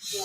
You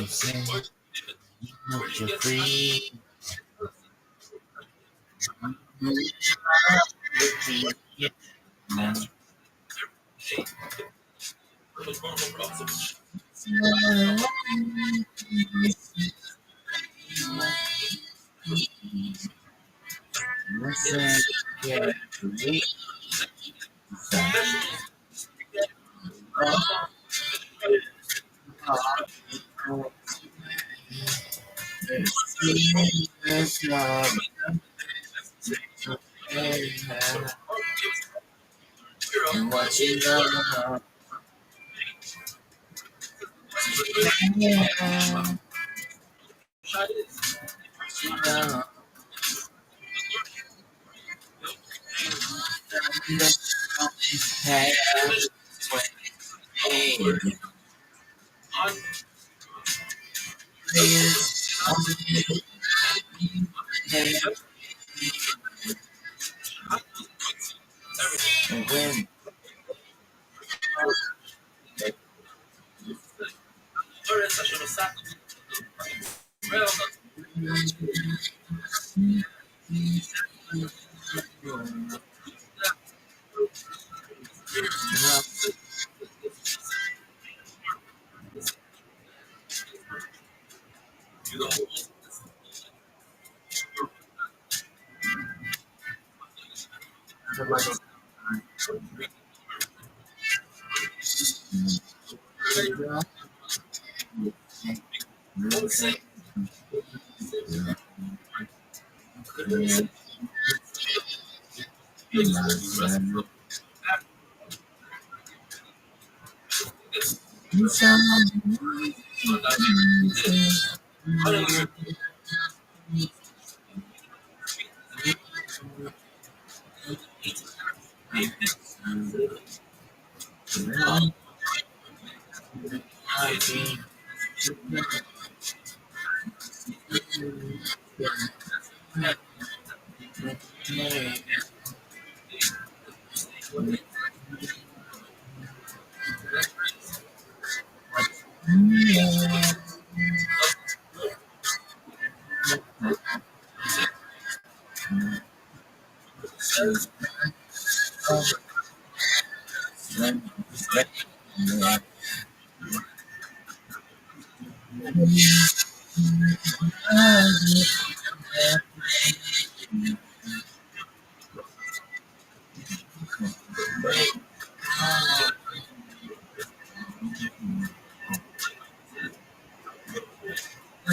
say you're free. What you love, when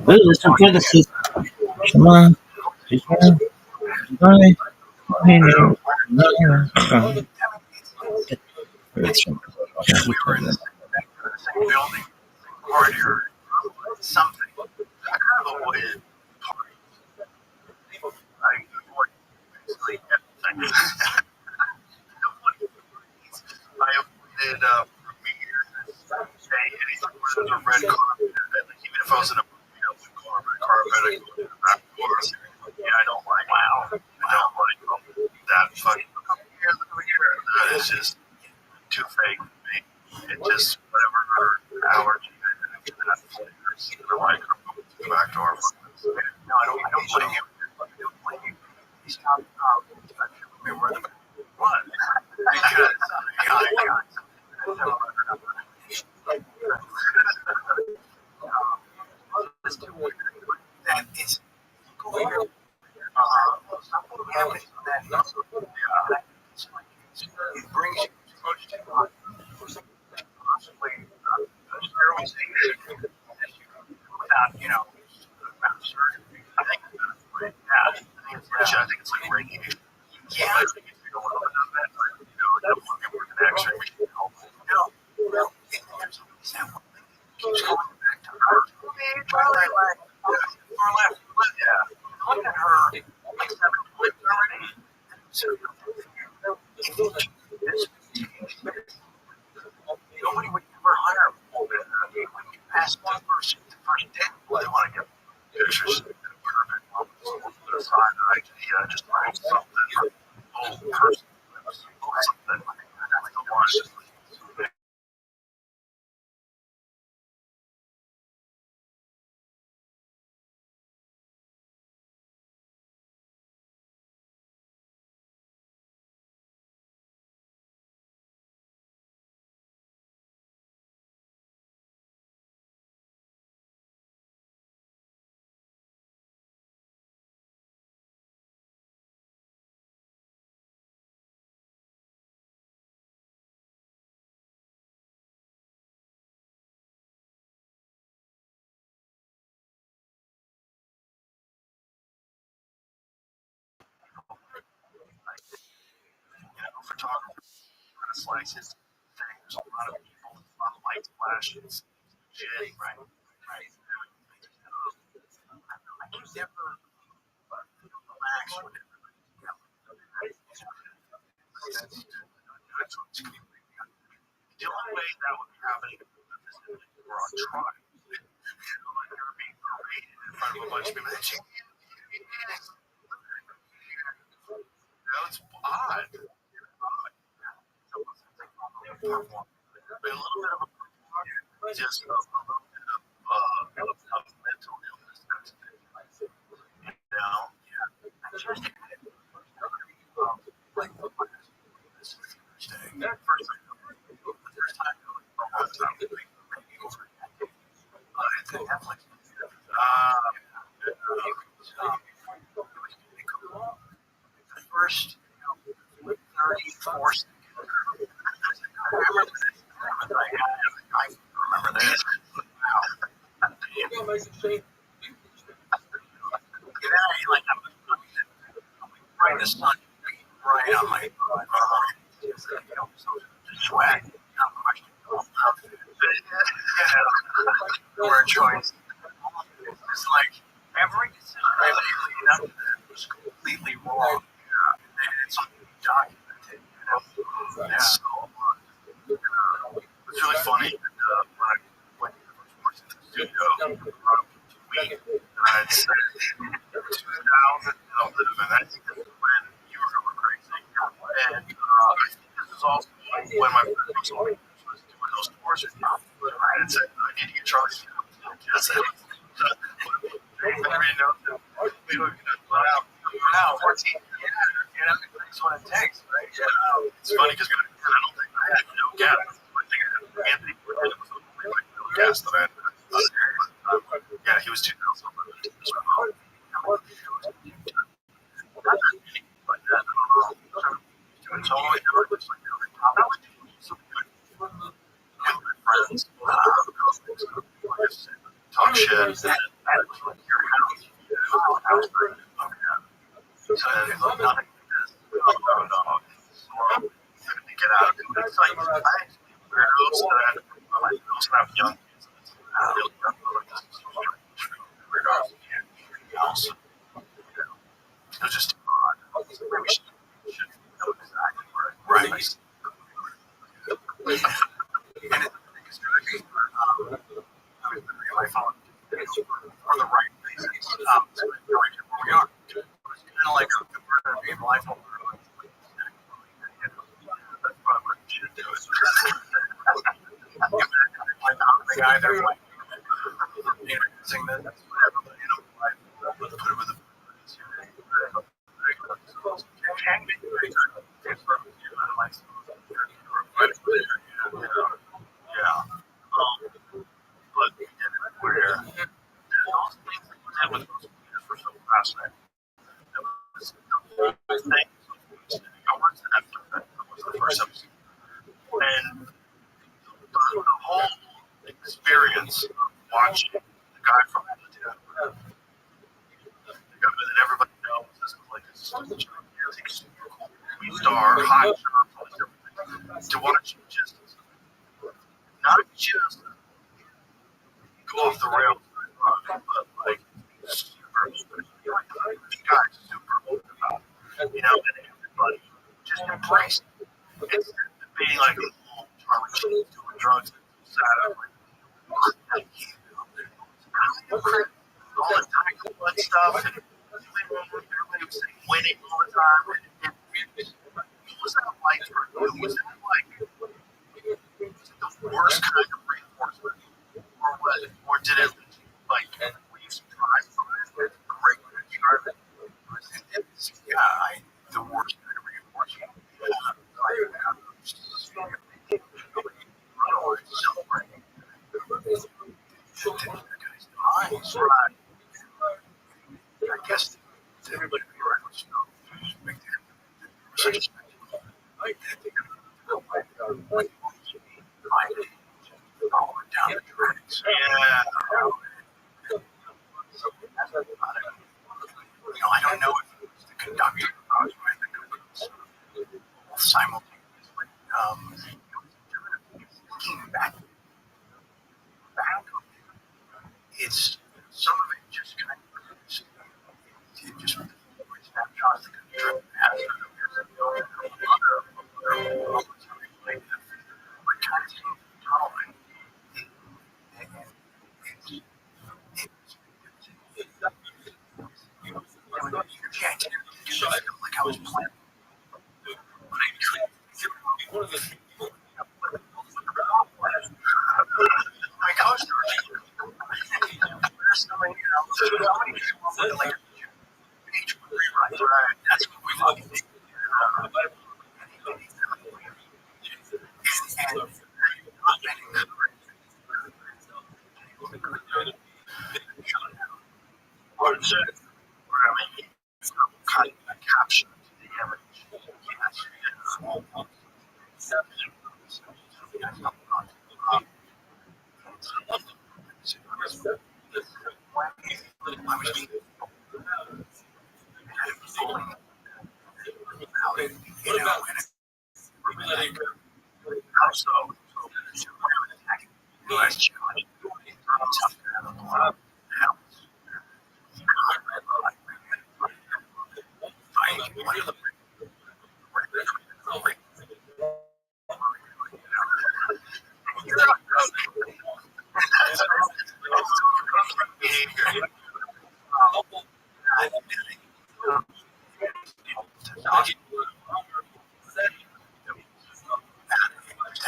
Well, let's not get this. Come on. Bye.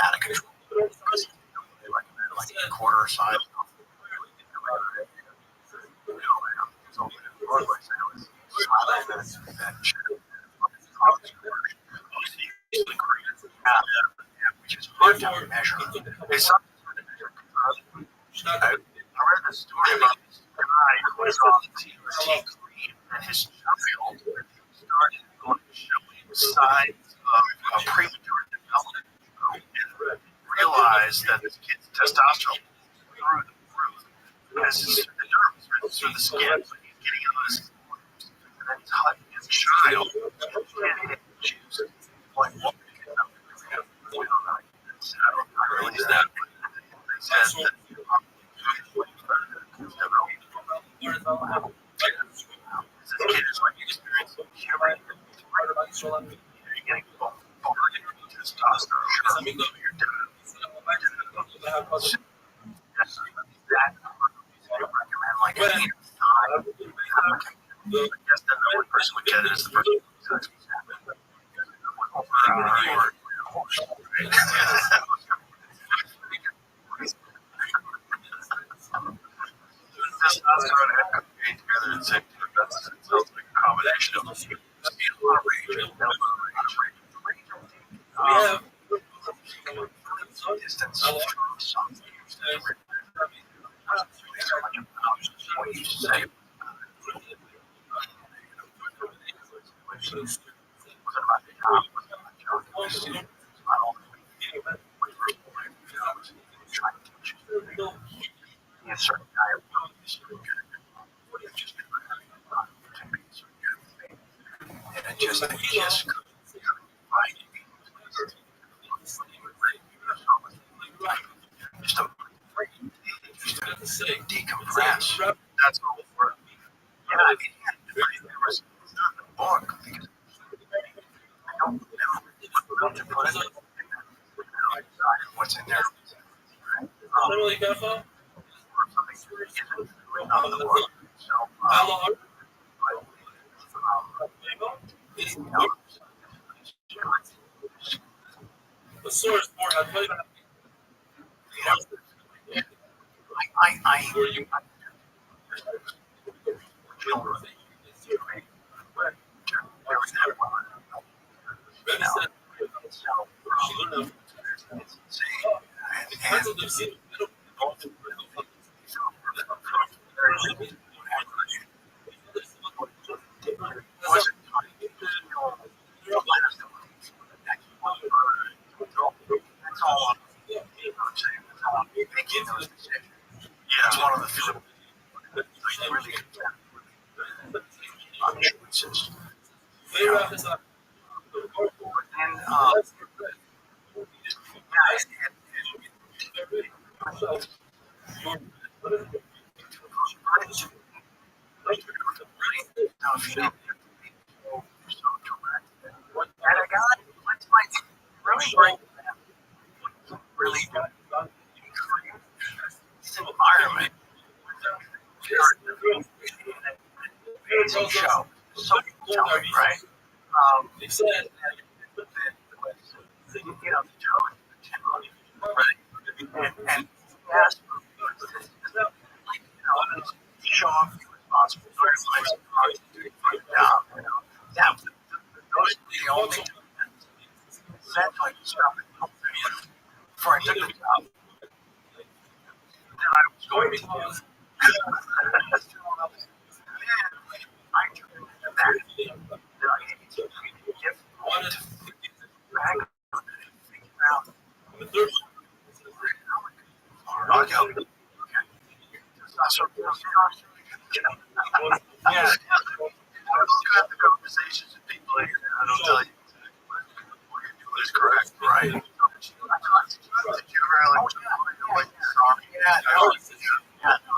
Out of control. They recommend like a quarter size. Which is hard to measure. It's something hard to measure. I read this story about this guy who was on TV and his child started going to show him signs of premature development and realized that this kid's testosterone was through the roof because the nerves runs through the skin, so he's getting into his arms and then he's hugging his child and choosing like what we don't know. I don't know really that, but they said that this kid is like experiencing puberty. You're getting bombarded with testosterone. You're done. That I recommend like a 8 or 5. I guess the only person would get it is the person who sex was happening. Testosterone and cocaine together in the same time. It sounds like a combination of those. Distance. What you say. Certain guy and it just decompress. That's all for yeah, I mean, there was not the book because I don't know to put it what's in there. The source board, I'll tell you about Yeah, it's one of the few really choices. Really environment. Show. So right? They said, you know, right? And yes, show off responsible for that those are the only essentially stuff that helped me before I took the job. Then I was going to I took that. Then I had to get back and figure out the third one. Yeah. I don't have the conversations with people here. I don't tell you what you're doing is correct, right? Did you really like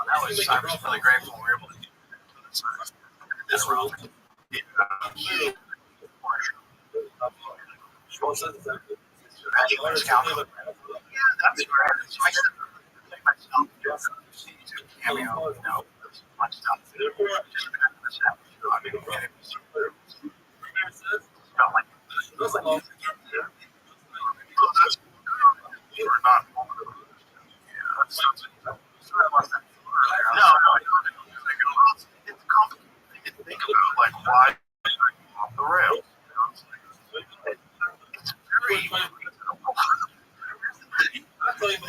that was I was really grateful we were able to do this route. Yeah, that's right. So I said to myself, cameo, much stuff. I mean, felt like you are not. No, it's complicated to think about, like, why off the rails. It's very reasonable. I think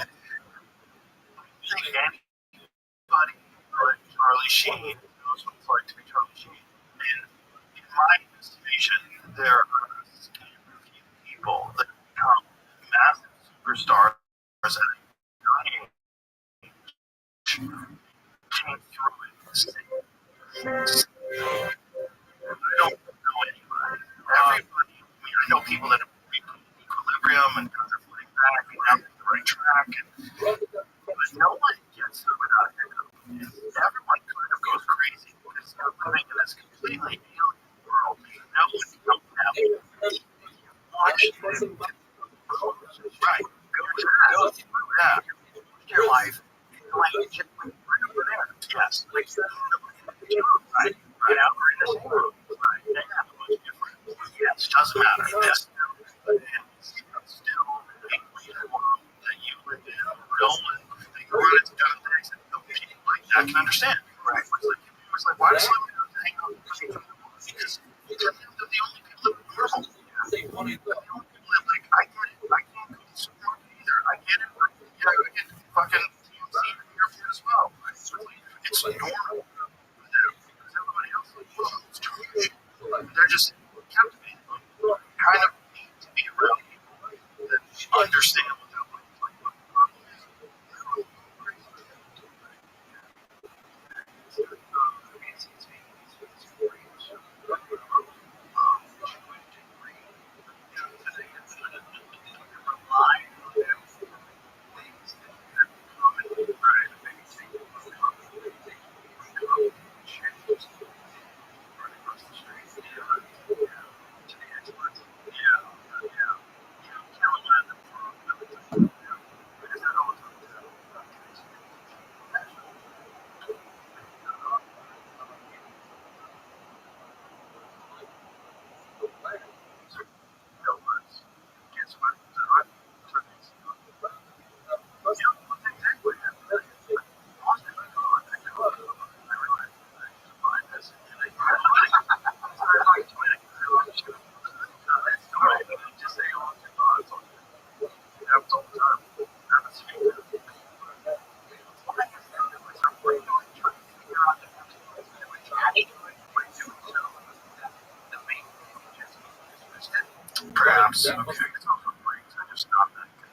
anybody like Charlie Sheen knows what it's like to be Charlie Sheen. And in my estimation, there are a few people that become massive superstars at a young age, came through it. I don't know anybody. Everybody, I mean, I know people that have reached equilibrium and guys are footing back and now they're the right track, but no one gets through without a hiccup. Everyone kind of goes crazy because they're living in this completely alien world. No one don't have watch it. Right. Go through that. Your life. Yes. Right. Right out in this world. Right. They have a much different. Yes. Doesn't matter. Yes. It's still a world that you live in. No one that you run into things that people like that can understand. Right. It's like why does someone hang out because they're the only people that are normal. They're the only people that like I get it. I can't go to the supermarket either. I get it. I get fucking TMC in the airport as well. It's normal for them because everybody else is like, well, it's true. They're just captivated. Kind of need to be around people that understand what that looks like. Perhaps. Okay. It's not for brains. I just not that good.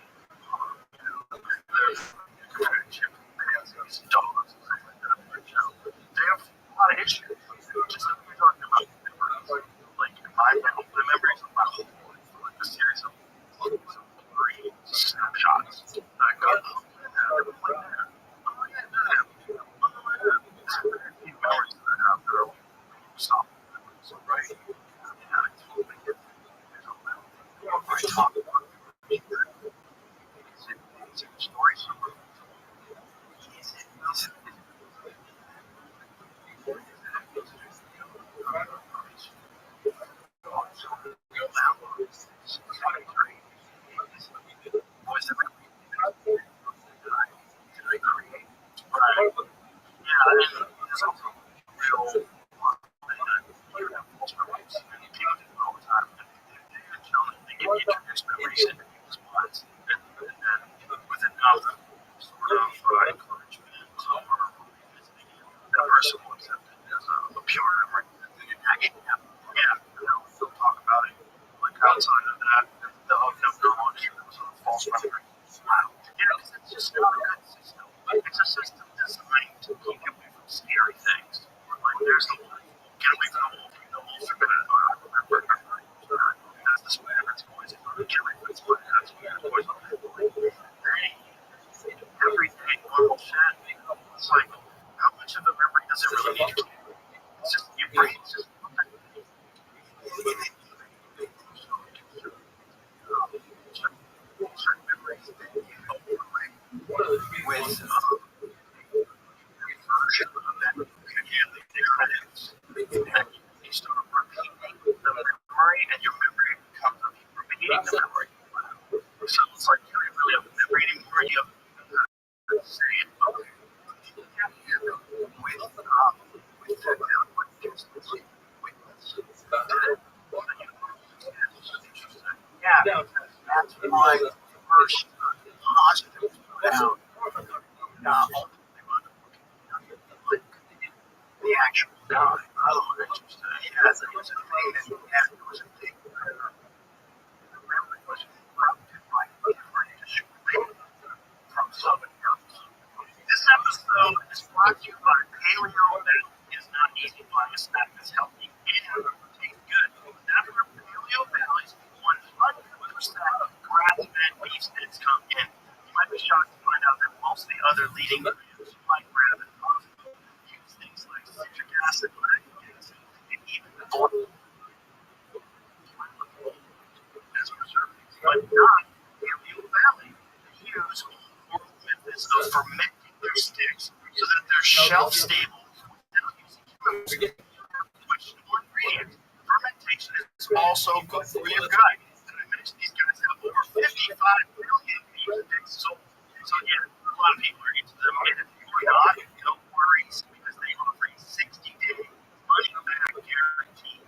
There's chimpanzees, dogs, and things like that. They have a lot of issues. Just like we're talking about memories. Like the memories of my whole life, like a series of three snapshots that go up and then like that. Oh yeah, that. Oh yeah. There's very few memories that I have that are stop memories. So right. Yeah, I totally get that. I talk about it. It's a story somewhere. Outside of that, the neurology was a false memory. Wow. Because it's just not a good system. It's a system designed to keep you away from scary things. Like, there's the wolf. Get away from the wolf. The wolves are going to remember. That's the spider that's poison. Get away from the spider that's poison. Everyday normal shit. It's like, how much of a memory does it really need to be? It's just, your brain's just. Certain memories. like first positive down. Like the actual guy. Oh, interesting. Yeah, there was a thing that he had. There was a thing where the memory was corrupted by different from somebody else. This episode is brought to you by Paleo. That is not easy by a snack that's healthy and tastes good. That's where Paleo Valley's 100% grass-fed beef sticks come in. You might be shocked to find out that most of the other leading brands, like Rabbi, use things like citric acid, lactic acid, and even oil as preservatives, but not Paleo Valley. They use oral methods of fermenting their sticks so that they're shelf stable without using chemicals. Questionable ingredients. Fermentation is also good for your gut. And I mentioned these guys have over 55 million beef sticks sold. So yeah, a lot of people are into them. And if you're not, no worries because they offer a 60-day money-back guarantee.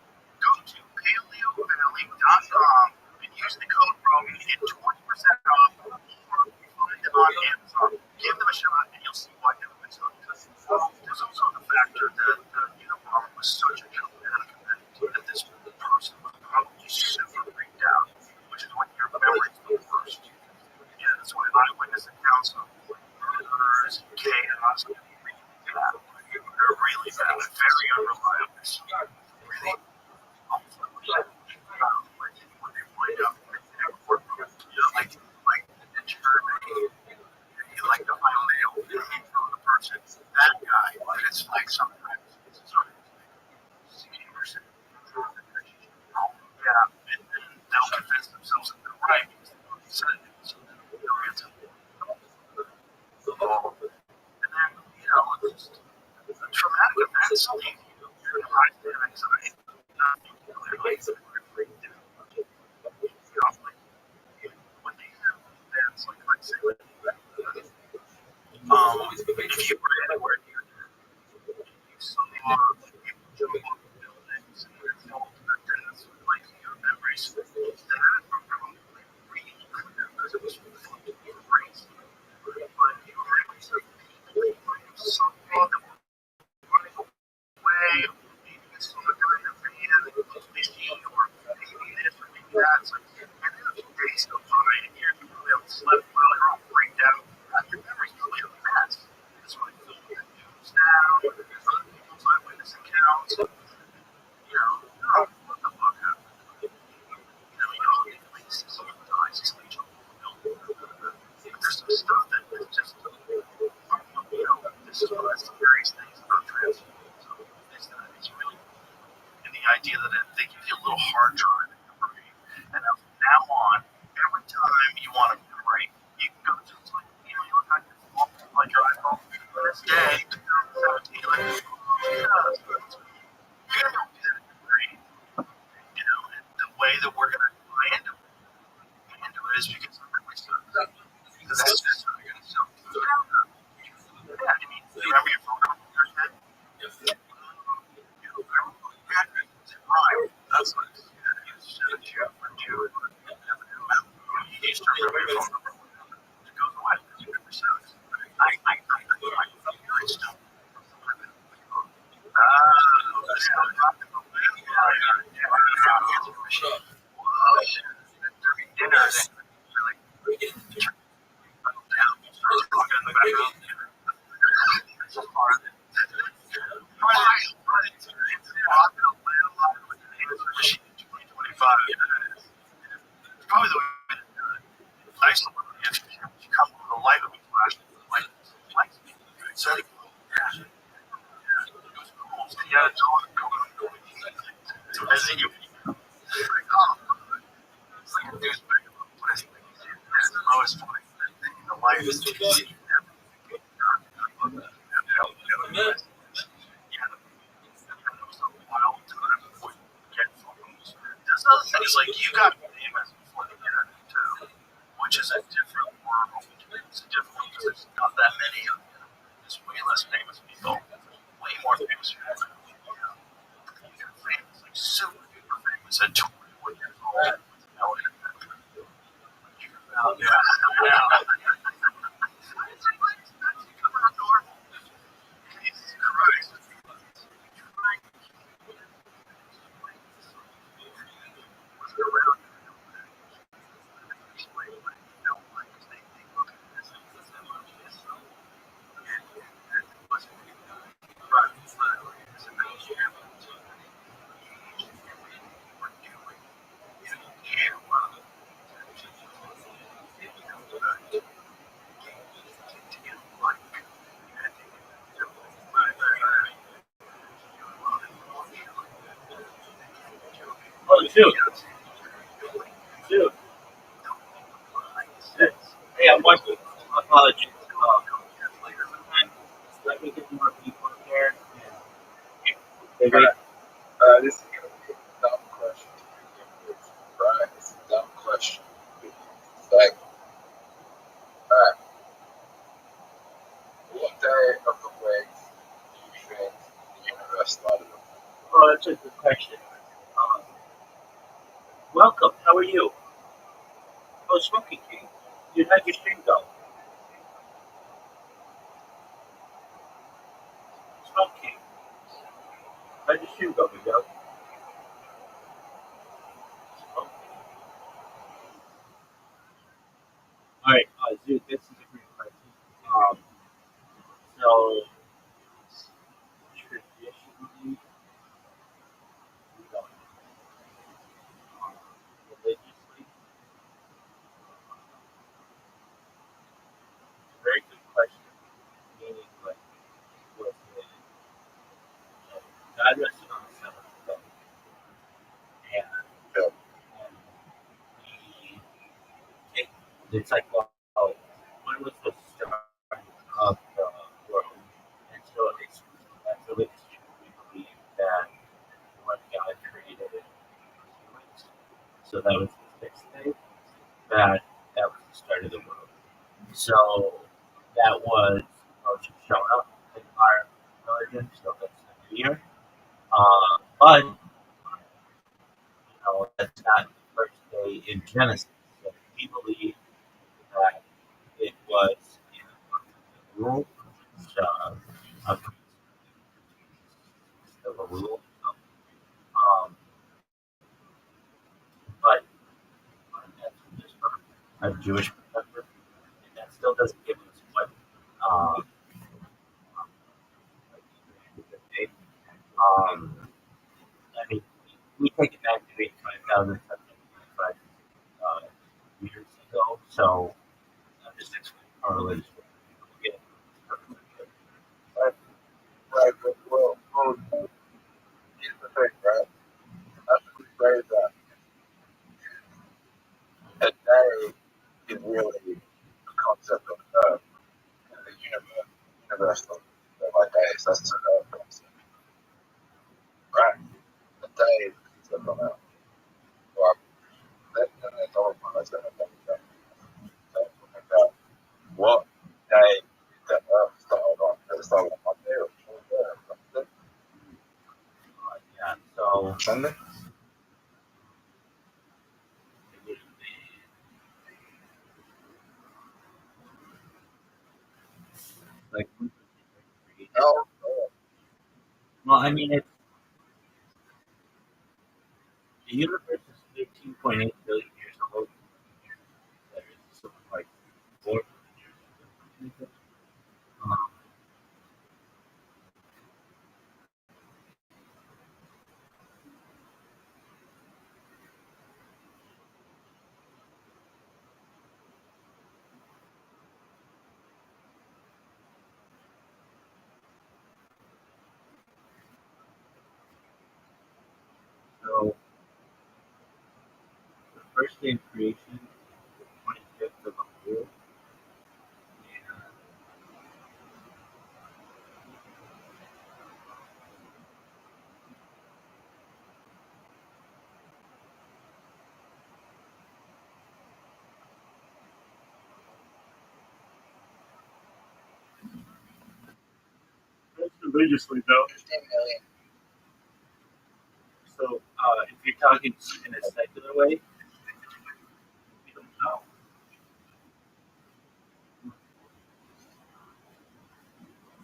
Go to paleovalley.com and use the code Roby to get 20% off, or find them on Amazon. Give them a shot, and you'll see why everyone's hooked. There's also the factor that Roby was such a dramatic event that this person was probably super freaked out, which is when your memory's the worst. Yeah, that's why eyewitness accounts of murders, chaos, are really bad. They're really bad, very unreliable. Really when they wind up in a courtroom, like in Germany, like the final nail from the person, that guy, and it's like sometimes it's 60%. Yeah, and they'll convince themselves that they're right because they already said it. So they'll get to the ball. And then, it's just traumatic events leave you in high state of anxiety. Nothing clearly freaked out. When they have events like say, if you were anywhere near there, you saw people jump off buildings and they're killed to their deaths, like your memories that are probably really clear because it was fucking crazy. But your memories of people you saw that were running away, maybe you saw a guy in a van that was missing, or maybe this or maybe that. And then a few days go by and you're really slept well, you're all freaked out. Your memory's completely messed. That's why I feel the news now, other people's eyewitness accounts. What the fuck happened? At least someone dies, it's like there's some stuff that is just, this is one of the scariest things about transhumanism, is that it's really, and the idea that they give you a little hard drive in your brain, and from now on, every time you want to memory, you can go to, it's like, you look on your phone, like your iPhone, this day, 2017, like, you're going to do that in your brain, and the way that we're going to land into it is because of memory stuff. Because that's just how you're going to sell. Yeah, remember your phone number in your head? Yes. That's what you set it for you. You used to remember your phone number. It goes away because you never said it. I hear it still. Probably the way to do it. Nice little if you come with a light will be flashing, lights be good. So it was cool. So you had a door going. And then you like, it's like a newspaper. But it's the lowest point. The light is to see everything. There's other things like you got famous before the internet too, which is a different world. It's different because there's not that many of them. There's way less famous people. Way more famous people. You're famous, like super duper famous at 21 years old with no internet. Shoot. Shoot. Hey, I'm watching. Apologies. Let me get more people in there. Hey, wait. This is going to be a dumb question to begin with, right? It's a dumb question. It's like, alright, what day of the week do you think the universe started on? Oh, that's a good question. Um, welcome. How are you? Oh, Smoky King. You had your stream go. Smoke King. How'd your stream go, Miguel? Smoke King. All right, Dude, this is a great question. So traditionally, we don't religiously. Very good question. Meaning, like, was it God rested on the seventh day, Yeah. and it's like, well, when was the start of the world? And so it's really believe that when God created humans, so that was the sixth day, that was the start of the world. So that was Rosh Hashanah in our religion, so that's the new year. But that's not the first day in Genesis. So we believe that it was in the rule of a rule. Um, but that's just from a Jewish perspective, and that still doesn't give us what um, like, I mean, we take it back to 85,000 something uh, years ago, so I'm just explaining our religion. Yeah. Right, right, well, here's the thing, right? As we say that a day is really a concept of the universal. So my days, that's a concept, right? A day is a concept of Earth. Well, that's all I said. About what day did the Earth start on? Did it start on Monday or Tuesday or Wednesday? Yeah, so Sunday? like, No, well, I mean, the universe is 13.8 billion years old. That is something like 4 billion years. Um, so the first day of creation, the 25th of April, and that's religiously though. 15 million. So if you're talking in a secular way, we don't know.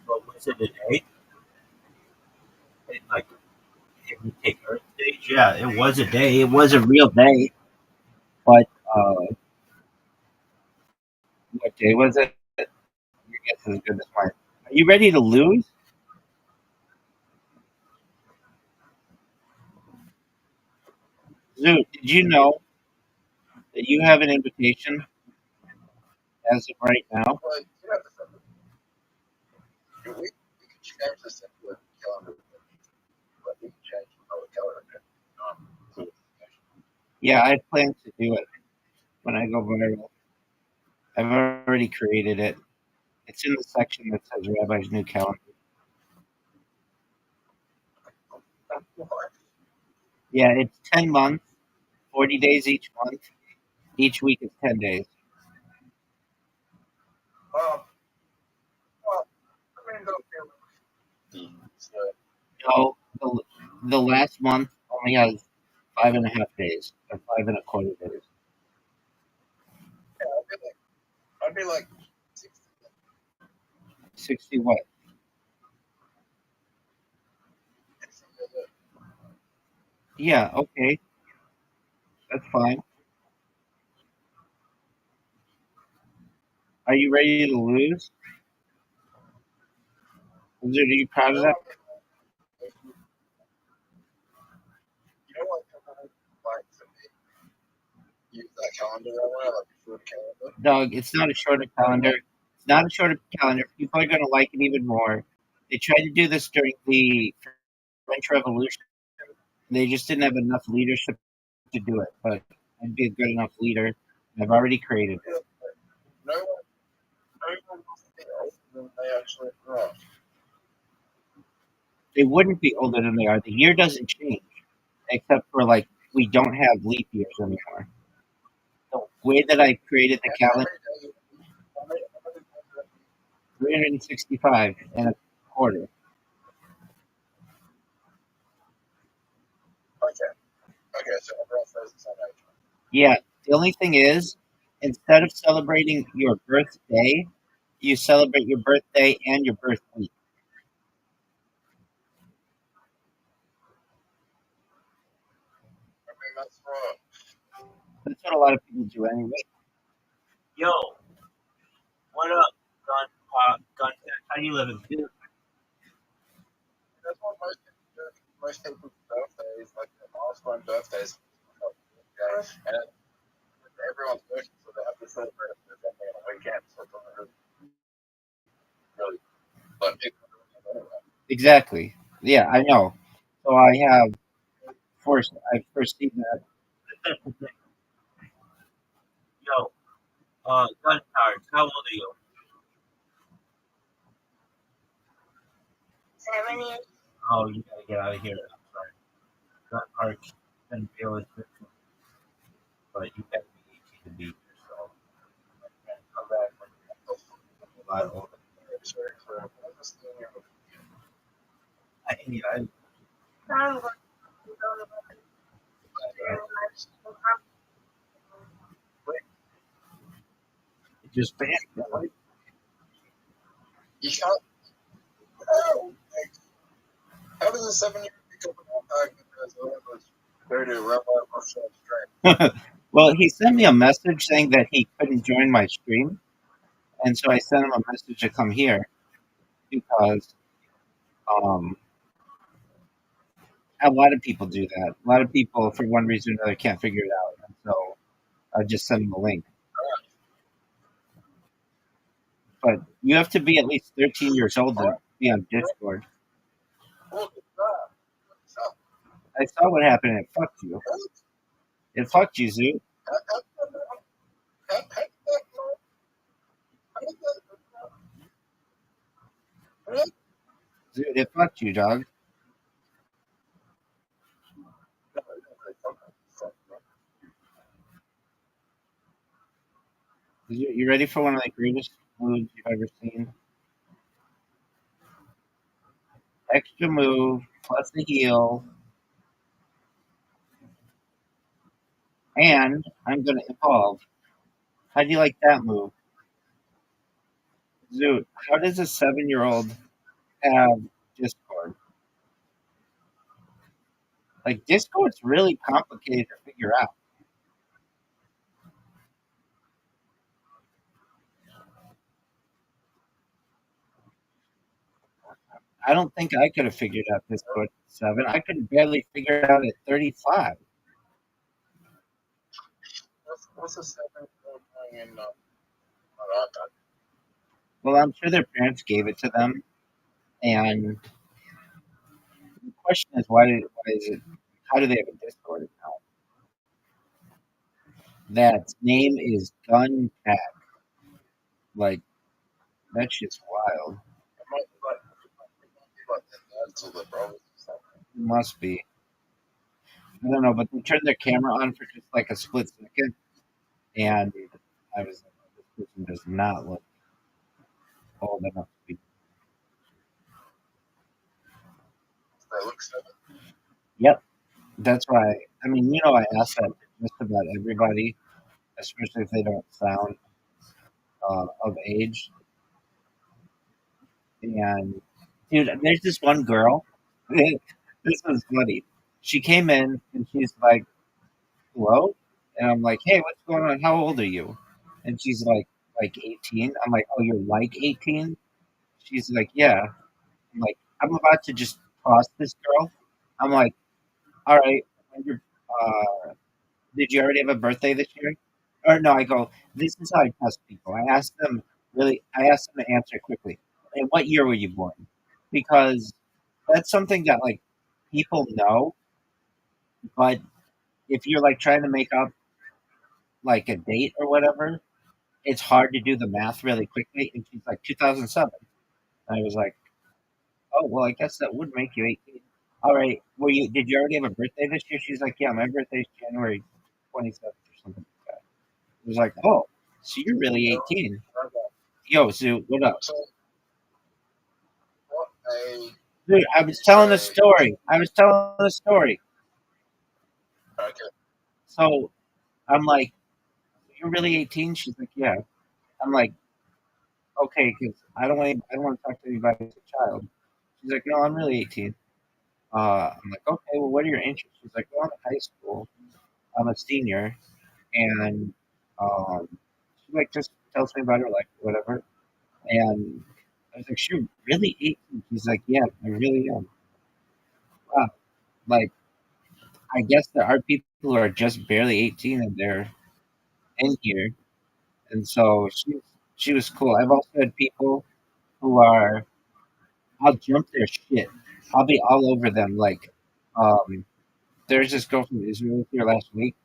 But was it a day? Like, if we take Earth days, yeah, it was a day. It was a real day. But what day was it? Your guess is as good as mine. Are you ready to lose? Zoo, did you know that you have an invitation as of right now? Well, you have to send it. We could change the secular calendar, but we can change our calendar. Yeah, I plan to do it when I go viral. I've already created it. It's in the section that says Rabbi's new calendar. What? Yeah, it's 10 months, 40 days each month. Each week is 10 days. Um, well, I mean, don't feel these. No, the last month only has 5.5 days, or 5.25 days. Yeah, I'd be like 60. 60 what? Yeah, okay, that's fine. Are you ready to lose? Are you proud of No, that? like, you know what? Like to use that calendar I want, like a food calendar. Doug, it's not a shorter calendar. It's not a shorter calendar. People are going to like it even more. They tried to do this during the French Revolution. They just didn't have enough leadership to do it, but I'd be a good enough leader. I've already created it. No one wants to be older than they actually are. They wouldn't be older than they are. The year doesn't change, except for like we don't have leap years anymore. The way that I created the How calendar, many days? How many days? 365 and a quarter. Okay. Okay, so everyone says the same age. Yeah, the only thing is, instead of celebrating your birthday, you celebrate your birthday and your birth week. I mean, that's wrong. That's what a lot of people do anyway. Yo, what up, gun? How you living? That's what most people do. Most people's birthdays, like their milestone birthdays, okay, and everyone's working, so they have to celebrate it with something on the weekend. So it's not really, but people do it anyway. Exactly. Yeah, I know. So I've foreseen that. Yo, gun cards. How old are you? 70. Oh, you gotta get out of here. I'm sorry. Gun cards and realistic, but you gotta be 18 to be here. So come back when you're a lot older. It's very clear. I'm just thinking of I it just banned. you can't. Oh, how does a 7-year become an impact because it was go to Rabbi Rothschild strength? Well, he sent me a message saying that he couldn't join my stream, and so I sent him a message to come here because um, a lot of people do that. A lot of people, for one reason or another, can't figure it out, and so I just sent him a link. But you have to be at least 13 years old to be on Discord. Look at that. What's up? I saw what happened. And it fucked you. It fucked you, Zoo. How did that go? How did that? Zoo, it fucked you, dog. You ready for one of the greatest moves you've ever seen? Extra move plus the heal, and I'm going to evolve. How do you like that move? Zoo, how does a 7-year-old have Discord? Like, Discord's really complicated to figure out. I don't think I could have figured out Discord at 7. I could barely figure it out at 35. What's a 7-year-old doing in iPad? Well, I'm sure their parents gave it to them, and the question is, why is it? How do they have a Discord account? That name is Gun Tag. Like that shit's wild. Until the bro. It must be. I don't know, but they turned their camera on for just like a split second, and I was like, "Oh, this person does not look old enough to be." That looks Yep, that's why. I mean, I ask that just about everybody, especially if they don't sound of age. And dude, there's this one girl. This was funny. She came in and she's like, "Hello," and I'm like, "Hey, what's going on? How old are you?" And she's like 18. I'm like, "Oh, you're like 18?" She's like, "Yeah." I'm like, I'm about to just toss this girl. I'm like, "All right, when you're, did you already have a birthday this year?" Or no, I go, "This is how I test people. I ask them to answer quickly. And what year were you born?" Because that's something that like people know, but if you're like trying to make up like a date or whatever, it's hard to do the math really quickly. And she's like 2007. And I was like, "Oh, well, I guess that would make you 18." All right. Did you already have a birthday this year? She's like, "Yeah, my birthday's January 27th or something like that." I was like, "Oh, so you're really 18." Yo, Sue, what up? so what a Dude, I was telling a story. I was telling a story. okay. So I'm like, "You're really 18?" She's like, "Yeah." I'm like, "Okay, because I don't want to talk to anybody as a child." She's like, "No, I'm really 18." I'm like, "Okay, well, what are your interests?" She's like, "Well, I'm in high school. I'm a senior." And um, she like just tells me about her life, whatever. And I was like, "Sure, really 18?" She's like, "Yeah, I really am." Wow. Like, I guess there are people who are just barely 18 and they're in here, and so she was cool. I've also had people who are I'll jump their shit. I'll be all over them. Like, um, there's this girl from Israel here last week,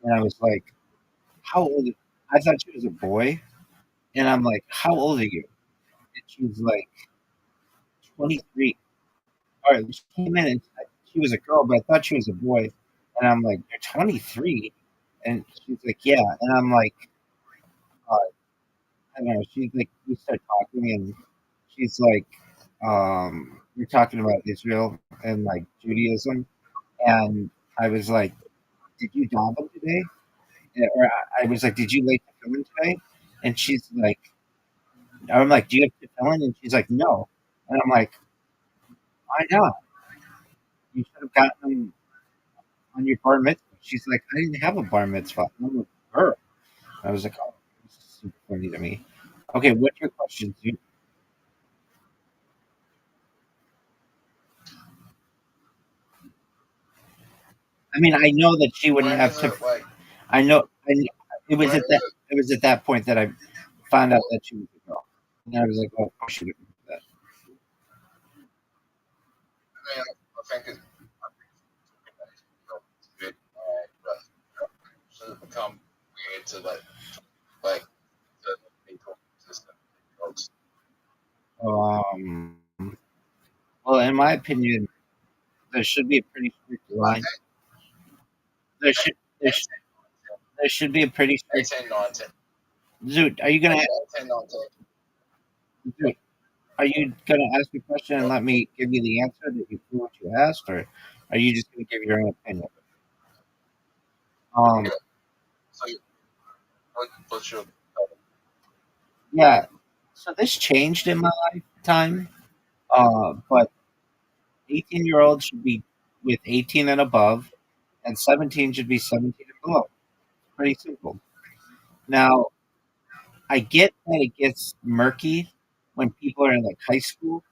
and I was like, "How old?" I thought she was a boy, and I'm like, "How old are you?" And she's like, 23. All right, she came in and she was a girl, but I thought she was a boy. And I'm like, "You're 23?" And she's like, "Yeah." And I'm like, uh, I don't know. She's like, we start talking, and she's like, we're talking about Israel and like Judaism. And I was like, "Did you daven today?" Or I was like, "Did you lay tefillin today?" And I'm like, "Do you have tefillin?" And she's like, "No." And I'm like, "Why not? You should have gotten them on your bar mitzvah." She's like, "I didn't have a bar mitzvah. I'm a girl." I was like, "Oh, this is super funny to me." Okay, what's your question, dude? I mean, I know that she wouldn't When have is to. it like I kn- it was when at is that. it It was at that point that I found out that she was a girl, and I was like, "Oh, she wouldn't do that." I mean I think it's good but it should become weird to like the people system folks. Um, well, in my opinion, there should be a pretty strict Like line. There should there, sh- there should be a pretty strict. 18, 19. Dude, Like 18, 19. Dude, are you gonna ask me a question and let me give you the answer that you feel what you asked, or are you just gonna give your own opinion? Um, Okay. So what's your yeah. So this changed in my lifetime, but 18-year-olds should be with 18 and above, and 17 should be 17 and below. Pretty simple. Now, I get that it gets murky when people are in like high school,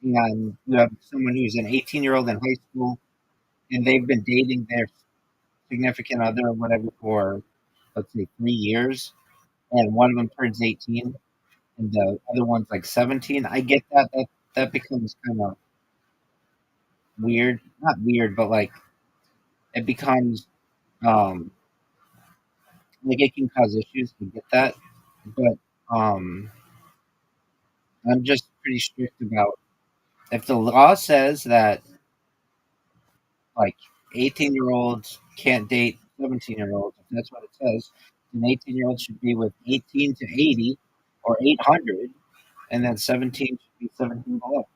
and you have someone who's an 18-year-old in high school, and they've been dating their significant other or whatever for, let's say, 3 years, and one of them turns 18, and the other one's like 17. I get that. That becomes kind of weird. Not weird, but like it becomes um, Like it can cause issues to get that, but um, I'm just pretty strict about if the law says that like 18-year-olds can't date 17-year-olds, if that's what it says, then 18-year-olds should be with 18 to 80 or 800, and then 17 should be 17 below.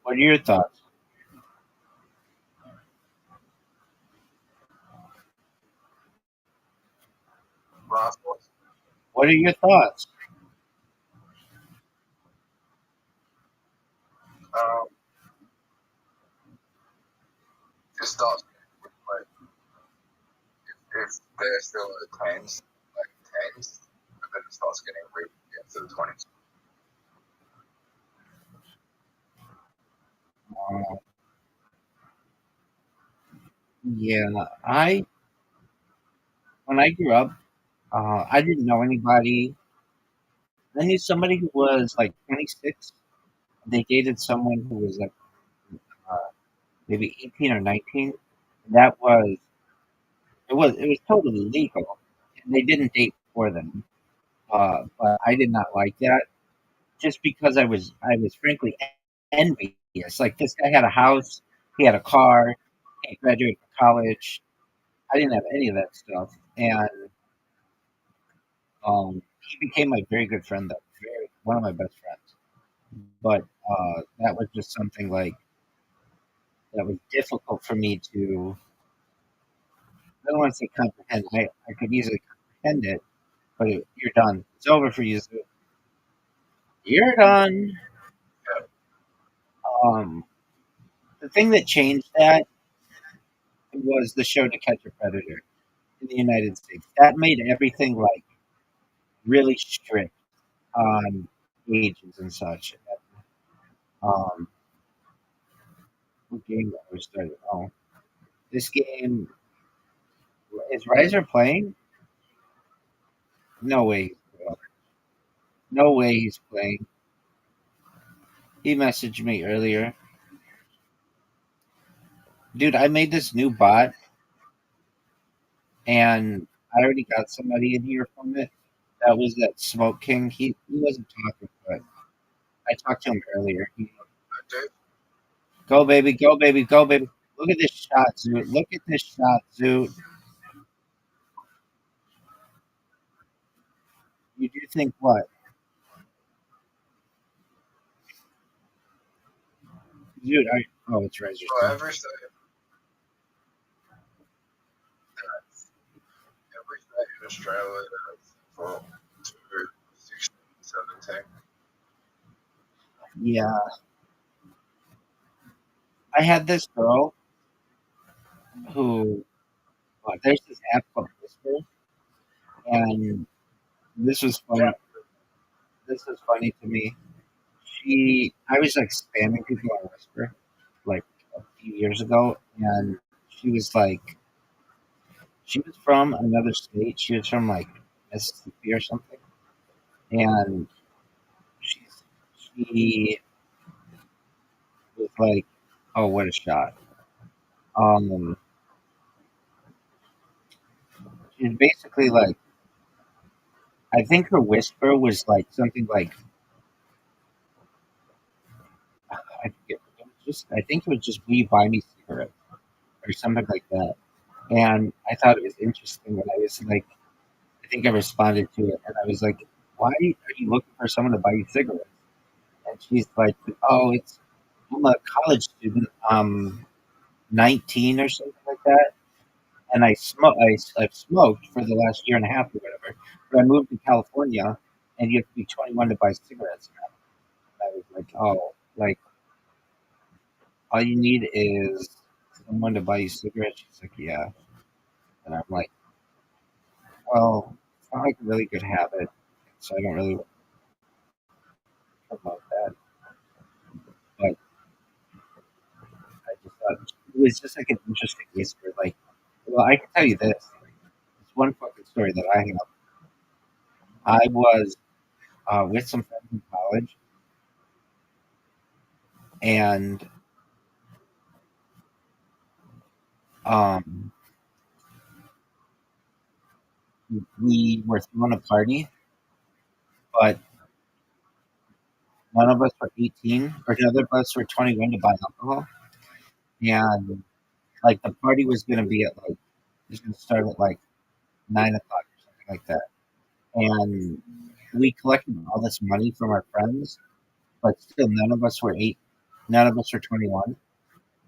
What are your thoughts? Rothschild, What are your thoughts? um, it starts like if they're still in the tens, like tens, but then it starts getting weird into the 20s. Uh, yeah, I when I grew up, I didn't know anybody. I knew somebody who was like 26. They dated someone who was like uh, maybe 18 or 19. That was it was totally legal. They didn't date for them, but I did not like that just because I was frankly envious. Like this guy had a house, he had a car, he graduated from college. I didn't have any of that stuff, and he became my very good friend, though, very one of my best friends. But that was just something like that was difficult for me to. I don't want to say comprehend. I could easily comprehend it, but you're done. It's over for you. Zoo. You're done. Um, the thing that changed that was the show To Catch a Predator in the United States. That made everything like really strict on ages and such. Um, what game that we started? Oh, this game is Riser playing? No way. No way he's playing. He messaged me earlier. Dude, I made this new bot and I already got somebody in here from it. That was that Smoke King. He wasn't talking, but I talked to him earlier. Okay. Go baby, go baby, go baby. Look at this shot, Zoot. Look at this shot, Zoot. You do think what? Zoot, oh, it's Razor So still. every state in Australia has for 16, 17. Yeah. I had this girl who, there's this app called Whisper, and this was funny. This was funny to me. I was like spamming people on Whisper like a few years ago, and she was like, she was from another state. She was from like Mississippi or something, and she's she was like, oh, what a shot. Um, she's basically like, I think her whisper was like something like, I forget. It was just, I think it was just, will you buy me cigarettes or something like that. And I thought it was interesting when I was like, I think I responded to it, and I was like, why are you looking for someone to buy you cigarettes? And she's like, oh, I'm a college student, 19 or something like that. And I've smoked for the last year and a half or whatever. But I moved to California, and you have to be 21 to buy cigarettes now. And I was like, oh, like all you need is someone to buy you cigarettes. She's like, yeah. And I'm like, well, it's not like a really good habit, so I don't really promote that. But I just thought it was just like an interesting whisper. Like, well, I can tell you this. It's one fucking story that I have. I was with some friends in college, and um, we were throwing a party, but none of us were 18, or none of us were 21 to buy alcohol. And like the party was going to be at like, it was going to start at like 9 o'clock or something like that. And we collected all this money from our friends, but still none of us were none of us were 21.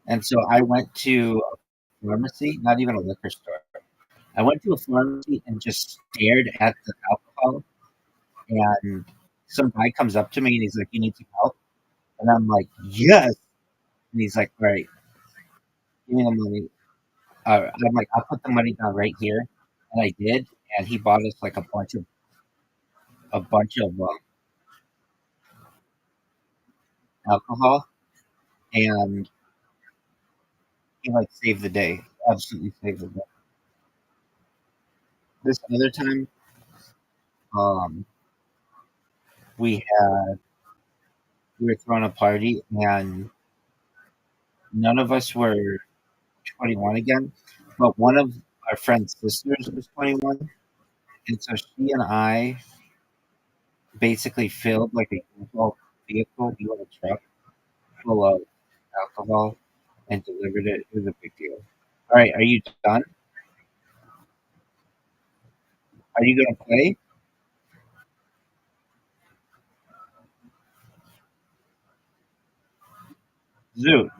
And so I went to a pharmacy, not even a liquor store. I went to a pharmacy and just stared at the alcohol. And some guy comes up to me and he's like, "You need some help?" And I'm like, "Yes." And he's like, "All right, give me the money." I'm like, "I'll put the money down right here." And I did. And he bought us like a bunch of alcohol. And he like saved the day. Absolutely saved the day. This other time, um, we had we were throwing a party and none of us were 21 again, but one of our friend's sisters was 21, and so she and I basically filled like a U-Haul vehicle, we had a truck full of alcohol and delivered it. It was a big deal. All right, are you done? Are you gonna play? Zoot.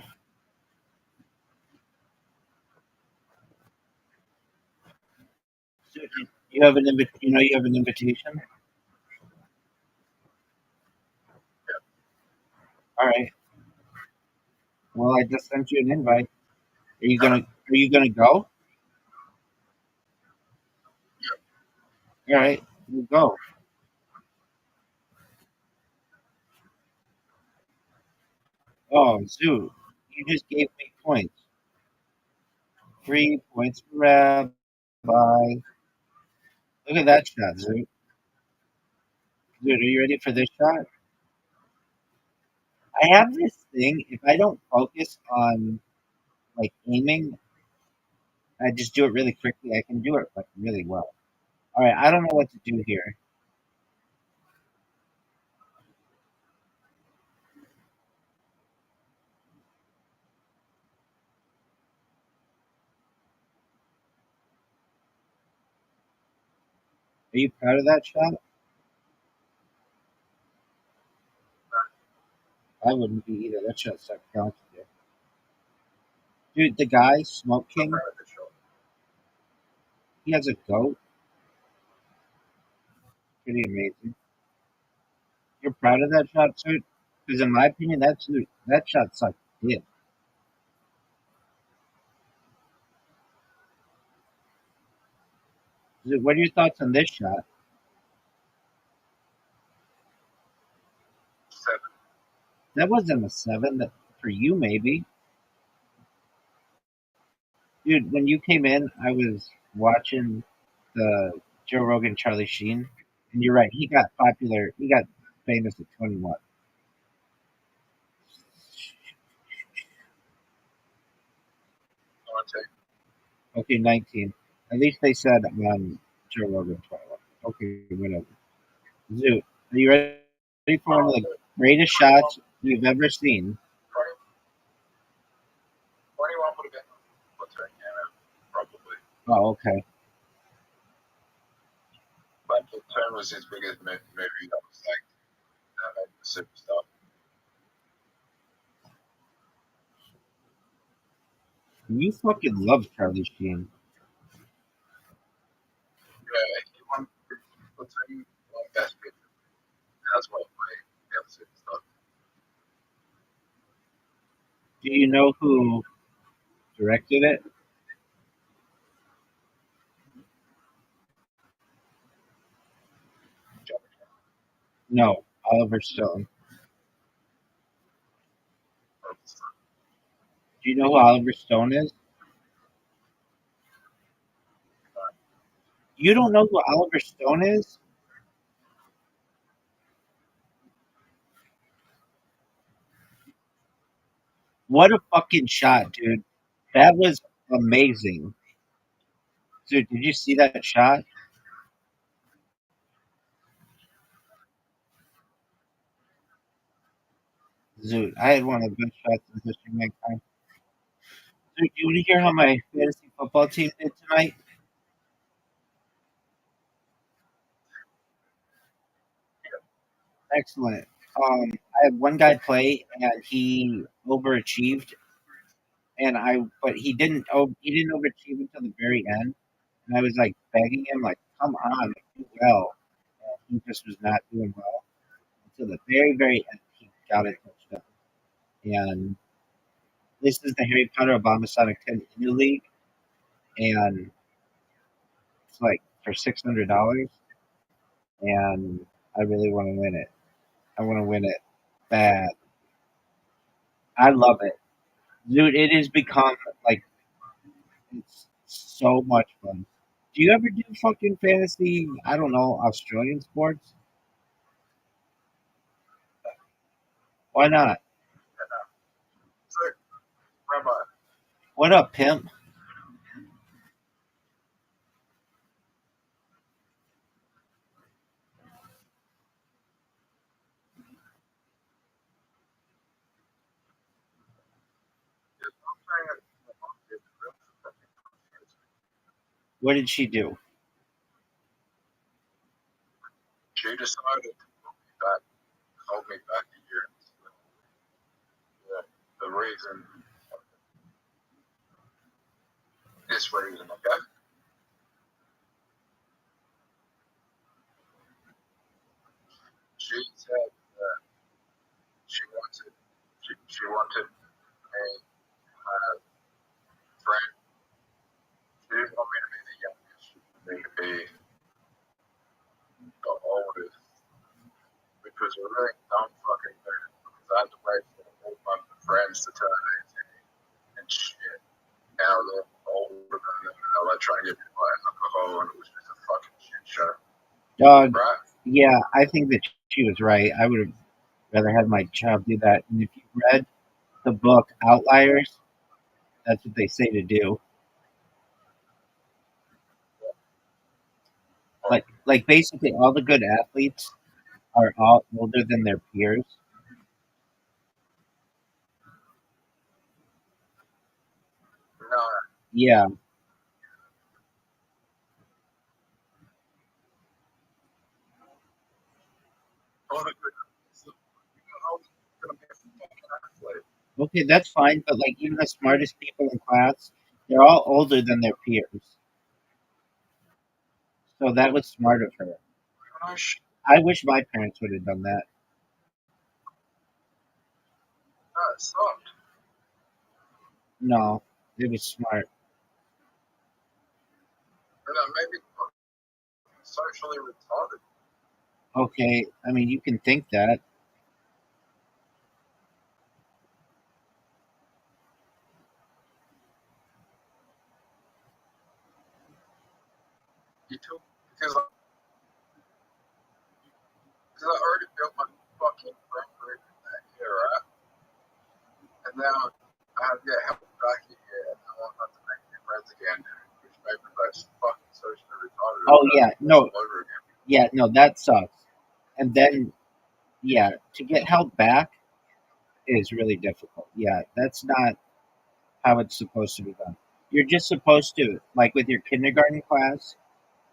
Zoot, you have you have an invitation? All right. Well, I just sent you an invite. Are you gonna go? All right, we'll go. Oh, Zoot, you just gave me points. 3 points for Rabbi. Look at that shot, Zoot. Zoot, are you ready for this shot? I have this thing. If I don't focus on like aiming, I just do it really quickly. I can do it like really well. All right, I don't know what to do here. Are you proud of that shot? I wouldn't be either. That shot sucked down today. Dude, the guy, Smoke King, he has a goat. Pretty amazing. You're proud of that shot, Zoot? Because in my opinion, that shot sucked. Yeah. Zoot, what are your thoughts on this shot? That wasn't a seven. That for you, maybe. Dude, when you came in, I was watching the Joe Rogan Charlie Sheen, and you're right. He got popular. He got famous at 21. Okay, 19. At least they said on Joe Rogan 21. Okay, whatever. Zoot, are you ready for one of the greatest shots you've ever seen? 21 would have been what's right now, probably. Oh, okay. But the turn was his biggest movie. That was like the superstar. You fucking love Charlie Sheen. Yeah, he won the team won best picture. That's what made him a superstar. Do you know who directed it? No, Oliver Stone. Do you know who Oliver Stone is? You don't know who Oliver Stone is? What a fucking shot, dude. That was amazing. Dude, did you see that shot? Dude, I had one of the best shots in history of mankind. Dude, do you want to hear how my fantasy football team did tonight? Excellent. I had one guy play and he overachieved, but he didn't overachieve until the very end, and I was like begging him, like, come on, like, do well. And he just was not doing well until the very, very end. He got a touchdown, and this is the Harry Potter Obama Sonic 10 in the league, and it's like for $600, and I really want to win it. I want to win it bad. I love it, dude. It has become like it's so much fun. Do you ever do fucking fantasy? I don't know, Australian sports. Why not? So, Rabbi, What up, pimp? I'm saying that my mom did the real fucking conference. What did she do? She decided to hold me back a year. The reason, this reason, okay? She said that she wanted, she wanted a friend. She didn't want me to be the youngest. She wanted me to be the oldest, which was a really dumb fucking thing because I had to wait for a whole bunch of friends to turn 18 and shit. Now they're older than them and they're like trying to get me to buy alcohol and it was just a fucking shit show. Dog. Right? Yeah, I think that she was right. I would have rather had my child do that. And if you read the book Outliers, that's what they say to do. Like basically all the good athletes are all older than their peers. No, Yeah. all the good. So, gonna be a fucking athlete. Okay, that's fine, but like even the smartest people in class, they're all older than their peers. So that was smart of her. Oh shit, I wish my parents would have done that. that sucked. No, it was smart. And that made me socially retarded. Okay, I mean you can think that. You took because I already built my fucking friend group in that year, right? And now I have to get help back here and I won't have to make new friends again, which made me like fucking socially retarded Oh yeah, no, all over again. yeah, no, that sucks. And then yeah, to get help back is really difficult. Yeah, that's not how it's supposed to be done. You're just supposed to, like with your kindergarten class,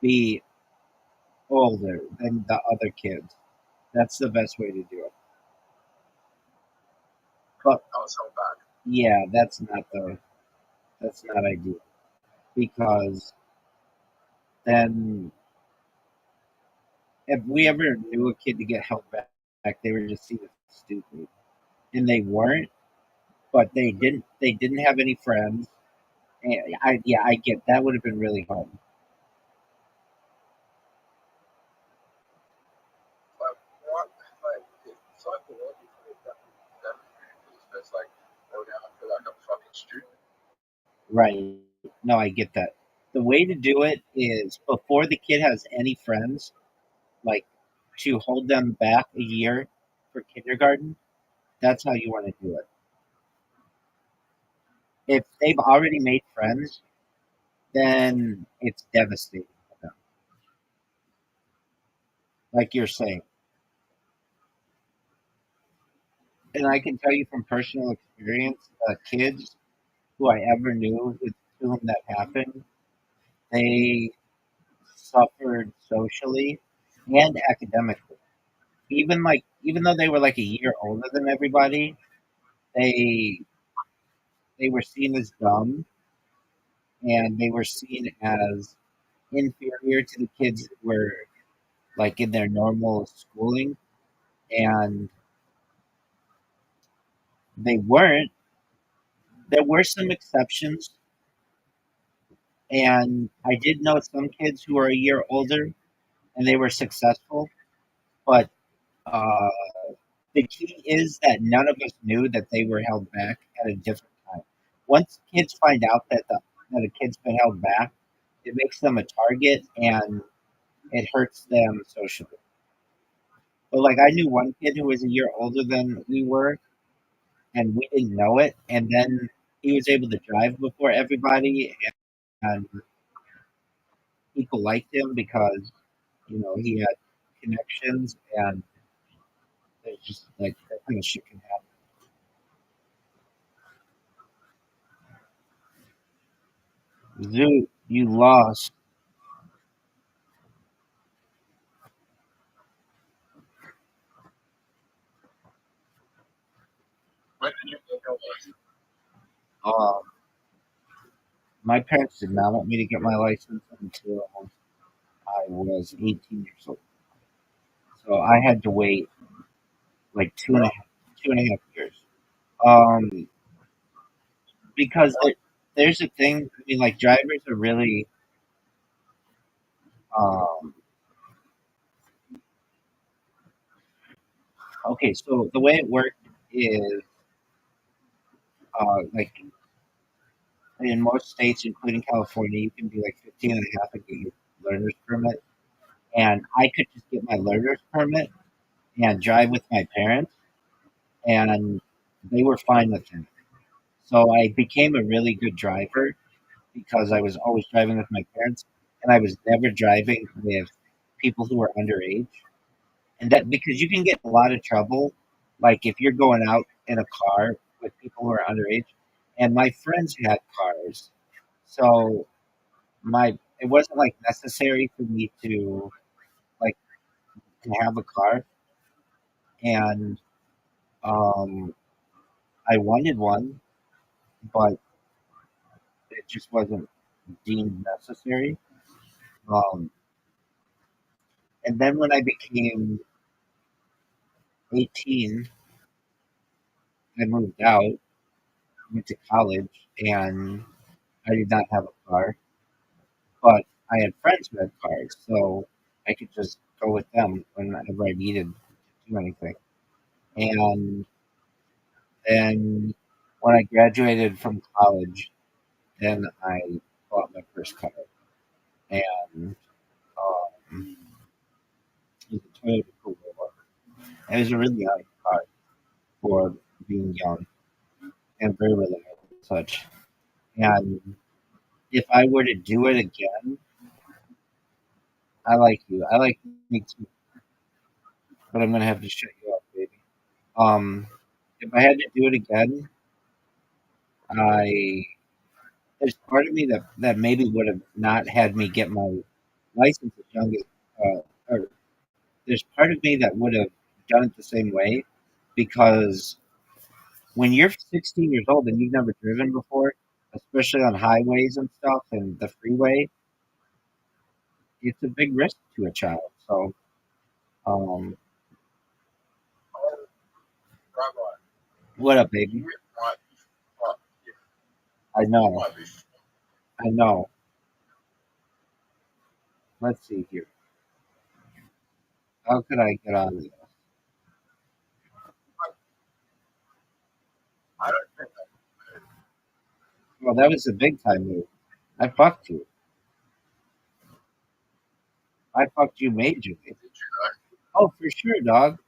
be older than the other kids. That's the best way to do it. But I was held back. yeah, that's not ideal because then if we ever knew a kid to get held back, they were just seen as stupid, and they weren't. But they didn't have any friends. And I get that would have been really hard. Like, what? Like, psychologically, that's like, oh, now I feel like I'm fucking stupid. Right. No, I get that. The way to do it is before the kid has any friends, like to hold them back a year for kindergarten. That's how you want to do it. if they've already made friends, then it's devastating for them. Like you're saying, and I can tell you from personal experience, kids who I ever knew with to whom that happened, they suffered socially and academically. Even though they were like a year older than everybody, they they were seen as dumb and they were seen as inferior to the kids that were like in their normal schooling, and they weren't. There were some exceptions, and I did know some kids who were a year older and they were successful, but uh, the key is that none of us knew that they were held back at a different time. Once kids find out that a kid's been held back, it makes them a target and it hurts them socially. But like I knew one kid who was a year older than we were, and we didn't know it. And then he was able to drive before everybody, and people liked him because he had connections, and it's just like that kind of shit can happen. Zoo, you lost. When did you get your license? Um, my parents did not want me to get my license until I was 18 years old. So I had to wait like 2.5 years. Um, because there's a thing. I mean, like drivers are really. Um, okay, so the way it worked is like in most states, including California, you can be like 15 and a half and get your learner's permit. And I could just get my learner's permit and drive with my parents, and they were fine with it. So I became a really good driver because I was always driving with my parents, and I was never driving with people who were underage. And that because you can get in a lot of trouble, like if you're going out in a car with people who are underage. And my friends had cars, so my it wasn't like necessary for me to like to have a car, and um, I wanted one, but it just wasn't deemed necessary. Um, and then when I became 18, I moved out, went to college, and I did not have a car, but I had friends who had cars, so I could just go with them whenever I needed to do anything. And then when I graduated from college, then I bought my first car, and um, it was a Toyota Corolla. It was a really nice car for being young and very reliable and such. And if I were to do it again, I like you. I like me too, but I'm gonna have to shut you up, baby. Um, if I had to do it again, I there's part of me that maybe would have not had me get my license as young as or there's part of me that would have done it the same way because when you're 16 years old and you've never driven before, especially on highways and stuff and the freeway, it's a big risk to a child. So, um, Rabbi, what up, you baby? might be fucked. I You know, might be. I know. Let's see here. How could I get on this? I don't think Well, that was a big time move. I fucked you. I fucked you majorly. did you. Oh, for sure, dog.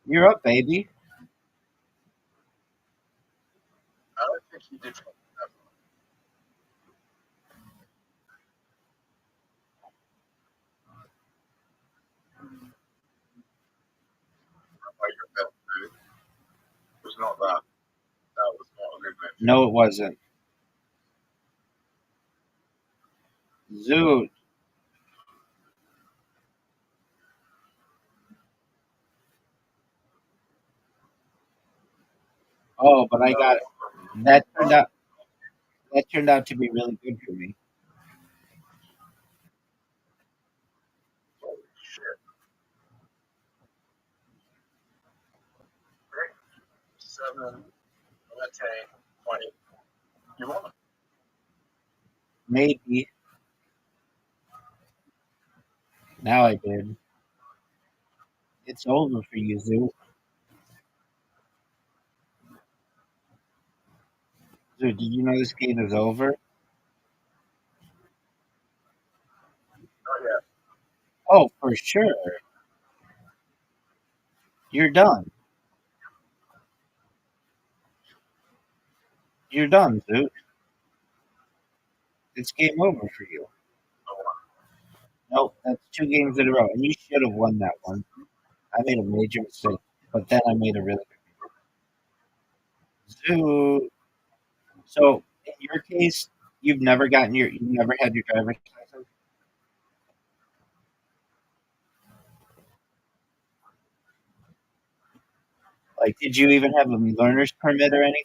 You're up, baby. I He did. Like your best food. It was not that. That was not a good move. No, it wasn't. Zoot. Oh, but I got that turned out to be really good for me. Holy shit. Great. 7, 20. You won. Maybe. Now I did. It's over for you, Zoot. Zoot, did you know this game is over? Not yet. Oh, for sure. You're done. You're done, Zoot. It's game over for you. Nope, that's 2 games in a row, and you should have won that one. I made a major mistake, but then I made a really good one. Zoot. So in your case, you've never had your driver's license. Like, did you even have a learner's permit or anything?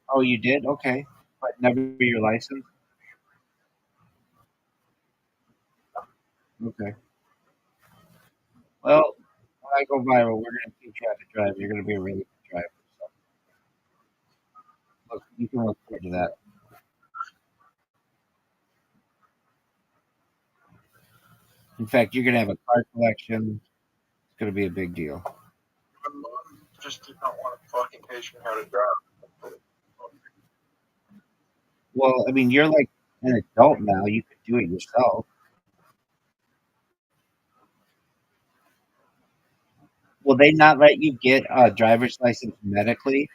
Oh, you did? Okay, but never your license. Okay. Well, when I go viral, we're gonna teach you how to drive. You're gonna be a really good driver. So look, you can look forward to that. In fact, you're gonna have a car collection. It's gonna be a big deal. My mom just did not want to fucking teach me how to drive. Well, I mean, you're like an adult now. You could do it yourself. Will they not let you get a driver's license medically?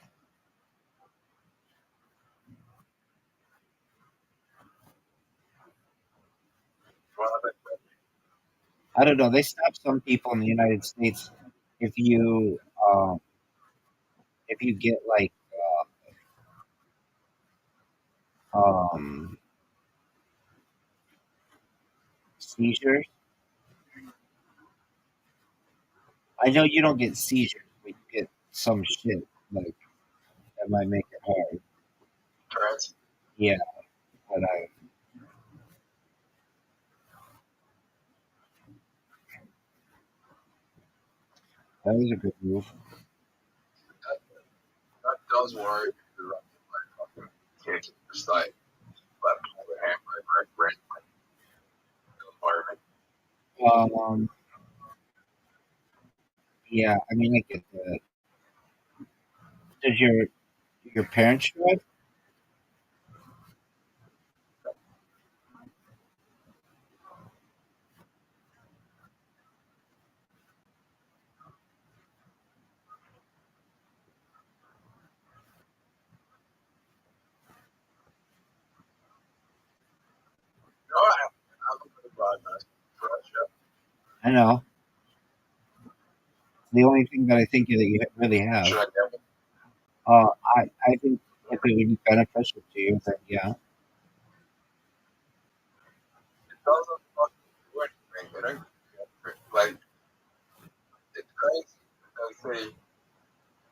Well, I don't know. They stop some people in the United States if you if you get like um, seizures. I know you don't get seizures, but you get some shit like that might make it hard. Tourette's. Yeah, but that was a good move. That does worry me. Like fucking kids just like let pull the handbrake right environment. Um, yeah, I mean, I get that. Does your parents drive? No, I haven't been broadcast for us yet. I know. The only thing that I think that you really have. Should I get it? I think if it would be beneficial to you, then yeah. It doesn't fucking do anything. It ain't like it's crazy. They say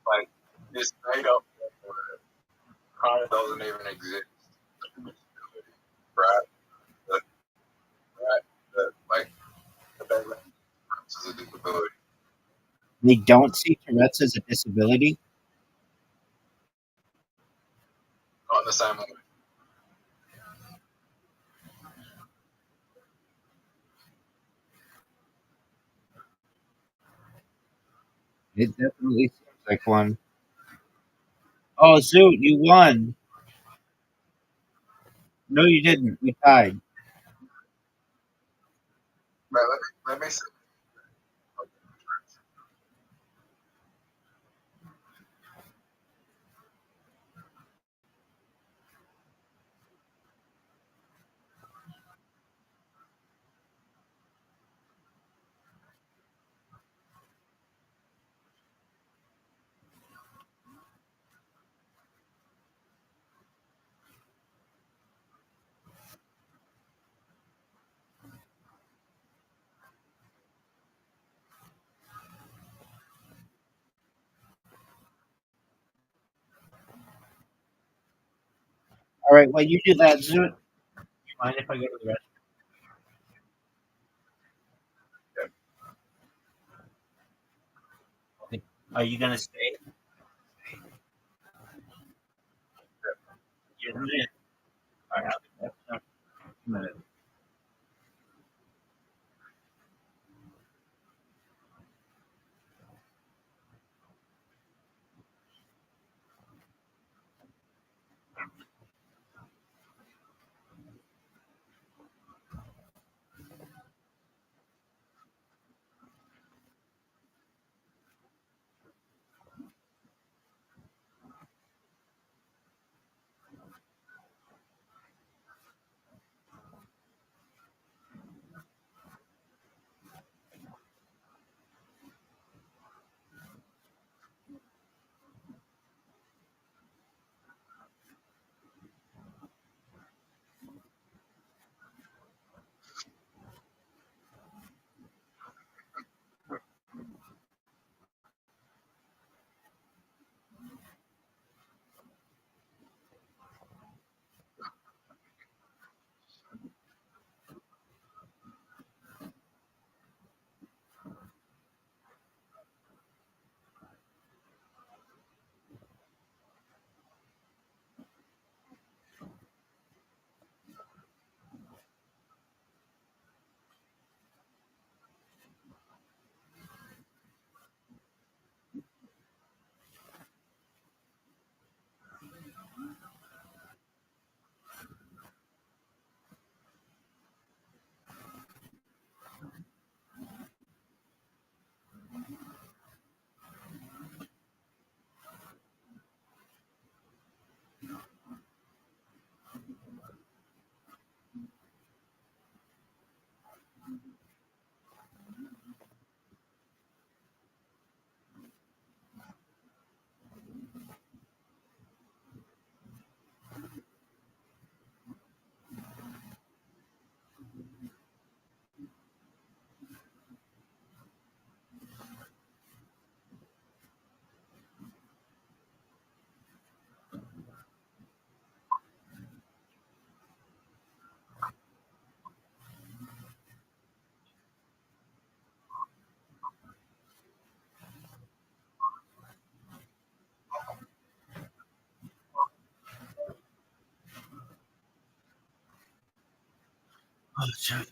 like this made up word kind of doesn't even exist. Right? That right? That like the better is a disability. They don't see Tourette's as a disability. Not in the same way. It definitely seems like one. Oh, Zoot, you won. No, you didn't. We tied. Right, let me see. All right, while you do that, Zoom, do you mind if I go to the restroom? Are you gonna stay? You're gonna. All right, I'll be back in a minute. Oh, shit.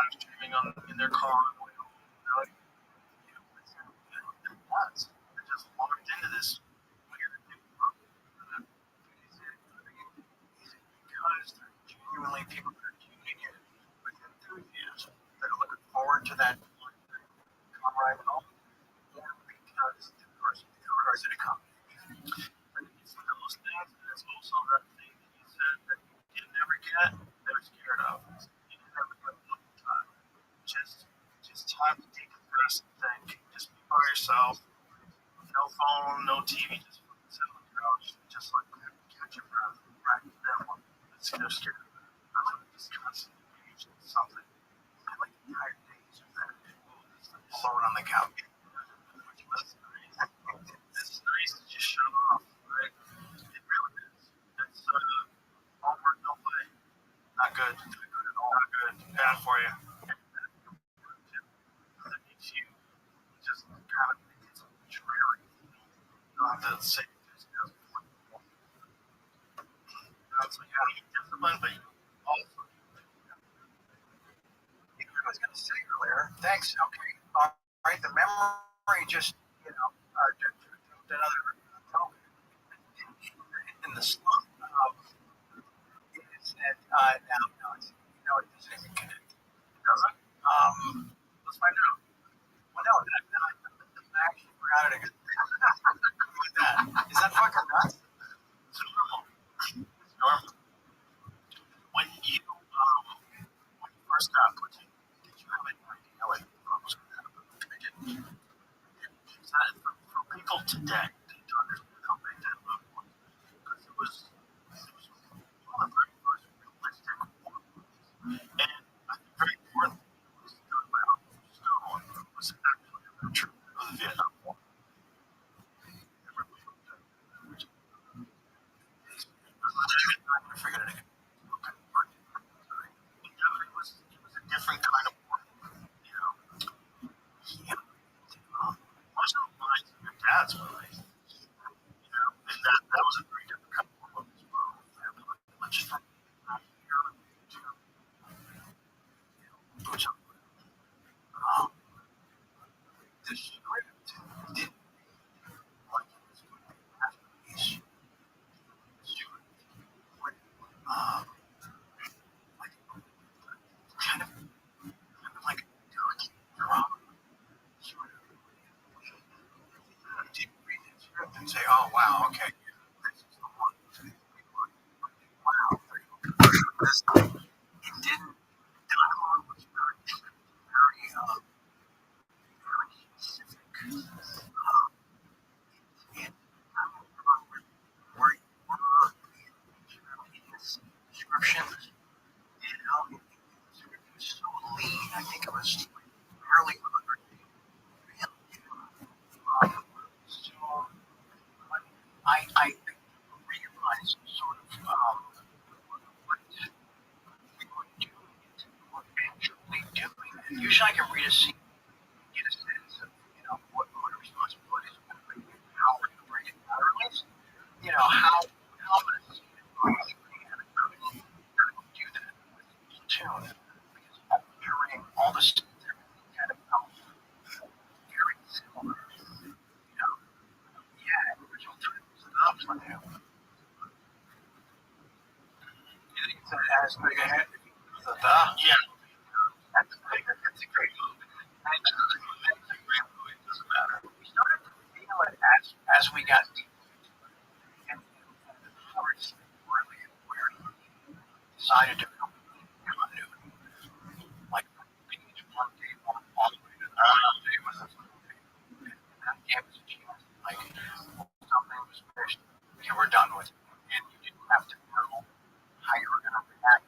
live streaming in their car on the way home. They're nuts. They're just locked into this weird new world. Is it because they're genuinely people that are tuning in with enthusiasm, that are looking forward to that car ride home, or because the person is in a combination? I think it's those things, and it's also that thing that you said that you never get, they're scared of. You never get one time. Just time to decompress and think. Just be by yourself. No phone, no TV, just sit on the couch, just like catch your breath. Right? They're scared of that. I like just constantly engaged in something. I like entire days of that. Alone on the couch. It's nice to just shut off, right? It really is. It's all work, no play. Not good. Not good at all. Not good. Bad for you. That makes you just kind of it's dreary. You don't have to say this. So you gotta be disciplined, but you also I was gonna say earlier. Thanks. Okay. All right. The memory just another topic in the slump. Is that now it's, it doesn't even connect. It doesn't. Let's find out. Well, no, I actually forgot it again. With that, is that fucking nuts? It's normal. It's normal. When you first got put in, did you have any idea what was going to happen? I didn't. Is that for people today to understand how big that move was? Because it was one of the very first realistic war movies. And I think very importantly, it was done by a school. It was actually a picture of the Vietnam War. I figured it out. Okay. It was a different kind of war. Most of mine, your dad's movie. And that was a very different kind of war as well. Much from here to the script didn't like it was going to be masterpiece. Kind of like a dirty drama. Sort of. You didn't read the script and say, oh, wow, okay, this is the one. Wow, this thing. It didn't. Dialogue was very specific. And I don't remember where you were in this description. It was so lean. I think it was barely 100 so I realized sort of what we were doing it, what actually doing it. Usually I can read a scene and get a sense of, what my responsibilities are going to be and how we're going to bring it out, or at least, how I'm going to see it. And I really do that with Platoon because I'm hearing all the stuff there kind of felt very similar. Yeah, original title was enough for him. You think it's as big a hit? Yeah. That's a great movie. It's a great movie. It doesn't matter. We started to feel it as we got deeper and the parts really where he decided to come continuity. Like from page one, day one, all the way to the last day was this movie. And that gave us a chance. Like, something was finished, you were done with it. And you didn't have to know how you were going to react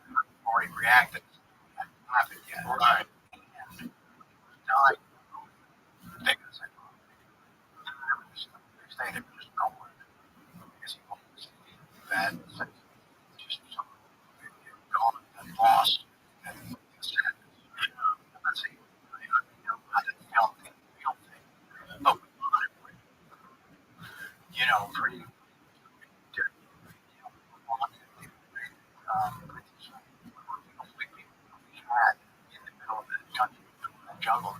or react that hadn't happened yet. Right. And died. They could say, next day they were just going. Because he wanted to see that just something gone and lost. And sad. And that's it. I didn't feel thing. But we wanted it. Pretty jungle.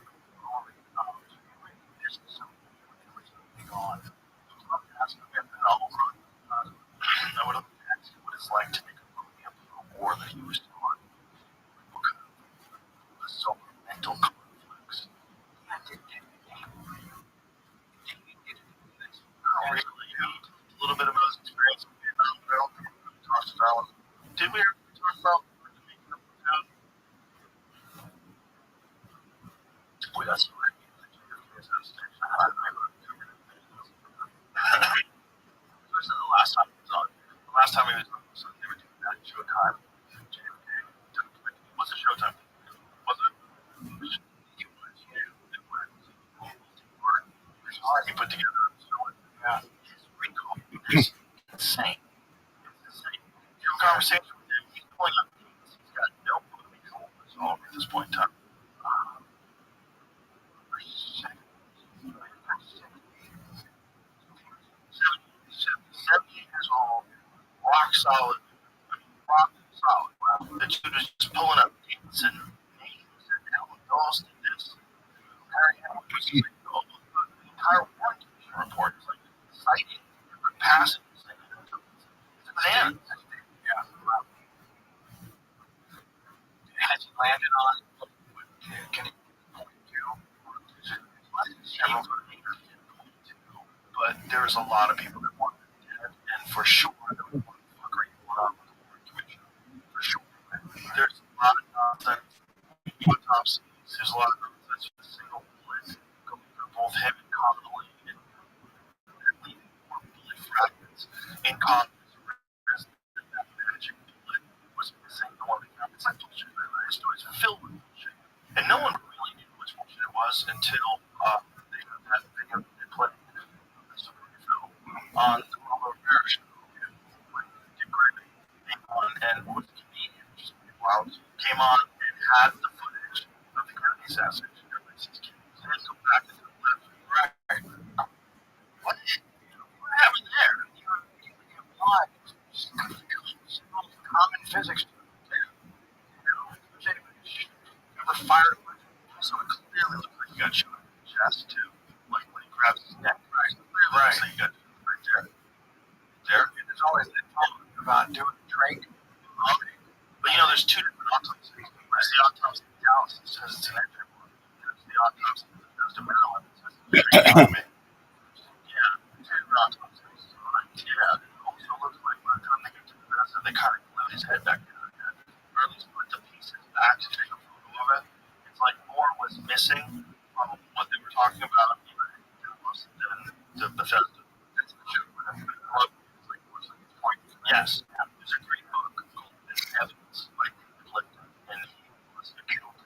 This is so on. I would have asked what it's like to make a movie about a war that he was on. What kind of so mental conflicts. Yeah, really, a little bit about his experience in Vietnam, but I don't think we really talked about it. Did we ever talk about making up the town? We got some the last time we was on, so they were doing that Showtime. What's the Showtime? Was it? He put together it's insane. You have a conversation with him, he's pulling up he's got no political resolve at this point in time. 70 years old, rock solid. Rock solid. The dude was just pulling up dates and names and Alan Dawson did this. Harry Hamilton was like, the entire Warren Commission report is like citing different passages. It's bananas. Yeah. Has he landed on? Can he point to? But there's a lot of people that want him dead, and for sure, that would want to fuck around with the Warren Commission. For sure. There's a lot of nonsense. Autopsies. There's a lot of nonsense with a single bullet going through both him and Connolly and leaving more bullet fragments in Congress. That magic bullet was missing. The one that got it's like bullshit. The story's filled with bullshit. And no one really knew how much bullshit it was until they had that video they played on the Robert Bear show when Dick Gregory came on and was a comedian, just wow, came on and had the footage of the Kennedy assassination. Everybody sees Kennedy's head go back into the left and right. What happened there? You have blood. Common physics. Never fired him. So it clearly looked like he got shot in the chest too. Like when he grabs his neck. Right. So you got right there. There's always that talk about doing a drink. But there's two different autopsies. There's the autopsy in Dallas that says it's an engine one. There's the autopsy that goes to Maryland that says it's a drink. Yeah, two autopsies. Yeah, it also looks like by the time they get to the Vanessa, they kind of glued his head back down again. Or at least put the pieces back to take a photo of it. It's like more was missing from what they were talking about in Dallas than the Bethesda. That's the show. Yes, there's a great book called Evidence by David Lichten, and he was killed.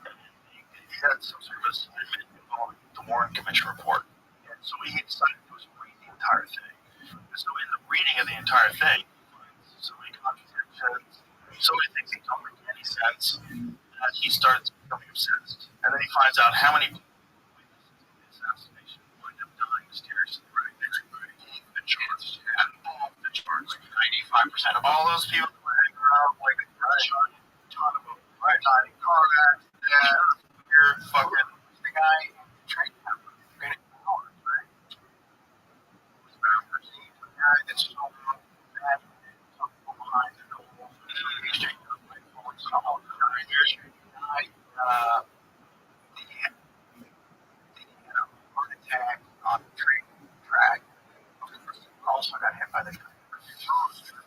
And he had some sort of assignment involving the Warren Commission report. And so he decided to read the entire thing. And so in the reading of the entire thing, he finds so many contradictions, so many things that don't make any sense, that he starts becoming obsessed. And then he finds out how many people witnessed the assassination wind up dying mysteriously. Right? Everybody. The charts. Yeah. The charts. 95% of all those people that were hanging around like a ton of them. Right. Died in car accidents. Weird fucking. The guy in the train camera. Right? Was found perceived the guy that's so bad. Some people behind the door. He's taking up my phone. Someone died. The heart attack on the train track. Also got hit by the train.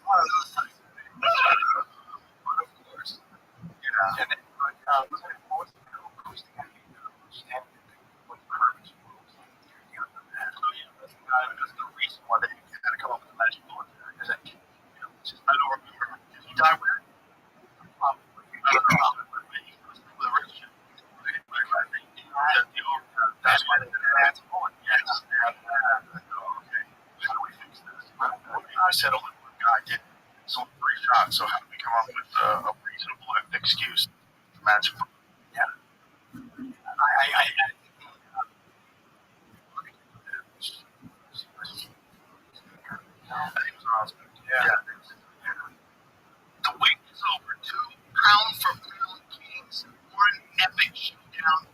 One of those things. But of course, and then, was it who's the guy who standing with the curves? Oh, yeah, that's the guy. There's no reason why they had to come up with a magic bullet there. Because I don't remember. Did he die with it? Probably. I don't know. But he was with a Rothschild. That's why they did that. Yes. Okay. How do we fix this? I said only one guy did. So 3 shots. So how do we come up with a reasonable excuse for magic? Yeah. Yeah. The wait is over. 2 pound for pound kings. One epic showdown.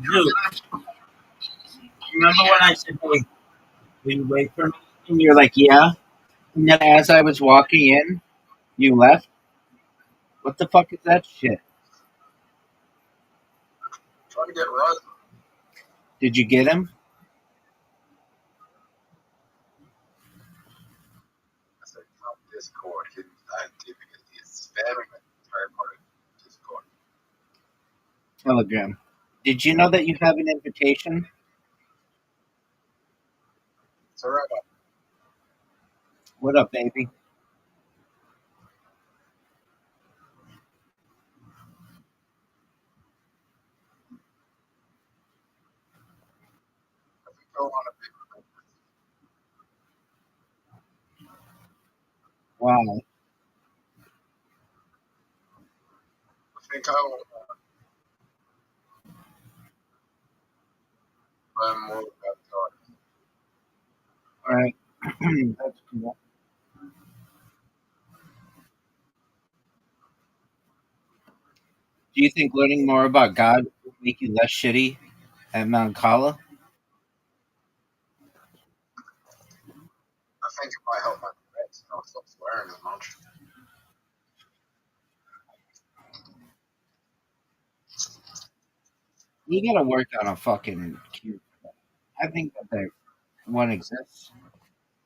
Dude, remember when I said, "Hey, will you wait for me?" And you're like, yeah. And then as I was walking in, you left. What the fuck is that shit? Trying to get Rothschild. Did you get him? I said, "Come Discord." His idea because he is spamming the entire part of Discord. Telegram. Did you know that you have an invitation? So Rabbi, What up, baby? I think I want to be. Wow. I think I will learn more about God. All right. That's cool. Do you think learning more about God will make you less shitty at Mount Kala? I think it might help my friends. I'll stop swearing as much. You gotta work on a fucking cute. I think that there one exists.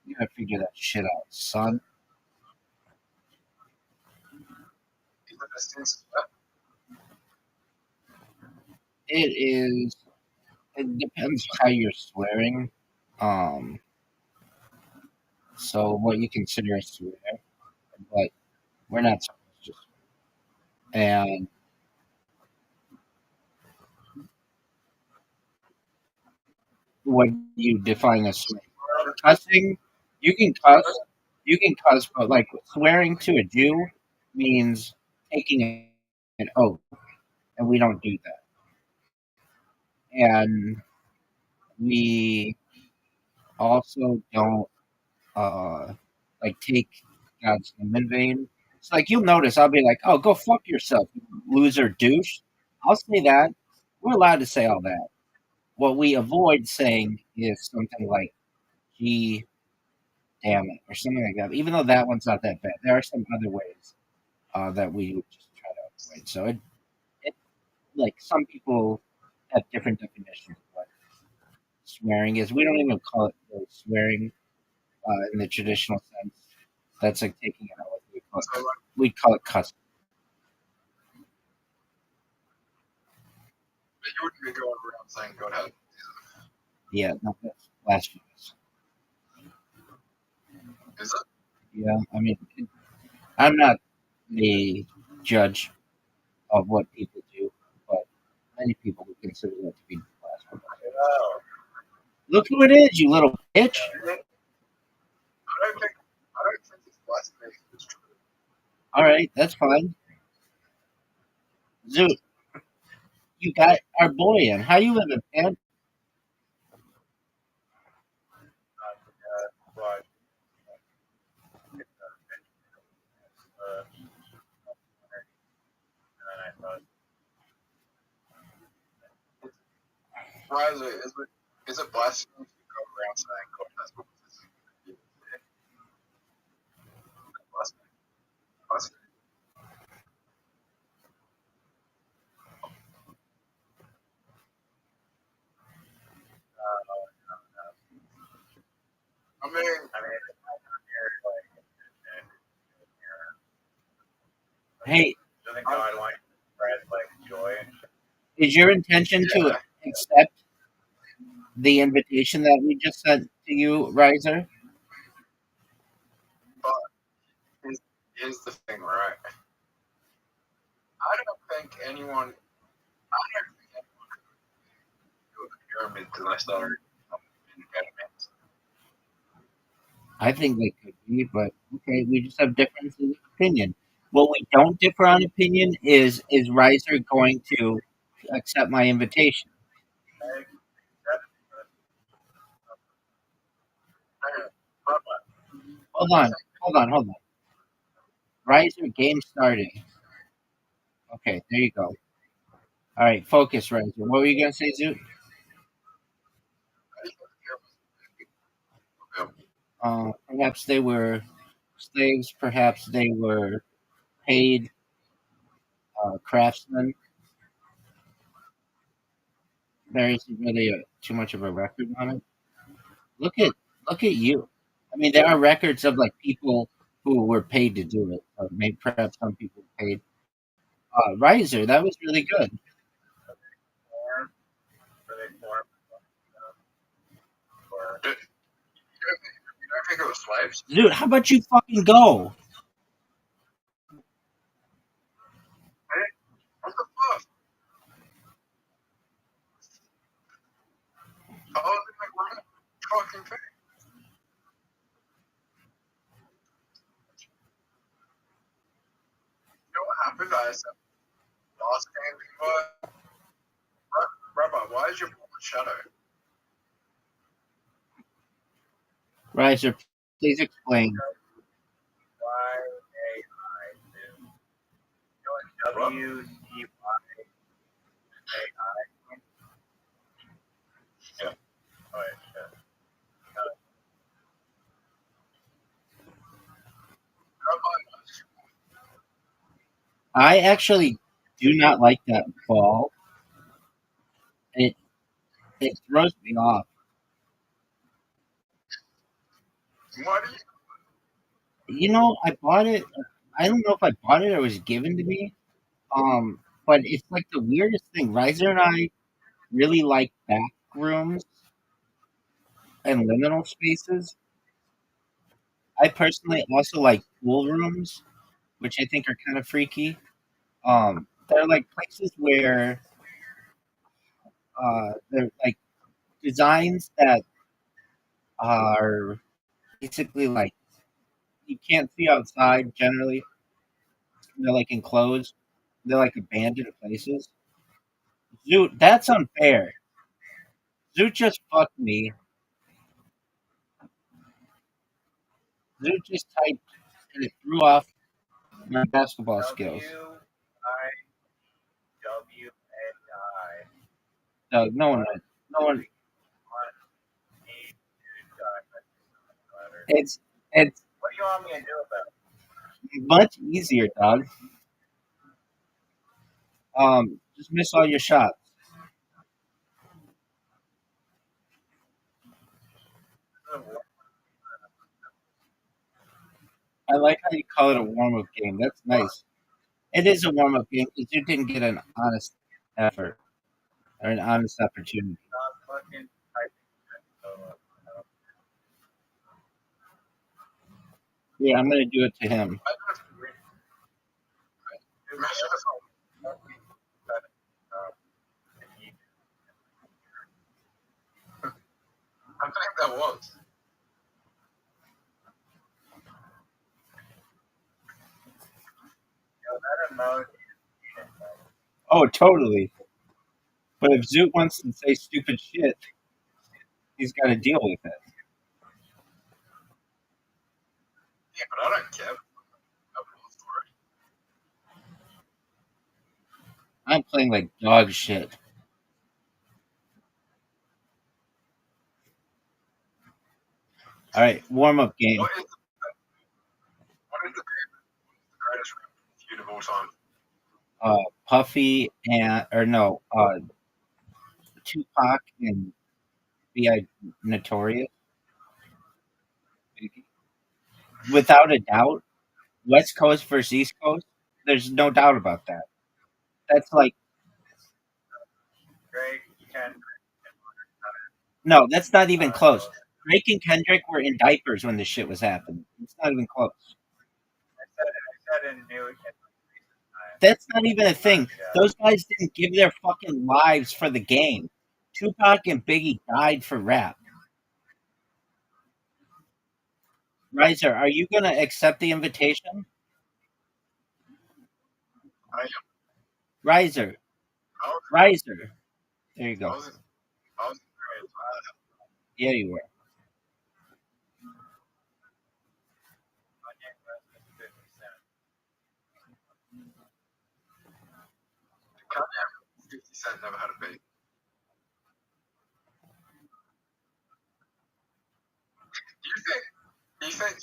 You gotta figure that shit out, son. Even the students swear. It is. It depends how you're swearing. Um. So what you consider a swear, but we're not supposed to swear. And what you define as swearing. Cussing, you can cuss, but like swearing to a Jew means taking an oath, and we don't do that. And we also don't like take God's name in vain. It's like you'll notice I'll be like, "Oh, go fuck yourself, you loser douche." I'll say that. We're allowed to say all that. What we avoid saying is something like "gee, damn it" or something like that. Even though that one's not that bad, there are some other ways that we would just try to avoid. So it like some people have different definitions of what swearing is. We don't even call it really swearing in the traditional sense. That's like taking it out. Like So like, we'd call it cussing. you wouldn't be going around saying God has. Yeah, no, that's blasphemous. Is it? Yeah, I mean, I'm not the judge of what people do, but many people would consider that to be blasphemous. No. Look who it is, you little bitch. I don't think it's blasphemy. It's true. All right, that's fine. Zoo, you got our boy in. How you living, man? But uh, and I thought, Why is it blasphemy to go around saying God has witnesses? Blasphemy. Blasphemy. I mean, here, like, Hey, doesn't God want you to spread like joy and shit? is your intention to yeah, accept the invitation that we just sent to you, Riser? but here's the thing, right? I don't think anyone could do the pyramids unless they're impediments. I think they could be, but okay, we just have differences of opinion. What we don't differ on opinion is Riser going to accept my invitation? But Hold on, hold on. Riser game started. Okay, there you go. All right, focus, Riser. What were you gonna say, Zoot? Perhaps they were slaves. Perhaps they were paid craftsmen. There isn't really too much of a record on it. Look at look at you. I mean, there are records of like people who were paid to do it. Maybe perhaps some people were paid. Riser, that was really good. Form, so they form for I think it was slaves. Dude, how about you fucking go? What the fuck? How is it like we're fucking thing? You know what happened? I said last game we were. Rabbi, why is your ball a shadow? Riser, please explain. YAI. You know what WCYAI? Yeah. Oh, yeah, shit. I actually do not like that ball. It it throws me off. Why do You know, I bought it. I don't know if I bought it or it was given to me. But it's like the weirdest thing. Riser and I really like back rooms and liminal spaces. I personally also like pool rooms, which I think are kind of freaky. They're like places where they're like designs that are basically like you can't see outside generally. They're like enclosed. They're like abandoned places. Zoot, that's unfair. Zoot just fucked me. Zoot just typed and it threw off my basketball skills. WIWAI. No one, no one. It's it's What do you want me to do about much easier, dog. Just miss all your shots. it? I like how you call it a warm up game. That's nice. It is a warm up game because you didn't get an honest effort or an honest opportunity. Not fucking typing. So, Yeah, I'm gonna do it to him. I don't have to read it? I think that was. that emoji. Oh, totally. But if Zoot wants to say stupid shit, he's got to deal with it. Yeah, but I don't care. I'm all for it. I'm playing like dog shit. All right, warm up game. What is the greatest feud of all time? Puffy and or no, Tupac and B.I. Notorious. Without a doubt, West Coast versus East Coast. There's no doubt about that. That's like Drake, Kendrick, no, that's not even close. Drake and Kendrick were in diapers when this shit was happening. It's not even close. I said in New York. That's not even a thing. Those guys didn't give their fucking lives for the game. Tupac and Biggie died for rap. Riser, are you gonna accept the invitation? I Riser, was, Riser. There you I go. was, I was Yeah, you were. said never had a baby. Do you think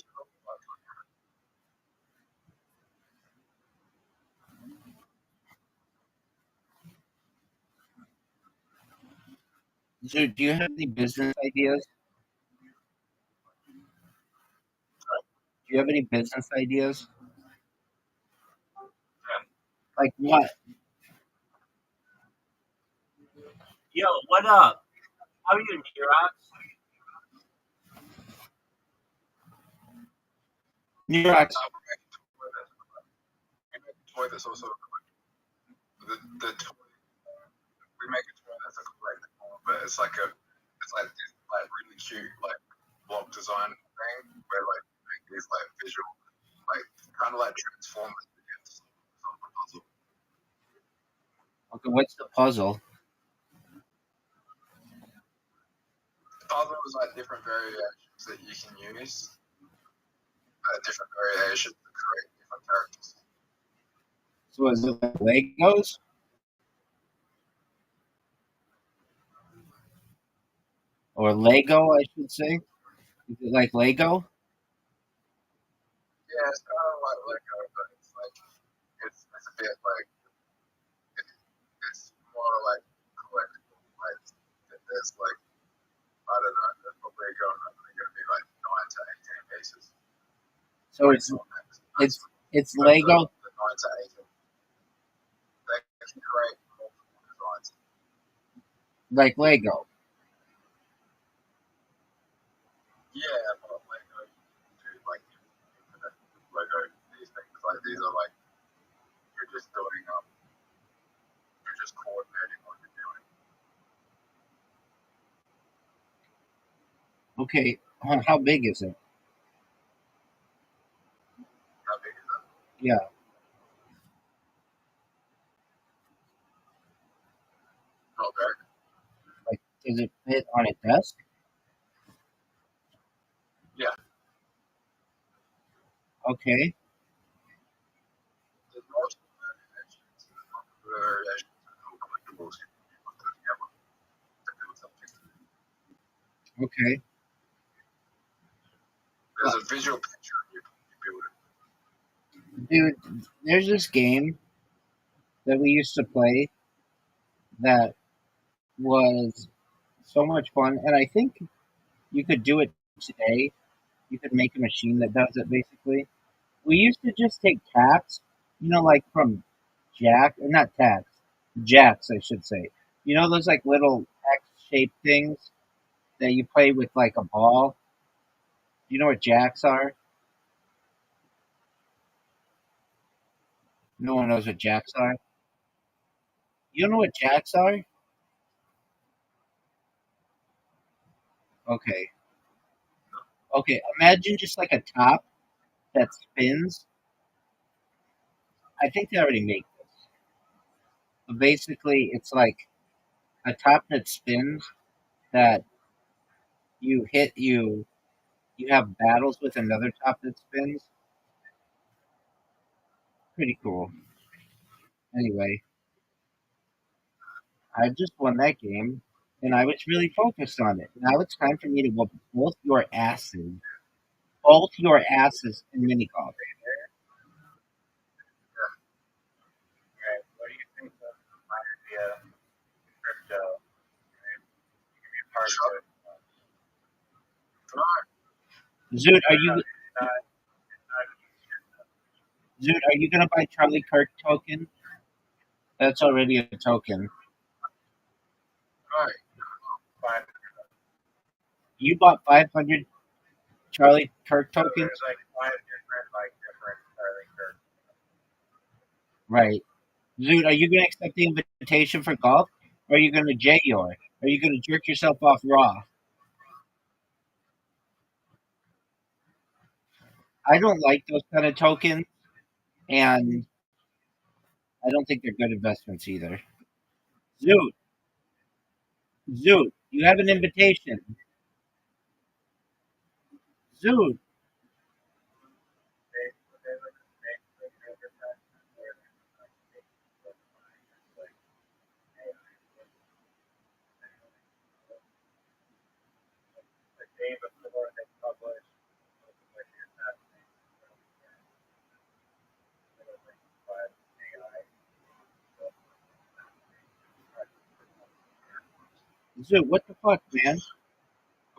Dude, do you have any business ideas? Do you have any business ideas? Like what? Yo, what up? How are you, Nerox? New York. we make a toy that's also the toy we make a toy that's a collectible, but it's like this like really cute like block design thing where like you make these like visual like kind of like transformers but you have to solve a puzzle. Okay, what's the puzzle? The puzzle is like different variations that you can use, different variations to create different characters. So is it like Legos or Lego? I should say. Is it like Lego? Yeah, it's kind of like Lego, but it's like it's a bit like it, it's more like collectible. Like there's like I don't know, there's probably going to be like 9 to 18 pieces. So it's it's Lego. The 9 to 18, they can create multiple designs. Like Lego. Yeah, but Lego do like infinite Lego these things. Like these are like you're just building up, you're just coordinating what you're doing. Okay, how big is it? How big is it? Yeah. Not very. Like, does it fit on a desk? Yeah, Okay. there's multiple variations. There's multiple variations of all collectibles you can put together to build something. Okay. There's a visual picture and you build it. Dude, there's this game that we used to play that was so much fun, and I think you could do it today. You could make a machine that does it basically. We used to just take tacks, like from not tacks, jacks, I should say. Those like little X shaped things that you play with like a ball? You know what jacks are? No one knows what jacks are. You don't know what jacks are? Okay. Okay. Imagine just like a top that spins. I think they already make this. But basically, it's like a top that spins that you have battles with another top that spins. Pretty cool. Anyway, I just won that game and I was really focused on it. Now it's time for me to whoop both your asses. Both your asses in mini golf. Right. What do you think of my idea of crypto? Right? Give me a part of it. Zoot, are No, you it's not Zoot, are you gonna buy Charlie Kirk token? That's already a token. Right. fun. You bought 500 Charlie Kirk So tokens? there's like 5 different Charlie Kirk. Right. Zoot, are you gonna accept the invitation for golf? Or are you gonna J-Yor? Are you gonna jerk yourself off raw? I don't like those kind of tokens, and I don't think they're good investments either. Zoot, Zoot, you have an invitation. Zoot, They like make like advertisements where they're like making like Zoo, what the fuck, man?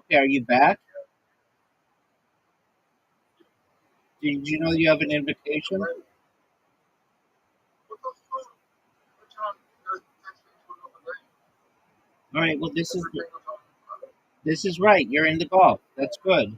Okay, are you back? Did you know you have an invitation? All right. Well, this is right. You're in the golf. That's good.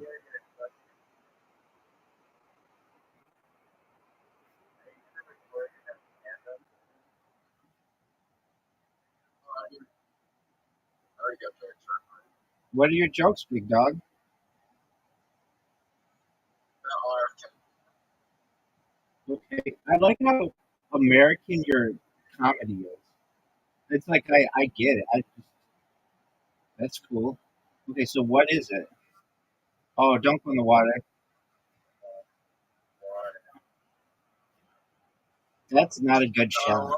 What are your jokes, big dog? Okay. I like how American your comedy is. It's like I get it. That's cool. Okay, so what is it? Oh, don't go in the water. That's not a good shot.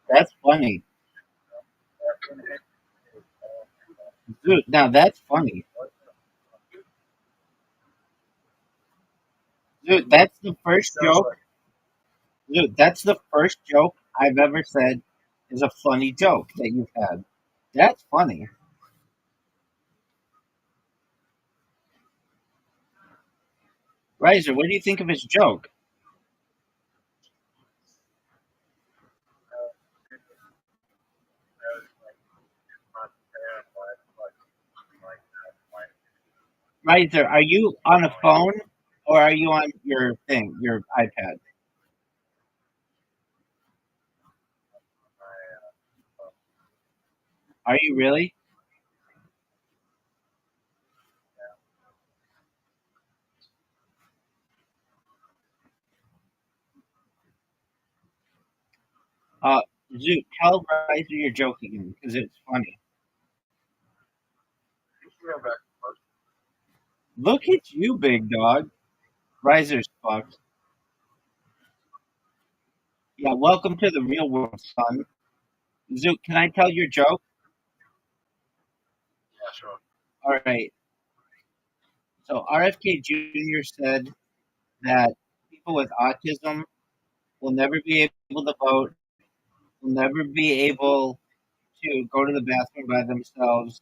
That's funny. Dude, now that's funny. Dude, that's the first joke. Dude, that's the first joke I've ever said is a funny joke that you've had. That's funny. Riser, what do you think of his joke? Riser, are you on a phone or are you on your thing, your iPad? Are you really? Uh, Zoo, tell Riser you're joking because it's funny. Look at you, big dog. Riser's fucked. Yeah, welcome to the real world, son. Zoo, can I tell your joke? All right. So RFK Jr. said that people with autism will never be able to vote, will never be able to go to the bathroom by themselves.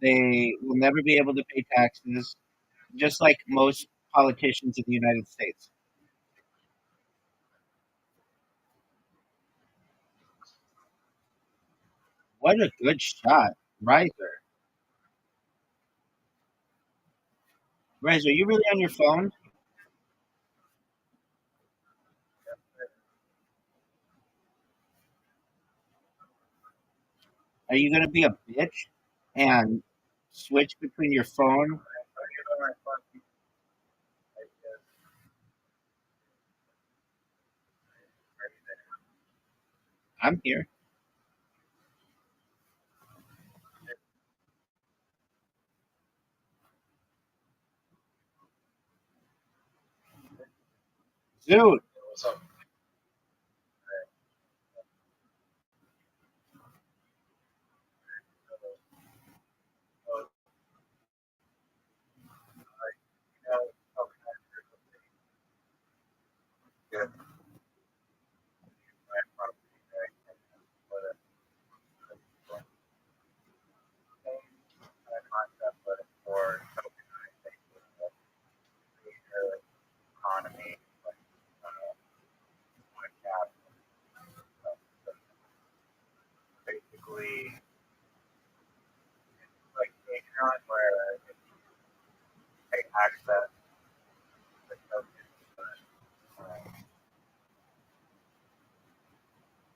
They will never be able to pay taxes, just like most politicians in the United States. What a good shot, Riser. Riser, are you really on your phone? Are you gonna be a bitch and switch between your phone? I'm here. Dude,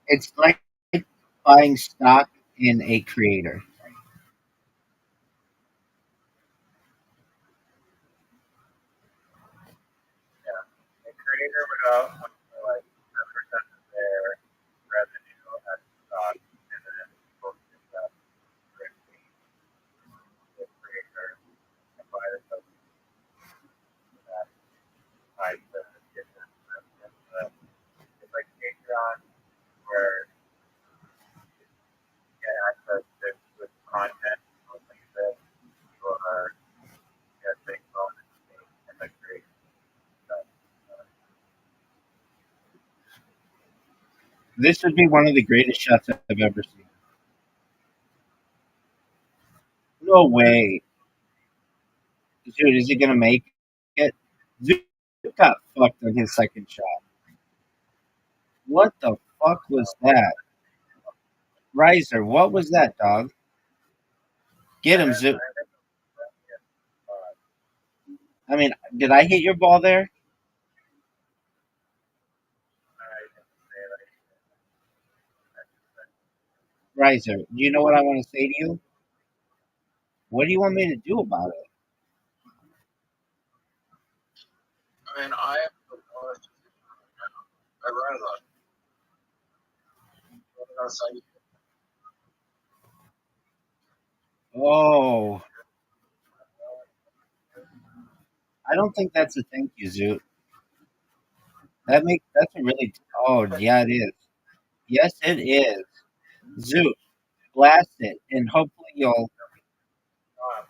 it's like buying stock in a creator. This would be one of the greatest shots I've ever seen. No way. Dude, is he going to make it? Dude got fucked on his second shot. What the fuck was that? Riser, what was that, dog? Get him, Zoot. I mean, did I hit your ball there? Riser, do you know what I want to say to you? What do you want me to do about it? I mean, I am the worst. I ran a lot. What did I say? Oh, I don't think that's a thank you, Zoot. That's a really. Oh, yeah, it is. Yes, it is. Zoot, blast it, and hopefully you'll.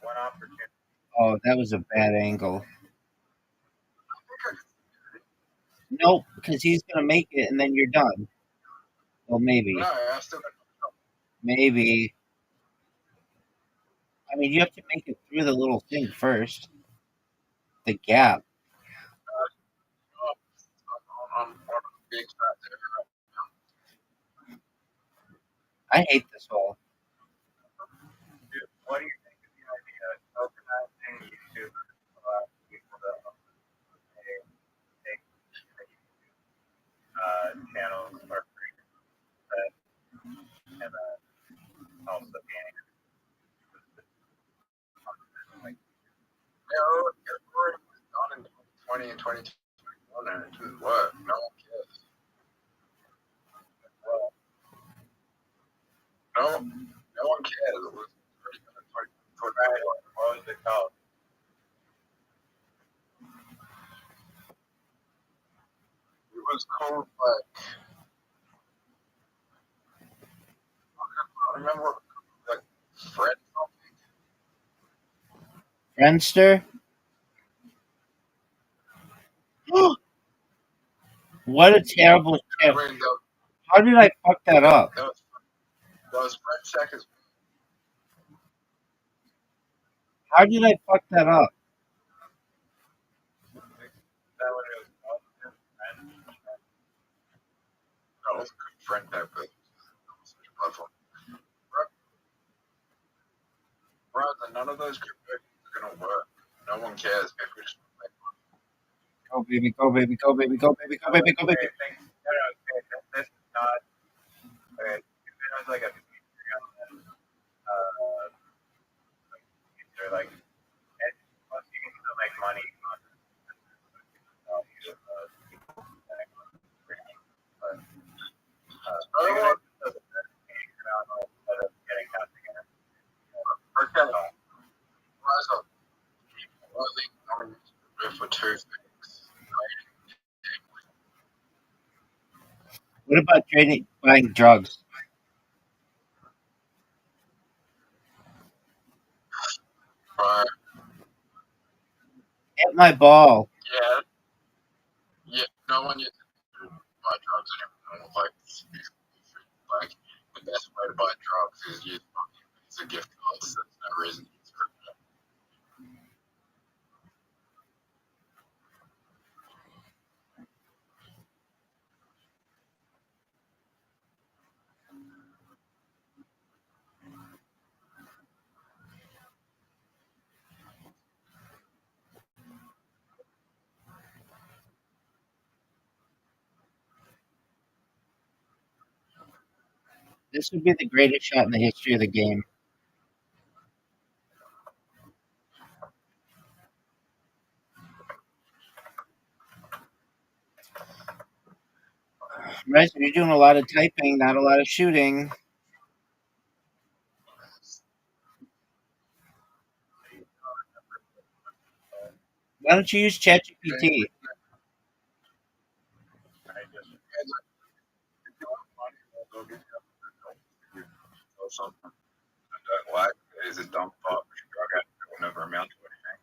One opportunity. Oh, that was a bad angle. Nope, because he's gonna make it, and then you're done. Well, maybe, No, I still got maybe. I mean, you have to make it through the little thing first. The gap. on one of the big shots there. I hate this hole. Dude, what do you think of the idea of organizing YouTube people to take channels for free and also being like It already was done in 2020 and 2021, and it didn't work. No one cares. No one cares. It was already done in 2021. what was it called? It was called like I don't remember what like Fred something. Friendster? What a terrible tip. I mean, How did I fuck that up? that was Fred Seconds. How did I fuck that up? Is that what it was called? That was a good friend type of such a platform. Rather, none of those crypto are gonna work. No one cares. People just make money. Go, baby, go, baby, go, baby, go, baby, go, baby, go, baby. Okay, thanks. No, no, okay, this is not. Okay, it was like a feature on this. They're like, and plus you can still make money on value of but No one. instead of getting nothing in it. Okay. Rise up. People only come for two things. What about buying drugs? Right. Hit my ball. Yeah. Yeah. No one used to buy drugs anymore. Like the best way to buy drugs is use it's a gift card. So there's no reason to use crypto. This would be the greatest shot in the history of the game. Right, so you're doing a lot of typing, not a lot of shooting. Why don't you use ChatGPT? I just If you want money, they'll give you or something. I don't like it is a dumb thought which drug addict will never amount to anything.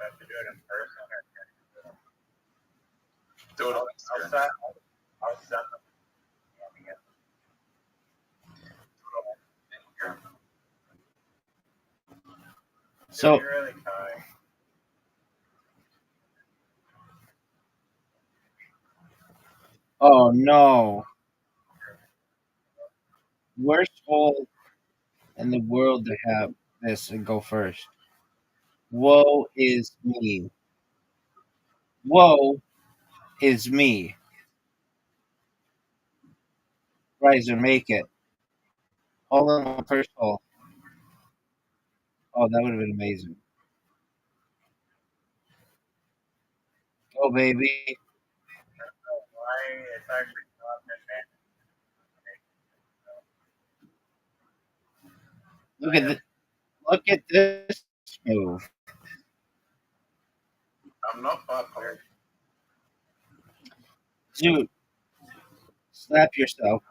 have to do it in person or Do it. I'll send them. So, You're really kind. oh no, worst hole in the world to have this and go first. Woe is me. Woe is me. Riser, make it. Hole in the first hole. Oh, that would have been amazing. Go, baby. Why it's actually not Look at this move. I'm not popular. Dude, slap yourself.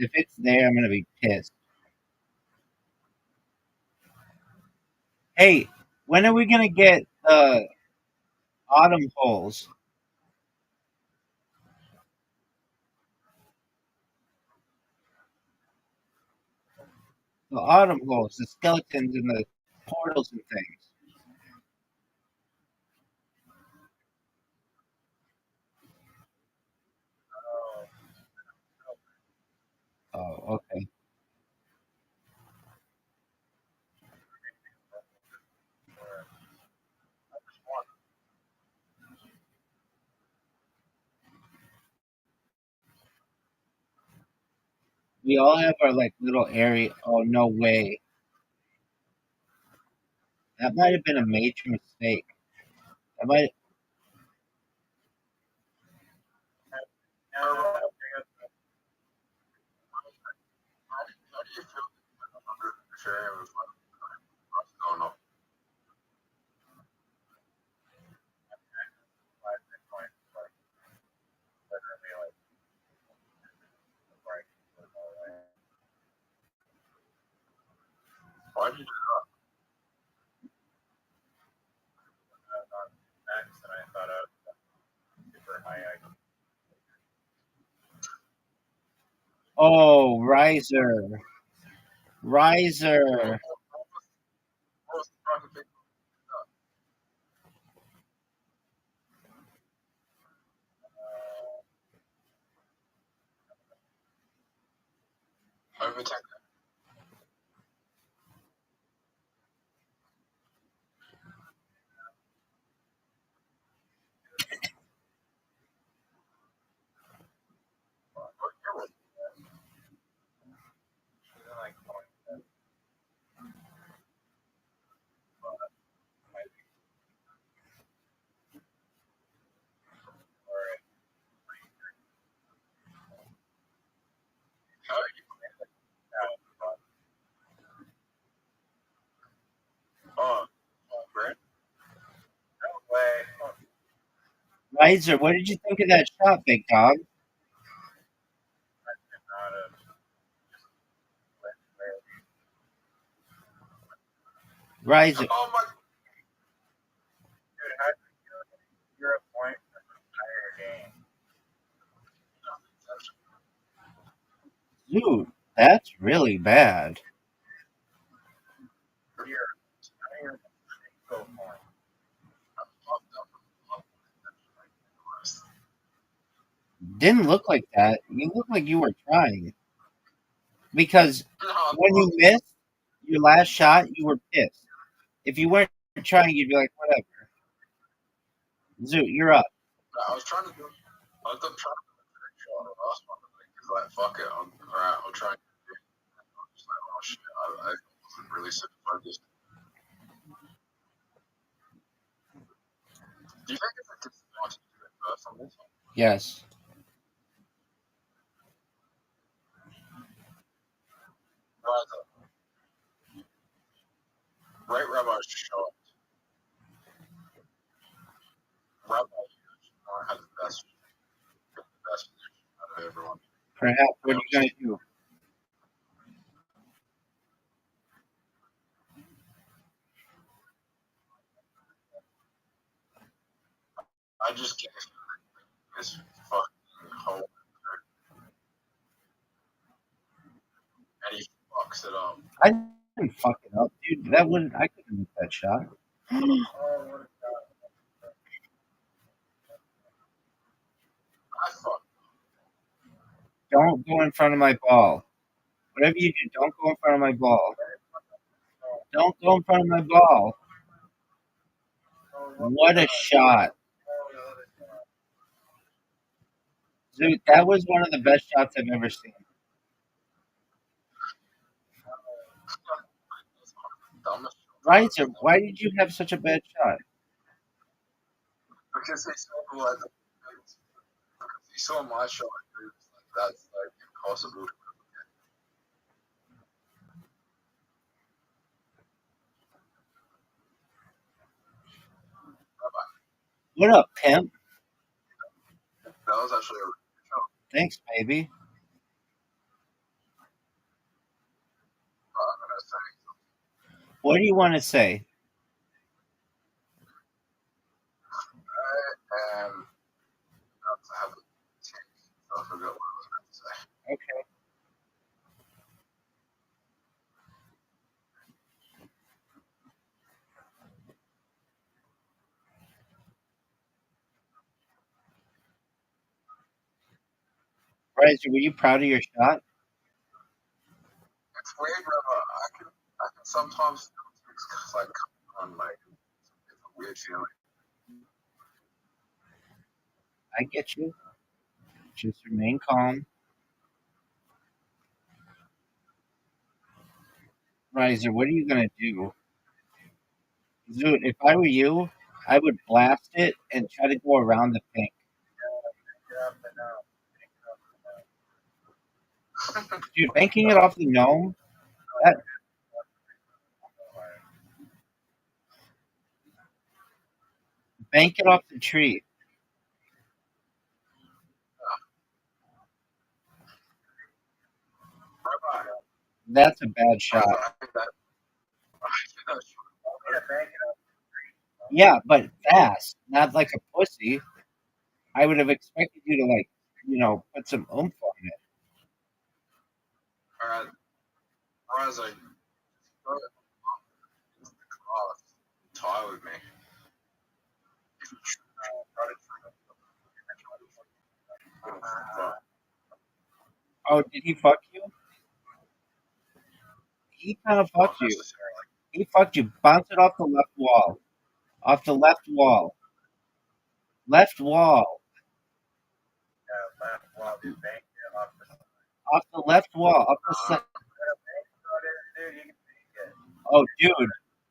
If it's there, I'm gonna be pissed. Hey, when are we gonna get autumn holes? The autumn holes, the skeletons and the portals and things. Oh, okay. We all have our like little area. Oh no way. That might have been a major mistake. That might. No, How do you feel under sharing with what's going on? Why did you do next, and I thought I was super high IQ. Oh, riser, riser. what was the trying to pick overtake? Like, How are you? Oh, Brent. no way. Riser, what did you think of that shot, big dog? Not a Riser. Oh my! dude. How do you you're a point for the entire game? Dude, that's really bad. You're not even a single point. I'm fucked up. Didn't look like that. You look like you were trying. Because No, when you missed your last shot, you were pissed. If you weren't trying, you'd be like, whatever. Zoot, you're up. I was trying to do. I was trying to do a trick shot on the last one. Like, fuck it. Alright, I'll try. I'm just like, oh shit. I wasn't really super focused. Do you think it's a disadvantage to do it first on this one? Yes. Right Rabbi's shot. Rabbi had the best out of everyone. Perhaps. What are you going to do? I just gave this fucking whole and he fucks it up. I didn't fuck it up, dude. That wouldn't. I couldn't make that shot. I fucked. Don't go in front of my ball. Whatever you do, don't go in front of my ball. Don't go in front of my ball. What a shot. Dude, that was one of the best shots I've ever seen. Dumbest Right, so why did you have such a bad shot? because he saw my shot and he was like, that's like impossible. What up, pimp? That was actually a really shot. Thanks, baby. I'm gonna say What do you want to say? I am about to have a tick. I forgot what I was going to say. Okay. Right, so were you proud of your shot? It's weird, but I can sometimes it's like come on, like it's a weird feeling. I get you. Just remain calm. Riser, what are you gonna do? Zoot, if I were you, I would blast it and try to go around the pink. Dude, banking it off the gnome? That, bank it off the tree. That's a bad shot. Yeah, but fast, not like a pussy. I would have expected you to put some oomph on it. Alright, whereas I go into the class, tie with me. Oh, did he fuck you? He kind of Not fucked you. necessarily. He fucked you. Bounce it off the left wall. Off the left wall. Left wall. Off the left wall. Off the side. Oh, dude.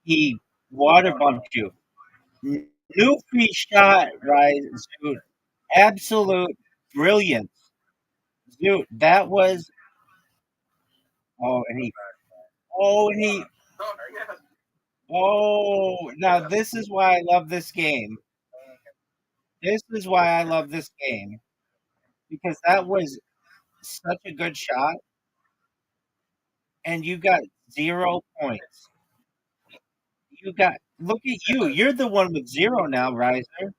He water bumped you. Newfie shot, right? Dude. Absolute brilliance. Dude, that was. Oh, and he. Oh, and he. Oh, now this is why I love this game. This is why I love this game. Because that was such a good shot, and you got 0 points. You got look at you. You're the one with 0 now, Riser.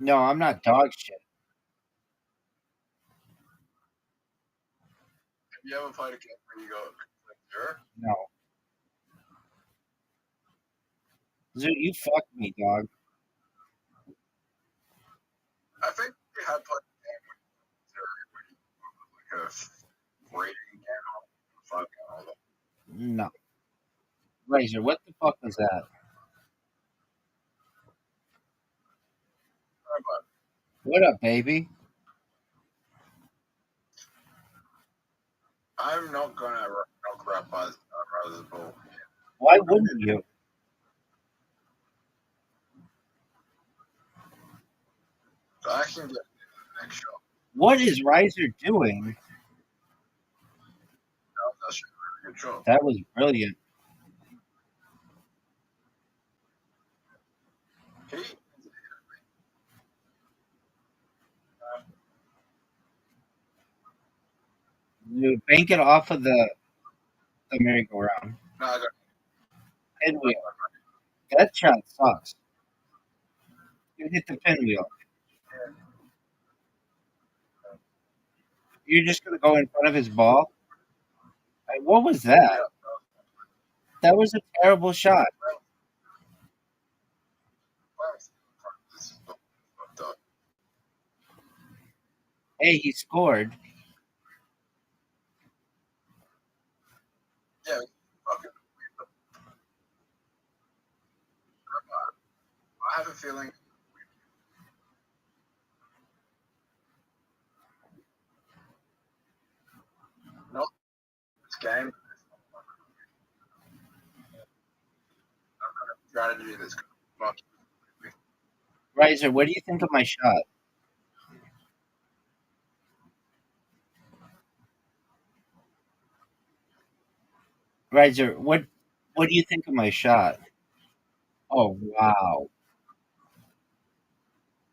No, I'm not dog shit. Have you ever played a game where you go zero? No. Zoo, you fucked me, dog. I think we had played a game where you like a rating game or fucking all that. No. Riser, what the fuck was that? What up, baby? I'm not gonna knock Rabbi's ball. Why Why wouldn't you? So I can get the next show. What is Riser doing? That was actually a really good show. That was brilliant. He You bank it off of the merry-go-round. no, I got Pinwheel. That shot sucks. You hit the pinwheel. You're just gonna go in front of his ball? What was that? That was a terrible shot. this is fucked up. Hey, he scored. Yeah, fucking. I have a feeling. Not this game. I'm trying to do this. Fuck. Riser, what do you think of my shot? Riser, what do you think of my shot? Oh wow,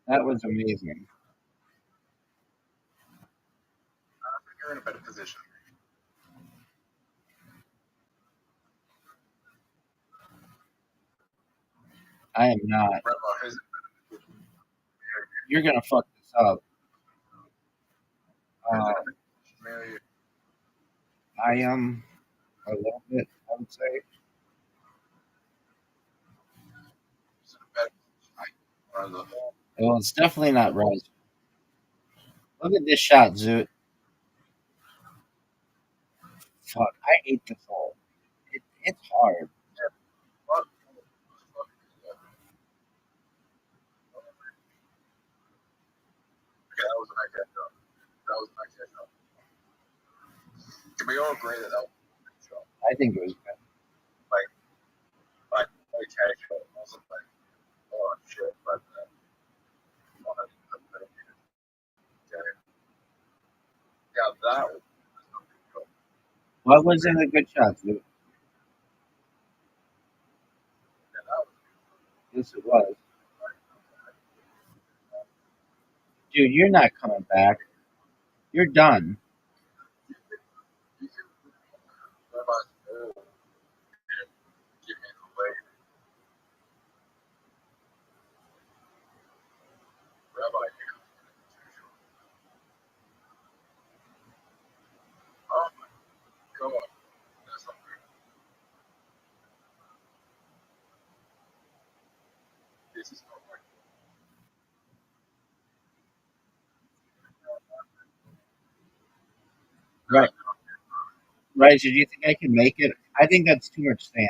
that was amazing. You're in a better position. I am not. Rabbi, who's You're gonna fuck this up. Mary? I am a little bit, I would say. Who's in a better position? Well, it's definitely not Riser. Look at this shot, Zoot. Fuck, I hate this hole. It's hard. What? Okay, that was a nice shot. That was a nice shot. Can we all agree that that was a nice shot? I think it was good. Like, okay, shot. It wasn't like, oh shit, but yeah, that was good. What wasn't a good shot, Zoot? Yeah, that was Yes, it was. Dude, you're not coming back. You're done. you can Rabbi's ball and give me the lead. Rabbi, you can oh my god, that's not good. This is not like Right. Riser, do you think I can make it? I think that's too much sand.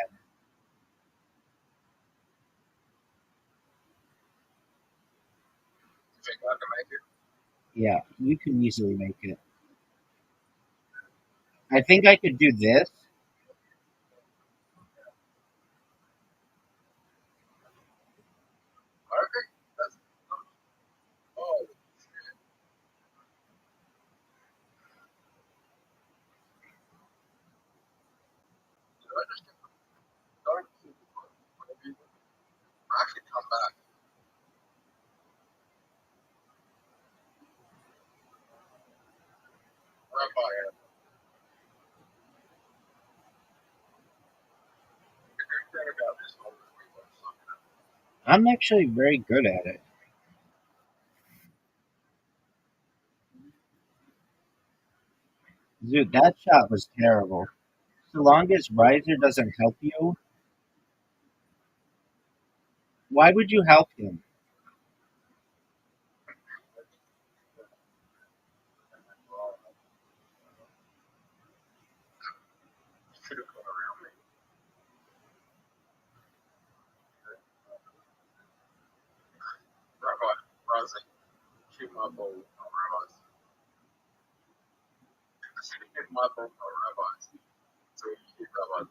you think I can make it? Yeah, you can easily make it. I think I could do this. I think that's oh shit. Did I just get don't actually come back? Rabbi, the good thing about this whole is we both suck at it. I'm actually very good at it. Dude, that shot was terrible. So long as Riser doesn't help you, why would you help him? Should have gone around me. Rabbi, rising, shoot my ball, not rabbis. I should have hit my ball, not rabbis. So you hit rabbis.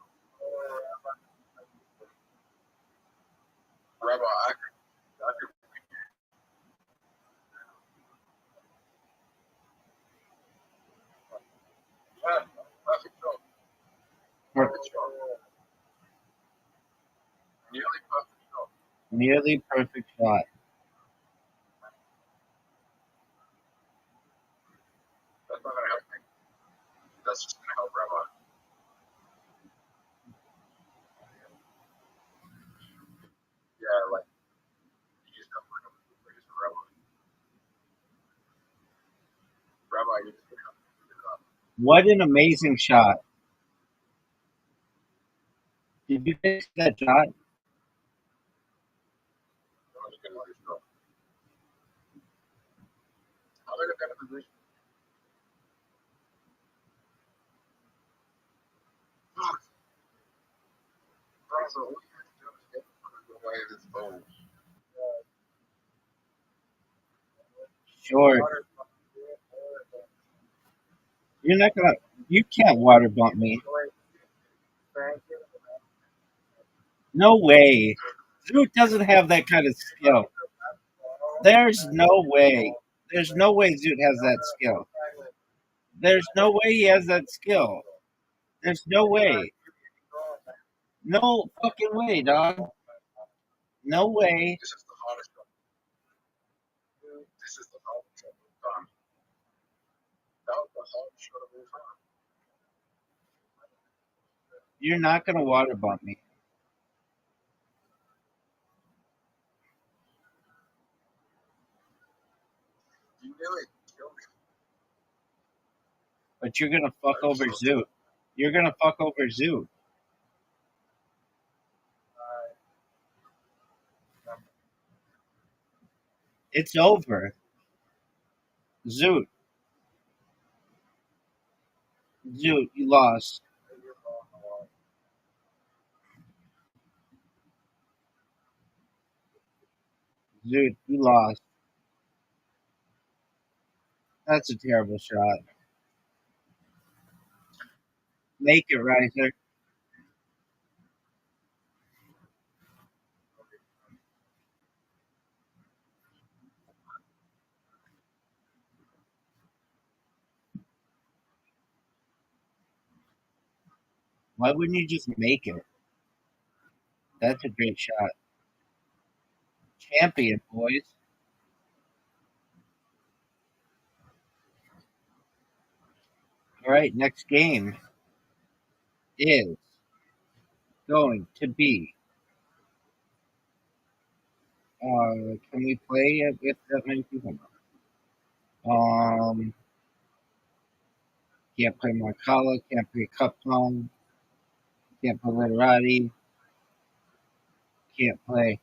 Perfect. Nearly perfect shot. Nearly perfect shot. That's not gonna help me. That's just gonna help Rabbi. Yeah, like you just have to like a Rabbi. Rabbi, you're just gonna have to pick it up. What an amazing shot. Did you guys see that shot? That was a good one. How they got that in position? So all you have to do is get the way of this bowl. Sure. You're not gonna. You can't water bump me. No way. Zoot doesn't have that kind of skill. There's no way. There's no way Zoot has that skill. There's no way he has that skill. There's no way. No fucking way, dog. No way. This is the hardest shot. This is the hardest shot of all time. That was the hardest shot of all time. You're not gonna water bump me. You nearly killed me. But you're gonna fuck over Zoot. You're gonna fuck over Zoot. It's over. Zoot. Zoot, you lost. Zoot, you lost. That's a terrible shot. Make it, Riser. Why wouldn't you just make it? That's a great shot. Champion, boys. All right, next game is going to be. Can we play it with that many people? Um, can't play Marcala, can't play Cup Pong, can't play Literati, can't play.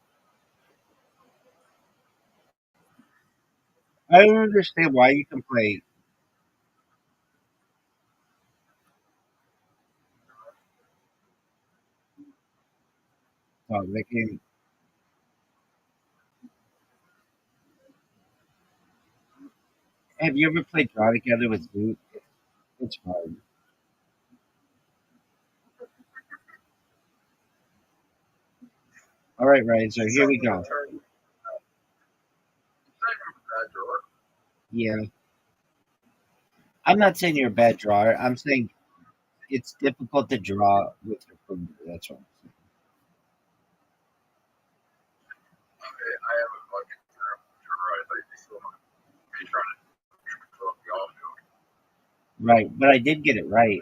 I don't understand why you can play. Oh, that game. Have you ever played Draw Together with Zoot? It's hard. All right, Riser, here we go. Yeah. I'm not saying you're a bad drawer. I'm saying it's difficult to draw with your finger. That's all. I have a fucking right. Like, you still want to be trying to throw up the all field. Right, but I did get it right.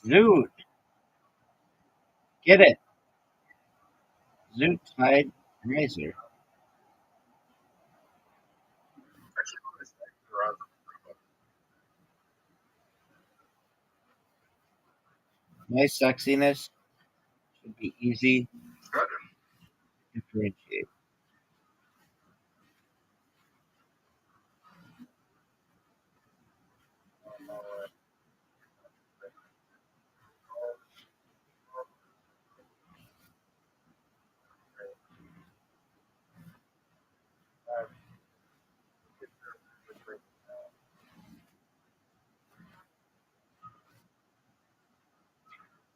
Zoot, get it. Zoot tied Riser. My sexiness should be easy to differentiate.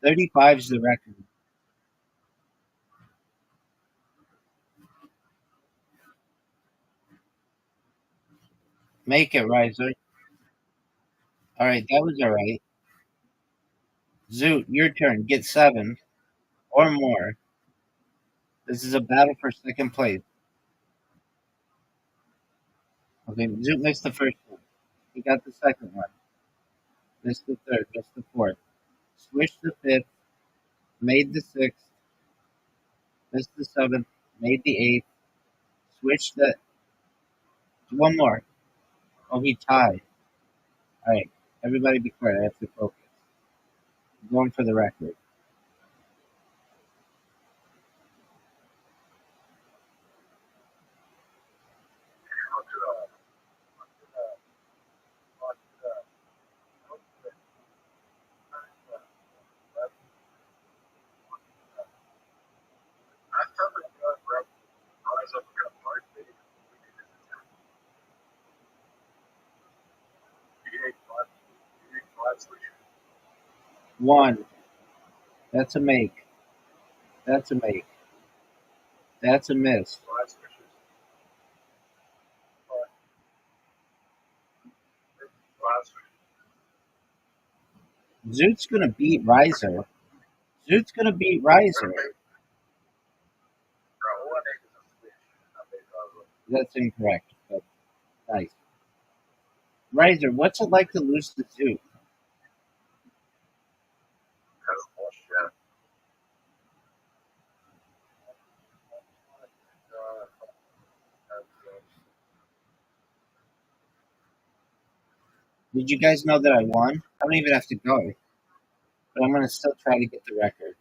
'35 is the record. Make it, Riser. All right, that was all right. Zoot, your turn. Get 7 or more. This is a battle for second place. Okay, Zoot missed the first one. He got the second one. Missed the third. Missed the fourth. Switched the fifth. Made the sixth. Missed the seventh. Made the eighth. Switched the one more. Oh, he tied. All right, everybody be quiet. I have to focus. I'm going for the record. One. That's a make. That's a make. That's a miss. Zoot's gonna beat Riser. Zoot's gonna beat Riser. That's incorrect, but nice. Riser, what's it like to lose to Zoot? Did you guys know that I won? I don't even have to go, but I'm gonna still try to get the record.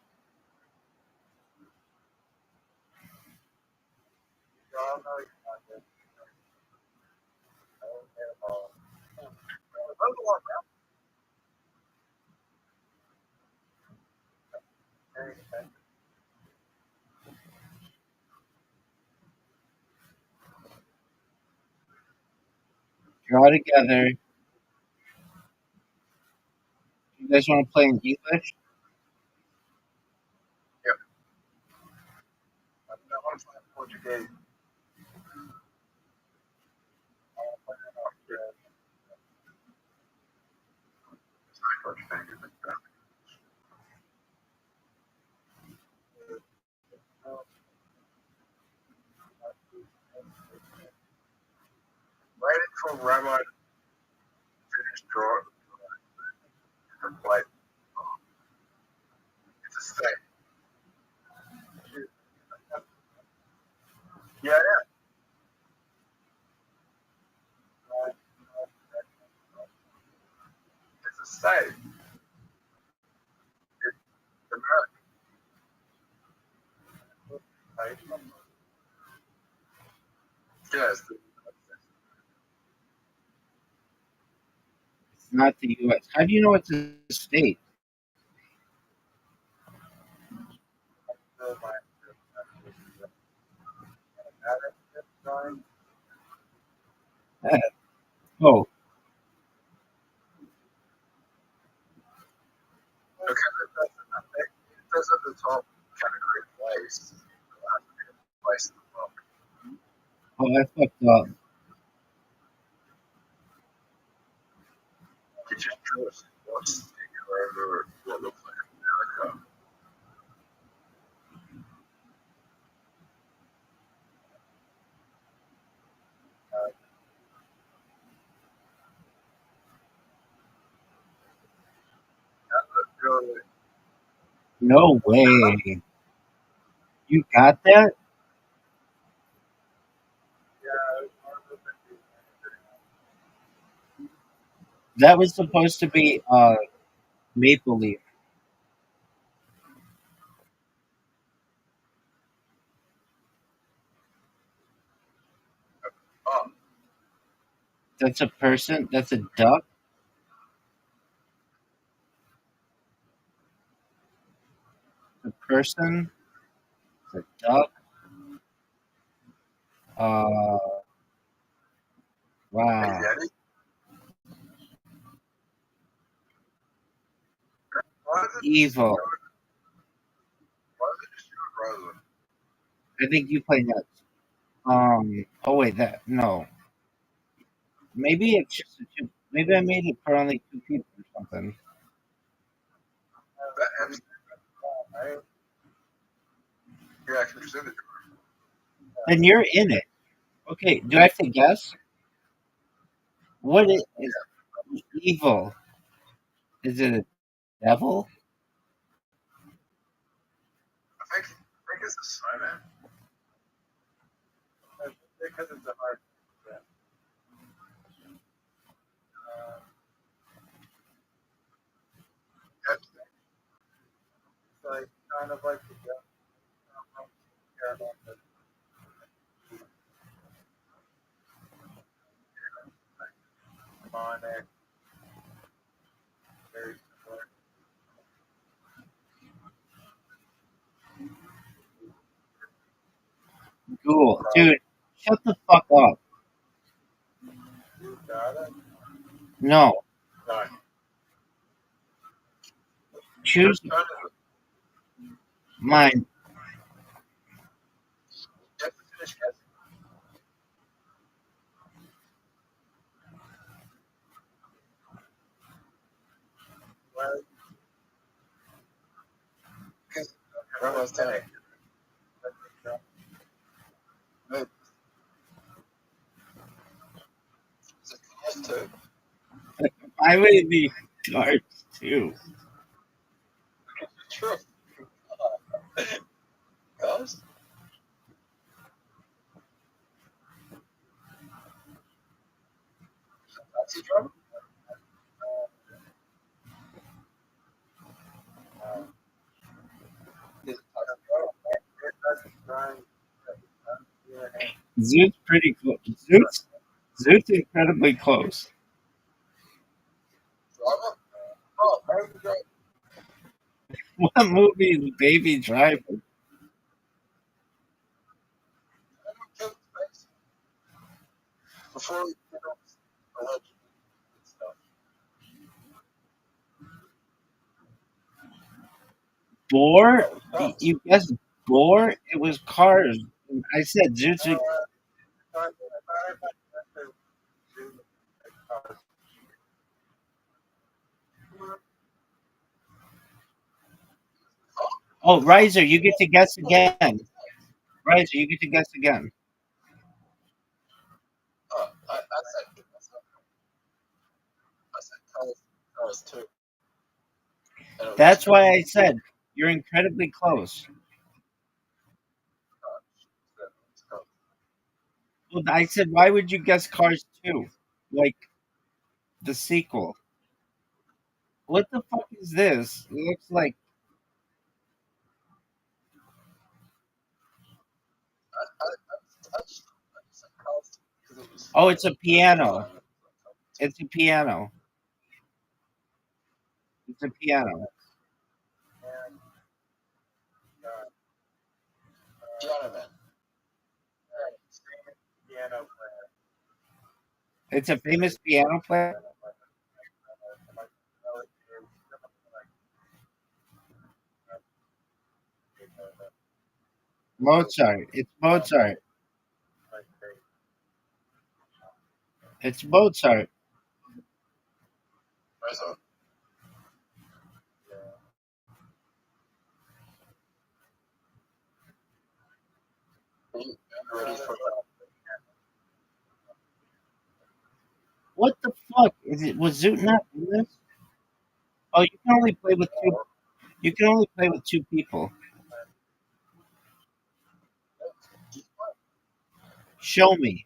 Draw together. You guys want to play in English? Right until Rabbi finished drawing her play. It's a state. Yeah, it's a state. It's American. Yes. It's not the U.S. How do you know it's a state? Oh, Okay, it does at the top category place. Place in the book. I fucked up. It just draws what's over what looks like America. Really, No way. You got that? That was supposed to be Maple Leaf. oh, That's a person. That's a duck. A person. It's a duck. Uh, wow. Yeti? Why is it Evil. just you and Rosa? I think you play nuts. Oh wait, that no. Maybe it's just a two. Maybe I made it for only two people or something. You're actually in the Then you're in it. Okay. Do I have to guess? What is evil? Is it a devil? I think it's the sun. Because it's a hard. That's It's like kind of like the demonic, very similar. Cool, dude. Shut the fuck up. You got it. No. nine. Choose mine. You have to finish guessing. Well, Because we're almost done. Wait. Is it close to? I would be cards too. True. Close? Nazi drum? Is it Zoot's pretty close. Zoot's incredibly close. drama? Oh, American Drum. What movie is Baby Driver? Kevin Spacey. Before we get on allegedly and stuff. Boar? Oh, You guessed Boar? It was Cars. I said Zoot's. Oh, Riser, you get to guess again. Riser, you get to guess again. I said Cars too. And it was That's why I said you're incredibly close. Cars. Well, I said, why would you guess Cars 2? Like the sequel. What the fuck is this? It looks like. I said Cars because it was. Oh, it's a piano. It's a piano. It's a piano. Piano Man. Piano It's a famous piano player. Mozart. It's Mozart. It's Mozart. Right, so are you ready for What the fuck? Is it was Zoot not in this? Oh, you can only play with two. You can only play with two people. Show me.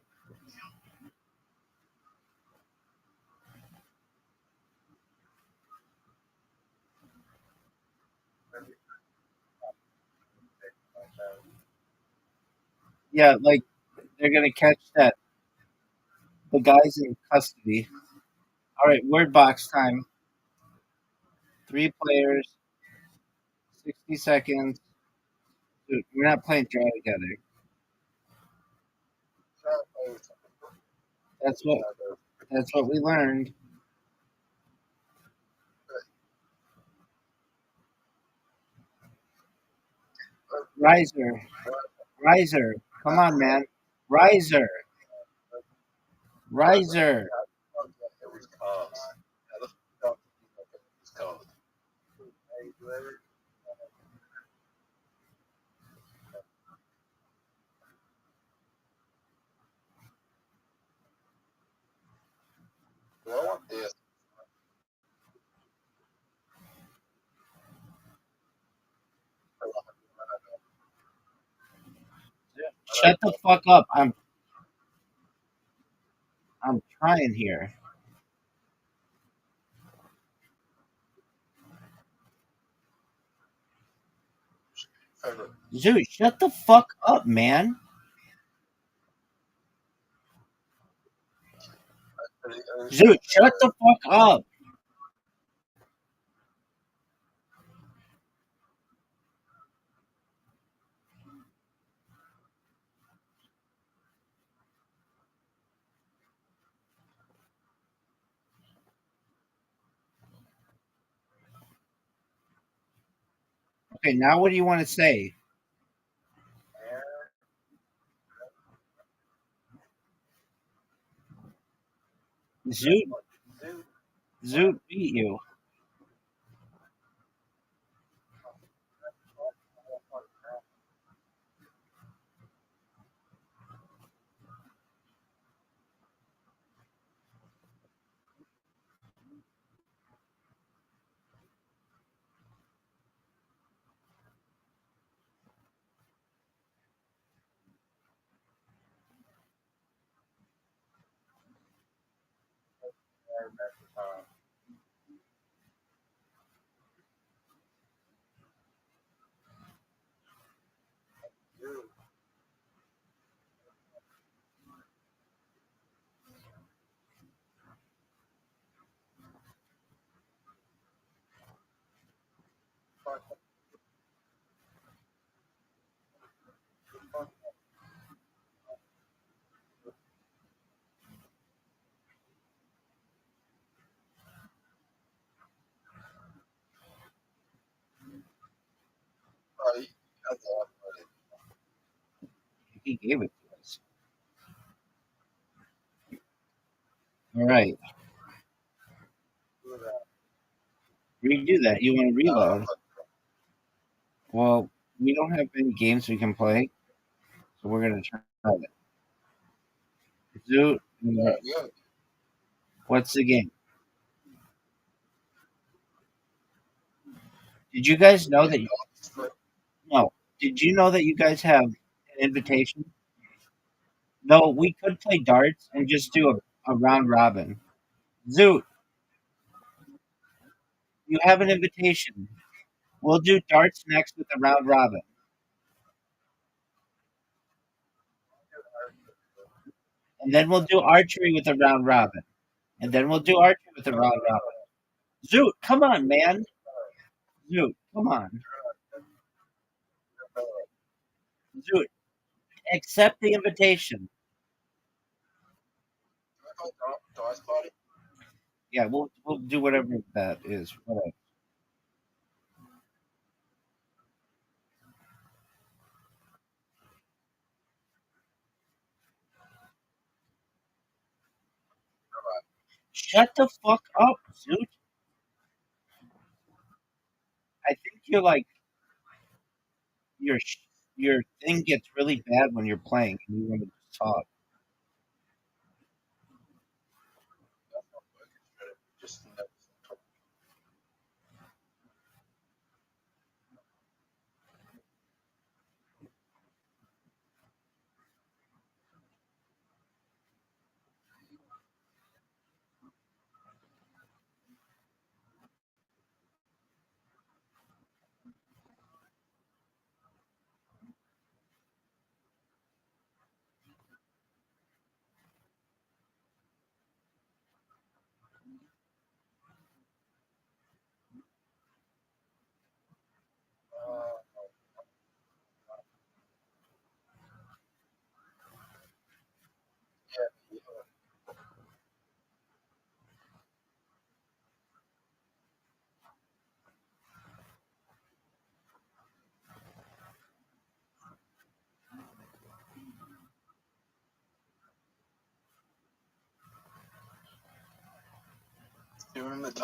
Yeah, like they're gonna catch that. The guy's in custody. All right, word box time. 3 players, 60 seconds. Dude, we're not playing draw together. That's what. That's what we learned. Riser, Riser. Come on, man. Riser, Riser. It was called. I looked it up. It was called. Well, I want this. Shut the fuck up. I'm trying here. Dude, shut the fuck up, man. Dude, shut the fuck up. Okay, now what do you want to say? Zoot, Zoot beat you. He gave it to us. All right, redo that. You want to reload? Well, we don't have any games we can play, so we're gonna try it. Zoot, what's the game? Did you guys know that? No. Did you know that you guys have an invitation? No, we could play darts and just do a round robin. Zoot, you have an invitation. We'll do darts next with a round robin. And then we'll do archery with a round robin. And then we'll do archery with a round robin. Zoot, come on, man. Zoot, come on. Zoot, accept the invitation. Yeah, we'll do whatever that is. Whatever. Shut the fuck up, Zoot. I think you're like your your thing gets really bad when you're playing and you want to just talk. the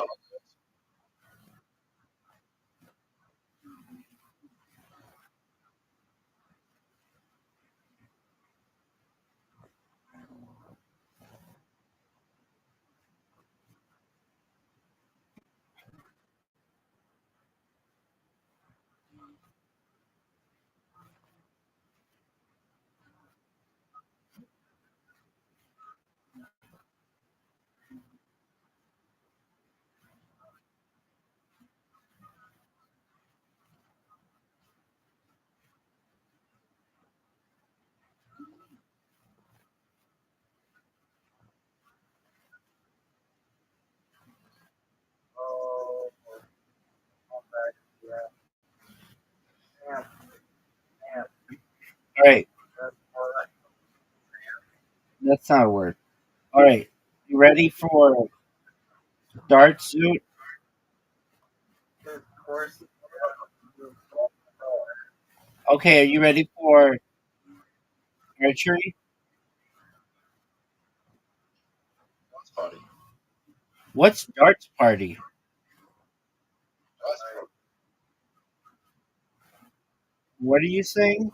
Oh, okay. Yeah. Damn. Damn. All right, That's all right. that's not a word. All right, you ready for dart suit? Of course. Okay, are you ready for archery? party. What's darts party? What are you saying?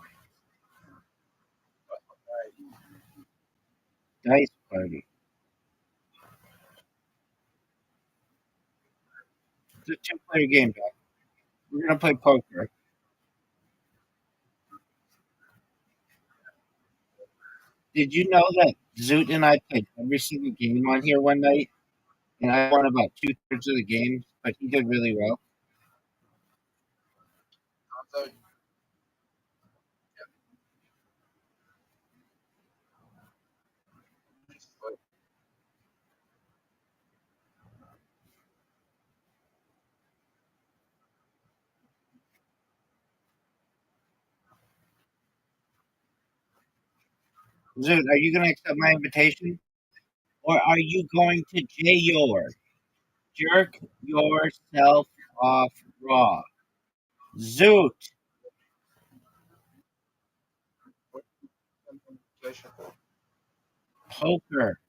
Dice party. It's a two-player game, Doc. We're gonna play poker. Did you know that Zoot and I played every single game on here one night, and I won about two-thirds of the games, but he did really well. So, Zoot, are you gonna accept my invitation, or are you going to jerk yourself off raw? Zoot, poker.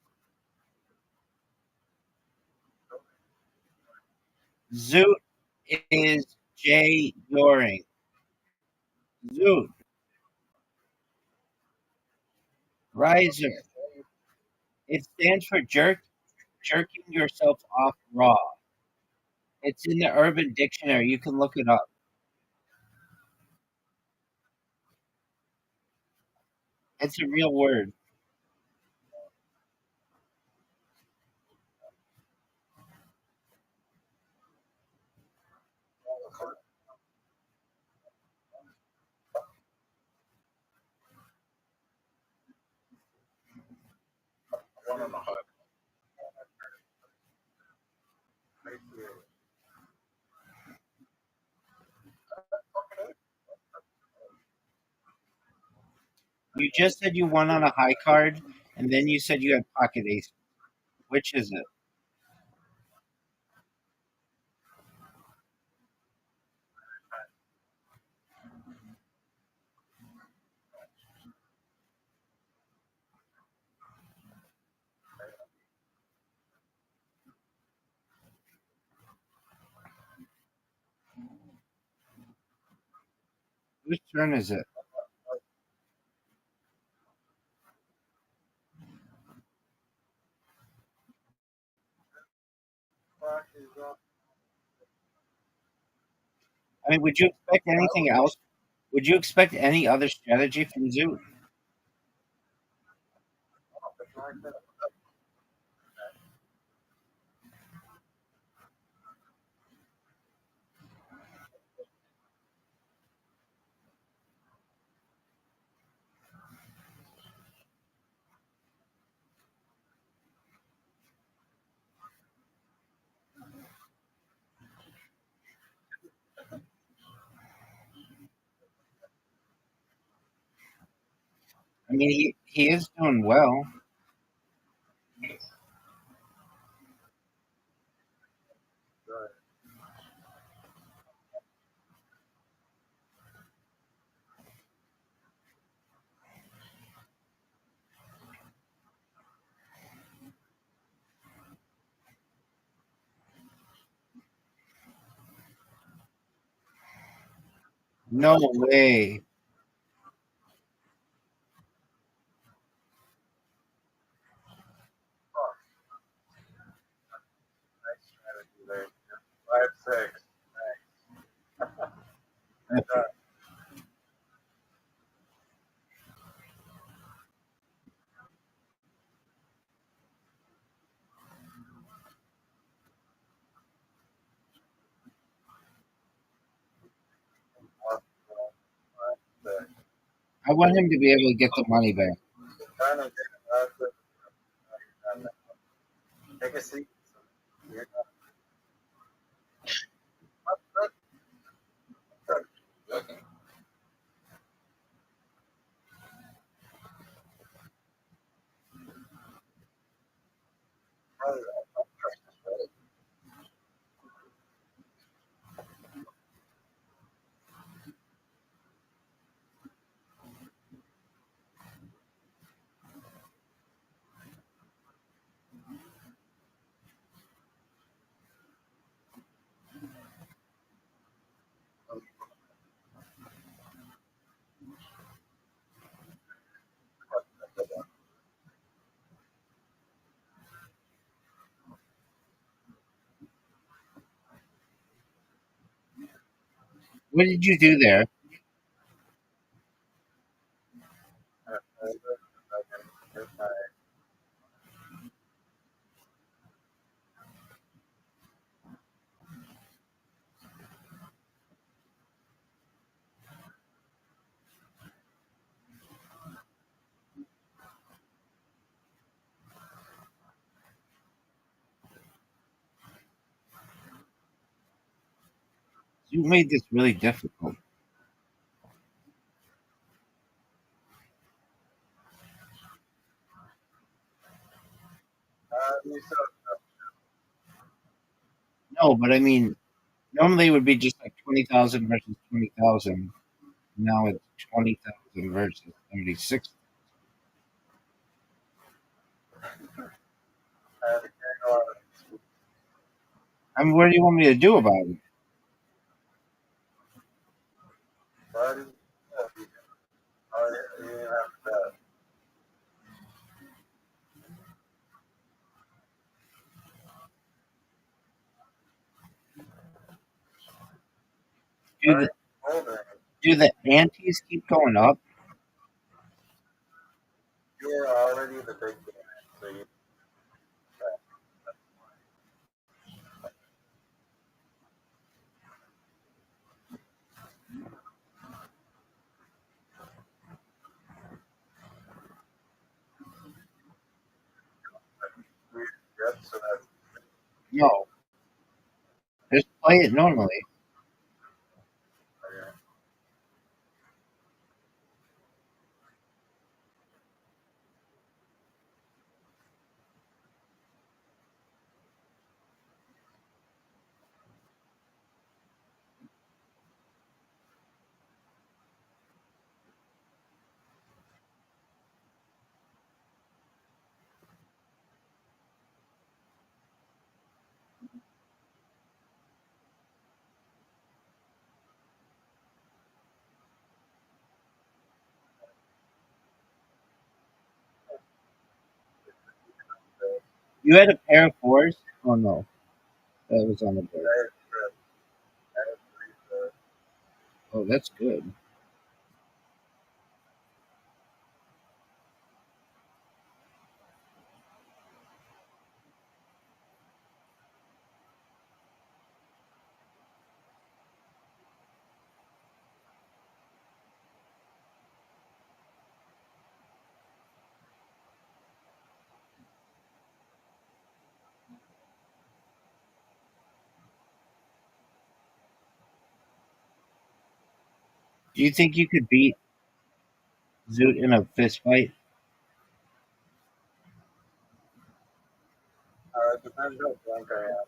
Zoot is J Yoring. Zoot, riser. It stands for jerking yourself off raw. It's in the Urban Dictionary. You can look it up. It's a real word. one and a half. You just said you won on a high card, and then you said you had pocket ace. Which is it? Whose turn is it? I mean, would you expect anything else? Would you expect any other strategy from Zoo? I mean, he is doing well. No way. Oh, nice strategy there. 5-6. Nice. And uh, 5-6. I want him to be able to get the money back. Trying to get out of take a seat. You're not, What did you do there? You made this really difficult. you said No, but I mean, normally it would be just like 20,000 versus 20,000. Now it's 20,000 versus 36. I had to carry on. I mean, what do you want me to do about it? Buddy, oh, you didn't have to. Do the Holding. do the antes keep going up? You're already the big man, so you yep, so that's No, just play it normally. okay. You had a pair of fours? Oh no, that was on the board. That is good. That is pretty good. Oh, that's good. Do you think you could beat Zoot in a fist fight? It depends how drunk I am.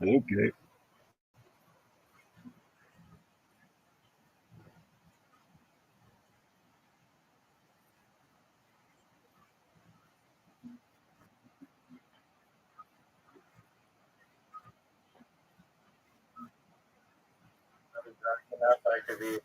Okay. enough, I could be.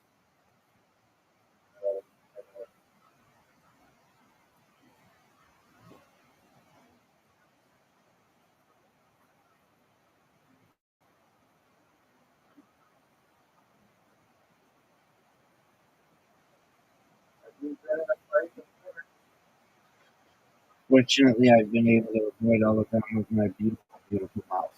Fortunately, I've been able to avoid all of them with my beautiful, beautiful mouth.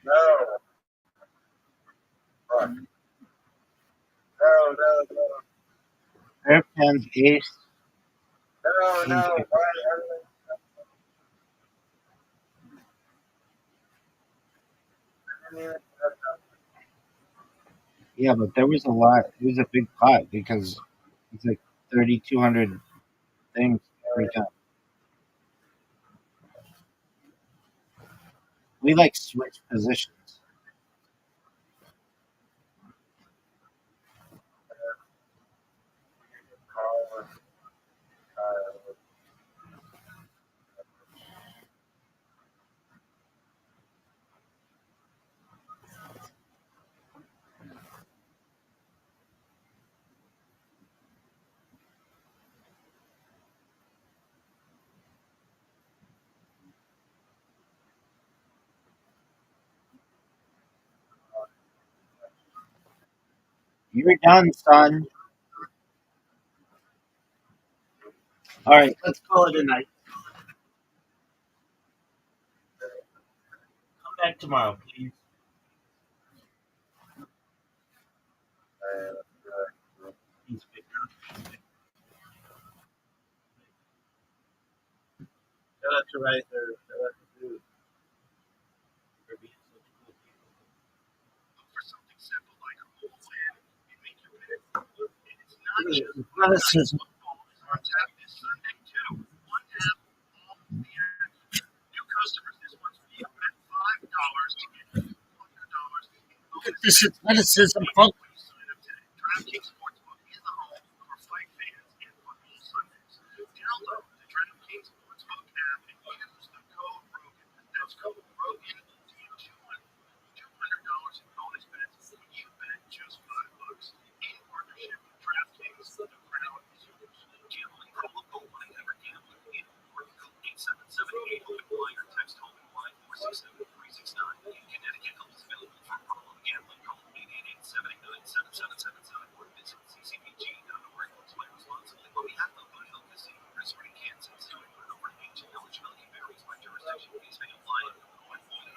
No, fuck. No. Pair of pens, ace, king, No. king. Why? Everything. Yeah, but there was a lot. It was a big pot because it's like 3,200 things every time. We like switch positions. You're done, son. All right, let's call it a night. Come back tomorrow, please. Please, Victor. Shout out to Riser. Shout out to Dude for being such cool people. For something simple like a whole land, you make your pick. And it's not just Athleticism. football is on tap this Sunday too. One app, all the action. New customers, this one's for you. Bet $5 to get $200 in Look at bonus this bets athleticism, when folks. you sign up today. DraftKings Sportsbook is the home for fight fans and football Sundays. Download the DraftKings Sportsbook app and use the code ROGAN. That's code ROGAN to get $200 in bonus bets when you bet just $5. In partnership with DraftKings, the crowd is yours. Gambling problem? Only ever gambling. In New York, 877-8-HOPE-Y or text HOPE-Y 467-369. In Connecticut, help is available for problem gambling. Call 888-789-7777 or visit ccpg.org. Play responsibly on behalf of Good Health Casino Resort in Kansas. 21 over age. Eligibility varies by jurisdiction. Fees may apply. Illinois only.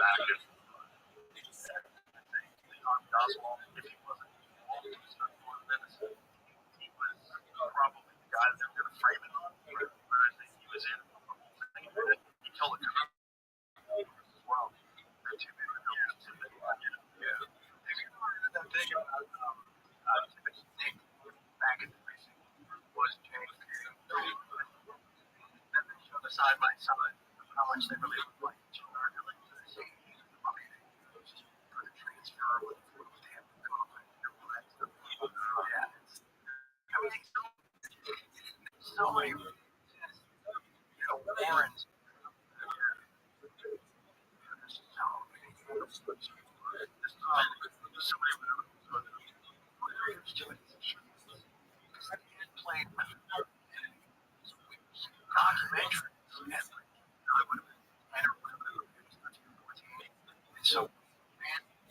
active. Oswald, if he wasn't involved in stuff more than this, he was probably the guy that were going to frame it on. But I think he was in the whole thing. He killed the comic as well. They're two big films. Yeah. If you remember that thing about Nick back in the precinct was James and then show the side by side how much they really look like each other. For the transfer with the so many, Warrens. Played documentary. So,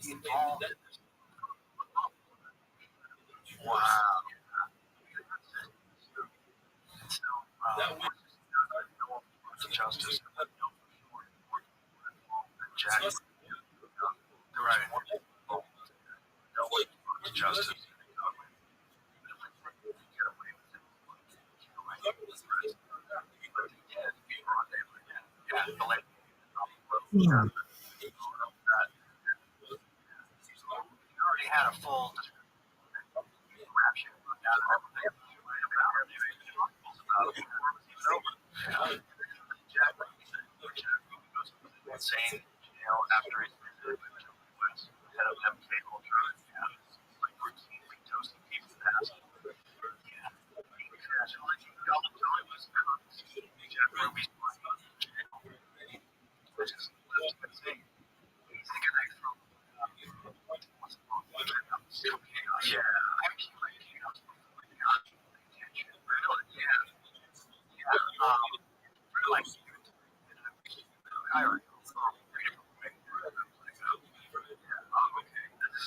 involved in this. Wow. So, justice. Jack. Right. Justice. He already had a full rap sheet insane, after he head of MK Ultra, like routinely toasting people's ass. Ruby's which is insane. He's the guy from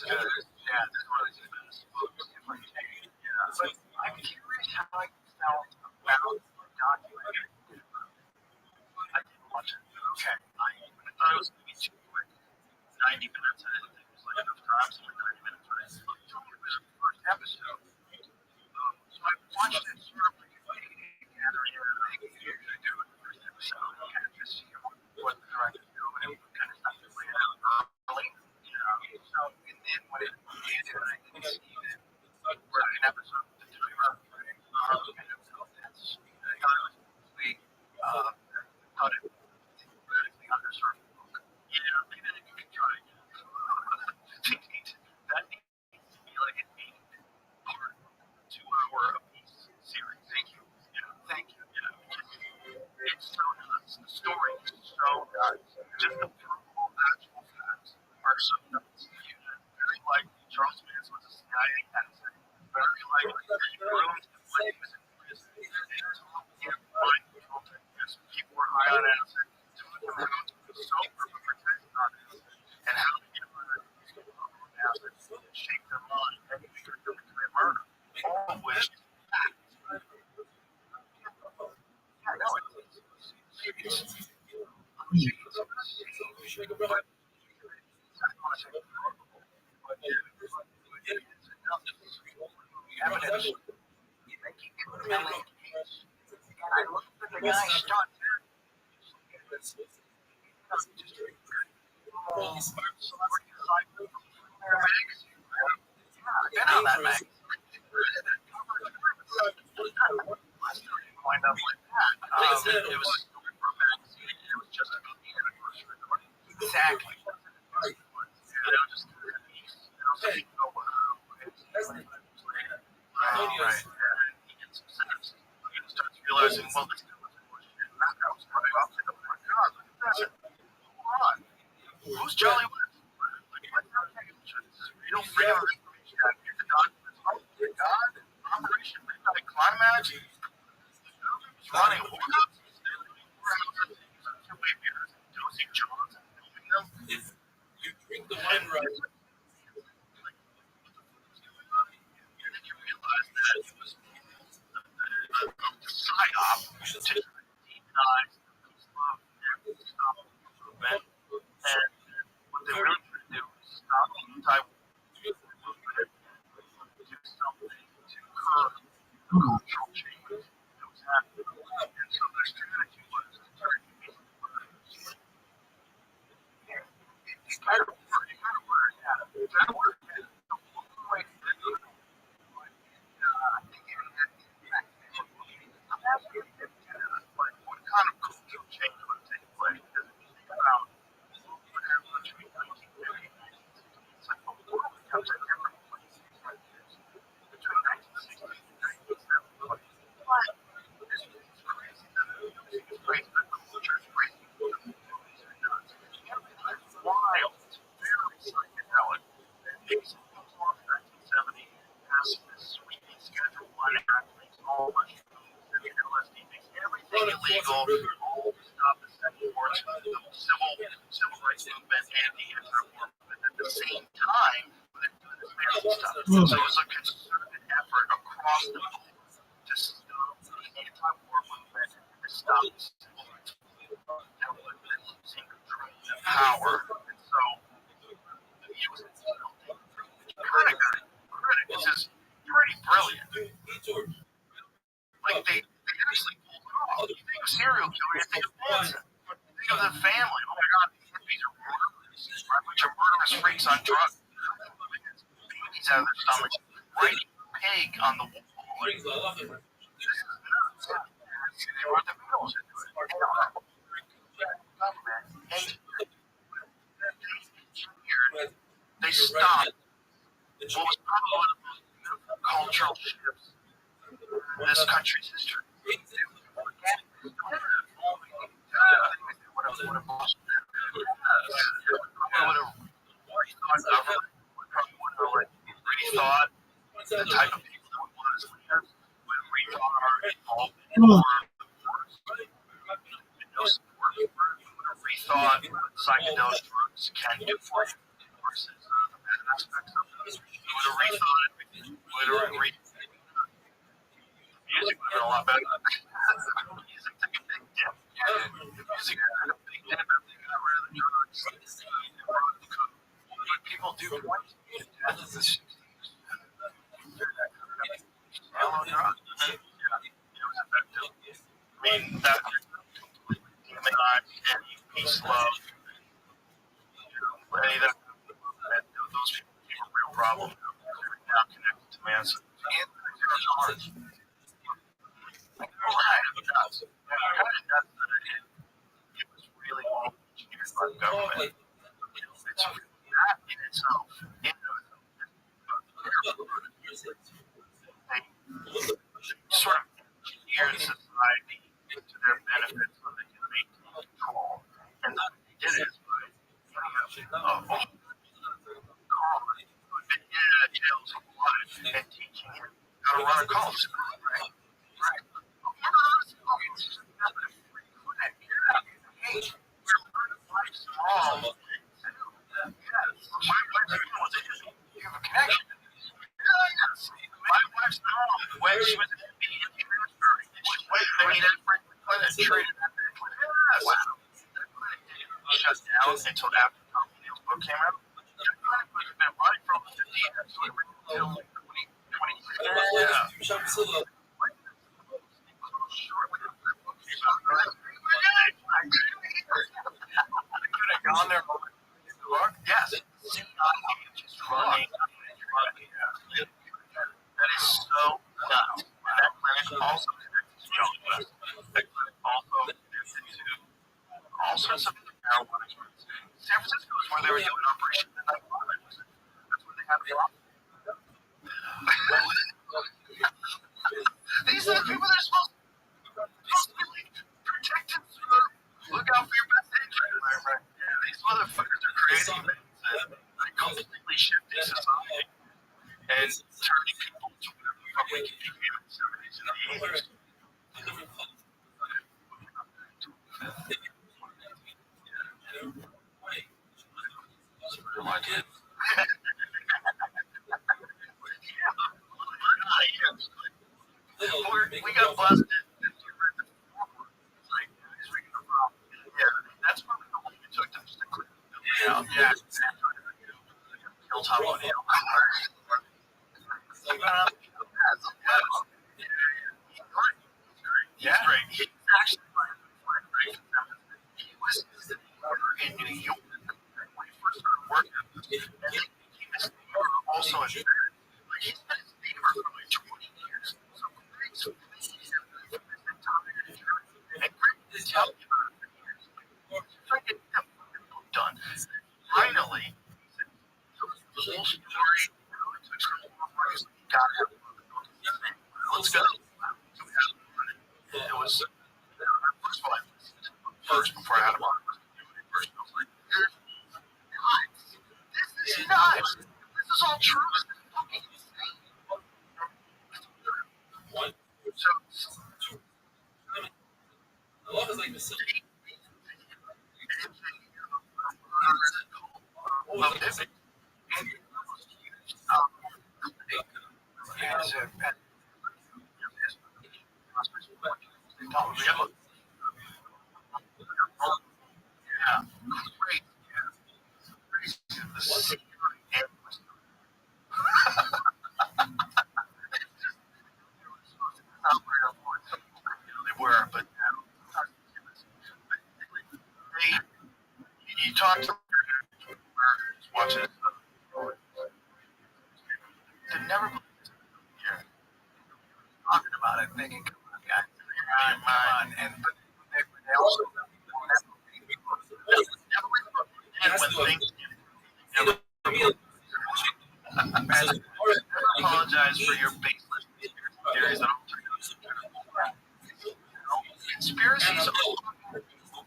yeah, but I'm curious how I felt about the documentary. I didn't watch it. Okay. I thought it was going to be too quick. 90 minutes, I didn't think it was like enough time, so like 30 minutes. Right? So it was the first episode. So I watched it sort of like gathering everything you usually do in the first episode and kind of just see what the director's doing and what kind of stuff they play out early. So, and then when it ended, I didn't see that we're an episode with the timer. I thought it was completely, thought it politically underserved. Yeah, maybe they could try. That needs to be like an 8-part, 2-hour a piece series. Thank you. Thank you. It's so nuts. The story is so nuts. Just the provable actual facts are so nuts. Very likely Charles Manson was a CIA asset. Very likely he groomed him when he was in prison. They taught him mind control techniques. People were high on acid. Taught him how to be sober but pretending on acid. And how to get rid of acid and shape their mind and figure to commit murder. All of which is facts. Evidence. I looked at the guy stuck there. Get on that magazine. Wind up like that. It was for a magazine. It was just about the anniversary. Exactly. Right. He gets some sense. He starts realizing, well, this guy was a bullshit. And that guy was running off like, oh my God, look at this. Hold on. Who's Charlie West? This is real freedom of information out here. The documents. Oh my God. Operation Midnight Climax. He's running hookups. He's beers and dosing Johns and filming them. If you drink the wine right, that it was the psyop to demonize Islam and Islam movement, and Basic comes along in 1970, has this sweeping Schedule 1 act, makes all mushrooms and LSD, makes everything illegal, all to stop the sex wars, the civil rights movement, and the anti-war movement at the same time. They're doing this fancy stuff. So it was a concerted effort across the board to stop the anti-war movement and to stop the civil rights movement. That was losing control and power. And so he was kind of got credit. This is pretty brilliant. Like they actually pulled it off. You think of serial killer, you think of Manson. You think of the family. Oh my God, these hippies are murderers, right? Which are murderous freaks on drugs. Babies out of their stomachs, writing pig on the wall. Like, this is nuts. They wrote the bills into it. And they stopped what was probably one of the most beautiful cultural shifts in this country's history. Rethought the type of people that we want as leaders, when rethought our involvement in war, no support for it, rethought what psychedelic drugs can do for you versus the bad aspects of it. We would have rethought it. Music would have been a lot better. Music took a big dip. Music had a big dip after they got rid of the drugs. But people do point to death in the 60s. Hello, drugs. Yeah, it was effective. I mean, that completely demonized any peace, love. Any of that, those people became a real problem. They're now connected to Manson. And zero tolerance. Like, right, nuts. Kind of nuts that it was really all engineered by the government. It's that in itself, they sort of engineered society to their benefit so they can maintain control. And the way they did it is by giving up tales of blood and teaching him how to run a college school. Right? Right. Hey, we're learning life's small. My wife's mom was a hippie. You have a connection. Yes. My wife's mom, when she was a hippie in Harrisburg, I mean, that Franklin Clinton traded that Clinton. Yes. Wow. That Clinton didn't shut down until after Tom Neal's book came out. That Clinton would have been right from the 50s until like 20 years. Yeah. Shortly after that book came out, I could have gone there. Yes. Just running. That is so nuts. That clinic also connected to John West. That clinic also connected to all sorts of marijuana experiments. San Francisco is where they were doing Operation Midnight Live. That's where they had the office. These are the people that are supposed to be like protected. Look out for your best interest. Right. Yeah, these motherfuckers are creating things that completely shifting society and turning people to whatever the fuck we can become in the 70s and the 80s. We got busted. That's probably the one we took to just clean it out. Yeah. Kill Tom O'Neill. Yeah. He's great. He's actually great. He was in New York when he first started working. And then he was also in like he's been his neighbor for like 20 years. So Greg's amazing. And Greg didn't tell me about it for years. Like, freaking done. Finally, the whole story, it took some more money. Got it. Let's go. It was, first of all, first before I had him on, first I was like, this is nuts. This is Well, this is as a yeah, great. The city they were, but they, you talk to watching it, they never yeah, talking about it, thinking, come on, guys, come on, and but they also and when things never apologize for your baseless theories. Conspiracies are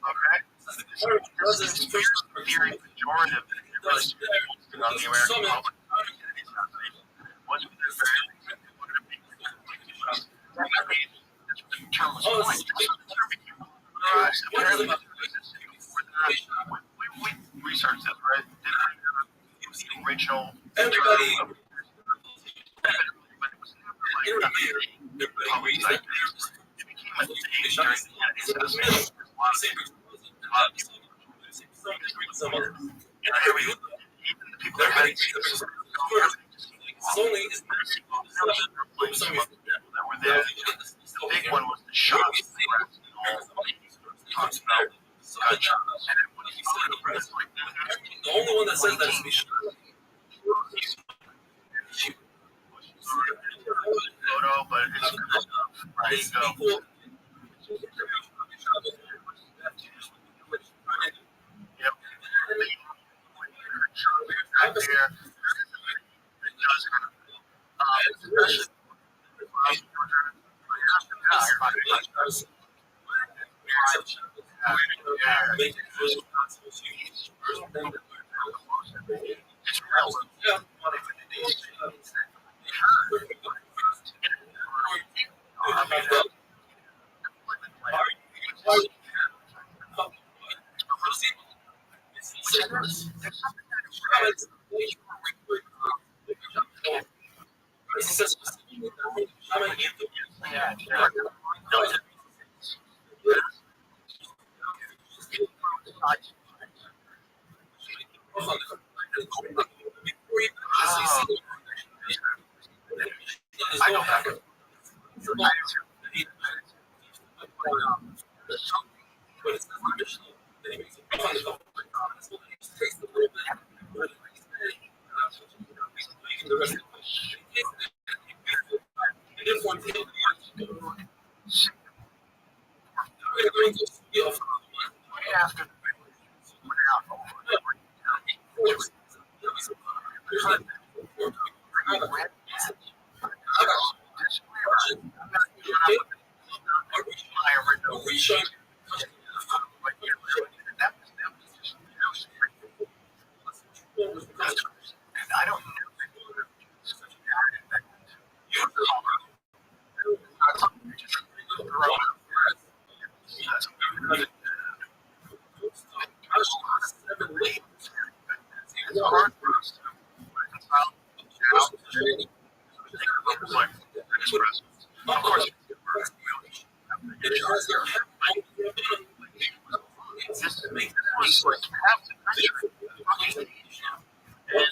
okay. Conspiracy theory pejorative on the American public was term was coined. Apparently, we researched this, right? The original term, but it was never like public zeitgeist. It became a thing during the Kennedy assassination. A lot of people. Even the people that had Jesus only is that were there. The big one was the shots. Talks about gunshots. And when he said the press, like the only one that says that is me. Photo, but it's good stuff. Right, go. Yep. Right there. It does especially it's real. I don't have it. I don't know. It's hard for us to reconcile of course, this was like half the country. And there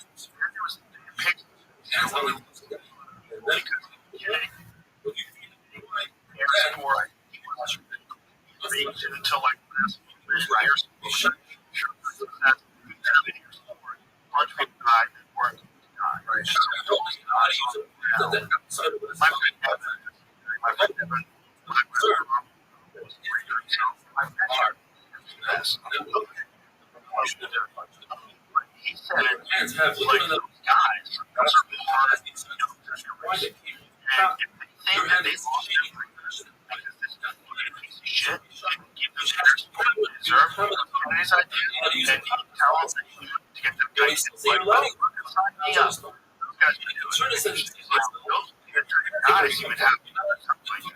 was until like last years, he said like those guys, those are hard and if they think that they lost because this piece of shit didn't give those guys what they deserve, Kennedy's idea, and he tells them to get them guys like, well, sign me up. Those guys can do it. Those guys even have something.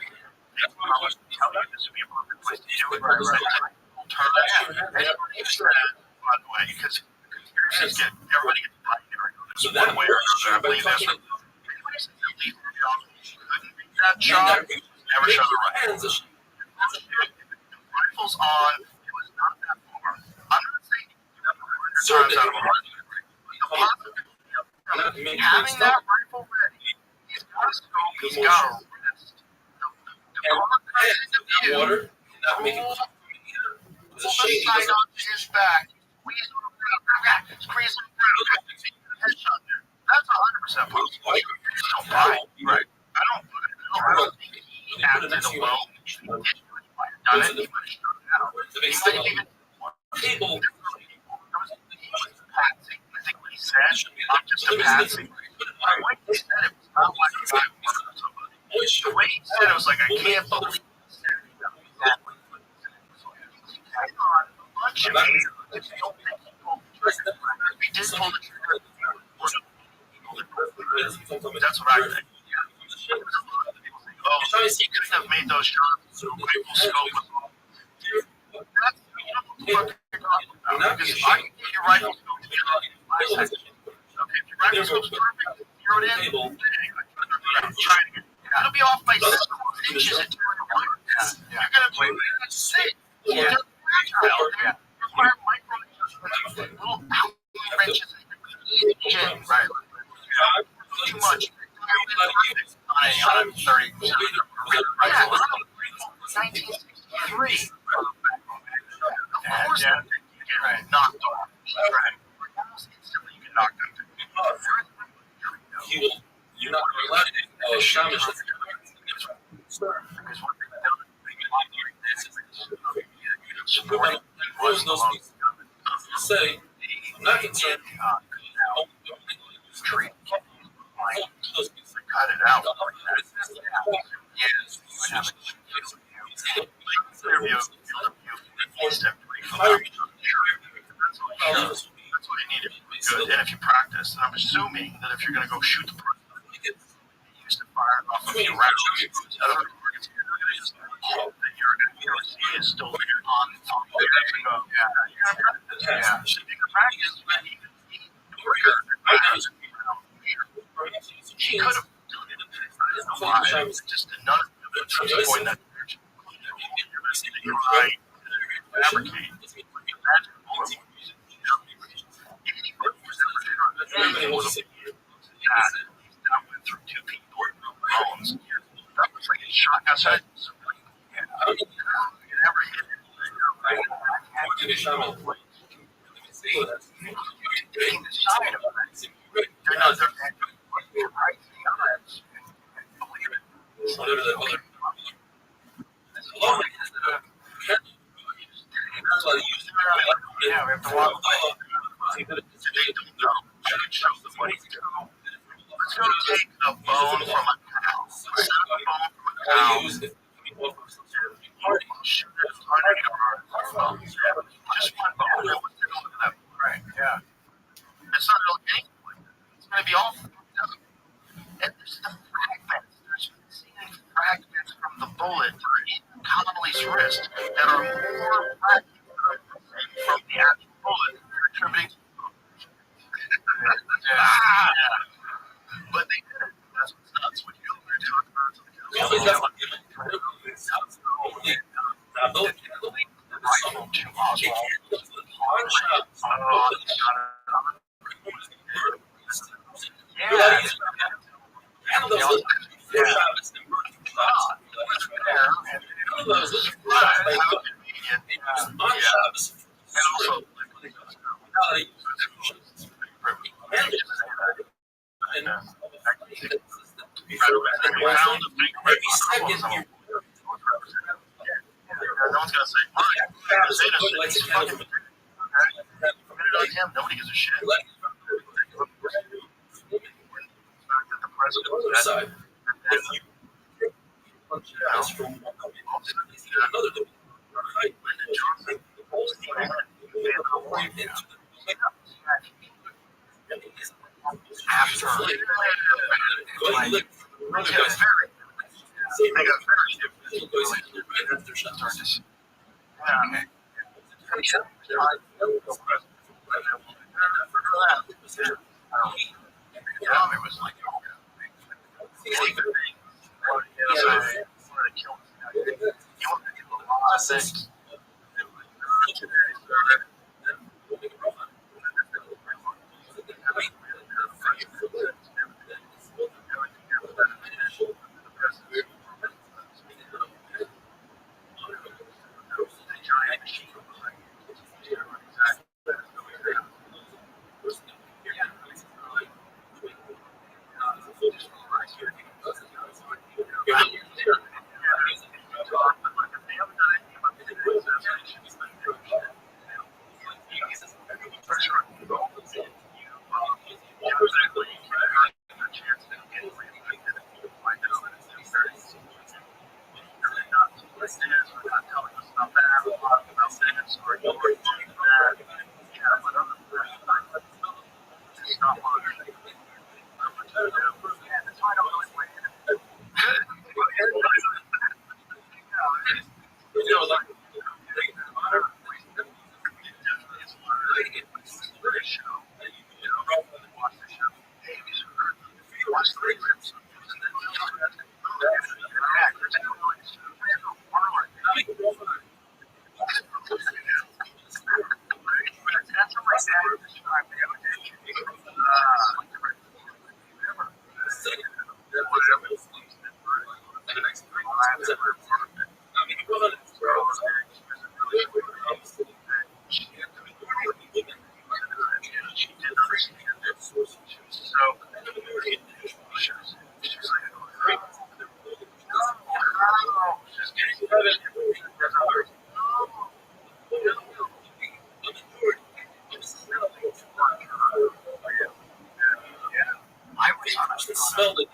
They probably tell you this would be a perfect place to do it. Right. Turn around. By the way, because Everybody gets binary. So One that way or another. I believe that's what that shot never shot the rifle. Rifles on, it was not that far. I'm not saying times out of 100. Having that rifle ready, he's got a scope, he's got a wrist. The water, not making pull the sight onto his back, squeeze him around, headshot there. That's 100% possible. Right. I don't think he acted alone. He might have done it. He might have shot it out. He might have even table. I think what he said, I'm just a patsy. The way he said it was not like a guy murdered somebody. The way he said it was like, I can't believe he said that. On a bunch of people that don't think he pulled the trigger. If he did pull the trigger, that's what I think. Oh, he couldn't have made those shots so rifle scope was off. That's, you know what the fuck you're talking about. Because I can get your rifle scope to be on in 5 seconds. Okay, if your rifle scope's perfect, zero it in, I'm trying to get it. That'll be off by 6 inches at 2 You're going to play that sick. Yeah. Require micro adjustments, little outlet wrenches, and right. Too much. I'm 30. Yeah, 1963. Of course, right. Knocked off. Right. Almost instantly, you get knocked out. You're not allowed to do shaman. Say, I'm not concerned. Cut it out. That's what you need to be good. And if you practice, and I'm assuming that if you're going to go shoot the person, you used to fire off a few rounds. That you're going to see is still on top. Yeah. So you can practice. He could have done it. Just none of them point in that direction. You're right. Fabricate. That went through 2 people bones. That was like a shot outside. You never hit it. Taking the side of it. They're not there. Whatever the other. Yeah, we have to walk away. Let's go take a bone from a cow. Set up a bone from a cow. Shoot it 100 yards. Just one bone. Right, yeah. It's not really anything. It's going to be all. And there's the fragments. There's fragments from the bullet in Connolly's wrist that are more fragments from the actual bullet contributing. But they did it. That's what's nuts. When you know what they're talking about, no one's gonna say, nobody gives a shit. Yeah, it was like, he's a good thing. He wanted to kill this guy. He wanted to do a lot of things. Smelled it.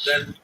then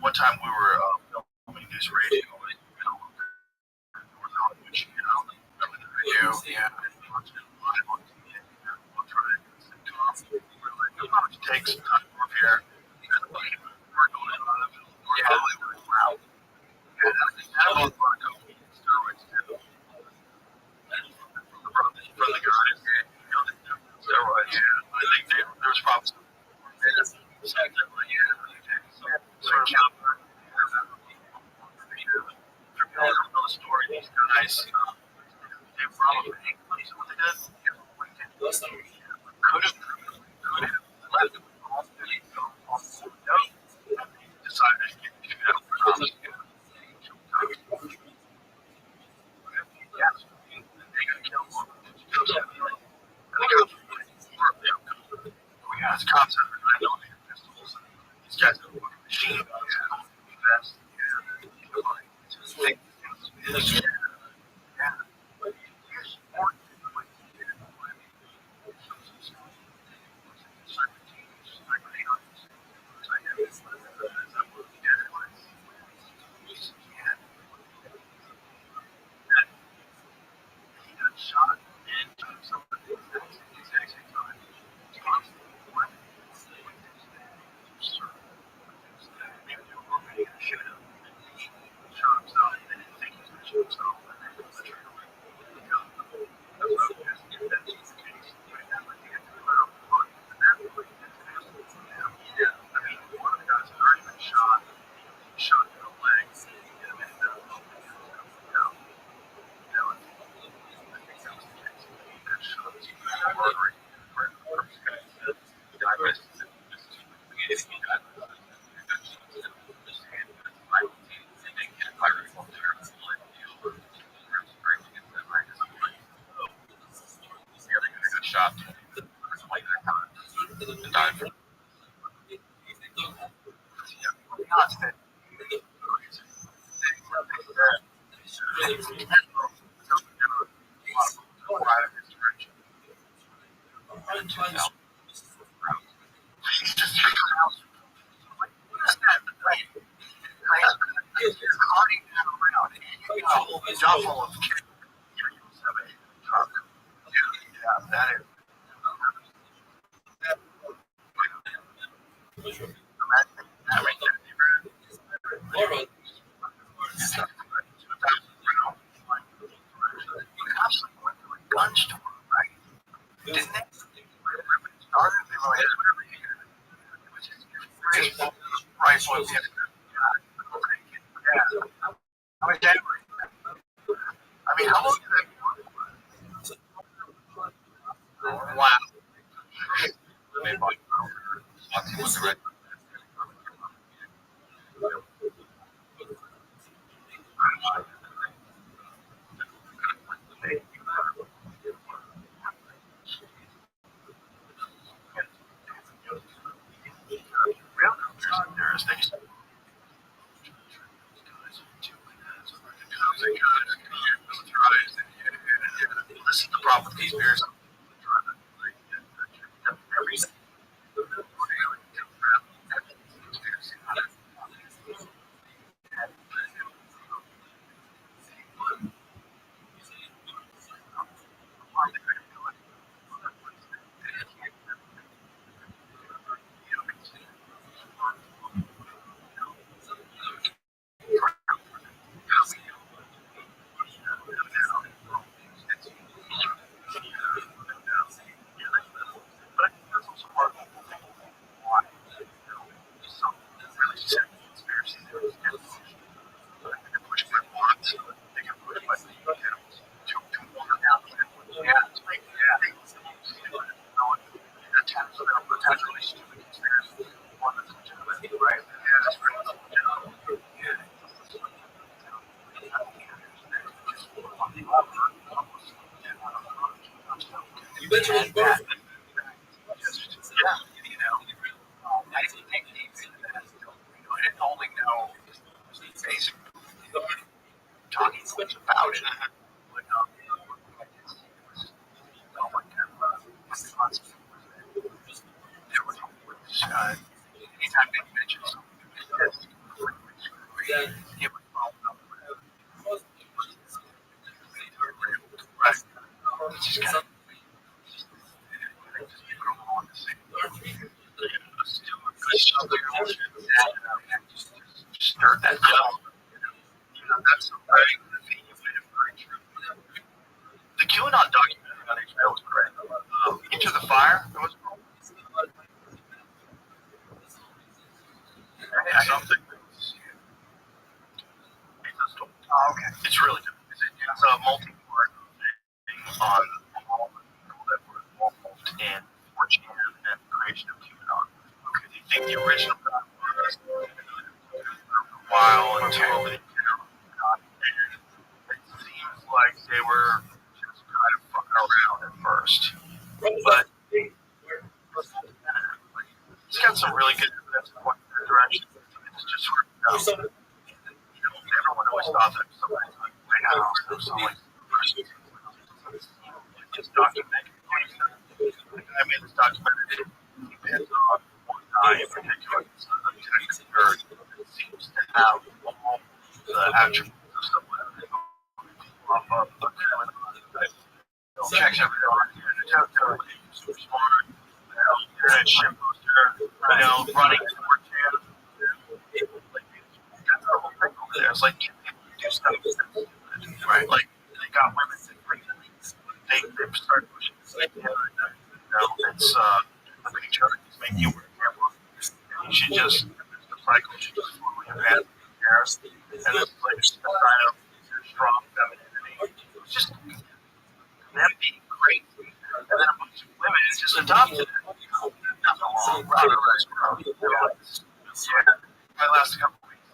one time we were filming news radio, which, remember the video? Yeah. Watching it live on TV, we'll try to sit off. We're like, how much it takes to come up here? And we're going in on it. Yeah. Wow. And I don't want to go steroids too. From the guys, steroids. Yeah. I think there's probably some. Story. These guys, they probably what they did. Could have let them off. Decided to get shoot out for us. Yes, they got killed. Yeah, it's cops that are 9mm pistols. These guys are machine guns. Vest. Shot into somebody that's the exact same time. Maybe they were already going to shoot him. Shot himself. They didn't think he was going to shoot himself. He's just like, what is that? Like, it's carting that around. You know, a duffel of kids. Truck. Yeah, that is. Gun store, right? Didn't they? Started, they were like, whatever you get. It was just rifle. Yeah. I was dead. I mean, how long did that? Wow. There's things. This is the problem with these beers. You mentioned it before. Talking about it. Anytime they mention something, it was followed up with right. It's just kind of on the same stir that up. You know, that's the right thing. Very true. The QAnon documentary on HBO was great. Into the Fire. It was something. Oh, okay. It's really good. It's a multi-part thing on all the people that were involved in 4chan and the creation of QAnon. Okay, they think the original guy was a while until they and it seems like they were just kind of fucking around at first. But it's got some really good evidence in one direction. It's just sort of everyone always thought that somebody like White House or someone just documented. I made this documentary. It depends on one guy in particular. It's a detective nerd that seems to have all the attributes of someone who checks everything on the detective, super smart, internet shit poster, running towards him. That's the whole thing over there. It's like people do stuff, right? Like they got women in prison. They start pushing this idea that it's patriarchy making you work careful. And you should just the cycle should just slowly advance in comparison. And it's like a sign of strong femininity. It's just them being great. And then a bunch of women just adopted it. Nothing wrong. My last couple of weeks.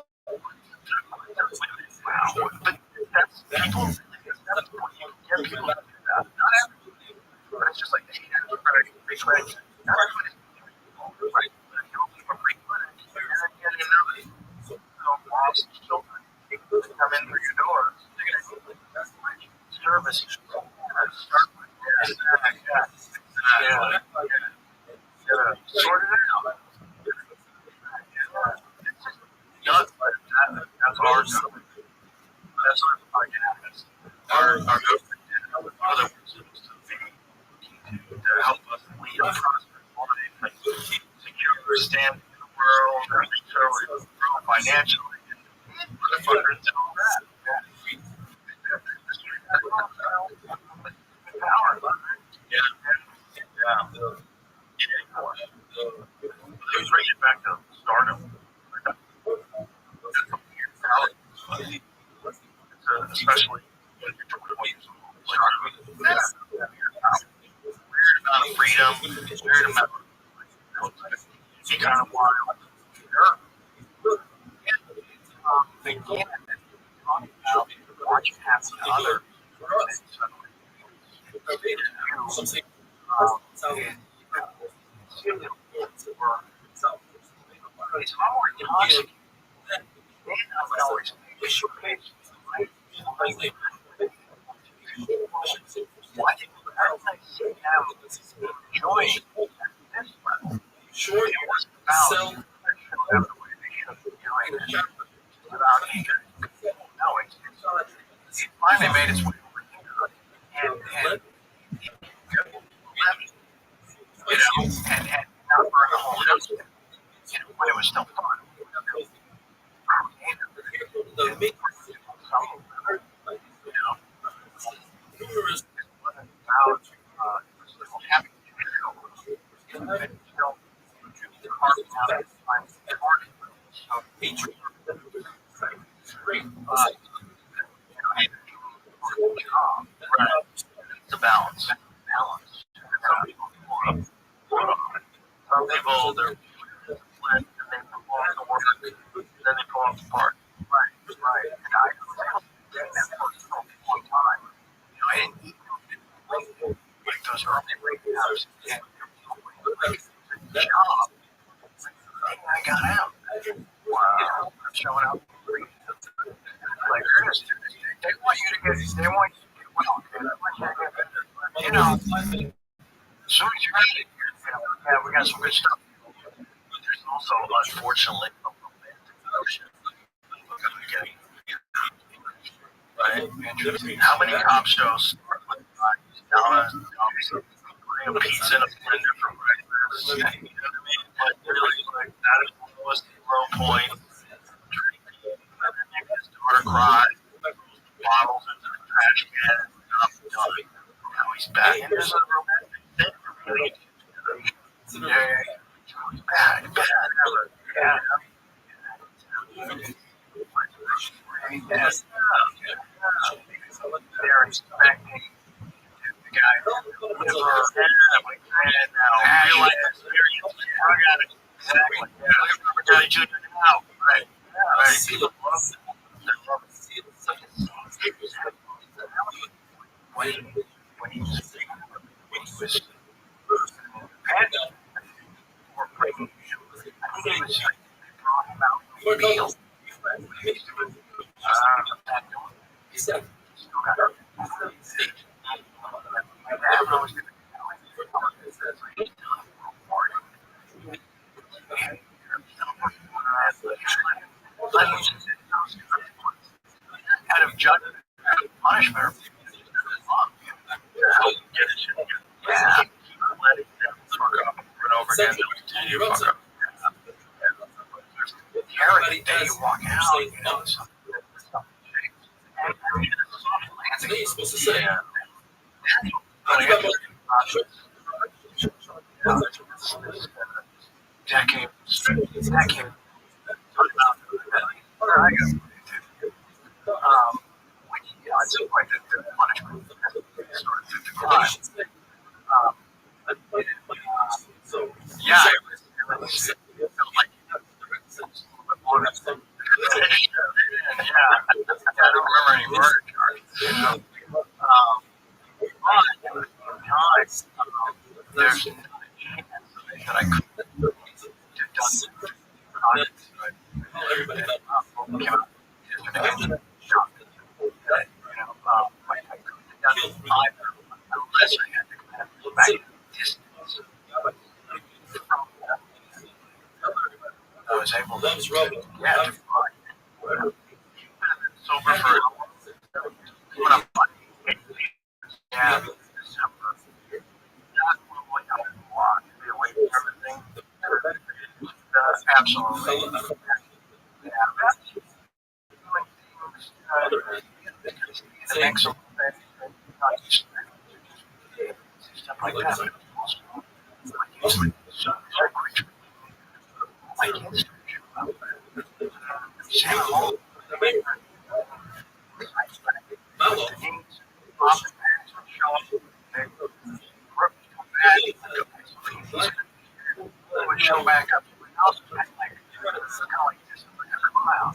Wow. But that's people. That's what you get people to do that. Not everybody. But it's just like they have to be credit. Not everybody. Right. People are pretty good. And then you get another. Moms and children come in through your door. They're going to services. Start with this. Sort it out. Nuts, but that's our government. That's our podcast. Our government and other persons to help us lead a prosperous life, secure standing in the world, make sure we grow financially, motherfuckers and all that. Bring it back to stardom. Especially when you're 21 years old. Weird amount of freedom, weird amount of kind of wild. Again, talking about watching happen to others. It's more toxic. Then I would always why did I sit down enjoying this level? Sure, it wasn't about the way they should be doing it. About no, it finally made its way over here, and not burn the whole house down. When it was still fun. The balance. Some people, they're and they perform the work, then they go off the park. Right. And I did that for a long time. I didn't eat like those early breakouts. The job. I got out. Wow. I'm showing up. Like, they want you to get well. You know, as soon as you're ready, we got some good stuff. There's also, unfortunately, a romantic notion right? How many cop shows start with putting a pizza in a blender for breakfast? You know what I mean? But really, like, that is the lowest low point. His daughter cried, bottles into the trash can, now he's back. And there's a romantic thing for really. Bad. Yeah. They're expecting the guy to deliver, and now real-life experience. I got it. Exactly. Yeah. Robert Downey Jr. now. Right. People love it. When he was I think he was talking about meals. Kind of judge punishment. Yeah. Letting them fuck up over again. You fuck up. Every day you walk out, you know, something you're supposed to say. Decade. Where I go. I'd say quite the punishment sort of fit the crime. Yeah, it was like I don't remember any murder charges, you know. But there's not a chance that I could have done everybody came out yesterday. I could have unless I had to kind of look back at the distance, I was able to find sober for when I'm December. Not really a lot to be away from everything. Absolutely. Yeah, the next stuff like that. Show back up to the house, kind of like this, like a clown.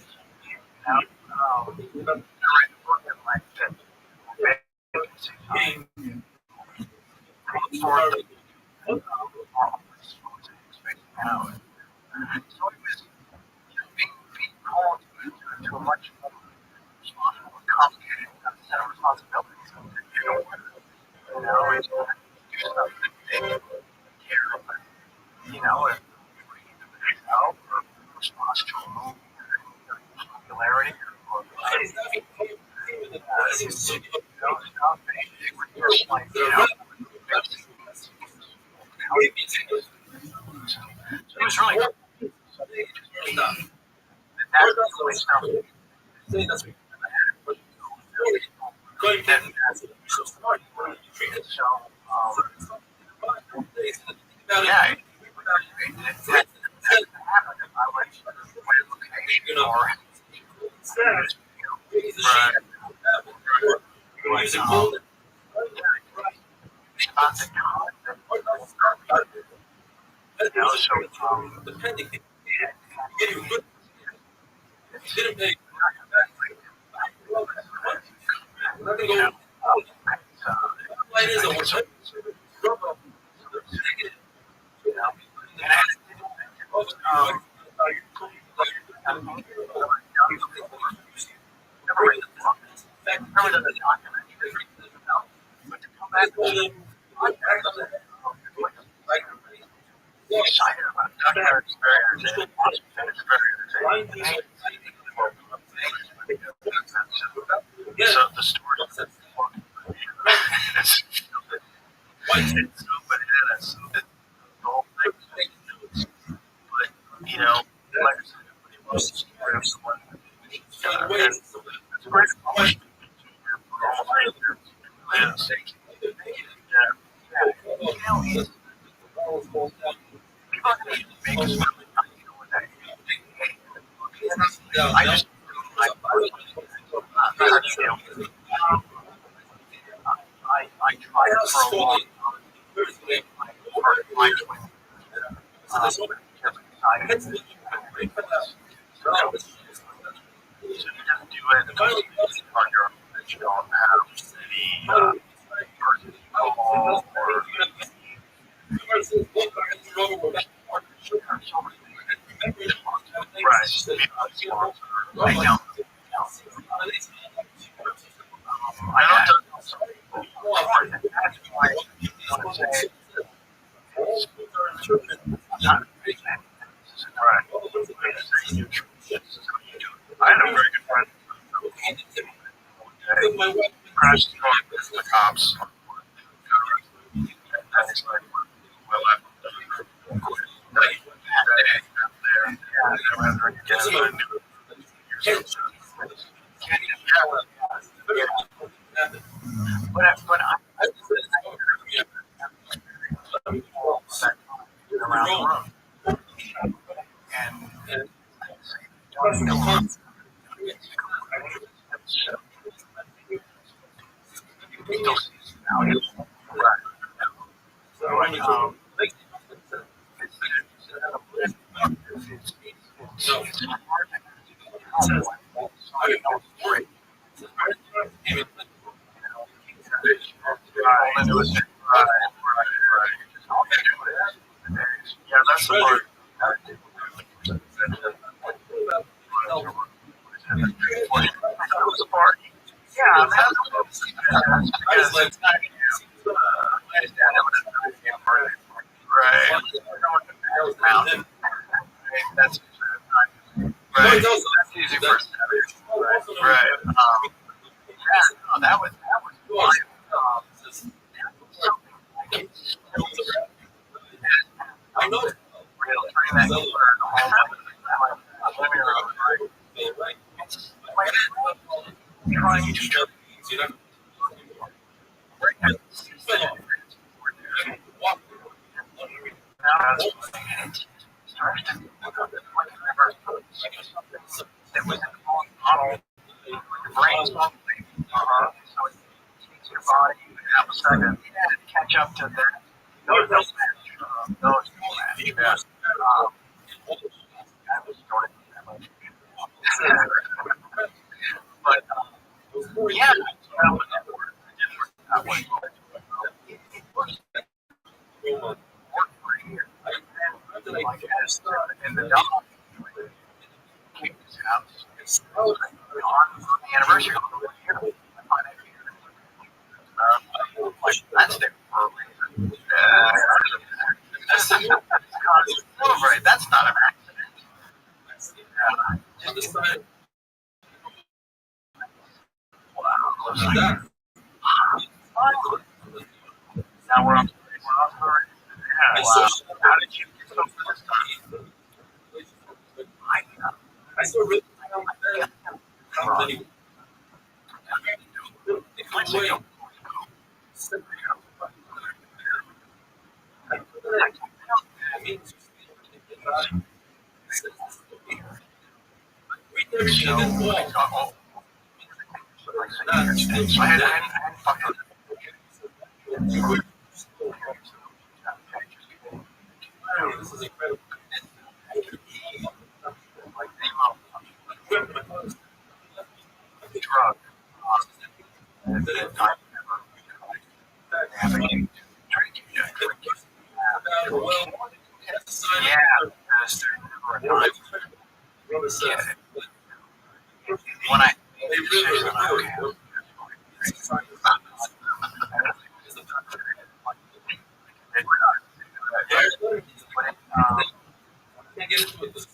So it was being called to a much more responsible, complicated set of responsibilities. It's do stuff that they care about. If we help or response to a movie or popularity or stuff, they were just like, so it was really good. That's really stuff. Yeah, it happened if I went to a location or excited about documentary experience. So the story it's bananas. The whole thing. But like I said, most of the story of someone it's a great accomplishment. I just I tried for a long time. So you just do it on your own. You don't have the person call or right now. I don't know. That's why I want to say I had a very good friend crashed the car with the cops. That's like well but I around the room and yeah, that's the part. That was the part. Yeah, that's because it's not right. That's right. That's easy for us. Right. Yeah, no, that was wild. I know. Real turning that corner in the home living room. Right. Trying to it was your brain's so it takes your body half a second to catch up to that. Those match. Yeah. I was starting but yeah, that was like in the dog came to his house on the anniversary. Like that's there for a reason. Celebrate. That's not an accident. Now we're on. Yeah. Wow. How did you get so good this time? I still really don't like that. I had fucking. This is incredible. Drug. When I Can't get into it.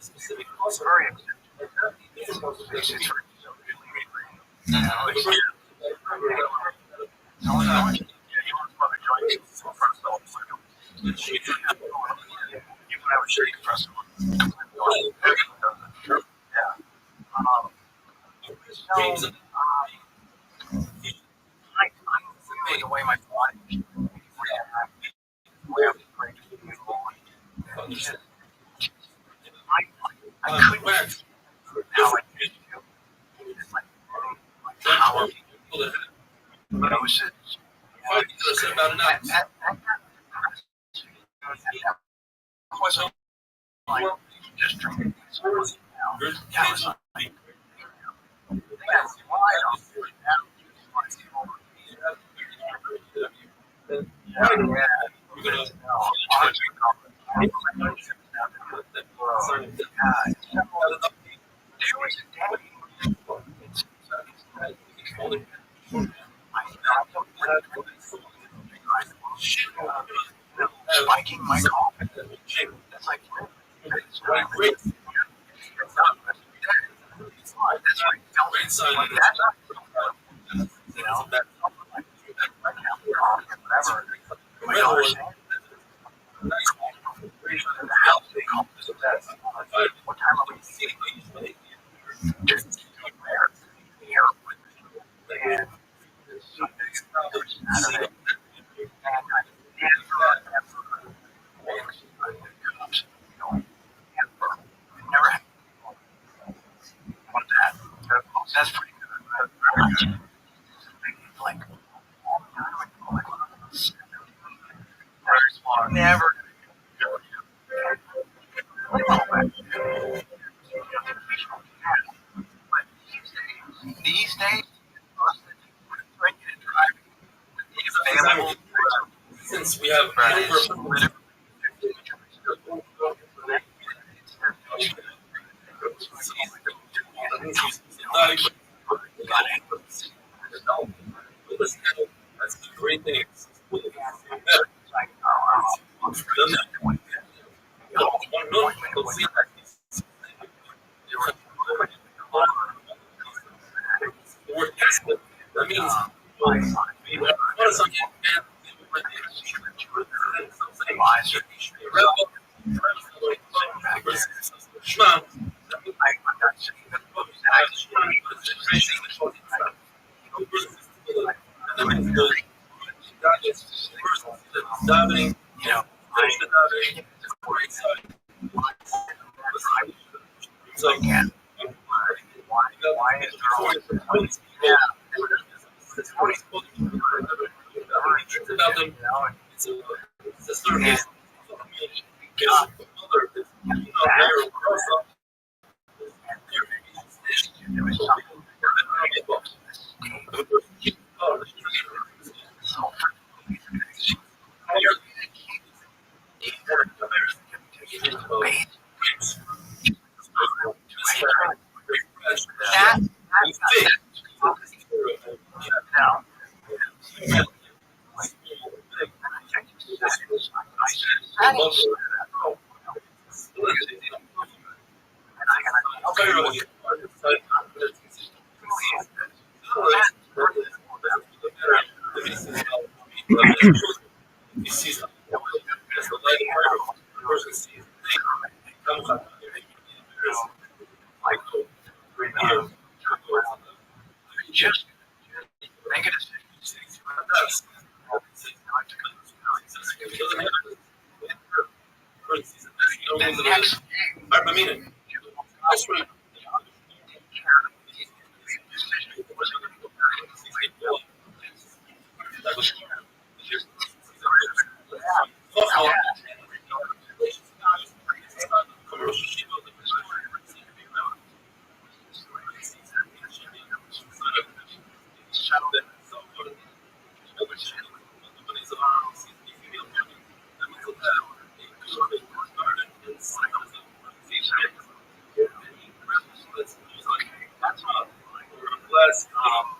Specific the way my body I couldn't now I did it's like power doses that wasn't like just drinking that was like spiking my confidence. That's like it's great. That's right. You know, whatever. My daughter's what time are we seeing? Just here and Saturday. Never had that. That's pretty good. Like, never. These days, since we have That's the great thing. The word expert, that means davening, so about them. It's a service. Just make a decision. The next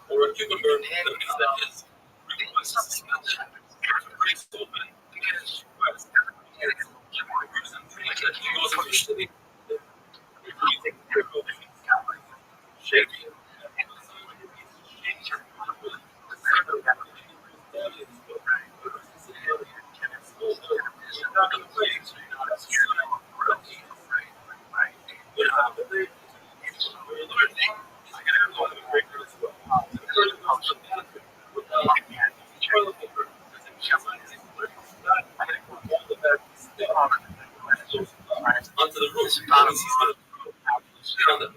or a cucumber that is onto the roof. That means he's going to sit on them.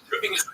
Dripping is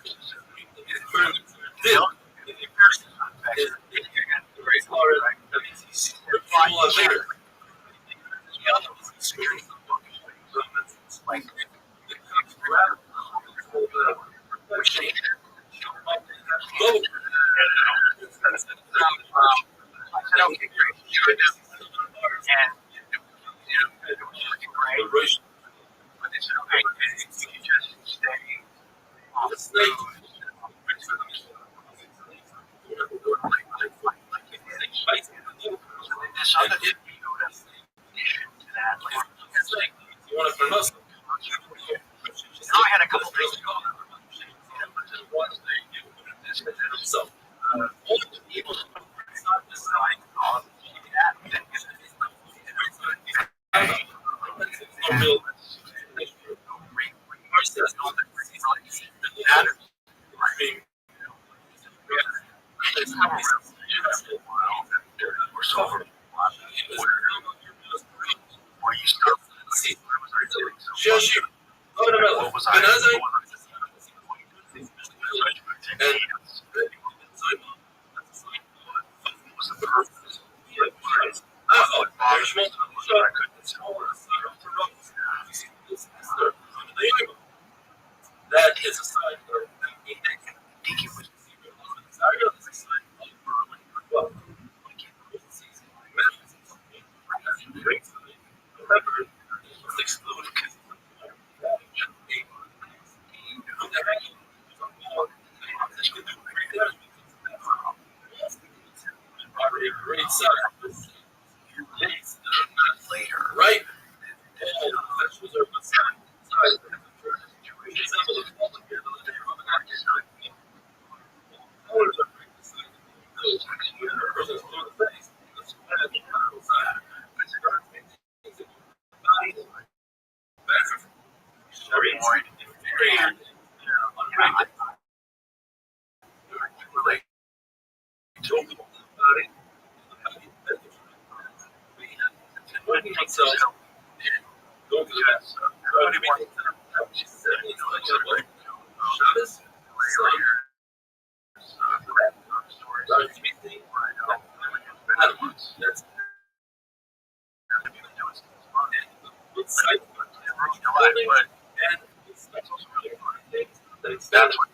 that is a sign of well, avoid and relate to about it. So, because everybody wants to say, Shabbos, stories, bad ones. That's that's what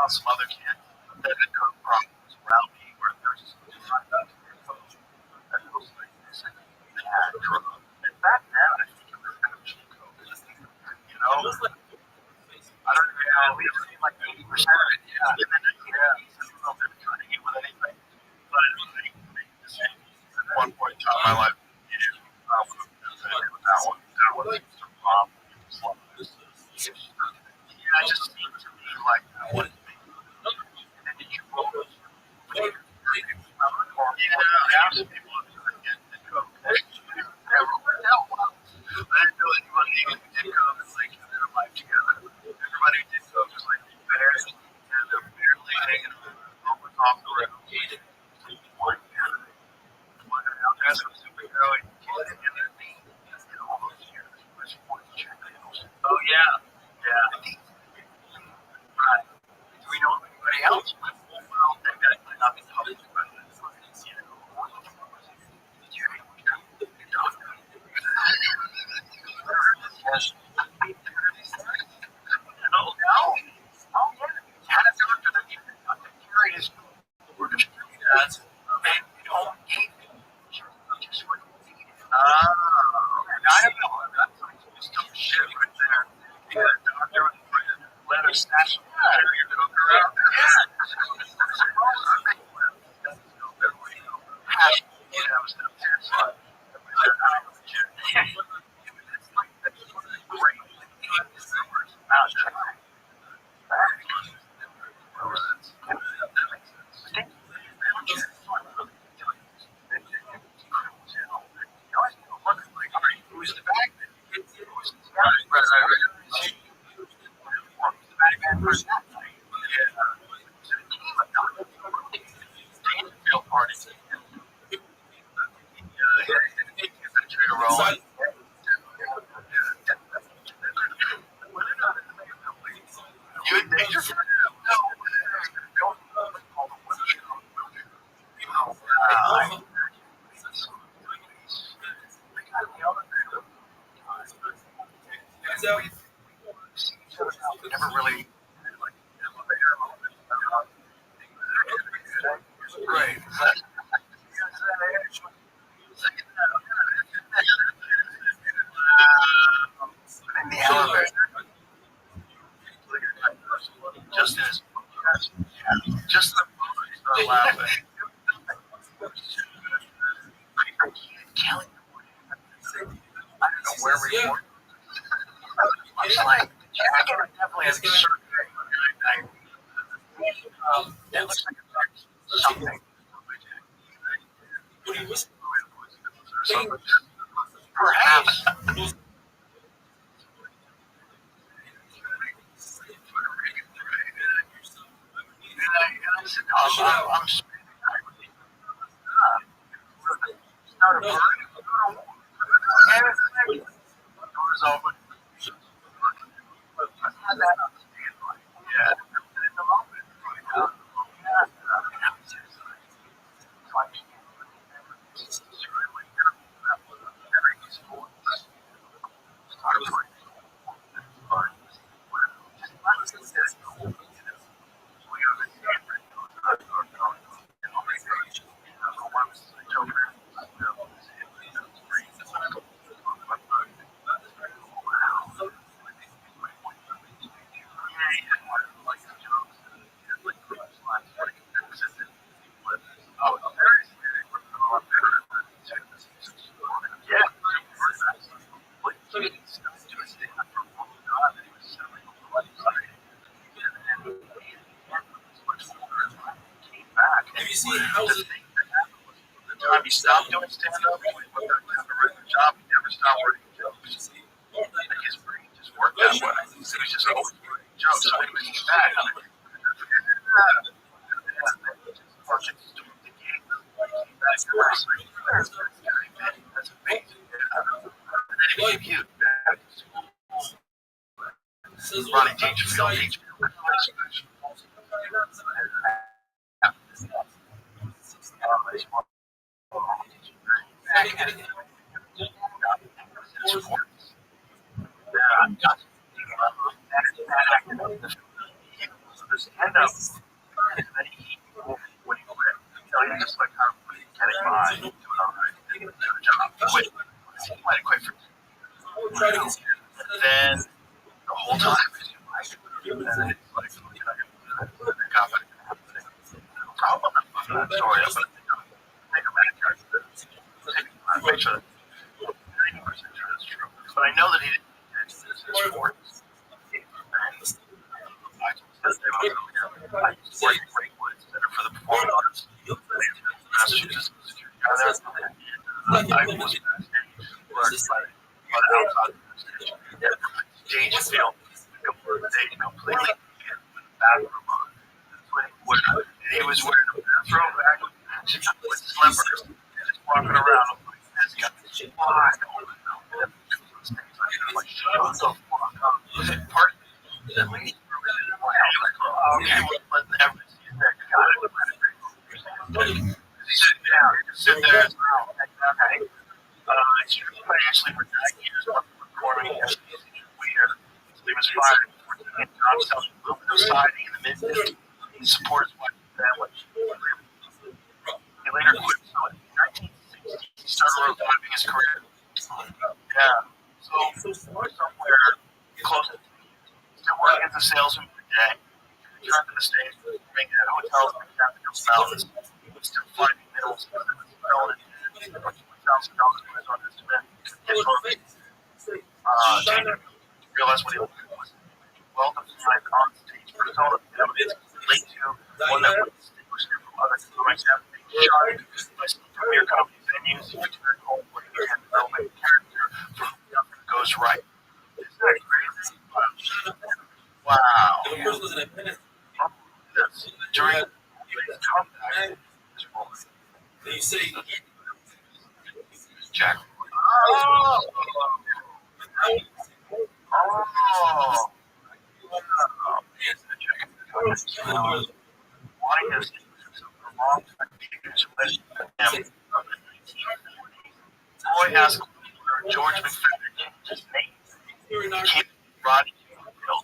some other kid that had come from around me where there's just and back then I think it was kind of cheap coke. I don't know, we were like 80% of it, yeah. And then I don't know if they were trying to get with anything. But at one point in time in my life, that one was a problem. Yeah, it just seemed to me like that one. And did you vote? Yeah, I asked people if you could get the coke. I didn't know anyone even did coke and like in their life together. Everybody who did coke was like barely, and they're barely hanging off the road. One guys were superhero and all those years was one check. Oh yeah, yeah. Right. Do we know anybody else? Well, they've got to not be public, but yes. Oh, yeah. Had a doctor that I'm curious. We're just that. Man, you don't eat. Just what you eat. I don't know. That's some shit right there. You got a doctor with a leather snatch your coke around. You in danger? No. Never really right. In the elevator, just as just the moment laughing. Kelly, I don't know where we were. It's like jacket definitely has a certain that looks like something. Perhaps. I'm not a bird. Doors open. Yeah. Have you seen houses? The time he stopped doing stand-up, he went back to have a regular job. He never stopped working jokes. Like his brain just worked that way. It was just always working jokes. So when he came back, I'm like, that's amazing. And then he became huge. Ronnie Dangerfield, just like how getting by, doing all right, doing a job. Quit. Might have quit for. Then the whole time, and then it's like, I'm not fucking that story up, but I think I'm make sure that 90% sure that's true. But I know that he didn't get to this sports. I used to work at Greatwood Center for the Performing Arts. Massachusetts security guy there. I was backstage, worked by the outside Dangerfield. They completely bathroom on. He was wearing a bathroom bag with slippers and just walking around like this guy. Why? Like, shut the fuck up. Part that we okay, let everybody see his neck. Sit down. Sit there. Okay. He's financially for 9 years performing as weird. He was fired for taking jobs selling aluminum siding in the mid-50s. He supported his wife's family. He later quit. So in 1960, he started reviving his career. Yeah. So somewhere close to still working as a salesman for the day. He returned to the States, working at hotels and Catholic mountains. He was still finding middles and $1,000 on his event. Changing realized what he was well-defined on-stage persona. Late to one that would distinguish him from other comics having been shunned by some premier comedy venues. He returned home where he began developing a character for whom nothing goes right. Isn't that crazy? Wow. During his comeback, his role you say Jack. Oh. Why has long Roy asked George McFadden his name. Rodney Dangerfield.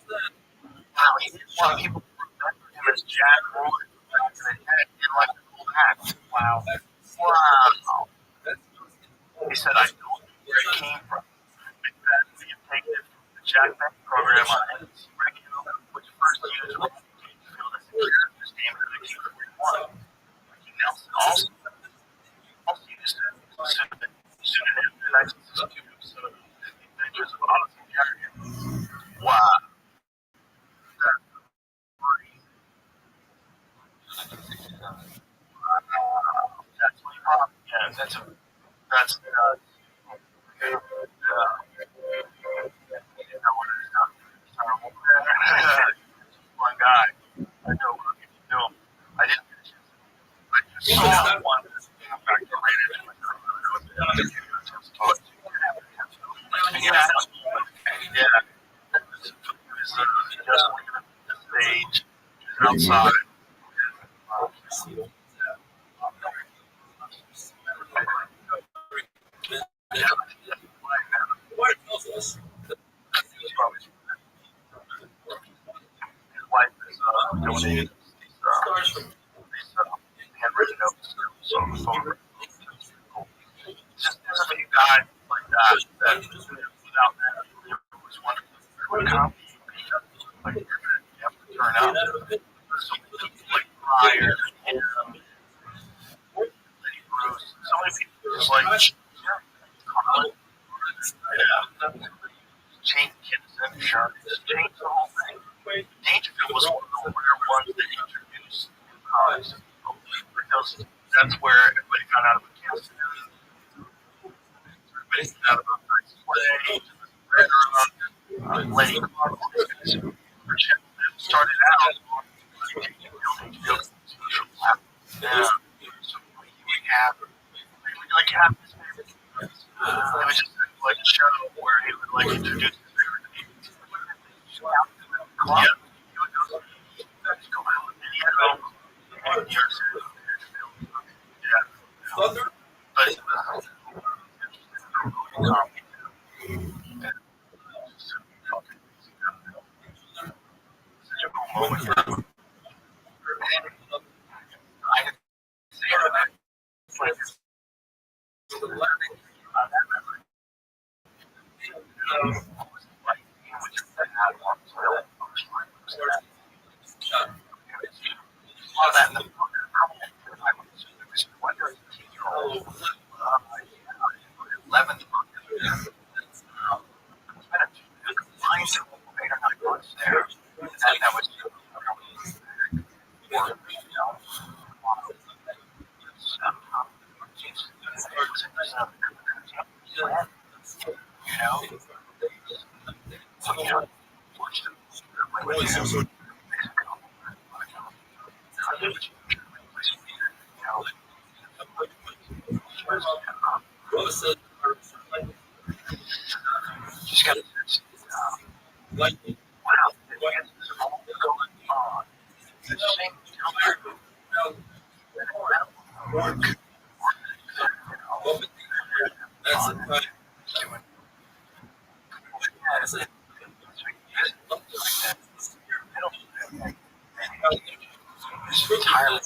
Wow, people remember him as Jack Roy and like the cool hat. Wow. Wow. He said, I know where it came from. McFadden, we have taken it from the Jack Benny program on NBC Radio, which first used Rodney Dangerfield as a character's name in 1941. Nelson also used it as a pseudonym in 1962 episode of The Adventures of Odyssey and Harriet. Wow. That's great. That's what yeah, that's one guy. I know what I'm going to do. I didn't get a chance. I just saw one back to later. Yeah. Just leaving the stage outside. what tells us His wife is donated these handwritten notes on the phone. Just there's a few guys like that without that it was wonderful. Would come like you have to turn up. So many people like Pryor and Lady Bruce. So many people just like change kids and sharks, change the whole thing. Dangerfield was one of the rare ones that introduced new comics to people because that's where everybody got out of the cast. Everybody got out of the Nice Play, Lenny Clark, started out on Dangerfield. Yeah. So we have like half his favorite. It was just like a show where he would like introduce his favorite people. Yeah. He would go out and he had New York City. Yeah. But it was such a cool moment. I had seen that. Just got like wow, the same work. that's the kind Entirely.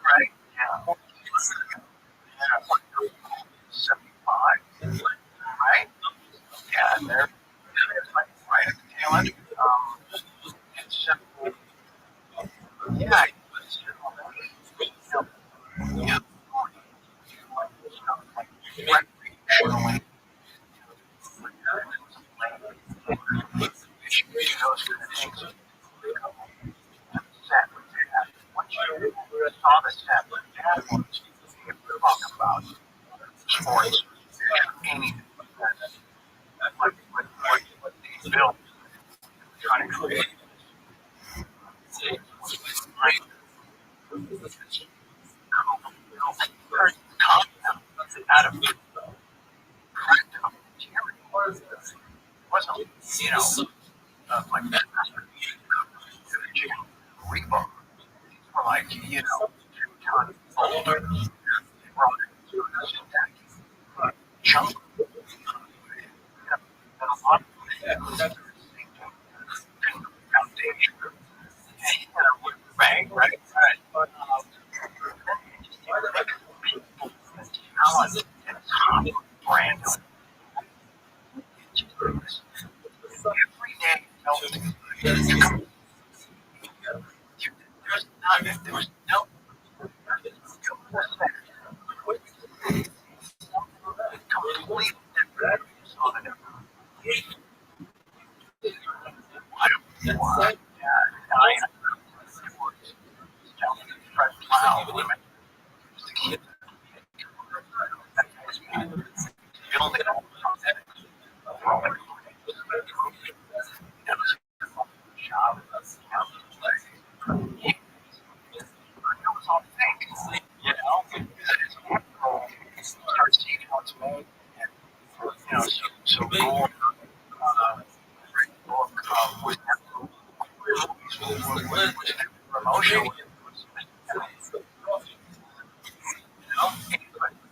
Right? Yeah. saw the set when Dad was talking about sports. Any what they built, trying to create out of practical material. It wasn't, like that. Rebar. Or like, 2 ton older. They brought it to a chunk. And a lot of foundation. And a wood bang, right? Talent and top brand. Every day, there was no complete different. Why? Start seeing how it's made, and so gold book with promotion. But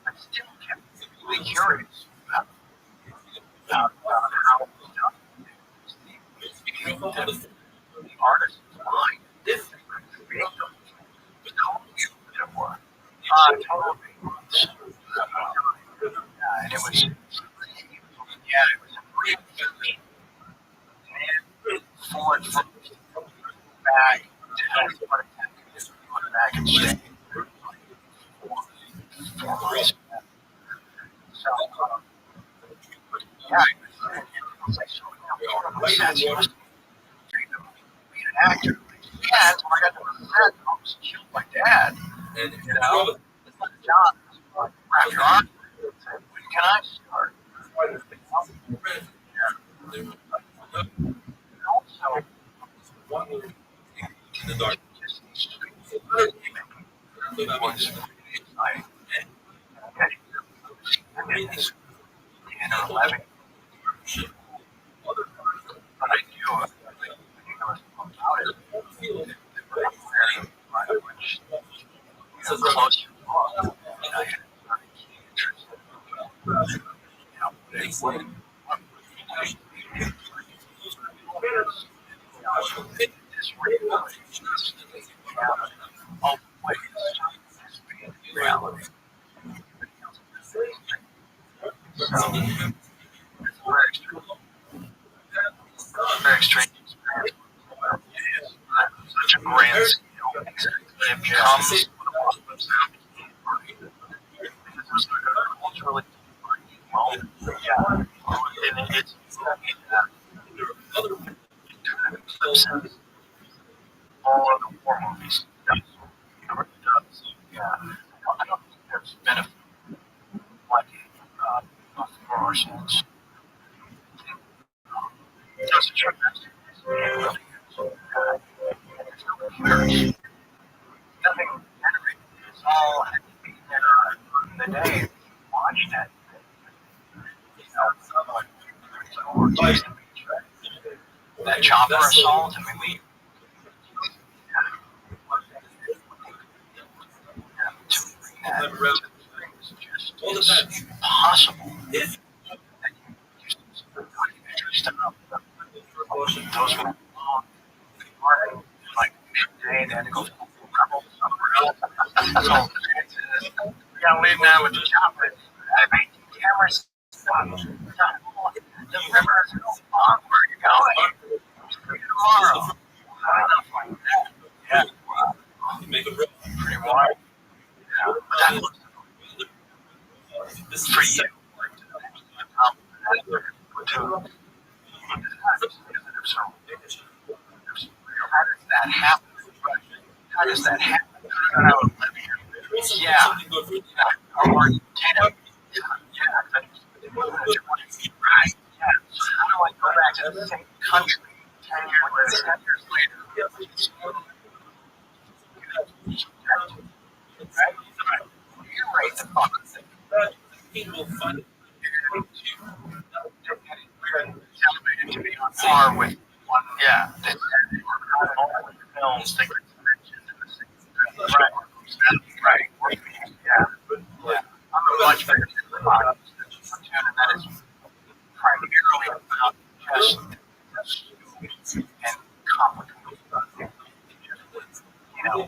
I still kept really curious about how it was done. The artist's mind, this create the culture that work. Totally. And it was, it was a great and forward back to back and stay. 4 months. So, yeah, it was like so he was be an actor. Yeah, so I got to the set, I was killed my dad. And it's not a job. Wrap your arms. When can I start? Also, in the dark, I mean, 10 or 11. But I knew I was about it. Which, close to law. I had a key interest in this reality. Very strange experience. Such a grand scale. It becomes culturally moment. Yeah. And it's all of the war movies. It really does. Yeah. I don't think there's benefit like for ourselves. That's a tremendous. It really is. Nothing generated. It's all had to be there in the day. Watched it. That chopper assault. I mean, just impossible. Those were like midday, they had to go somewhere else. So, we gotta leave now with the chopper. I mean, cameras. The river is so long. Where are you going? Tomorrow. Enough like that. Yeah. Wow. Pretty wide. Yeah. But that looks this for you. How does that happen? How does that happen? Yeah. Or Tatum. Yeah. Right. Yeah. So how do I go back to the same country 10 years later? Right? You're right. The fuck. Elevated to be on par with one. Yeah. All films think it's mentioned in the same. Right. Right. Yeah. Yeah. I'm a much better cartoon, and that is primarily about just and complicated. You know,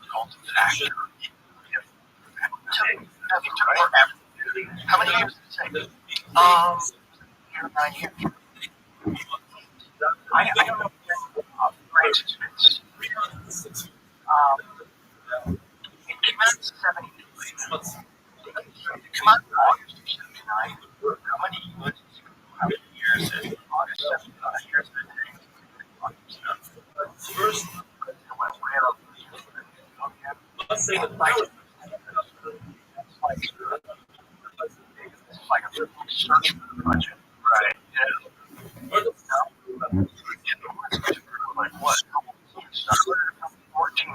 difficult actor. How many years did it take? 9 years. I don't know. Granted, it came out in 72. It came out in August of 79. How many years is it? August 79 years did it take? First, let's say the fight. It's like a search for the budget. Right. Yeah. Like what? 14.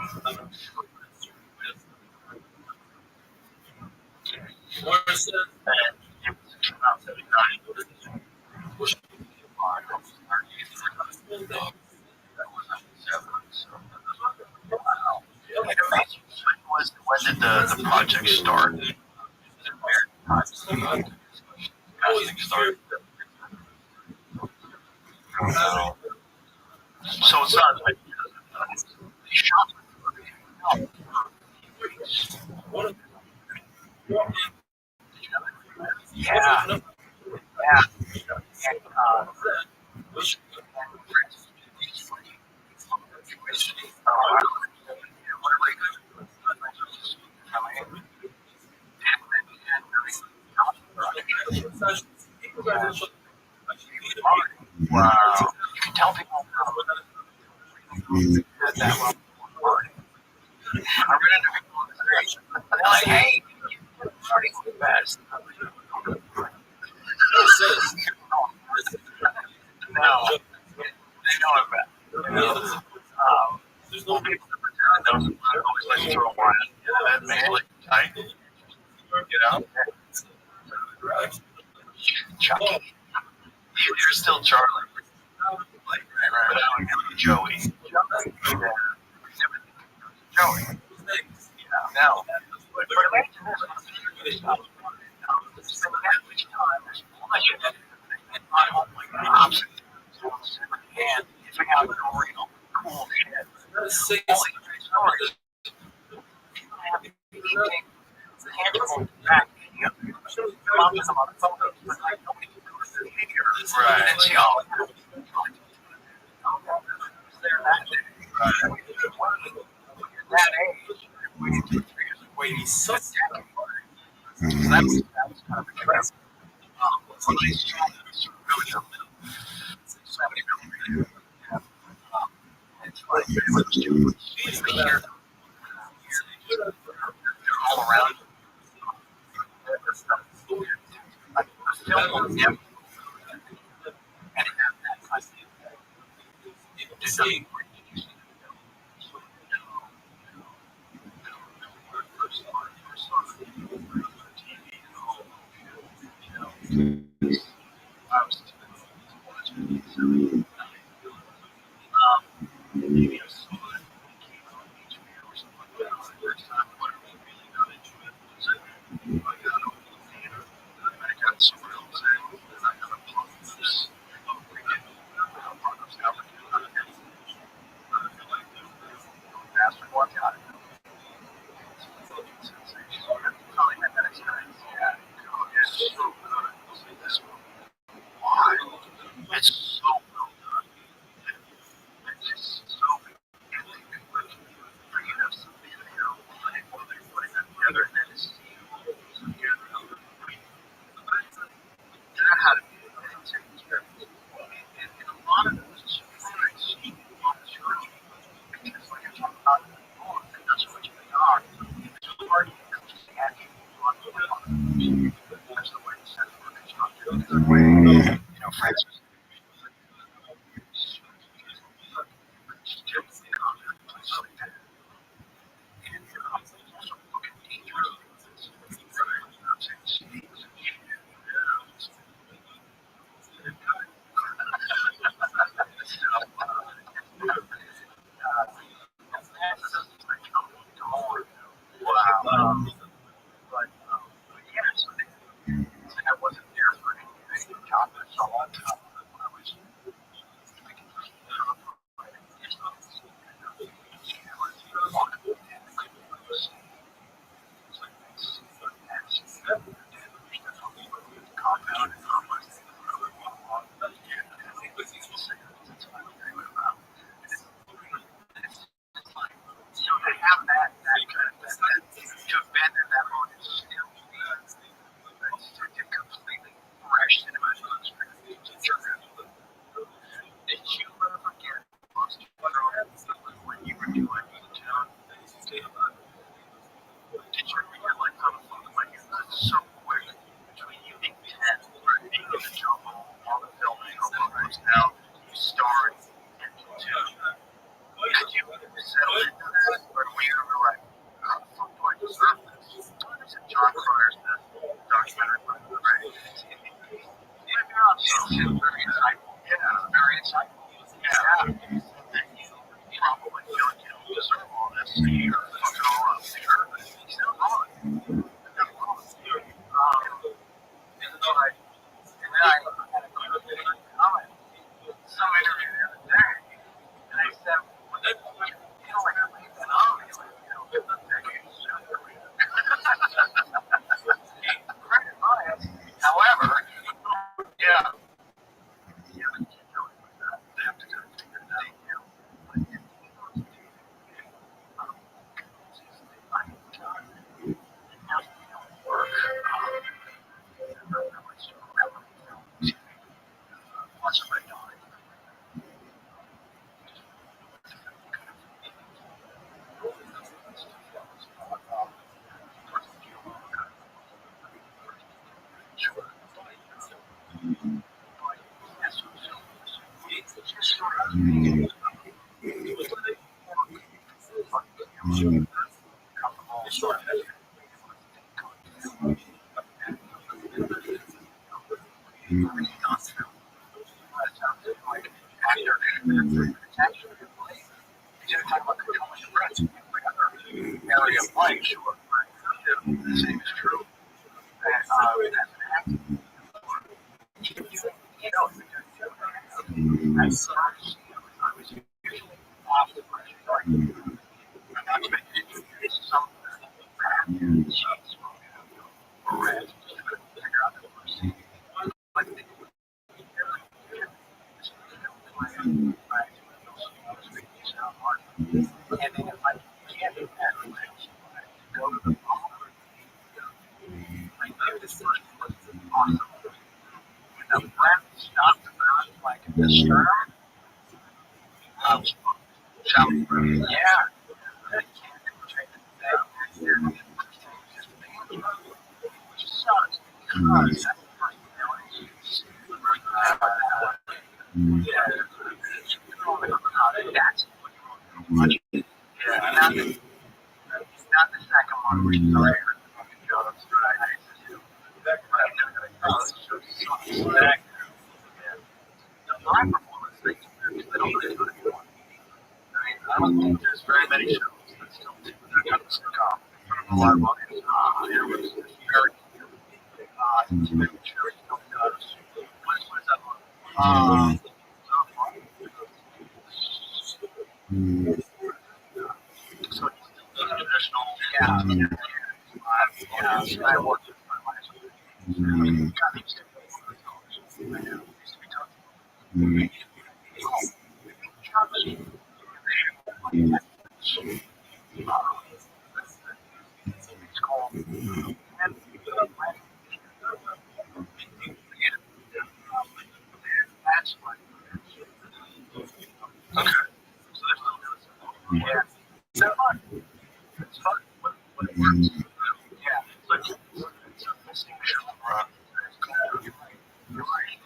Morrison and it came out 79. Bush when did the project start? So it's not like they shot. Yeah. Yeah. And, wow. You can tell people that well. I read into people on the street, and they're like, hey, you're the best. No, they know I'm bad. There's no people that pretend those always like to throw one and make it like tight. Get out. Chucky. You're still Charlie. Like, right. Joey. Joey. Yeah, now. But imagine this. So at which time there's pleasure and opposite. And if I have no real cool shit, tangible back. Right. And see, oh, that age, waiting such a decade. So that was kind of a trip. One of these challenges really don't know. 70 millimeters. It's like, they're all around. Like, the film will never. And it has that kind of it's so well done. It's just so good. Francis. Wow. But yeah, so I wasn't there for any job. I saw a lot of time when I was making compound and so to have that kind of to have been in that mode is still completely fresh in my mind. Did you ever get lost when you were doing did you realize how the fuck when you're so quick between you being 10 or being in the jungle, all the filming, all the goes out, you start and did you settle into that? Or were you ever like, how the fuck do I deserve this? It's a John Cryer's documentary, right? Yeah, very insightful. Yeah, very insightful. Yeah. And you probably feel like you don't deserve all this, so you're fucking all up. Sure, but you still wrong. And then I had a comment, some interview the other day, and I said, well, you know, like, I'm leaving the army, like, you know, 50 decades sooner. Credit bias. However, yeah. Yeah, I can't tell you about that. They have to kind of figure it out. Area of life, sure. The same is true. And then if I can't do that, go to the this first was awesome. When the breath stopped around like the sternum, I was shouting. Yeah. I can't concentrate that. Which sucks because that's the personality. That's not the second one, which is already my performance thing, I don't really do it anymore. I don't think there's very many shows that still do that kind of sitcom. A lot of audience. It was very very what's that one? So traditional, I worked with my life. Got used to it. Used to be tough. It's called that's what. Okay. So there's a little bit of yeah. Is that fun? It's fun. When it works. Yeah. It's a distinction. You're right.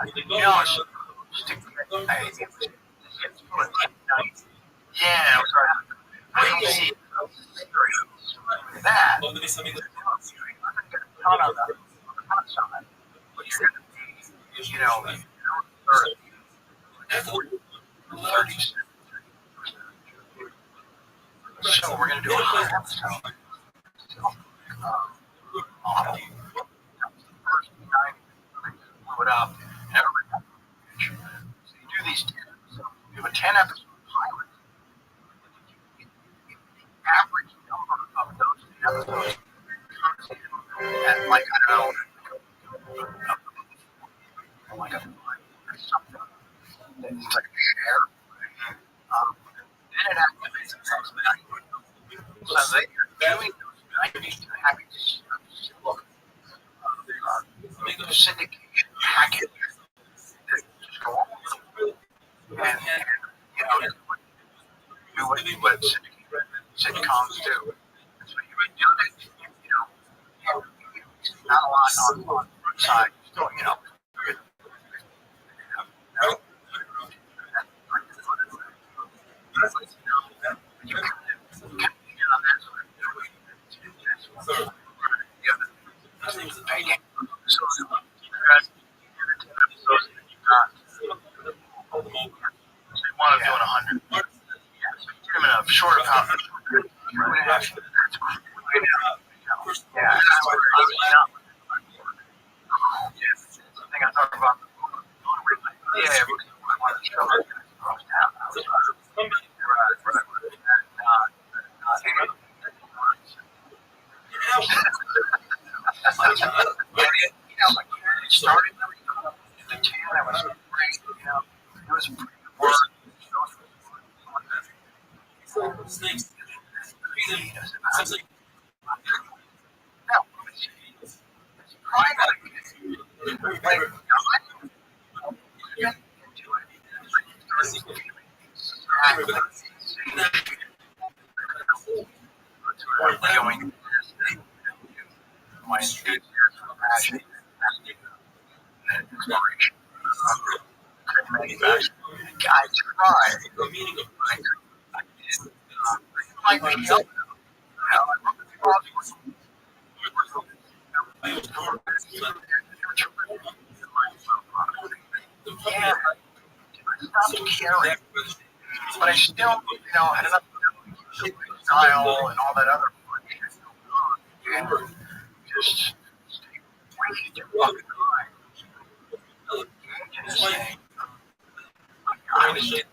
to get yeah, it was hard. I don't see that. I'm going to get a ton on the front side, but you're going to be, 30 cents. So we're going to do a half salad. Model. That was the first time I blew it up. And everybody got it. So you do these 10 episodes. You have a 10 episode pilot. The average number of those episodes comes in at like, I don't know, like a 5 or something. It's like a share. Then it activates itself. So they are doing those 90 to happy syndication package that just go on and do what sitcoms do. So you've done it, not a lot on one side, still, short of how I talk about started the 10, I was great, it was pretty work. Snakes. My enthusiasm, passion, and inspiration. I tried. I like the help. Yeah, I stopped caring, but I still, had enough style and all that other fun shit going on, and just stay way too fucking high. Just saying, I was just,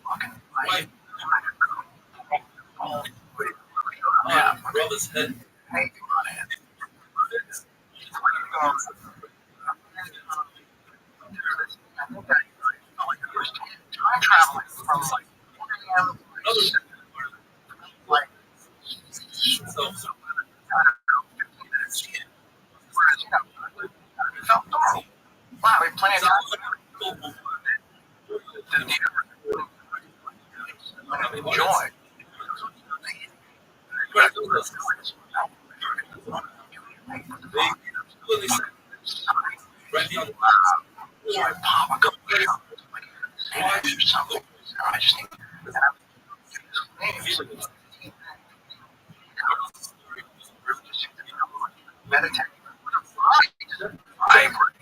fucking life. Yeah, brother's head. Hey, come on in. Time traveling from like 1 a.m. like so 15 minutes in. Whereas, it felt normal. Wow, we planned enjoy. So I pop a couple of shots, and or something. I just think meditate. I agree.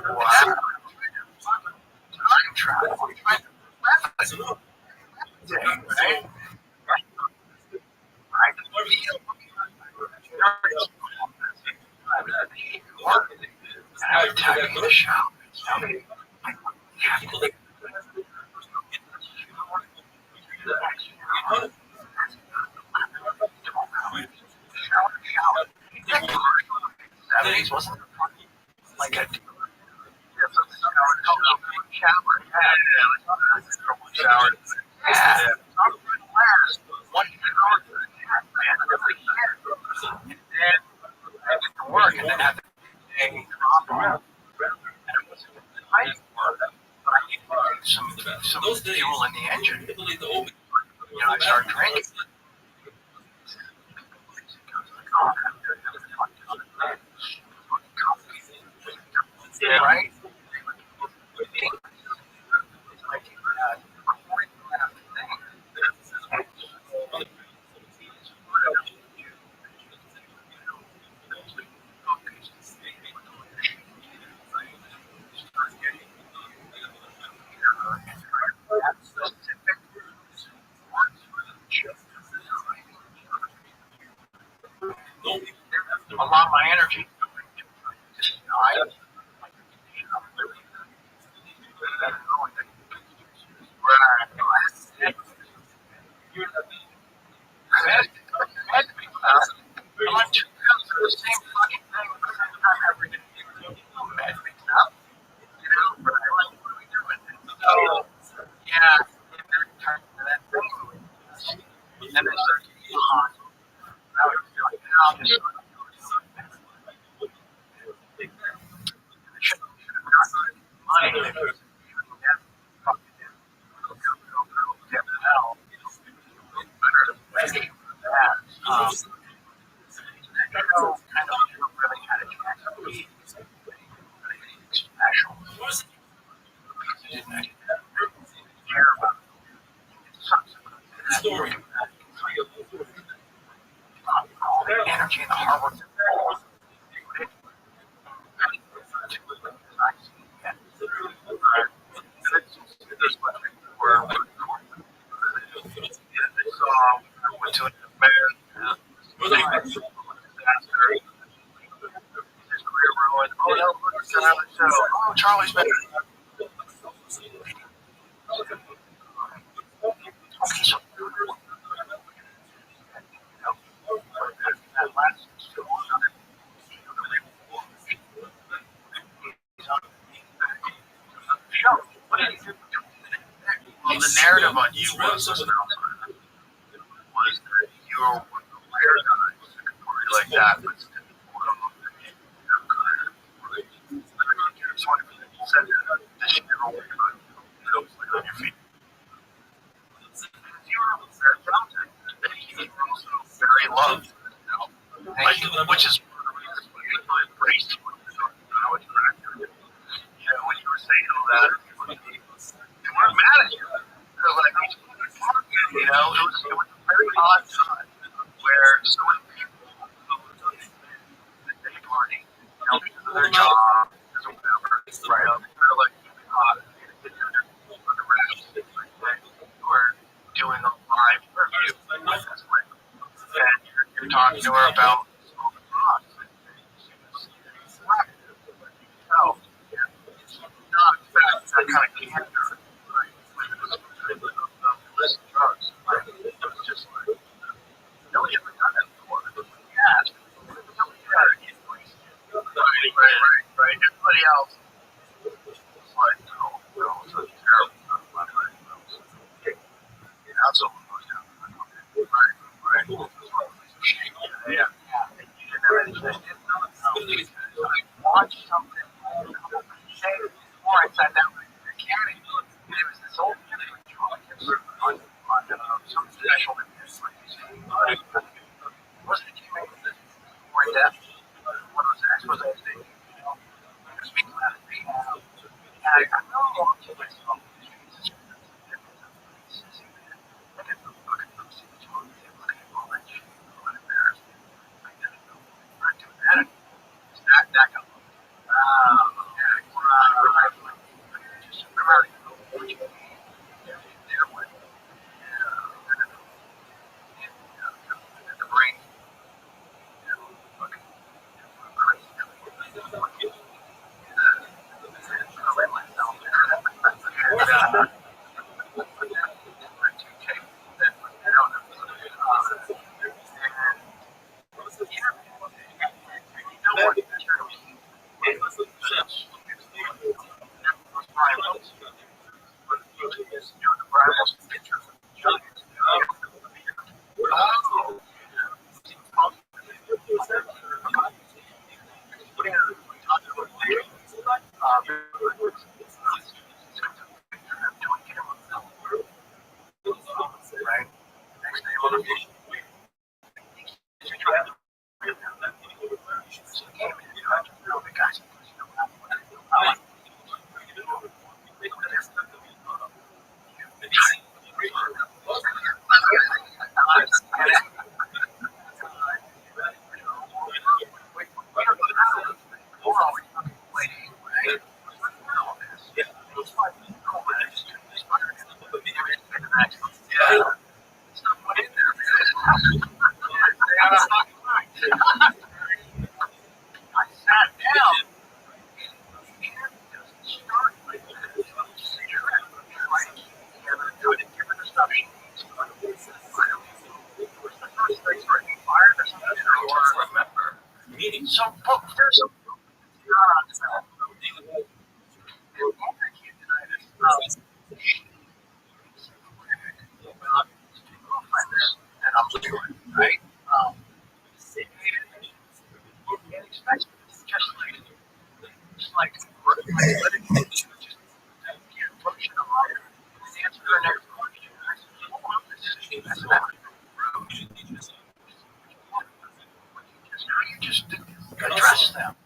Wow. Time travel. Right? I can feel I would tell you in the show. '70s wasn't like a shower. Yeah. One shower. And then I get to work and then have to drop some fuel in the engine. I start drinking. right? It's like before you have to think. A lot of my energy. The same fucking thing every day. Yeah, and then it starts getting hot. I would feel like now I'm just energy in the harbor. Went to a his career ruined. Oh no, oh Charlie's better. Okay, so that last show. What did he do? Well, the narrative on you was that you were one of the rare guys that could party like that, but still said that this shit never worked on your feet. Very loved, which is embraced. When you were saying all that, they weren't mad at you. They were like, it was a very odd time where so many people that they party, because of their job, because of whatever, right? They're like, you were doing a live review, and you're talking to her about smoking pot. Oh, that kind of candor, right? List drugs, right? It was just like, nobody ever done that before. Yeah, nobody had it. Right. Everybody else was like, no, it's a terrible stuff. That's all it goes down. Right. Yeah. And you didn't have anything. I watched something. Before I sat down with the mechanic, and it was this old man on some special event. Wasn't it more in depth? One of those exposés things, speaking about it. And I really want to myself, Jesus, look at the fucking proceeds, look at all that shit, I'm embarrassed. I gotta go. I'm not doing that anymore. It's that guy. Just remember, what you need there with the brain, fucking crazy. I let myself and we're always waiting, right? Yeah. It's like, oh, I just couldn't inspire him. But maybe it's been an accident. Yeah. It's not put in there. I sat down. And doesn't start like that. Right? Do it and give her the stuff she needs. I don't know. What's the first thing for a fire or something? Or remember. So, but there's a and I'm doing, right? And expect just like letting just get function along and answer her next question. I said, hold on, that's not how you just address them.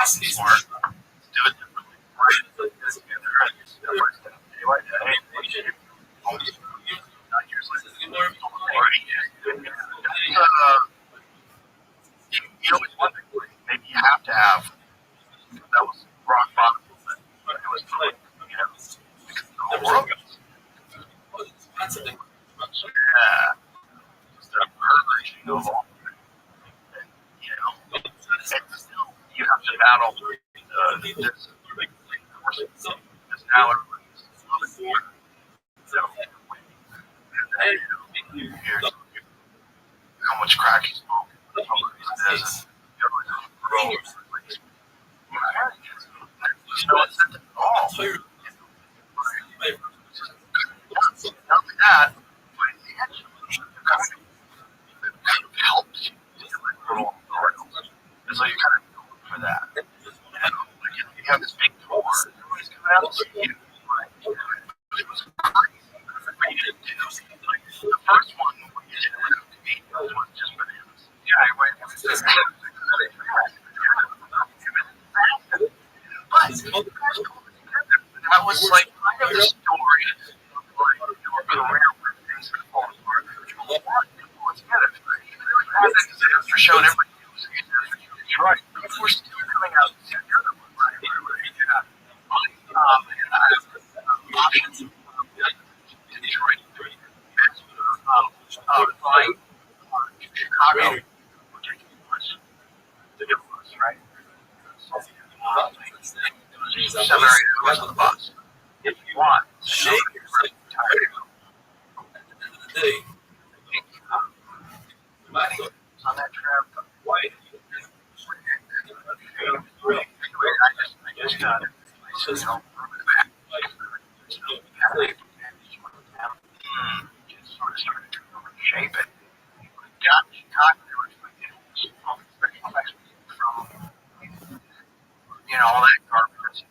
smart. Do it differently. Right? Anyway, almost 9 years later. You always wonder, maybe you have to have. That was rock bottom. But it was like, because the whole world goes. Yeah. Just a purge, and still you have to battle this big force. Because now everybody's loving you. So, here's how much crack he smoked, how much he says, it's not at all. Not only that, but it actually kind of helps you to little articles. And so you kind of go for that. And you have this big tour, everybody's coming out to see you. It was crazy. The first one, when you did it, was just bananas. Yeah, I went. But that was like kind of the story of like your career where things could fall apart. But you want to pull it together. You really had that disaster show and everybody was right. People were still coming out to see the other one. Right. Options. Detroit. Flying Chicago. Right? 7 or 8 hours on the bus. If you want. Shake yourself. On that trip. I just got it. Just sort of started to shape it. Got Chicago. All that garbage.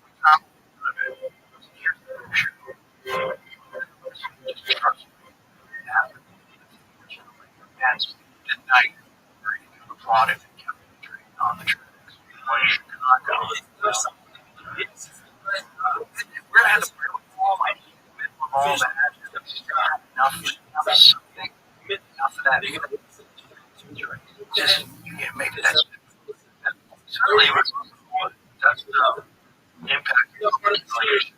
That's midnight. Applauded and kept on the tracks. Chicago. We're gonna have to all my all that. Enough of that. Just maybe that's certainly that's the impact of relationship.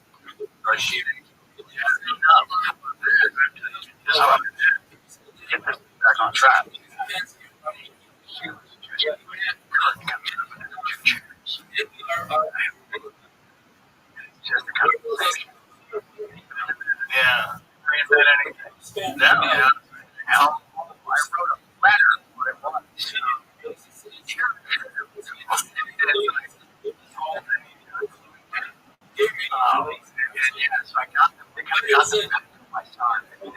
Get this back on track. Yeah. Yeah. Now, I wrote a letter. What I want. So I got them. They kind of got them back to my son. And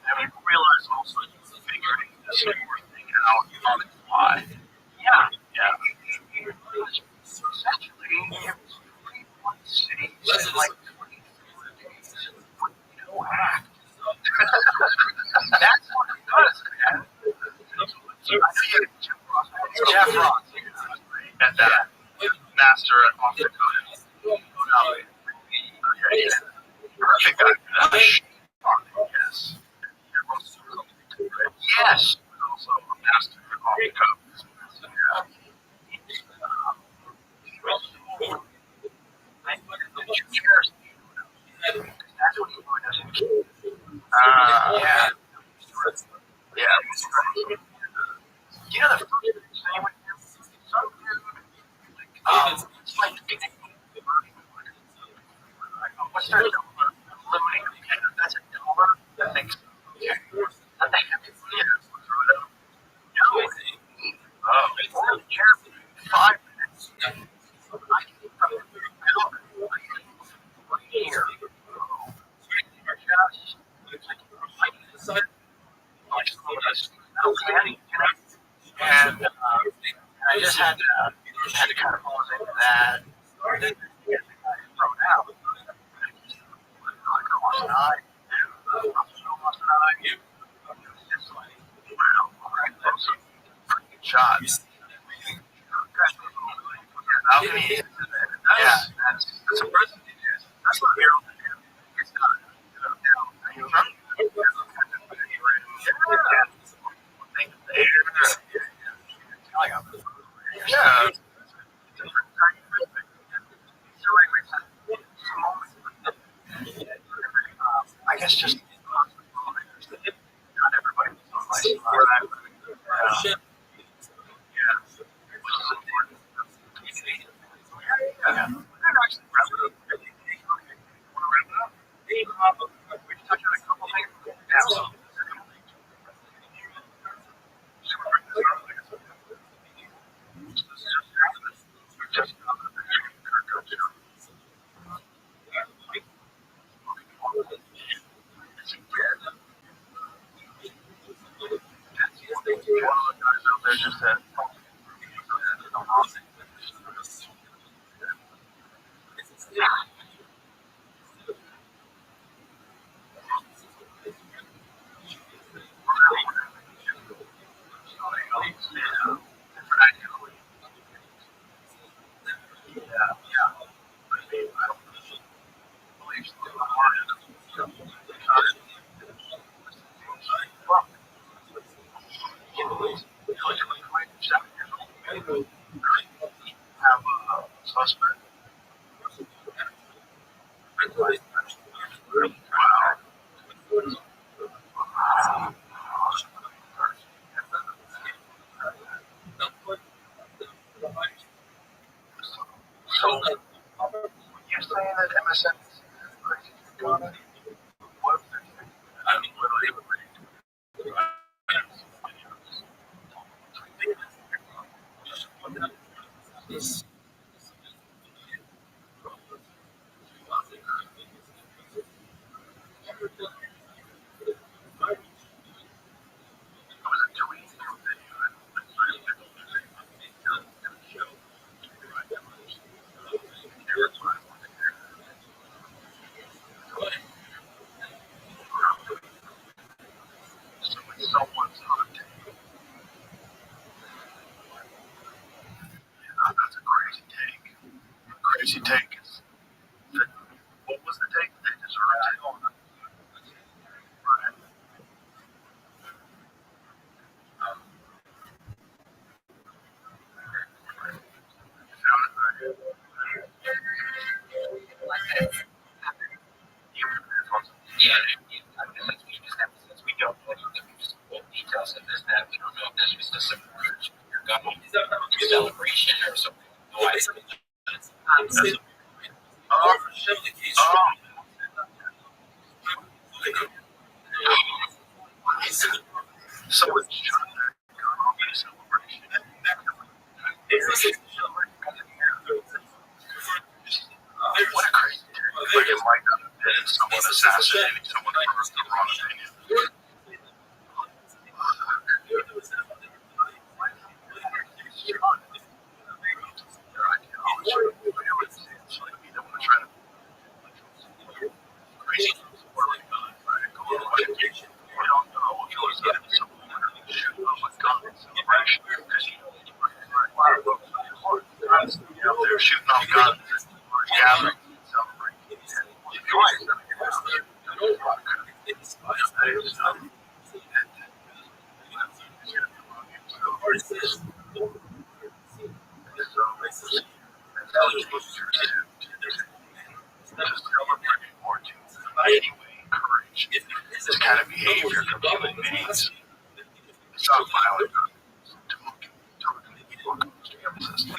I realized also figuring this thing out on the fly. Yeah. So essentially, it was 41 cities in like 24 days. No act. That's what it does, man. So I see Jeff Ross at that master at Austin. Perfect guy for that. Yes. Yes. Also a master at Austin. That's what he wanted. Yeah. Yeah. The first thing with him, some dude, it's like what's that eliminating? That's a dollar that makes that they have to for the chair 5 minutes. I can from here. And I just had to kind of pause into that. Or then get the guy thrown out. Just like, wow, all right, that's a pretty good shot. balcony. Yeah, that's a person. That's what we're on. It's not. You're from? Yeah. I guess just not everybody was on my side. Yeah. There's just that. Have a suspect. Wow. So you're saying that MSN is crazy? What if they're someone's hunting? That's a crazy take. Crazy take is what was the take? They deserved it. Right. Yeah, since we just have, since we don't know that we just quote details of this, that we don't know if this was just some your government celebration or something. No, I Someone's trying to go on a celebration. What a crazy take. Like it might not have been someone assassinating someone for the wrong opinion. Their ideology. It's like you don't want to try to crazy. Right? Go away. We don't know. He was someone shooting up a gun in celebration. They're shooting off guns or gathering to celebrate. Anyway, encourage this kind of behavior from human beings. It's not violent. Talking to people comes to emphasis.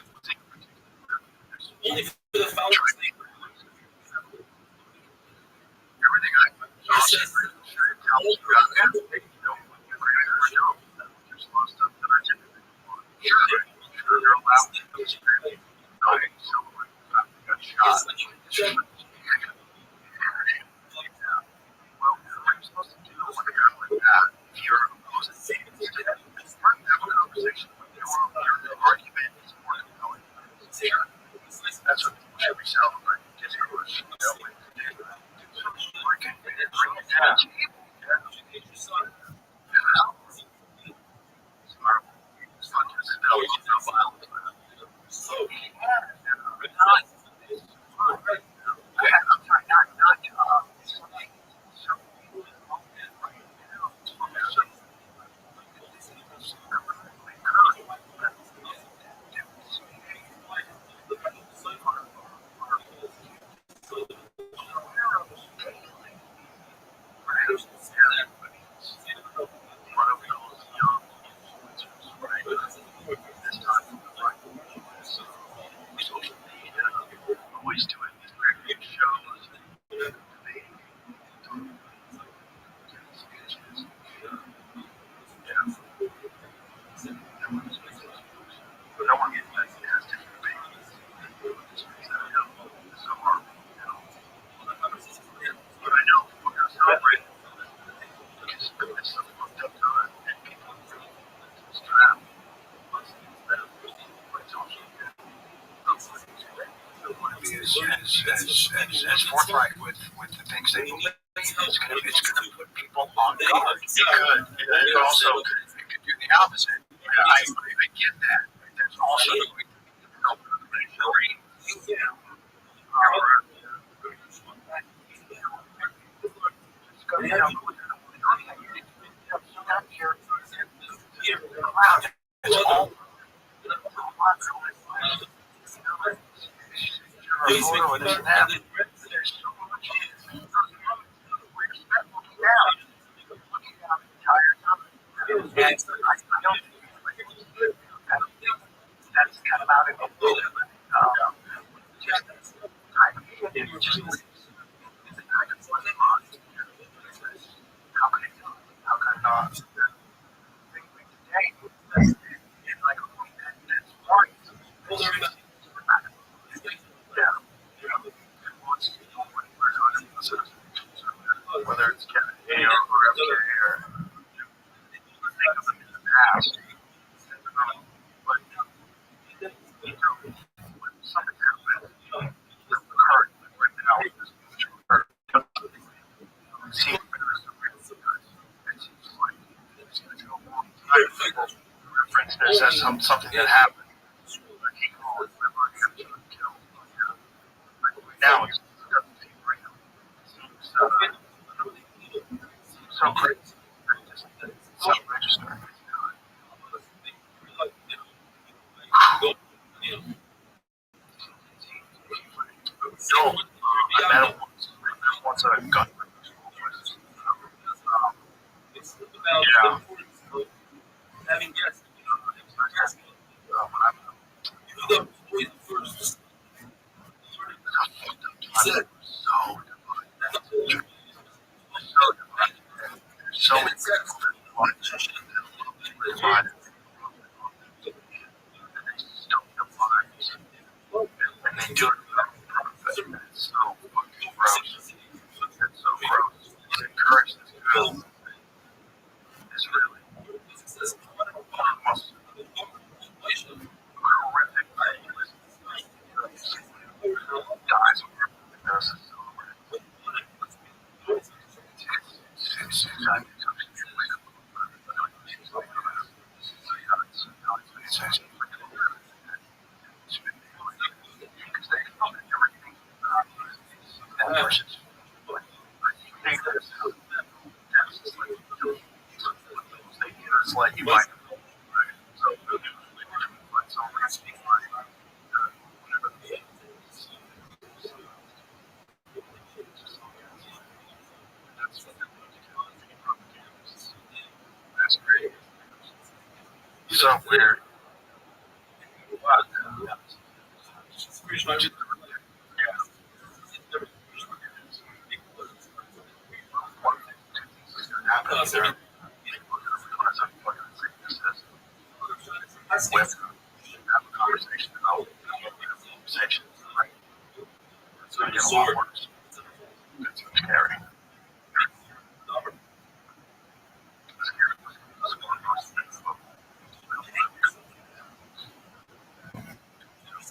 only for the founders. Everything I tells you about everything, there's a lot of stuff that I didn't. Sure, they're allowed to participate. Dying, celebrate the fact they got shot. Well, what are you supposed to do when you're like that? If you're opposing things, have a conversation with your argument is more compelling. That's what people should be celebrating. Discourse. Bring it down. It's not just violence. be as forthright with the things they believe. It's gonna put people on guard. It could. It also could do the opposite. I get that. There's also going to be that's kind of out of control. How can not? Whether it's Kennedy or think of them in the past, but something happened. The current right now is seems reference that says something that happened. He called him killed. Now it doesn't seem real. So crazy. So registered. No, I met him once at a gun. Yeah. So many and they do it. It's so fucking gross. It's so gross. It's encouraged this girl. It's really almost horrific guys it's like you might that's great. So weird. With have a conversation about section. It's going to get a lot worse. It's scary.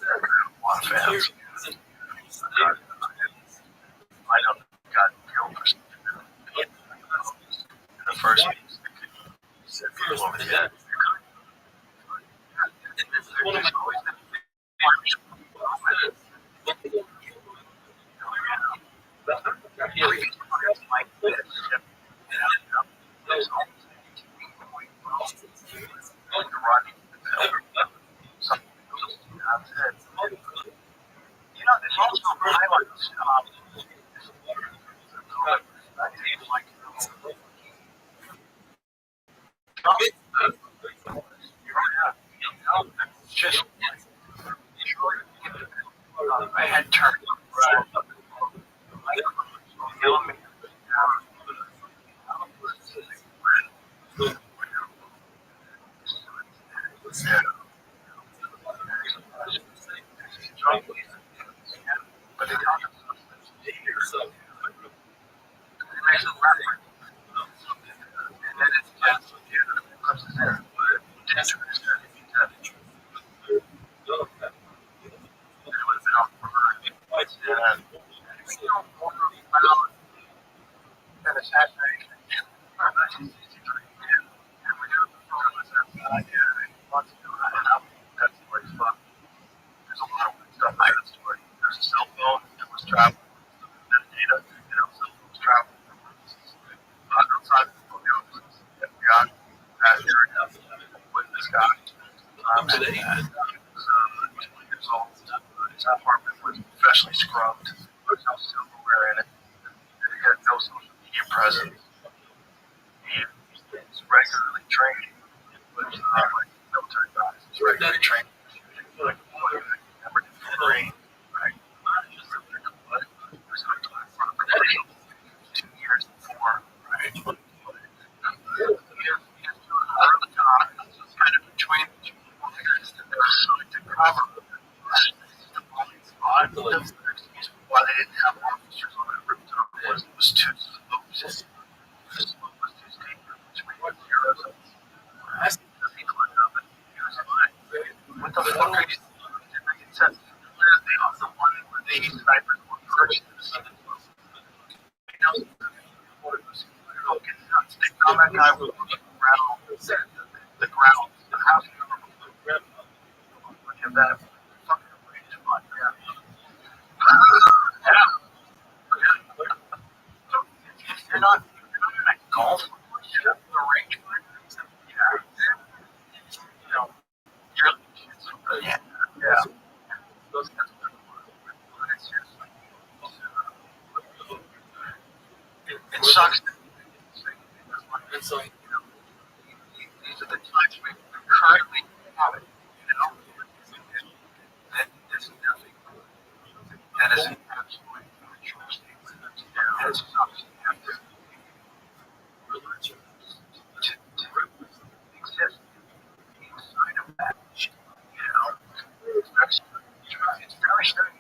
A lot of fans. I know got killed for something. In the first piece, people over the head. There's also highlights. Just I had turned but they talk about and then it's just there. And we know more about an assassination in 1963. And we know the photo was that wants to know how that story's from. There's a lot of weird stuff in that story. There's a cell phone that was traveling metadata, cell phones traveling from outside the offices, FBI, as there with this guy. And he was 20 years old. His apartment was professionally scrubbed. There was no silverware in it. He had no social media presence. He was regularly trained. Like military guys. He was regularly trained. Like never did free, right? He was hooked on for 2 years before, right? He was doing another job. It was kind of between the two figures that they were trying to cover. The only spot, the excuse why they didn't have officers on that rooftop was it was too slow. The slope was too steep between the zeros. He climbed up and he was like, what the fuck are you doing? It didn't make sense. They also wanted where the snipers were perched in the southern slope. They know nuts. They found that guy with the ground, the house number. Look at that. Fucking range fun. Yeah. So you're not in a golf course, you're at the range fun. Yeah. You know, yeah. Those guys are it sucks. It's like, these are the times we currently have it. That is nothing. That is an absolute factual statement. That is something you have to exist inside of that. It's very strange. It's very strange.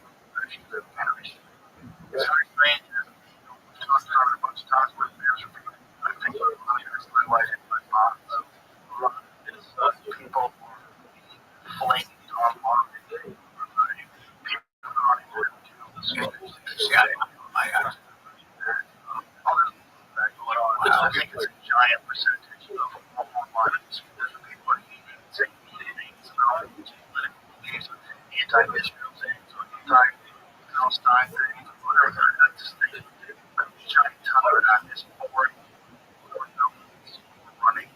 It's very strange. We've talked about it a bunch of times where there's I think my wife and my mom is people flaking online. People are not able to do this. I think it's a giant percentage of online people are saying things about political beliefs, anti-Israel things, or anti-Palestine things, or whatever. I just think a giant ton of that is boring. Running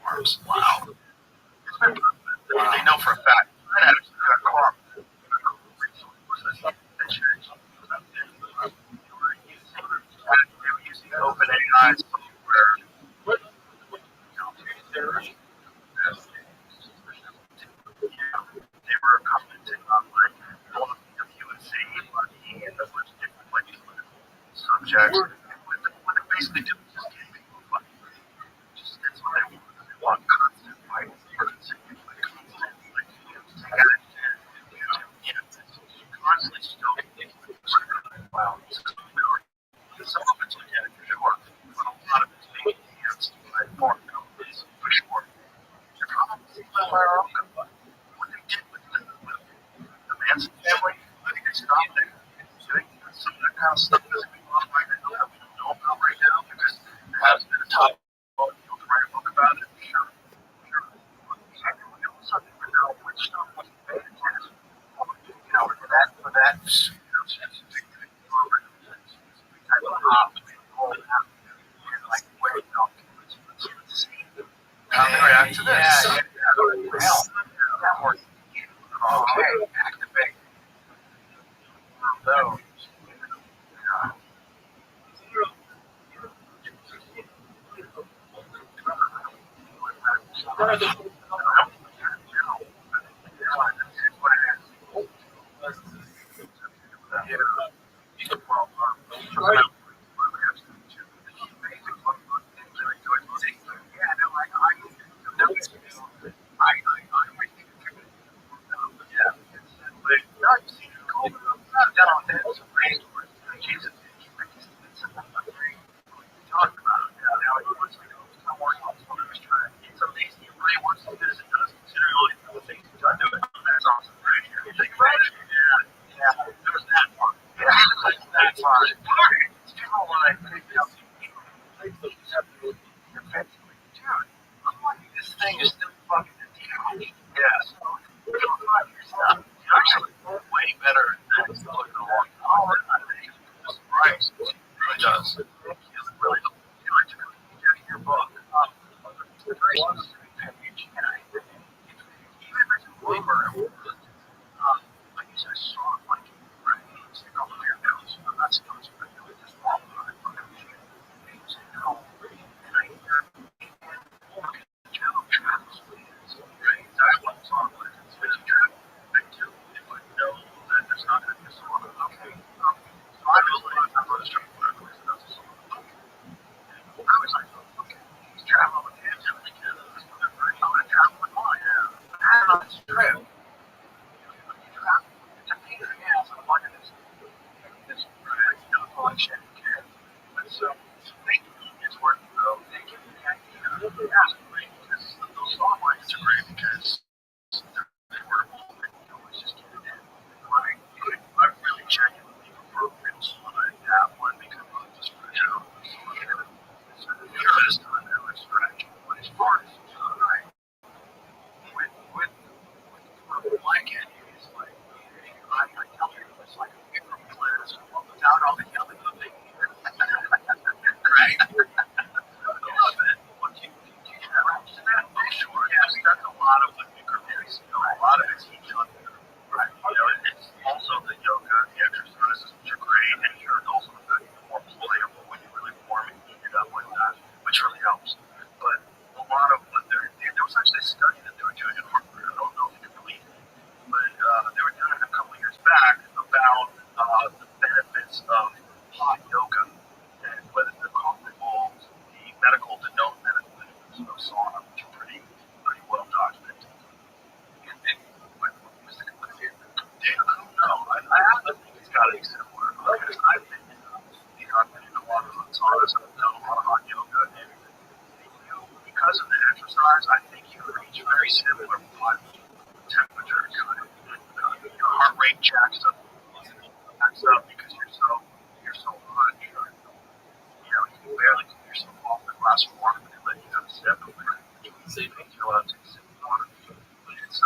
arms. Wow. It's been they know for a fact. I had a car. They were using OpenAI software. They were commenting on like all of the UNC money and a bunch of different like political subjects. What they basically do is just get people money. Just that's what they want. They want constant fight. Constant constantly stoking wow. Some of it's organic for sure, but a lot of it's being enhanced by foreign companies for sure. They're probably by our own company. What they did with the Manson family, I think they stopped there. Some of that kind of stuff doesn't go on right now that we don't know about right now because there has been a top to write a book about it. Sure. We also need to know which stuff was made for that specific program. Type of hop, like where let's see how they react to this. Okay, activate those. like, people like, dude, I'm like, this thing is still fucking detached. Yeah. You don't like yourself. It's actually way better than looking along. Oh, I think it's right. It really does. It really does. You know, I took a page out of your book. It's a very specific page, and even if it's a rumor, I use a song like it, right? It's like a higher balance. That's not really just wrong. And I hear travels with right? That one song was it's travel. I do. If I know that there's not going to be a song, okay. So I was like, I'm going to start playing with that's a song. I was like, okay, he's traveling with him. I'm going to travel with mine. Yeah. I don't know, it's true. It's a pain in the ass. I'm watching this collection. But so thank you. It's worth it though. Thank you for the idea. Yeah, it's great because those song lines are great because they're affordable and you can always just get it in. Like, I really genuinely prefer real song. I have one because I just put it out. So this time I was stretch. But as far as right, with my candy, it's like I tell you, it's like a paper class without all the yelling of the right? I love it. What do you have to that? Oh, sure. Yes, that's a lot of the microbeats. You know, a lot of it's heat done. Right. You know, it's also the yoga, the exercises, which are great, and you're also more playable when you really warm and heat it up like that, which really helps. But a lot of what there was actually a study that they were doing in Harvard. I don't know if you can believe it, but they were doing it a couple of years back about the benefits of hot yoga and whether they're comparable to the known medical benefits of sauna, which are pretty well documented. And what was the conclusion? I don't know. I have to think it's got to be similar because I've been in a lot of hot saunas and I've done a lot of hot yoga, and because of the exercise, I think you reach very similar body temperature. Your heart rate jacks up because you're so hot. You know, you can barely keep yourself off the glass of water when they let you have a sip of it. You know, I'll take a sip of water. But it's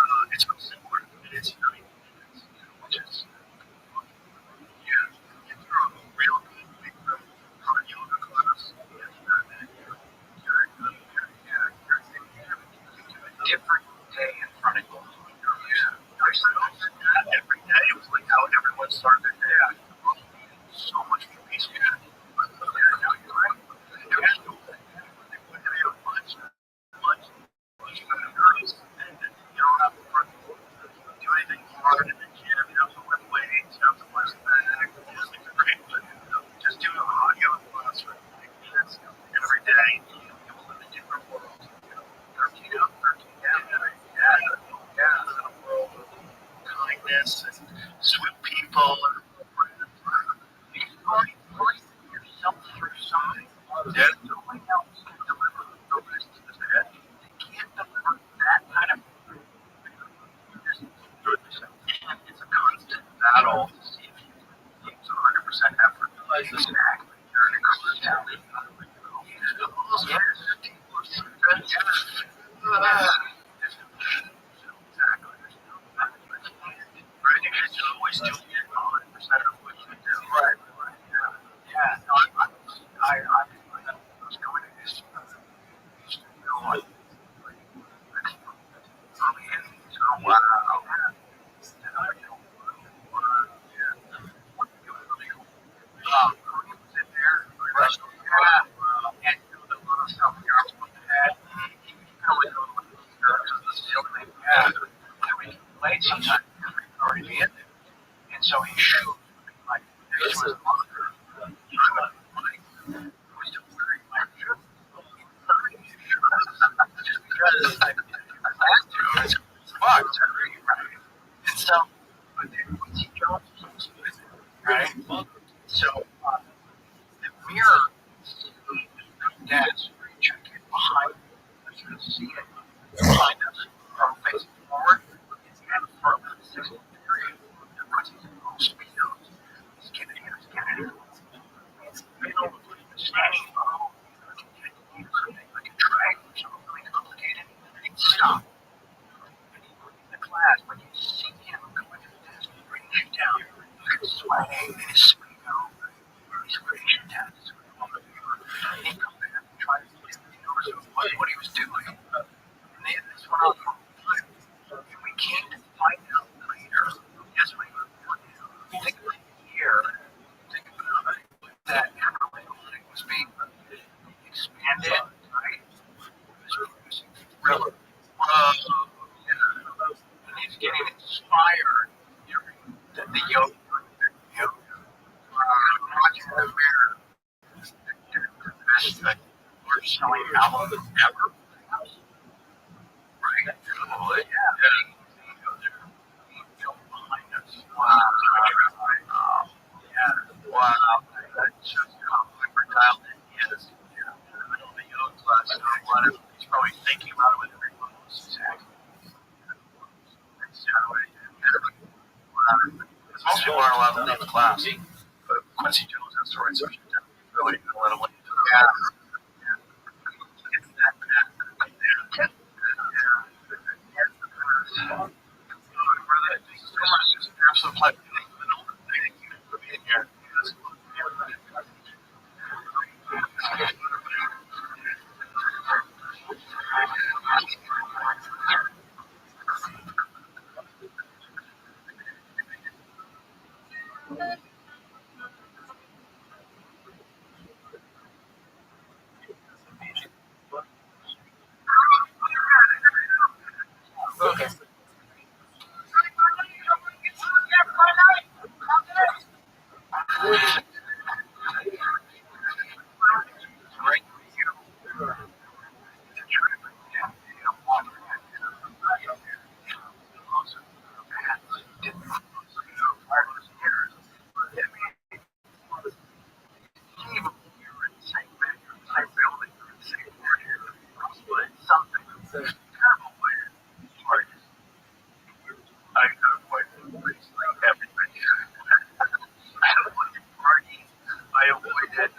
real similar. It's 30 minutes, which is, if you're a real good big hot yoga class, you're a different day in front of you. I started that every day. It was like how everyone started their day. So much more peaceful. But yeah, no, you're right. They wouldn't have much nervous, and you don't have to do anything hard in the gym. You don't have to lift weights. You don't have to punch the bag. Things are great, but just do a hot yoga class for 5 minutes every day. You will live in different worlds. 13 up, 13 down. Yeah, a world of kindness and sweet people. You can already yourself through something. Yeah. Nobody else can deliver the rest of the day. They can't deliver that kind of goodness. And it's a constant battle to see if you use 100% effort. Exactly. You're in a constant exactly. Right, because you always do 100% of what you do. Right. Yeah. No, I was going to this studio like early innings. Oh wow. And I Korean was in there. Yeah. And doing a lot of stuff here. I was with the head. He really goes with the because the sales thing. Yeah. And we played sometimes. Already in there. And so he showed like this was longer. Was still wearing my shirt. Just because I last year was fucked, right? And so, but then once he jumps, right? So the mirror that's where you check it behind. You can see it behind us, from facing forward. It's at for about 6 degrees. The running all speed. He's getting it. sweating and his speedo, his creation tats. And he come back and try to what he was doing. And they had this one out for time. And we came to find out later, yes, we think of a year, think about it, that everything was being expanded, right? Really. And he's getting inspired. The yoga, watching the mirror, the best worst selling album ever. Right? Oh, yeah. Behind us. Wow. Yeah. Wow. That shows you how hyper-dialed he is. Yeah. In the middle of the yoga class, he's probably thinking about it with every one of those exactly. Because most people aren't allowed to leave the class. But Quincy Jones has stories, so she's really going to let him leave. Yeah. It's that bad. Absolute pleasure. Thank you for being here. Okay. Right here. I avoided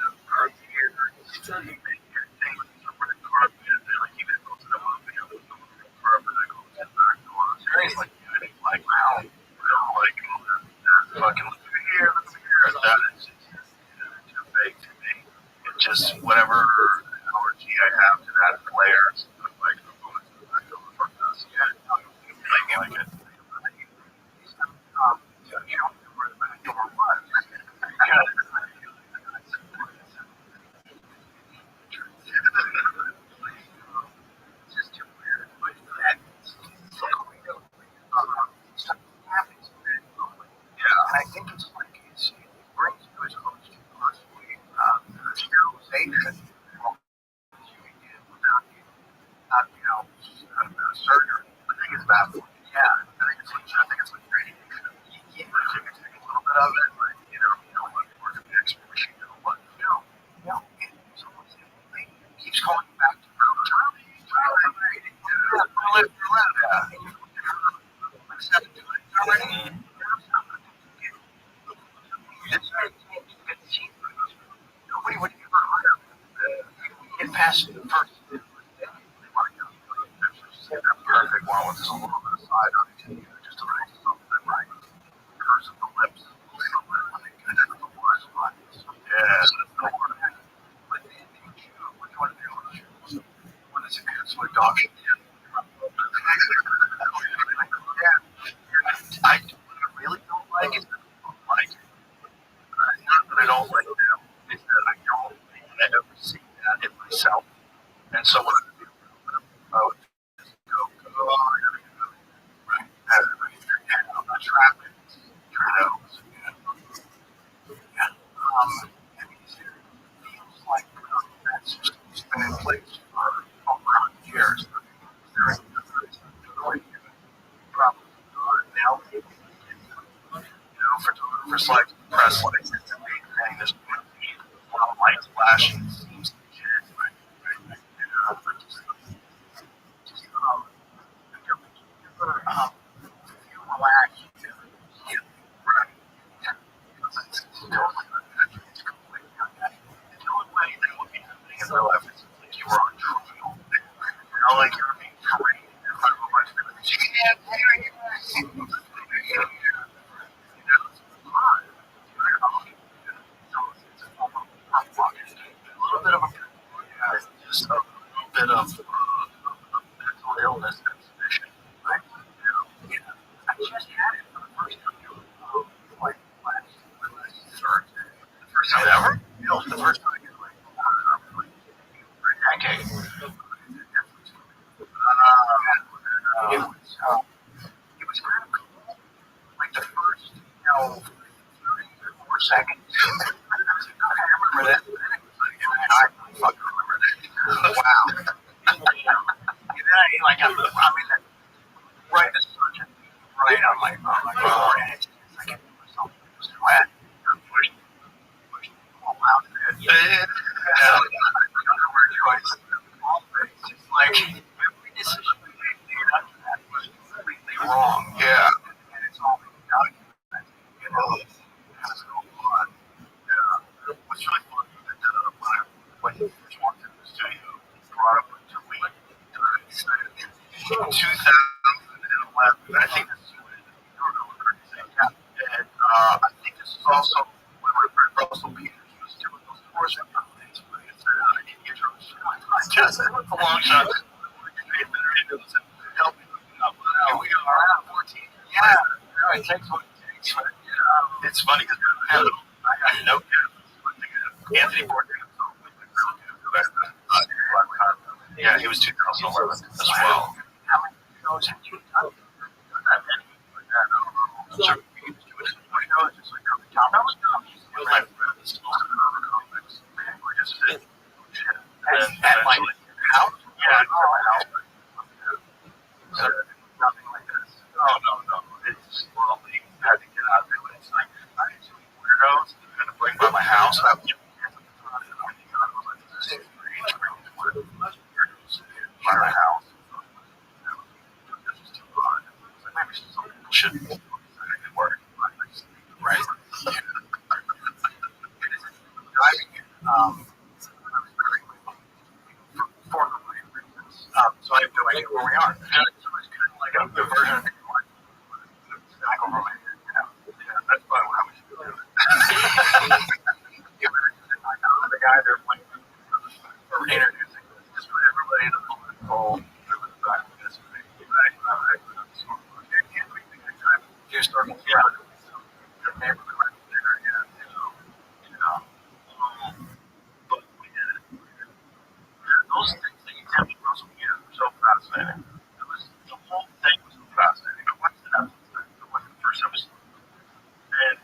just whatever allergy I have to that player, like like it. You know where the back door was. It's just too weird. Yeah, and I think it's like it brings you as close to possibly sterilization without surgery. I think it's baffling. Yeah, I think it's like radiation. You can take a little bit of it, but you don't want to work at the X-ray machine. But someone keeps calling you back to Rothschild. Nobody would ever hire get past the first. Perfect one with just a little bit of side on it, just a little something right. Curse of the lips, the worst one. Yes, but what you want to do when it's a good sweet dog. I really don't like it. Not that I don't like them, it's that I don't think I ever see that in myself. And so what I do, oh, go on, right, I'm not trapping, trials, yeah. And it feels like that's just been in place for over 100 years. Probably now, for slight press, like it's a big thing. There's a lot of lights flashing. Seems legit, but just you relax, you right. It's completely okay. The only way that would be happening in real life is like you were on trial. Like you were being trained in front of a bunch of people. You can't hear you. It's fun. 4 seconds. I remember that. I fucking remember that. Wow. Right in the surgeon, right on my forehead. I can do myself sweat. Pushed all out of it. Underwear choice. All things. It's like every decision we made after that was completely wrong. Yeah. And it's all been documented. As go on. What's really funny is that when he first walked into the studio, he brought up to me in 2011. I think this is when you don't know what they're saying. And I think this is also when my friend Russell Peters was doing those tours with me. So he said, I need to get your just a long shot. Help me look it up. Here we are, 14. Yeah, it takes what it takes. It's funny because I got no Anthony Bourdain. Yeah, he was 2011 as well. How many shows have you done? Not that many. So he was doing 20 shows, just like coming down. That was my friends. Most of them were comics. We just did shit. And like, how? Yeah, so nothing like this. No. It's slowly had to get out of it. It's like, I had too many weirdos going to bring by my house. I was by my house. This is too hard. Maybe some people shouldn't work. Right? Driving for the right reasons. So I have no idea where we are. So it's kind of like a version of back over my head. That's probably how we should do it. The guy they're playing or introducing just for everybody to pull the call over the back of this. Here's starting to get your neighborhood right there. But we did it. Those things that you kept from Russell Peters were so fascinating. The whole thing was so fascinating. I watched it after the first episode. And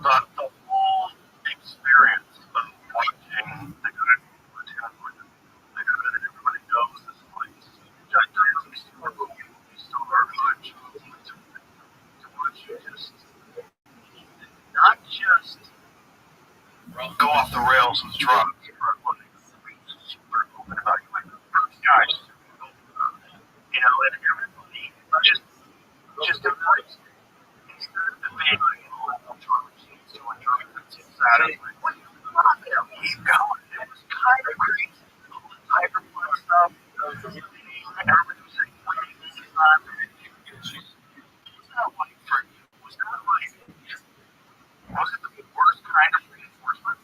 the whole experience of watching the good that everybody knows this place. Gigantic store to watch you just not just go off the rails with drugs. Super open about you, like the first guys, and everybody just embraced it. Instead of being like, drugs, he's doing drugs, it's Saturday. What do you want there? Keep going. It was kind of crazy. All the Tiger Blood stuff. Everybody was saying, this is not was that like for you? Was that like, was it the worst kind of reinforcement?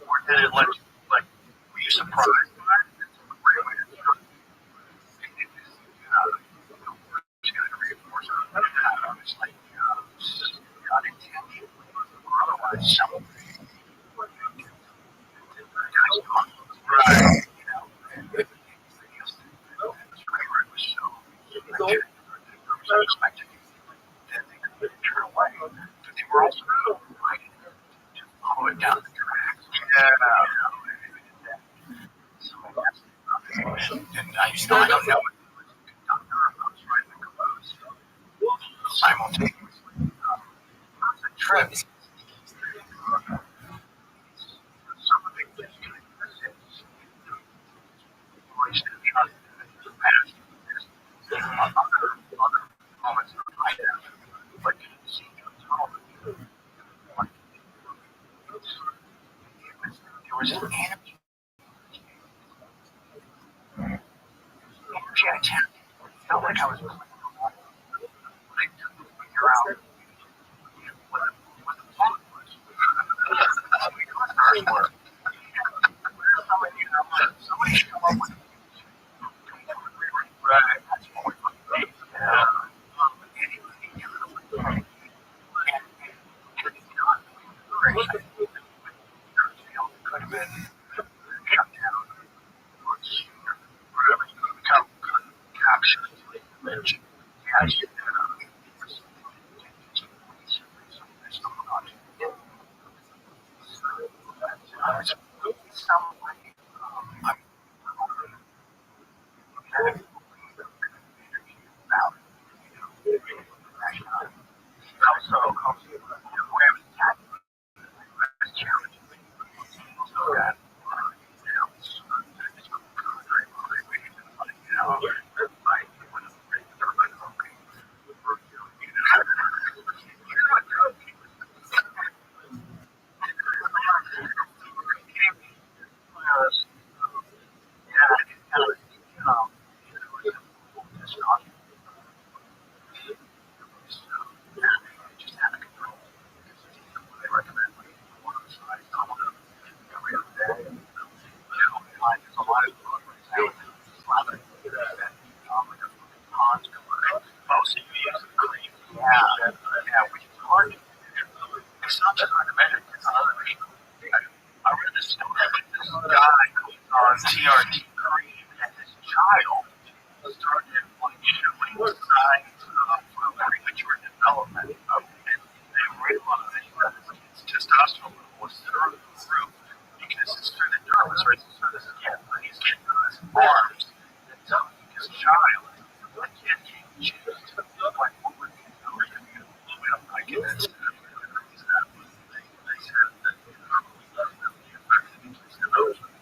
Or did it like, were you surprised by it? It's a great way to do it. The worst kind of reinforcement. It's like, unintentional or otherwise something. Right. They were also just follow it down the track. And I don't know if it was the conductor or if I was trying to compose simultaneously. It's a trip. Some of it just kind of sits. Wasted trust in the past. Other moments of my life, like seeing there was an energy I felt like I was when I took the figure out what the plot was. Somebody should come up with right. That's what we made. Could have been shut down or whatever. You could become captured. Mentioned. Yeah, which is hard to measure. It's not just hard to measure, it's other people. I read this story about this guy on TRT Cream and his child started showing signs of premature development. And they realized that his testosterone level was through the roof because it's through the dermis, or it's through the skin, but he's getting on his arms and telling his child, I can't change it. Like, what would you do if you blew up like this? They said that the effect of his development.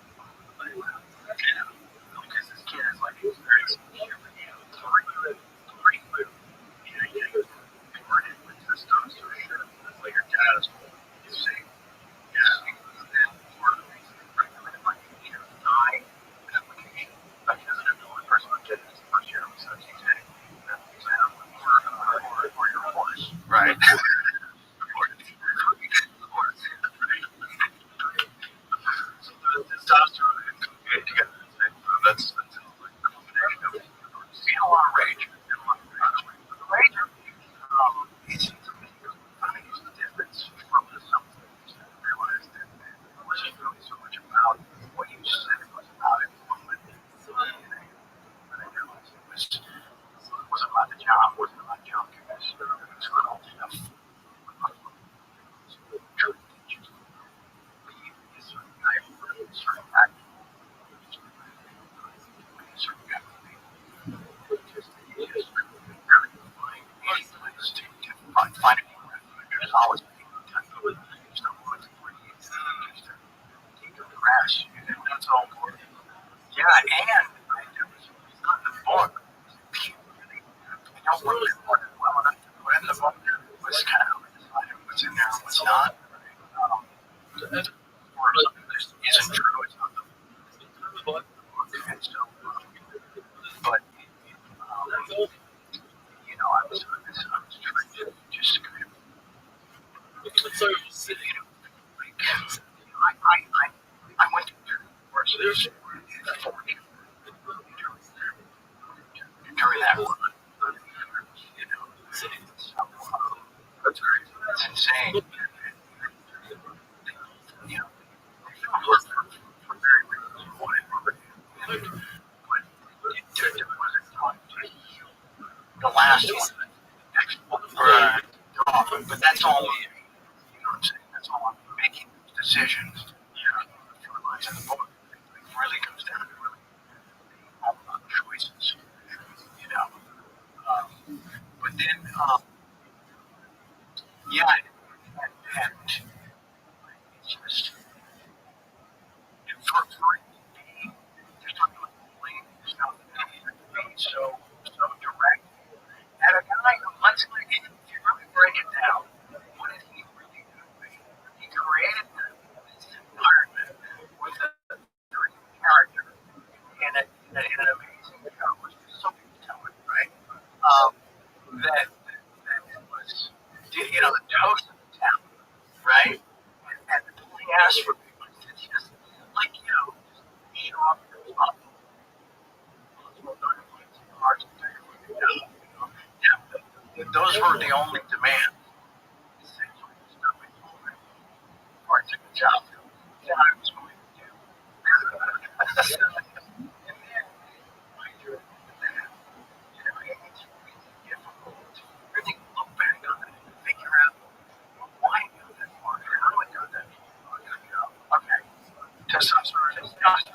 Because this kid is like, he's very secure. Three food. Converted with testosterone. Like your dad is saying, yeah, and then part of the reason they regulated like eye application. Like, he doesn't have the only person who did this the first year of his exam, or your horse. Right. So the testosterone and cocaine together. That's like the combination of see a lot of rage and a lot of rage. But the rage, it's funny is the difference from the something that I realized that it wasn't really so much about what you said, it was about it moment. And I realized it wasn't about the job, it wasn't about job, it was all enough. Truth teaches. It's sort of guy who sort of act. Find it. There's always just don't want to take the crash. That's all. Yeah, and it's not the book. I don't want to report it well enough to put in the book. It's kind of deciding what's in there and what's not. Or something that isn't true. It's not the book. And so, but I was trying to just kind of, I went to university during that run. It's insane. For very reasons whatever. But it wasn't time to heal the last one. Right. But that's all me. You know what I'm saying? That's all I'm making decisions. Through the lines of the book. It really comes down to really all about choices. But then, yeah, and it's just for me, just talking about bullying stuff, being so direct. And a guy who, let's like, if you really break it down, what did he really do? He created this environment with a character in an amazing show, which is so compelling, right? That it was, the toast of the town, right? And all he asked for people to just, like, show up and responsible. Those were the only demands. Before I took the job, that I was going to do. And then, I drew that. It's really difficult to really look back on it and figure out why I got that far, how I got that far. Okay, testosterone is not have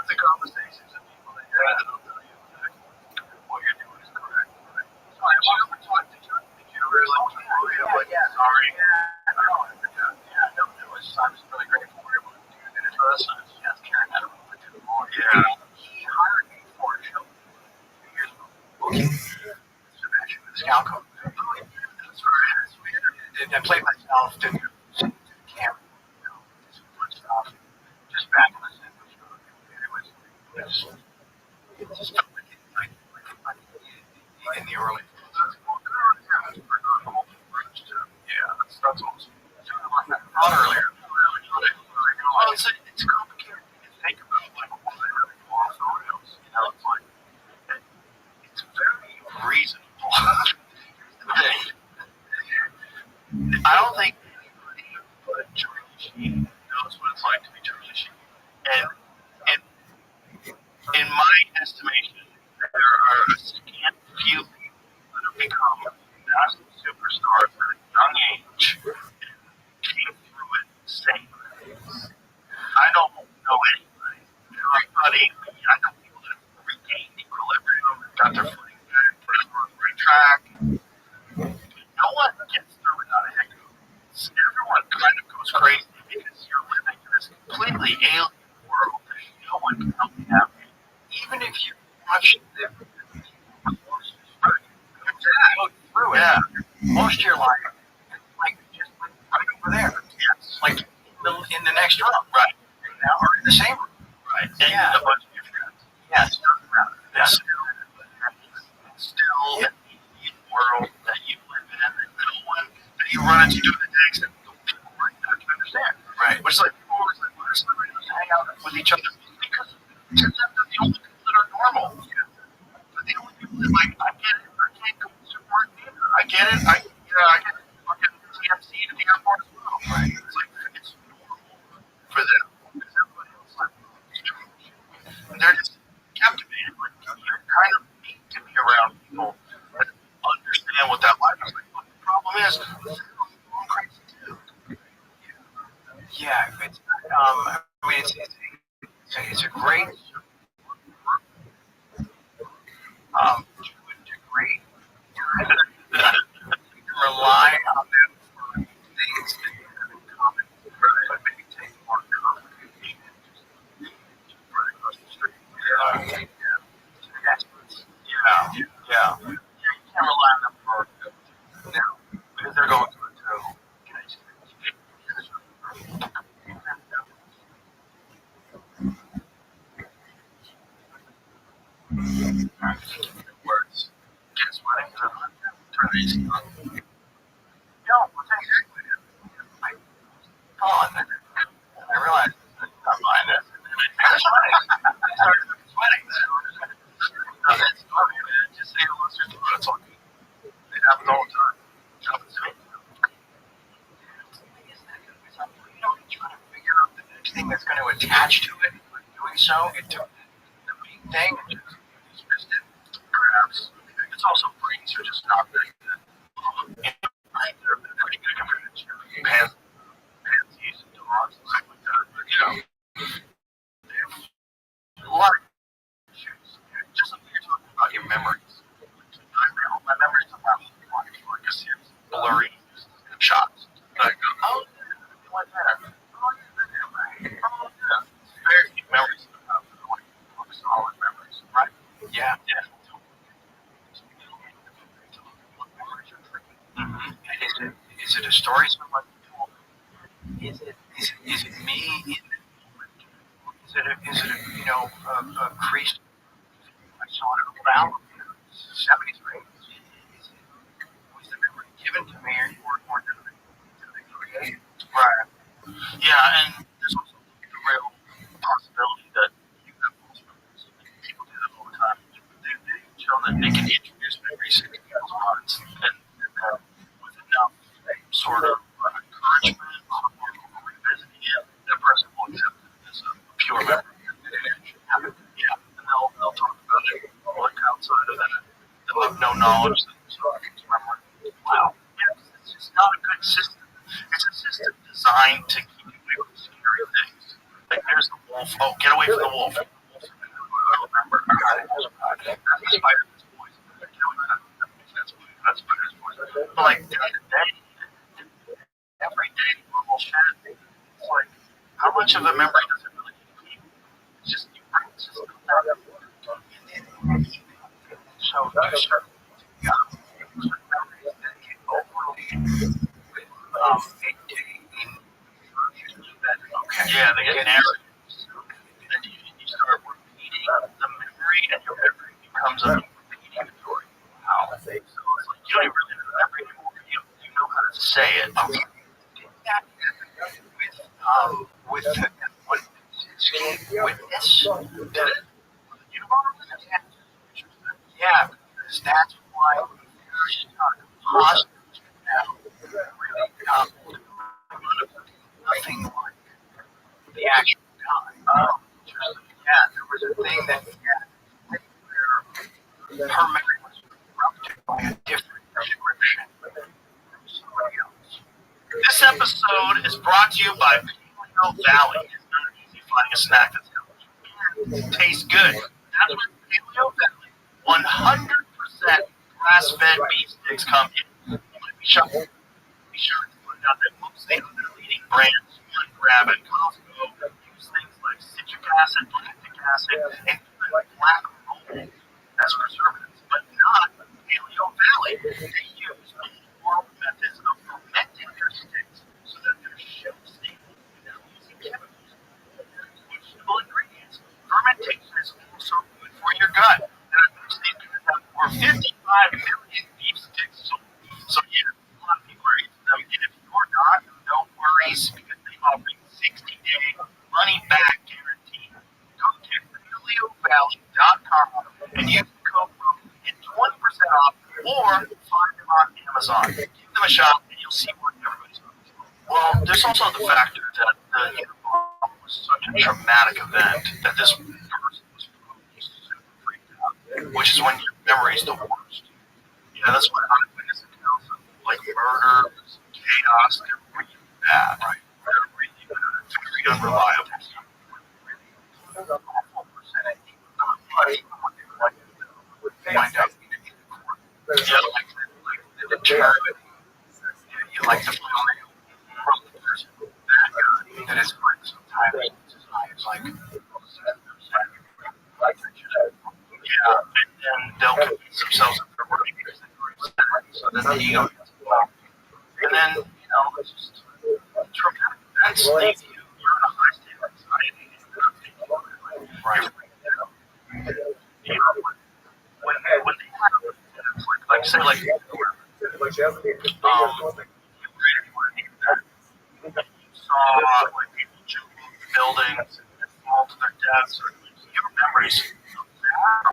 the conversations with people that you're at. What you're doing is correct. Right? So I want to talk to you. Did you really? Yeah. Sorry. I was really grateful we were able to do that in person. Yes, Karen had a little bit too long. Yeah. He hired me for a show 2 years ago. Okay. Sebastian with the Scout Code. That's right. And I played myself, didn't camera, some fun stuff. Just back in the center. It was just felt like in the early. Yeah, that's awesome. Not earlier. Well, it's complicated to think about, like, what I really want for reals. It's like, it's very reasonable. I don't think anybody but Charlie Sheen knows what it's like to be Charlie Sheen. And in my estimation, there are a scant few people that have become massive superstars at a young age and came through it safe. I don't know anybody. Everybody, I know people that have regained equilibrium, got their footing back, put us on the right track. No one gets through without a hiccup. Everyone kind of goes crazy because you're living in this completely alien world that no one can help you navigate. Even if you watch the through it, most of your life, like just like right over there. Yes. Like in the next room, right? Now, or in the same room, right? And a bunch of your friends. Yes. It's still the world that you live in, and no one that you run into doing the things that people like that can understand. Right. Which is like people always like, why are celebrities hang out with each other? Because they're the only people that are normal. They're the only people that like, I get it, I can't go to work either. I get it, I get fucking TMC to the airport as well. Right. It's like, it's normal for them. Because everybody else like, and they're just captivated. Like, you're kind of neat to be around people that understand what that life is like. But the problem is, they're going crazy too. Yeah, it's, I mean, it's a great degree. You can rely on them for things that you have in common, but maybe take more complication and just run across the street. Yeah. You can't rely on them for now because they're going through it too. Words. Guess what? Turn these on. No, what's exactly it? I gone. And I realized I'm behind it. I started sweating. No, that's normal, man. Just say hello to the it's all good. It happens all the time. It happens to me. You know, trying to figure out the next thing that's going to attach to it. By doing so, it took the main thing and just dismissed it. Perhaps it's also brains are just not very good. Right? They're pretty good compared to pansies and dogs and stuff like that. But, you know, a lot of issues. Just like you're talking about your memories. My memories of my whole life are just blurry shots. I go, oh, yeah, like that. Oh, yeah, very few memories of like solid memories, right? Yeah. Mm-hmm. Is it a story someone told? Is it me in the moment? Is it a crease? I saw it around 73. Was the memory given to me or did they create it? Right. Yeah, and there's also the real possibility that you have false memories. People do that all the time. They show that they can introduce memories into people's minds and with enough sort of encouragement or revisiting it, that person will accept it as a pure memory. Yeah, and they'll talk about it like outside of that. They'll have no knowledge that it's memory. Wow. Yeah, it's just not a good system. It's a system designed to keep you away from scary things. Like there's the wolf. Oh, get away from the wolf. The wolf. Remember, that's the spider's poison. That's spider's poison. But like day to day, everyday normal shit. It's like, how much of a memory does it really keep? It's just you bring it just so there's certain memories that get overly yeah, they get narratives. And you start repeating the memory, and your memory becomes a repeating story. Wow. So it's like you don't even really remember anymore. You know how to say it. Okay. That with witness, did it? Yeah, because that's why there's positive now. nothing like the actual guy. Yeah, there was a thing that he had where her memory was corrupted by a different prescription from somebody else. This episode is brought to you by Paleo Valley. It's not easy finding a snack that's healthy and tastes good. That's where Paleo Valley 100% grass-fed beef sticks come in. You might be shocked to find out that most of the other leading brands, like Grab and Costco, use things like citric acid, lactic acid, and even black mold as preservatives, but not Paleo Valley. They use oral methods of fermenting their sticks so that they're shelf-stable without using chemicals or questionable ingredients. Fermentation is also good for your gut. And these guys have over 55 million beef sticks sold. So yeah, a lot of people are eating them. And if you're not, no worries, because they offer a 60-day money-back guarantee. Go to PaleoValley.com and use the code Rabbi and get 20% off, or find them on Amazon. Give them a shot, and you'll see what everybody's talking about. Well, there's also the factor that the Unabomber was such a traumatic event that this person was probably super freaked out, which is when your memory is the worst. Yeah, that's why eyewitness accounts of like murder, chaos, they're really bad, right? They're really bad, very unreliable. Awful percentage of what they like would find out in the court. Yeah, like the term, you like the file from the person that guy that is like sometimes it's like yeah, and then they'll convince themselves that they're right because they've already said it. So then the ego gets involved. And then, it's just traumatic events leave you. You're in a high state of anxiety. Right. When they have like say like you saw like people jumping buildings and fall to their deaths, or your memories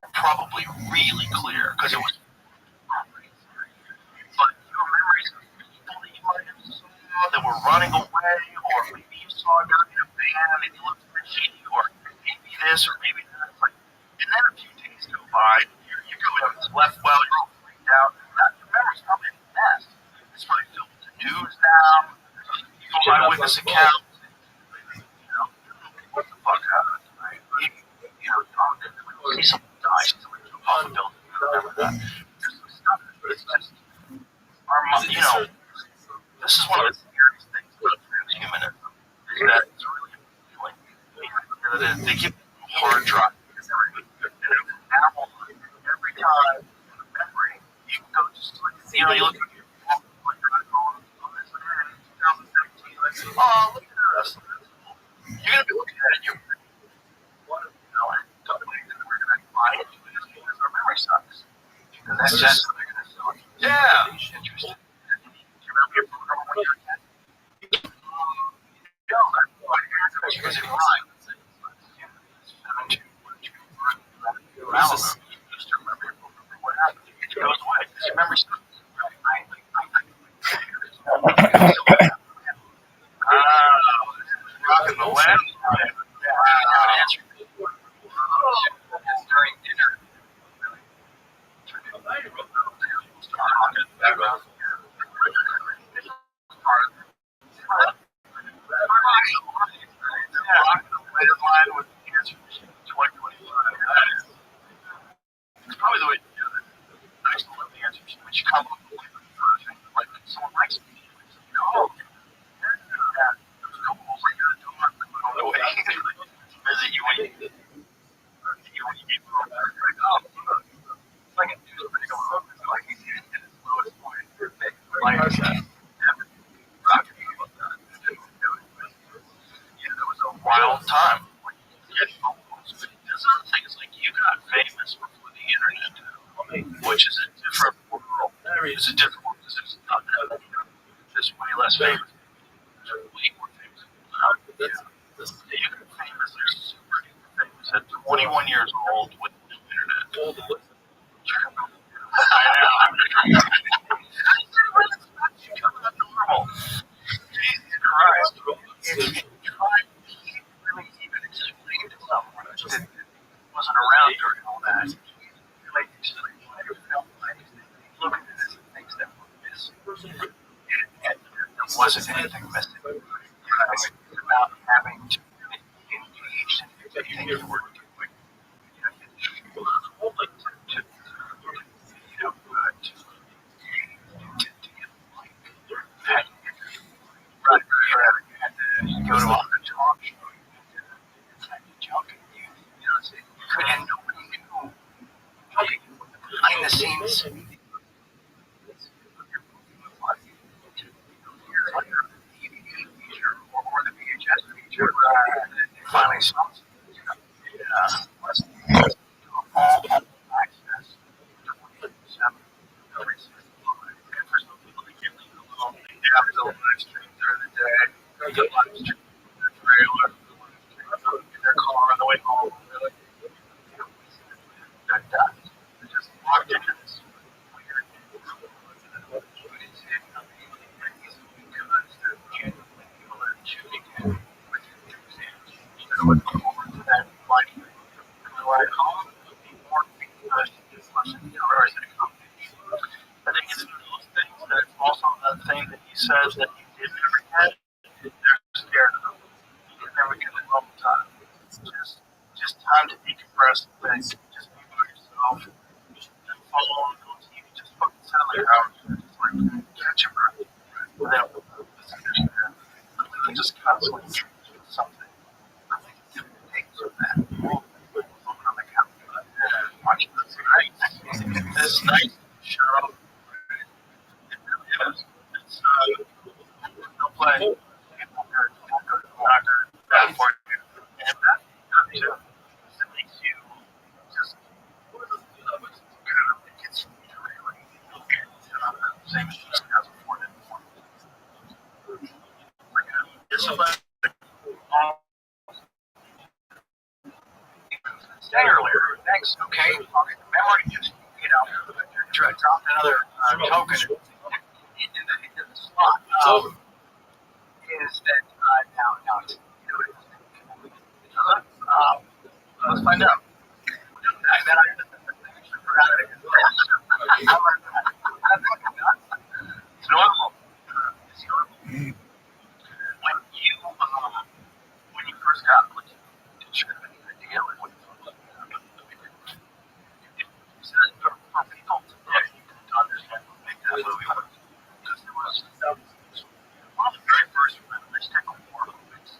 are probably really clear because it was. But your memories of people that you might have saw that were running away, or maybe you saw a guy in a van and he looked fishy, or maybe this or maybe that. Like, and then a few days go by, you go in left well, you're all freaked out. Your memory's probably a mess. It's probably filled with the news now. You go eyewitness accounts. What the fuck happened? Right? See someone die, someone jump off a building. You remember that. There's some stuff. It's just this is one of the scariest things about transhumanism, is that it's really appealing. They give you a hard drive. And every time in a memory, you can go just like, you look at your phone, like your iPhone on this day, 2017, like, oh, look at this. You're going to be looking at it, you're and we're going to find it because our memory sucks. Because that's just what they're going to sell. Yeah. Interesting. Because it rhymes. What happened? It goes away. Your memory stops. Rocking the web. During dinner. It's probably the way to do it. I used to love the answers when you come up with a version, like someone likes me. Oh, yeah, it was cool. Like, you're doing the way. Visit you when you get like, oh, it's like a newspaper going up. It's like he's at his lowest point. Like I said, yeah, there was a wild time when you get phone calls. But there's other things, like you got famous before the internet, which is a different world. It's a different world because it's not that. There's way less famous. There's way more famous. You got famous. They're super duper famous at 21 years old with no internet. I know. wasn't anything missing. It's about having to engage in everything you were doing. You had to go to all the talk shows and junk, and and nobody knew behind the scenes. Or the VHS feature, finally saw all access. The live stream during the day, the live stream in the trailer, in their car on the way home. They're done. They just walked into this weird I think it's those things that also the thing that he says that he did never get, they're scared of him. He did never get the level time. Just time to decompress things. Just be by yourself. Just follow on TV. Just fucking settle your house. Just like catch your breath. Without just constantly doing something. I think it takes from that. On the couch. Watching this night. This night show. It really is. It's no play. People are knocker, bad for you. And that too. It makes you just it gets really same as 2004 did before. It's about say earlier. Thanks. Okay. Memory just drop another token in the slot. Is that now it's let's find out. I bet I forgot it. It's normal. It's normal. When you first got did you have any idea like what for people to understand what make that movie work? Because there was one of the very first mystical horror movies.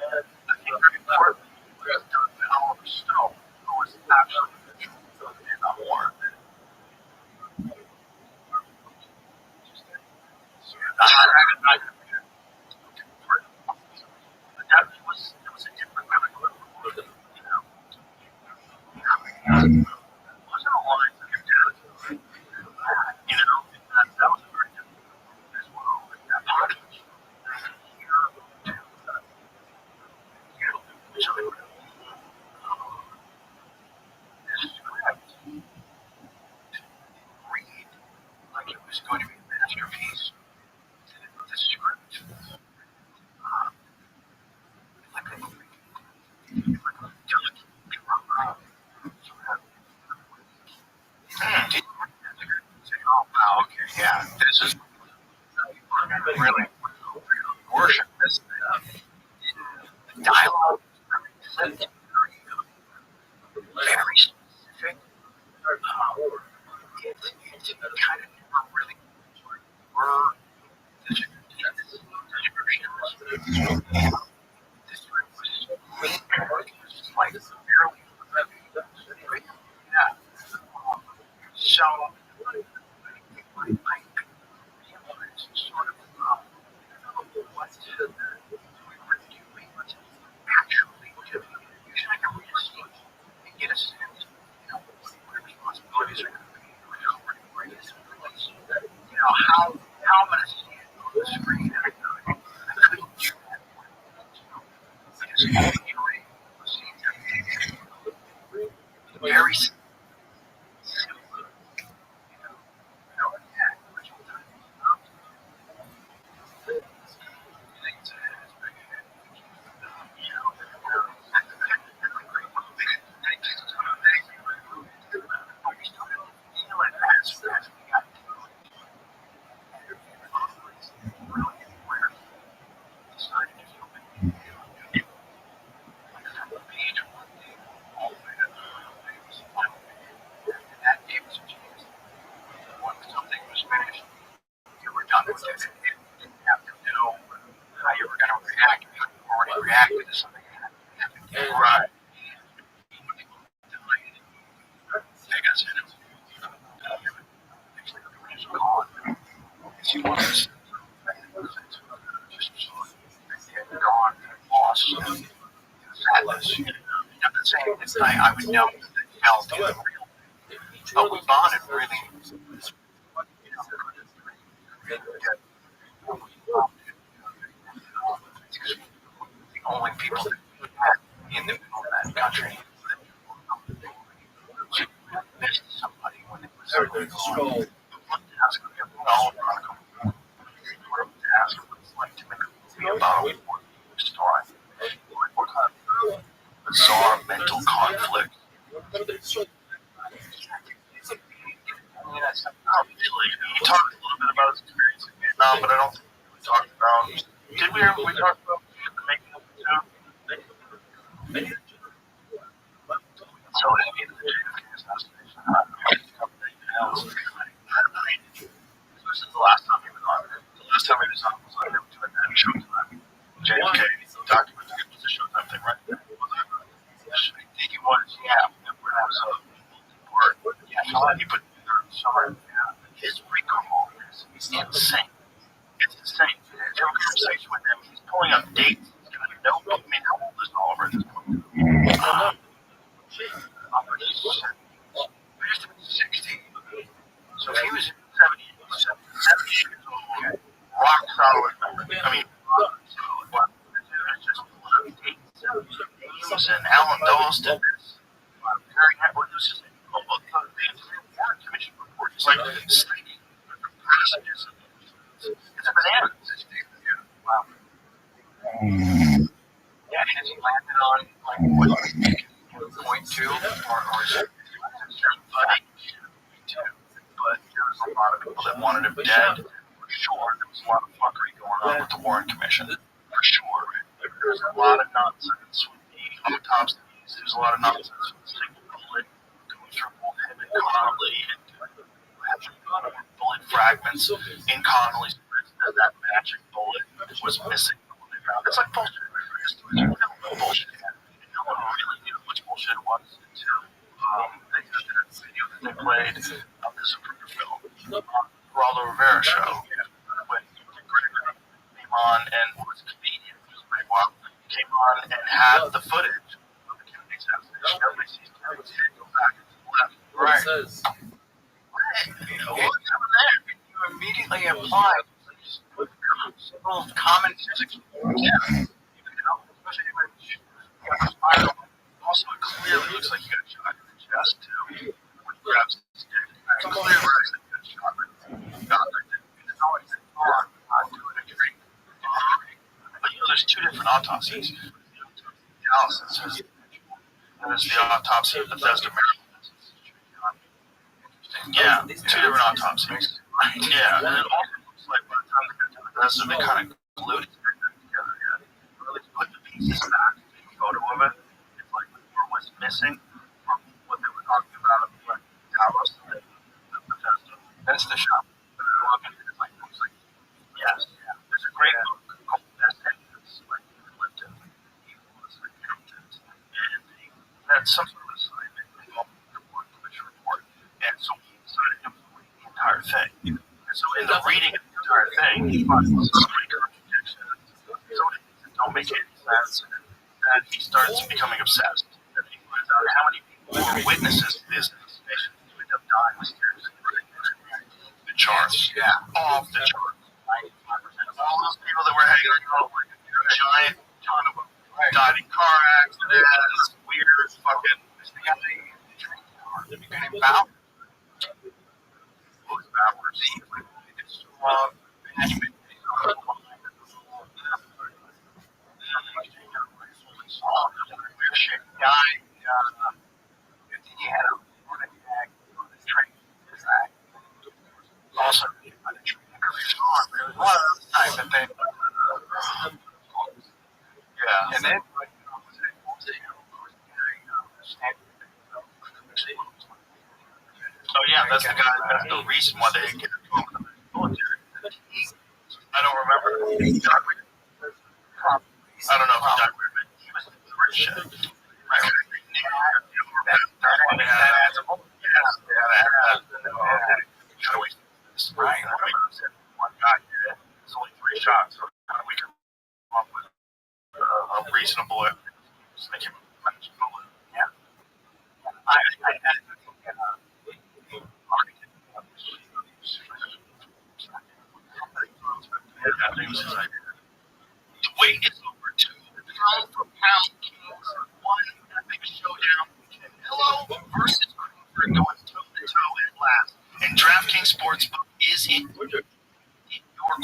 And I think very importantly, it was done by Oliver Stone, who was absolutely visual and not horror. It was a different kind of movie, wasn't a line for your dad. That was a very different movie as well. That part of it. Which I would this script to read like it was going to be a masterpiece. The script, like a movie, oh wow, okay, yeah, this is really worship this the dialogue is very specific. It's kind of never really were this description. This was just like barely. Yeah. So I realized sort of what we were doing, what's actually doing. Usually I can read a scene and get a sense, what the responsibilities are going to be, where this place, how I'm going to see it on the screen. And I couldn't do that. I just enjoy seeing that very simple. didn't have to know how you were going to react. You already reacted to something. Right. Vegas, she was just gone, lost, sadness. I'm not saying that I would know that they felt it real, but we bonded really. The only people that we had in the middle of that country missed somebody when it was going on. Ask them all ask what it's like to make a movie about a story. What kind of bizarre mental conflict. He talked a little bit about his experience in Vietnam, but I don't think we talked about. Did we ever? We talked about the making of the show. So heavy in the JFK assassination. This is the last time he was on. The last time he was on was on Showtime. JFK talked about it was a Showtime thing, right? I think it was. Yeah, it was a part. Yeah, he put summer. His recall is insane. It's insane. If you have a conversation with him, he's pulling up dates. He's got a notebook. I mean, how old is Oliver at this point? He used to be 60. So if he was 70 years old, rock solid. I mean, rock solid. It's just pulling up dates. And Alan Dawes did this. Harry Hatwood was just the Warren Commission report. It's like studying the passages. It's a banana. Wow. Yeah, has he landed on like what you can point to, or is it funny? Me too. But there was a lot of people that wanted him dead. For sure, there was a lot of fuckery going on with the Warren Commission. For sure, there was a lot of nonsense with the autopsies. There was a lot of nonsense with the single bullet going through both him and Connolly, and bullet fragments in Connolly's wrist. That magic bullet was missing. It's like bullshit. Bullshit. No one really knew how much bullshit it was until they did that video that they played of the Zapruder film, Geraldo Rivera show, when Gregory came on and was a comedian for a great while. He came on and had the footage of the Kennedy assassination. Everybody sees Kennedy's head go back and to the left. Right. What's happening there? You immediately apply simple common physics. Yeah. Especially when you got fired. Also, it clearly looks like you got shot in the chest too. When he grabs his dick, it's clear right that you got shot. It's always on doing a drink. But there's two different autopsies. The Allison says, and there's the autopsy of Bethesda, Maryland. Yeah, two different autopsies. Yeah, and it also looks like by the time they got to Bethesda, they kind of glued it together. Or at least put the pieces back. Take a photo of it. It's like what was missing from what they were talking about, like Dallas and Bethesda. That's the shop. It's like, yes, yeah. There's a great book called Best Evidence, like Clifton. He was an accountant, and he had some sort of assignment involved with the Warren Commission report, and so he decided to read the entire thing. And so in the reading of the entire thing, he finds so many contradictions, so many things that don't make any sense, that he starts becoming obsessed. And he finds out how many people were witnesses to this assassination who end up dying mysteriously. The charts, off the charts. 95% of all those people that were hanging out, like a giant ton of them, died in car accidents, weird fucking. They became Bowers. Who's Bowers? It's management. Weird shit. Guy, he had a running tag on the train track. Also, on the train. There was one of those times that they. Yeah. And then, oh yeah, that's the guy. That's the reason why they get it to him in the military. I don't know if Doug Whitman, he was the rich shit. Right. That adds up. Right. One guy did it. It's only 3 shots. So we can come up with a reasonable. Just make him punch. Yeah. I had the weight is over 2 pound for pound. One epic showdown. Canelo versus Crawford going toe to toe at last. And DraftKings Sportsbook is in your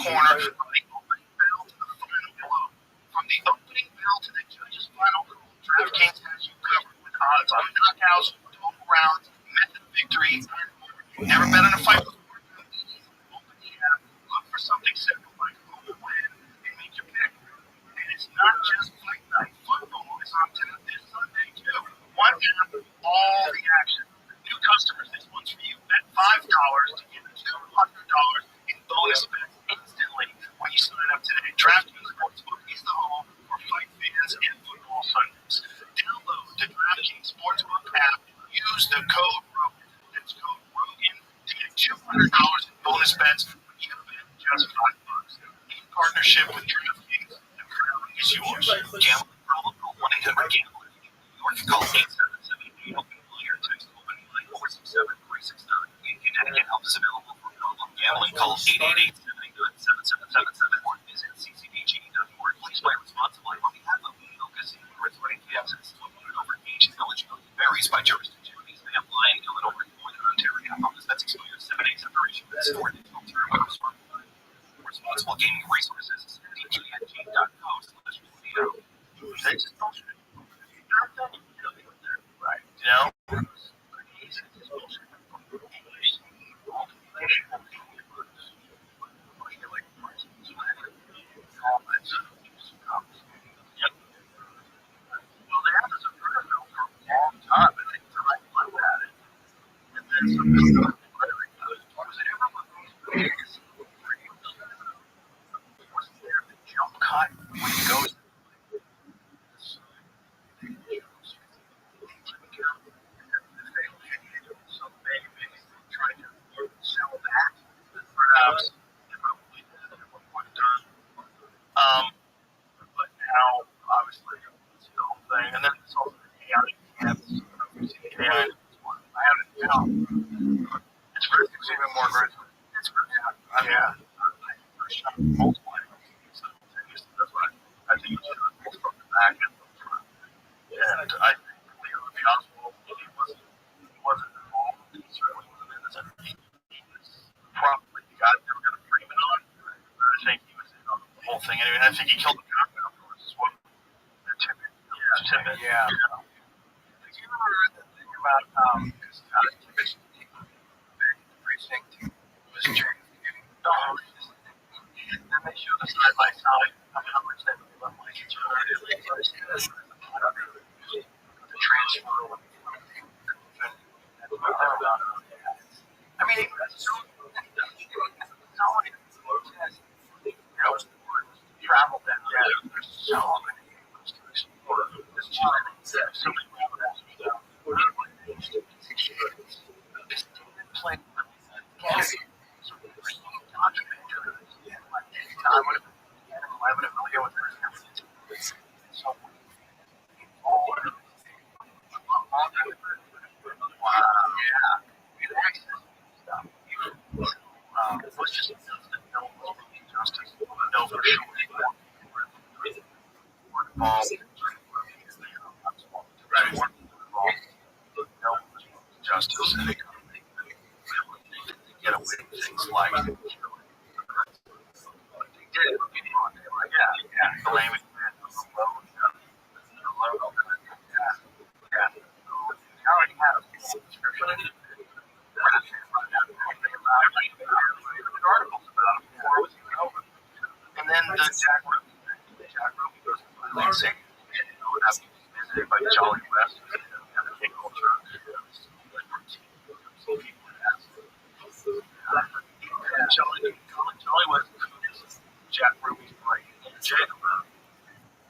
corner from the opening bell to the final blow. From the opening bell to the judge's final call, DraftKings has you covered with odds on knockouts, total rounds, method victory, and more. Never bet on a fight before? Open the app, look for something simple like who will win, and make your pick. And it's not just fight night. Football is on tap this Sunday, too. One app, all the action. New customers, this one's for you. Bet $5 to get $200 in bonus bets instantly when you sign up today. DraftKings Sportsbook is the home for fight fans and football Sundays. Download the DraftKings Sportsbook app. Use the code ROGAN. That's code ROGAN to get $200 in bonus bets when you bet just $5. In partnership with DraftKings, the crown is yours. Gambling problem? Call 1-800-GAMBLER. Or call 877-8-OPEN-LINE or text OPEN LINE 467-369. In Connecticut, help is available for problem gambling. Call 888-789-7777 or visit ccpg.org. Please play responsibly on behalf of Legal Casino Resort in Kansas. Over age and eligibility varies by jurisdiction. Please may apply in Illinois, Northern Ontario. Bonus bets expire 7 days separation. This for additional term of responsible gaming resources. dtng.co/video. They just bullshit. Right. You know? But now, obviously, it's the whole thing. And then it's also chaotic camps. I haven't, you know, it's even more aggressive. It's yeah. I shot multiple simultaneously. That's what I think it's both from the back and from the front. And I think, to be honest with you, he wasn't involved. He certainly wasn't in this. He was probably the guy they were going to frame it on. But I think he was in on the whole thing anyway. And I think he killed the cop afterwards as well. Timid. Yeah. Did you ever read the thing about Timothy precinct was Jerry? Then they showed the side by side of how much they would look like each other. The transfer. I mean, it's so travel down there. There's so many to explore. There's so many justice and get away with things like they did. The language, I already had a description. Articles about him before it was even over. And then the Jack Ruby goes to Lansing, would have to be visited by Jolly West, and the King culture. Jolly West, Jack Ruby's brother. Jacob,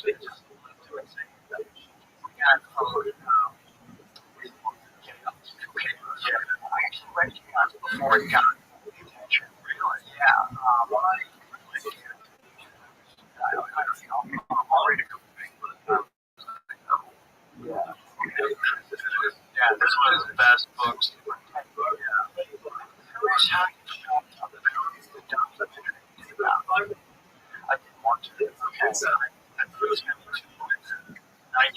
they just alluded to it, saying that we got food. Yeah, I actually recognized before it got attention. Really? Yeah. I'm already yeah, this one is the best books. Curious how you felt about the documentary about. I didn't want to. Okay, so that first 90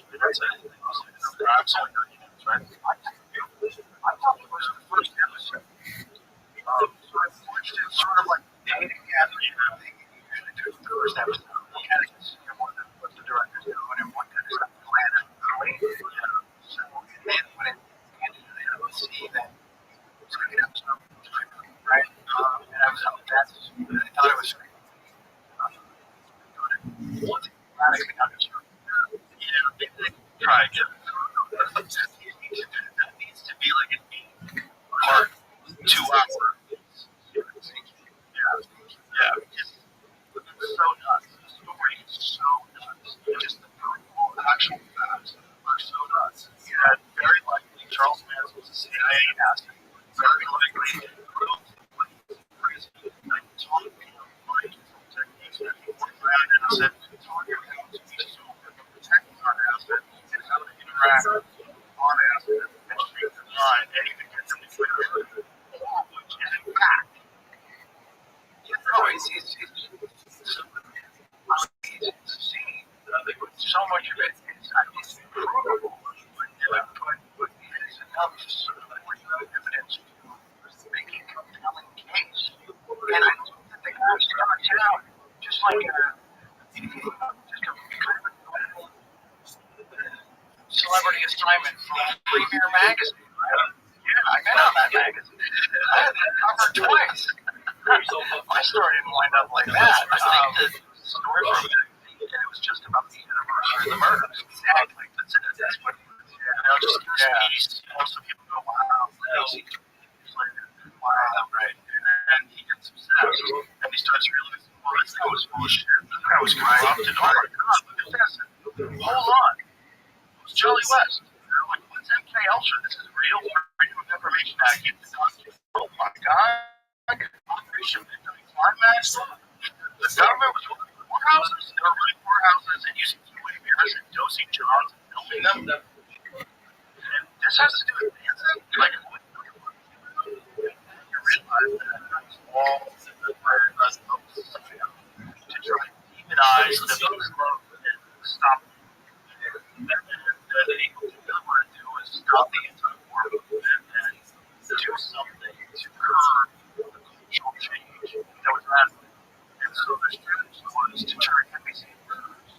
minutes, I think it was. It's only 90 minutes, right? I thought it was the first episode. So I watched it sort of like data gathering. I'm thinking you usually do the first episode. You kind of get to see what the director's doing and what kind of stuff planned and related. So, and then when it ended, I would see that it was going to be episode, right? And I was up that. I thought it was great. Try again. That needs to be like an 8-part, 2-hour. Yeah. It's so nuts. The story is so nuts. Just the actual facts are so nuts. You had very likely Charles Manson was a CIA asset. Very likely crazy. I taught him my techniques that he worked around and said, talking about protecting our asset and how to interact on asset and treat them mind and even get them to clear which is in fact. So much of it is provable, but it's enough sort of evidence to make a compelling case. And I think that the guy starts out just like just a kind of a celebrity assignment from Premier Magazine. Yeah, I got on that magazine. I had that cover twice. My story didn't wind up like that. I think the story from it was just about the anniversary of the murder. Exactly. That's what it was. Just piece. Most people go, wow, crazy. Wow, right. And he gets obsessed. And he starts realizing, well, this guy was bullshit. This guy was corrupt. And oh my God, look at this. Hold on. It was Charlie West. They're like, what's MK Ultra? This is real. Freedom of Information Act. Oh my God. Operation Midnight Climax. The government was running warehouses. They were running warehouses and using two-way mirrors and dosing jobs and filming them. And this has to do with Manson? Like, you realize that it's all to try to demonize the and stop them. And the equal thing I want to do is stop the anti-war movement and do something to curb the cultural change that was happening. And so the strategy was to turn NBC murders.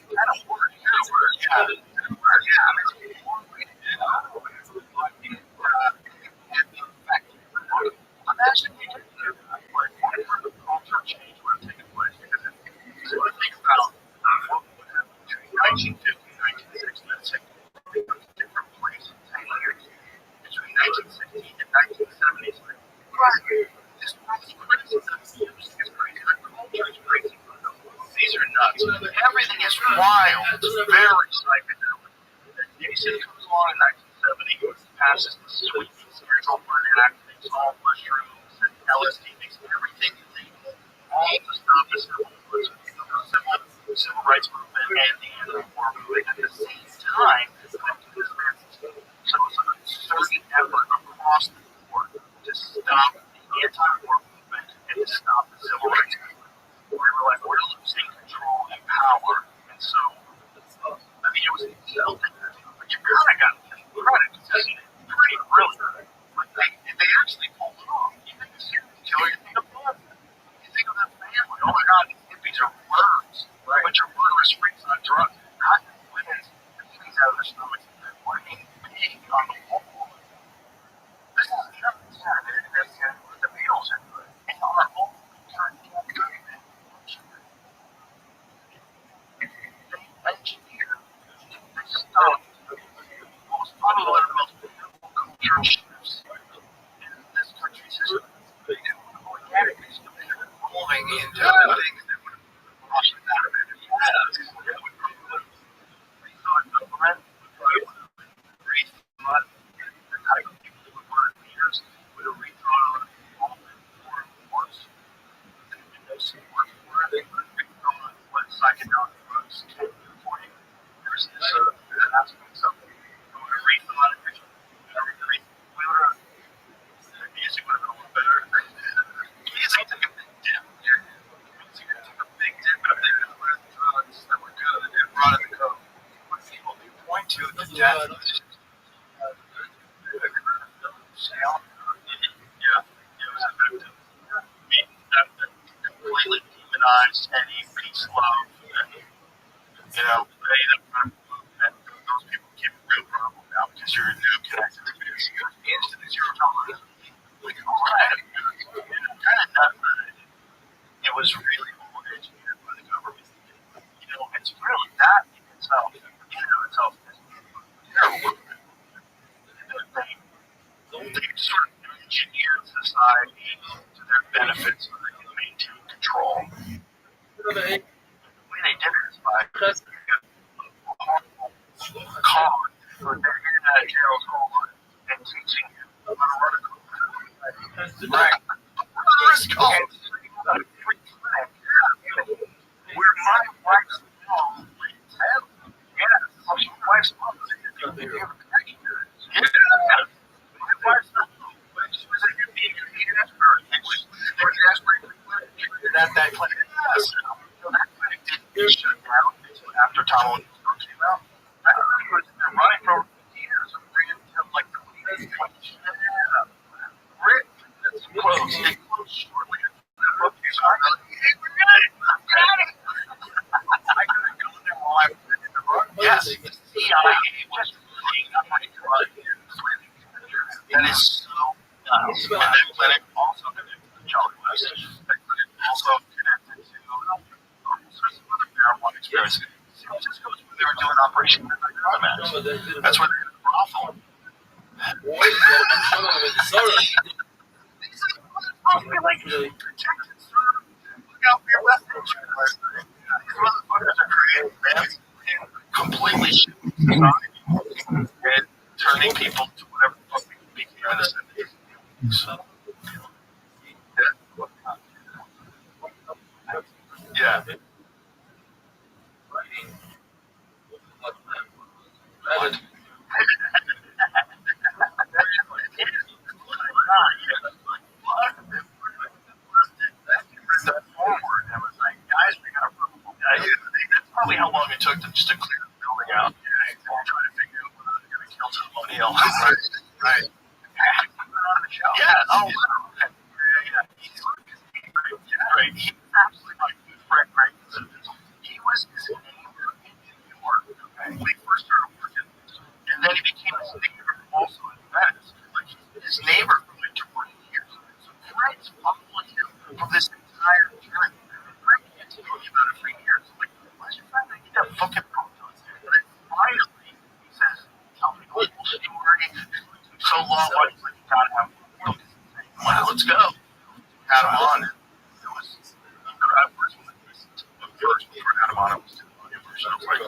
Kind of worked. Yeah. I mean, it's one way to do it. Imagine we could do that. Like, what kind of cultural change would have taken place? Because if you think about what would happen between 1950 and 1960, let's say, different places, 10 years. Between 1960 and 1970, it's like, this world's crazy. This music is crazy. Our culture is crazy. These are nuts. Everything is wild. It's very psychedelic. Nixon comes along in 1970, passes the sweet spiritual burn act, makes all mushrooms and LSD, makes everything illegal, all to stop the civil rights movement and the anti-war movement. At the same time, so it's a concerted effort across the board to stop the anti-war movement and to stop the civil rights movement. We were like, we're losing control and power, and so, I mean, it was a deal thing, but you kind of got to give credit because it's pretty brilliant. But they actually pulled it off. You think of serial killer, you think of blood. You think of that family. Oh my God, these hippies are worms. Right? But you're murderous freaks on drugs. Not women's things out of their stomachs. Working big on the wall. This is nothing sad. The Beatles are good. And our whole government. They engineer. They stop. Most popular, most beautiful culture death sale. Yeah, it was effective. I mean, that completely demonized any peace, love, those people keep a real problem now because you're now connected to this instant zero tolerance. Like, all right, kind of nuts that it was really engineered by the government. It's really that in itself, is terrible. They sort of engineered society to their benefit so they can maintain control. The way they did it is by calm, so they're getting out of Gerald's home and teaching him how to run a company. Right. It's called a free clinic where my wife's mom lives. Yes, my wife's mom lives. Yeah. My wife's mom, she was a Jasper. They were Jasper at that clinic. Yes. So that clinic didn't shut down until after Tom came out. That clinic was running for 50 years. I'm bringing him like 20 years. Rick, that's close. They closed shortly after that book came out. Hey, we're good. I'm got it. I couldn't go there while I was in the book. Yes, the CIA was playing up my drug. That is so nuts. And that clinic also connected to Charlie West. That clinic also connected to all sorts of other marijuana experiences. San Francisco was where they were doing Operation Midnight Climax. That's where they had the brothel. Like protected, sir. Look out for your left hand. These motherfuckers are creating bands and completely shifting society and turning people to whatever the fuck people became in the 70s. So, yeah. That's probably how long it took them just to clear the building out. Yeah, trying to figure out whether they're going to kill Tom O'Neill. Right. Yeah. Oh, wow. Yeah. He's great. He was absolutely my friend, right? He was his neighbor in New York when we first started working. And then he became his neighbor also in Venice. Like, his neighbor for like 20 years. So Fred's following him for this entire journey. Fred can't tell you about it for years. Like, why's your friend making that fucking proton? And then finally, he says, tell me the whole story. So long, what? He's like, you gotta have one. Wow, let's go. Had him on. And it was, I was one of the first before I had him on. I was doing the version. I was like,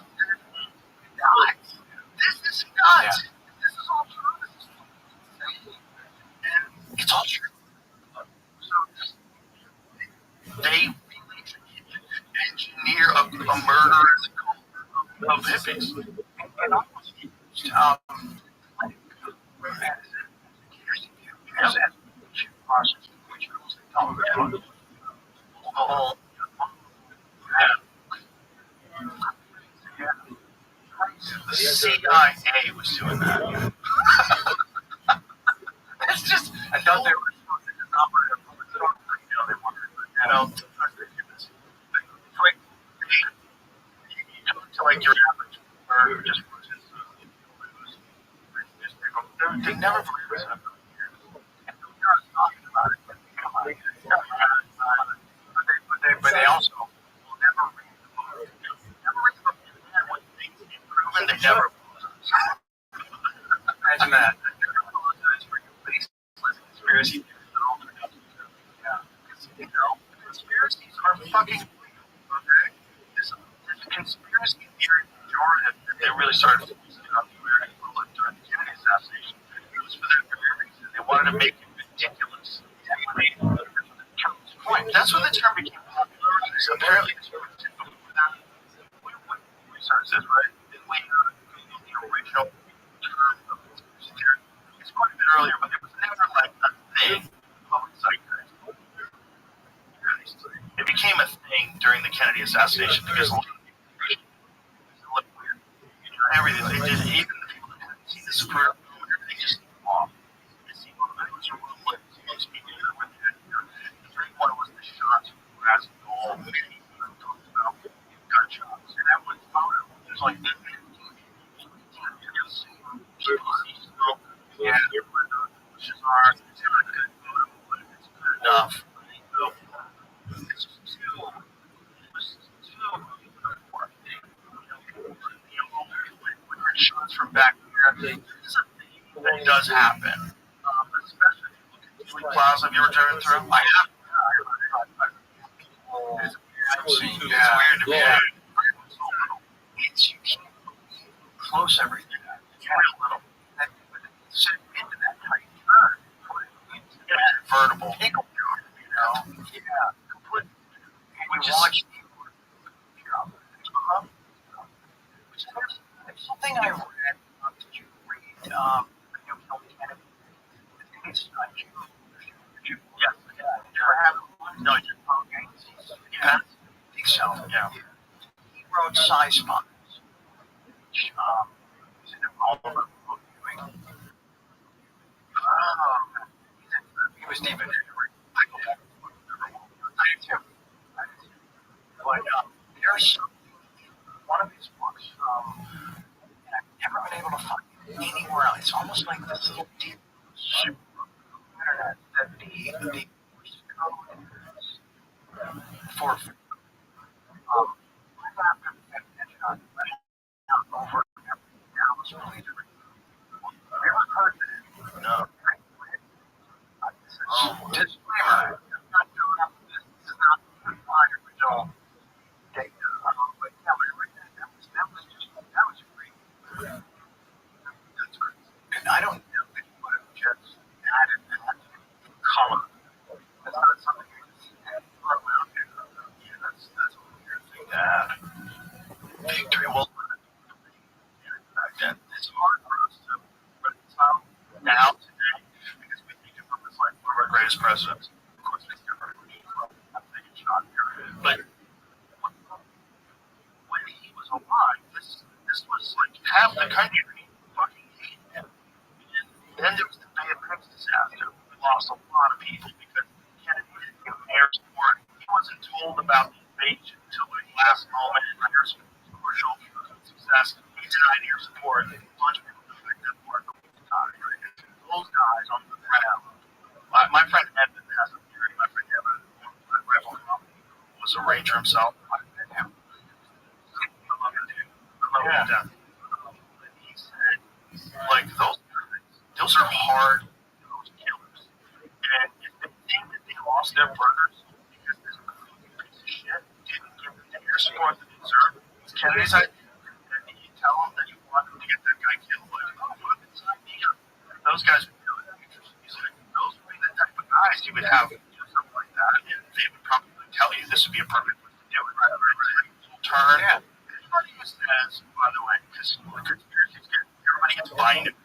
nuts. This is nuts. Yeah. This is all true. And it's all true. So they really engineer a murderous cult of hippies. And almost used the CIA was doing that. It's just another operative. They wanted, to like your average or just they never believe it. And we are talking about it, but they also will never read the book. Never read the book. And when things get proven, they never. Imagine that. They're going to apologize for your baseless conspiracy theories that all turned out to be true. Yeah. Conspiracies are fucking real. Okay? This conspiracy theory pejorative that they really started focusing on the American public during the Kennedy assassination. It was for their very reason. They wanted to make it ridiculous. That's when the term became popular. So apparently, the term research this, right? The original term of conspiracy theory. It's quite a bit earlier, but it was never like a thing. Public zeitgeist. It became a thing during the Kennedy assassination because a lot of people looked weird. Everything they did, even the people enough. So it's too important. When you're shots from back there, this is a thing that does happen. Especially if you look at Julie Plaza. Have you ever driven through? I have. It's weird to me. It's you keep close everything. It's real little. And set into that tight turn. Convertible. Pickle jar, Yeah. We watched something I read. Did you read? Kennedy. It's not you. Yes. Did you ever have one? No, I didn't. Okay. Yeah. I think so. Yeah. He wrote Sci-Spot. He's in all over the book doing. He was deep into it. I do too. But there's one of his books that I've never been able to find anywhere else. It's almost like this little deep super internet that the code for after the headshot over Dallas police. Have you ever heard that? No. Disclaimer. I'm not doing up this. This is not my original data. But yeah, that was great. That's great. And I don't know if you would have just added that color. That's not something you just throw out there. Yeah, that's a weird thing to add. Victory will. It's hard for us to reconcile now today because we think of him as like one of our greatest presidents. Of course, he's different. I'm thinking John here, but when he was alive, this was like half the country fucking hated him. And then there was the Bay of Pigs disaster. We lost a lot of people because Kennedy didn't give him air support. He wasn't told about the invasion until like last moment, and air support was crucial for success. He denied air support. A bunch of people picked up for it. Those guys on the ground. My friend Evan has a theory. My friend Evan, my rifle company, was a ranger himself. I met him. I love him, dude. I love him to death. And he said, like, those are hard killers. And if they think that they lost their brothers because this piece of shit didn't give them the air support that they deserved, it's Kennedy's idea. And you tell them that you want them to get that guy killed, like, oh, what if it's not me? Those guys would do it. He's like, those would be the type of guys you would have do something like that, and they would probably tell you this would be a perfect way to do it. Right. Turn. Yeah. Everybody says, by the way, because the conspiracies everybody gets buying it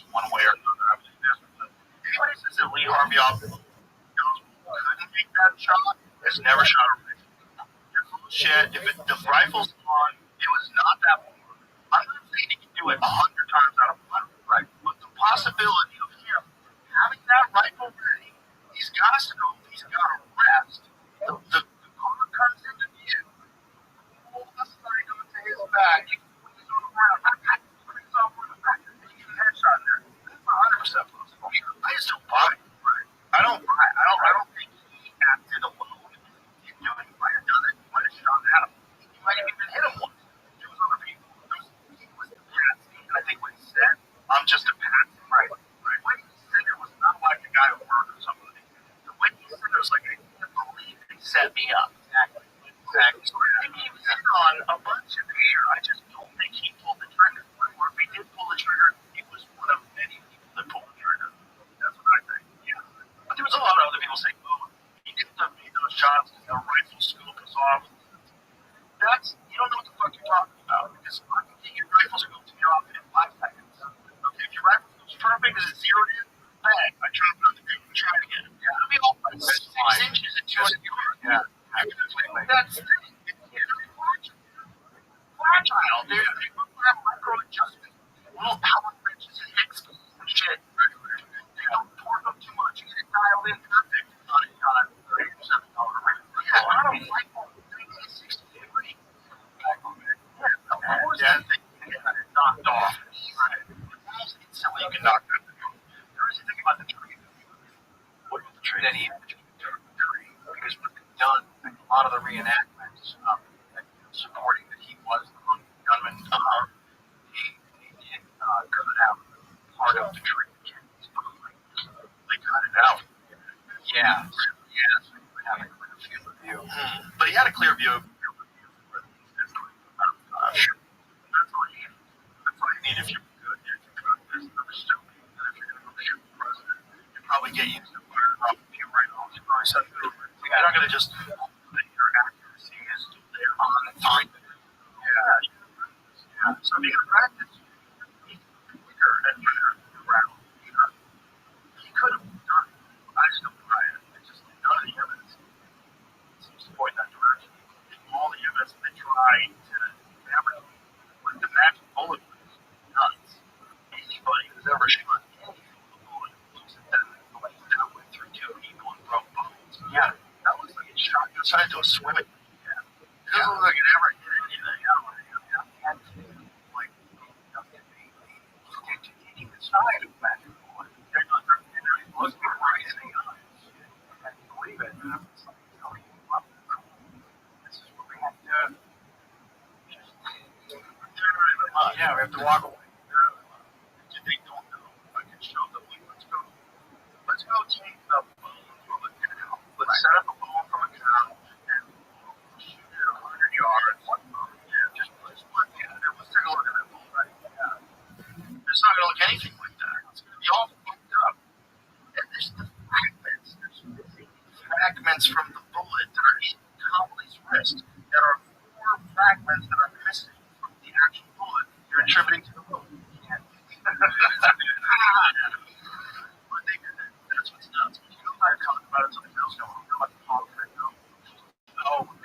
one way or another. I was just this with anybody says that Lee Harvey Oswald couldn't make that shot has never shot a rifle. They're full of shit. If the rifle's on, it was not that one. I'm not saying he can do it 100 times out of 100, right? But the possibility of him having that rifle ready, he's got a scope, he's got a rest. The car comes into view. Pull the sight onto his back. He puts it on the ground. Puts it on the back. And you get a headshot there. That's 100% possible. I just don't buy it. Right? I don't think he acted alone. He might have done it. He might have shot at him. He might have even hit him once. There was other people. He was the patsy. And I think what he said, I'm just a patsy. Right. When he said it was not like the guy who murdered somebody. When he said it was like, I can't believe they set me up. Exactly. So I think he was in on a bunch of here. I just don't think he pulled the trigger. Or if he did pull the trigger, he was one of many people that pulled the trigger. That's what I think. Yeah. But there was a lot of other people saying, oh, he didn't have those shots because the rifle scope was off. You don't know what the fuck you're talking about. Because I can get your rifles are going to be off in 5 seconds. Okay, if your rifle goes perfect as it's zeroed in, bang, I drop it on the ground and try it again. Yeah. It'll be all 6 inches at 200 yards. Yeah. That's the thing. It's fragile. They have micro adjustments. Little power wrenches and X keys and shit. They don't torque them too much. You get it dialed in perfect. On a $37 rifle. Yeah, not a rifle. 1963. Yeah, they get it knocked off. Right. Almost instantly you can knock that thing off. There is a thing about the tree. What about the tree? That he reenactments supporting that he was the gunman. He did cut out part of the tree. They cut it out. Yeah. So he would have a clear field of view. But he had a clear view of sure. That's all you need. That's all you need if you're good. If you're good, there's the stupid. And if you're going to go shoot the president, you probably get used to firing off a few rifles. You probably set it over. You're not going to just hope that your accuracy is there on time. Yeah. So if you're going to practice, he's quicker and better around. Sure. He could have done it. I just don't buy it. It's just none of the evidence seems to point that direction. All the evidence they tried to fabricate, like the magic bullet was nuts. Anybody who's ever shot anything with a bullet looks at that like that went through two people and broke bones. Yeah, that looks like it shot inside to a swimming. Yeah. It doesn't look like it ever hit anything else. And like taking the side of magic bullet, they're not looking right in the eyes. I can't believe it. It's like telling you what this is what we have to do. Yeah, we have to walk away. They don't know. I can show them. Like, let's go take the bone from a cow. Let's set up a bone from a cow and shoot it 100 yards. Yeah, just let's take a look at that bone. Right? Yeah. It's not going to look anything like that. It's going to be all fucked up. And there's the fragments. There's fragments from the bullet that are in Connolly's wrist that are more fragments that are missing from the actual bullet you're attributing to the bullet. But that's what's nuts. You know, I talked about it something else going on about the concrete.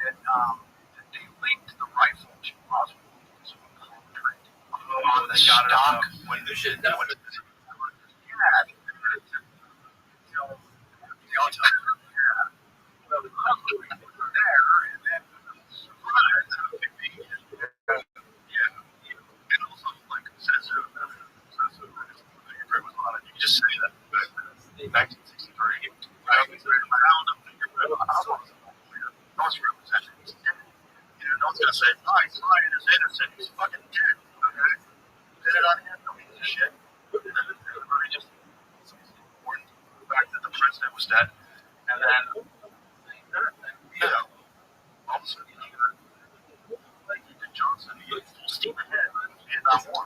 That they linked the rifle to Roswell because of a concrete on the stock when the shit that was. Yeah. The autopsy. Yeah. Well, the concrete was there, and then surprise, and also like scissor. You can just say that back in 1963, around a fingerprint on a house. No one's representing he's dead. No one's gonna say, oh, he's lying, he's innocent, he's fucking dead. Okay? Did it on him, no piece of shit. Everybody just important the fact that the president was dead. And then all of a sudden you got like Johnson, full steam ahead, Vietnam War.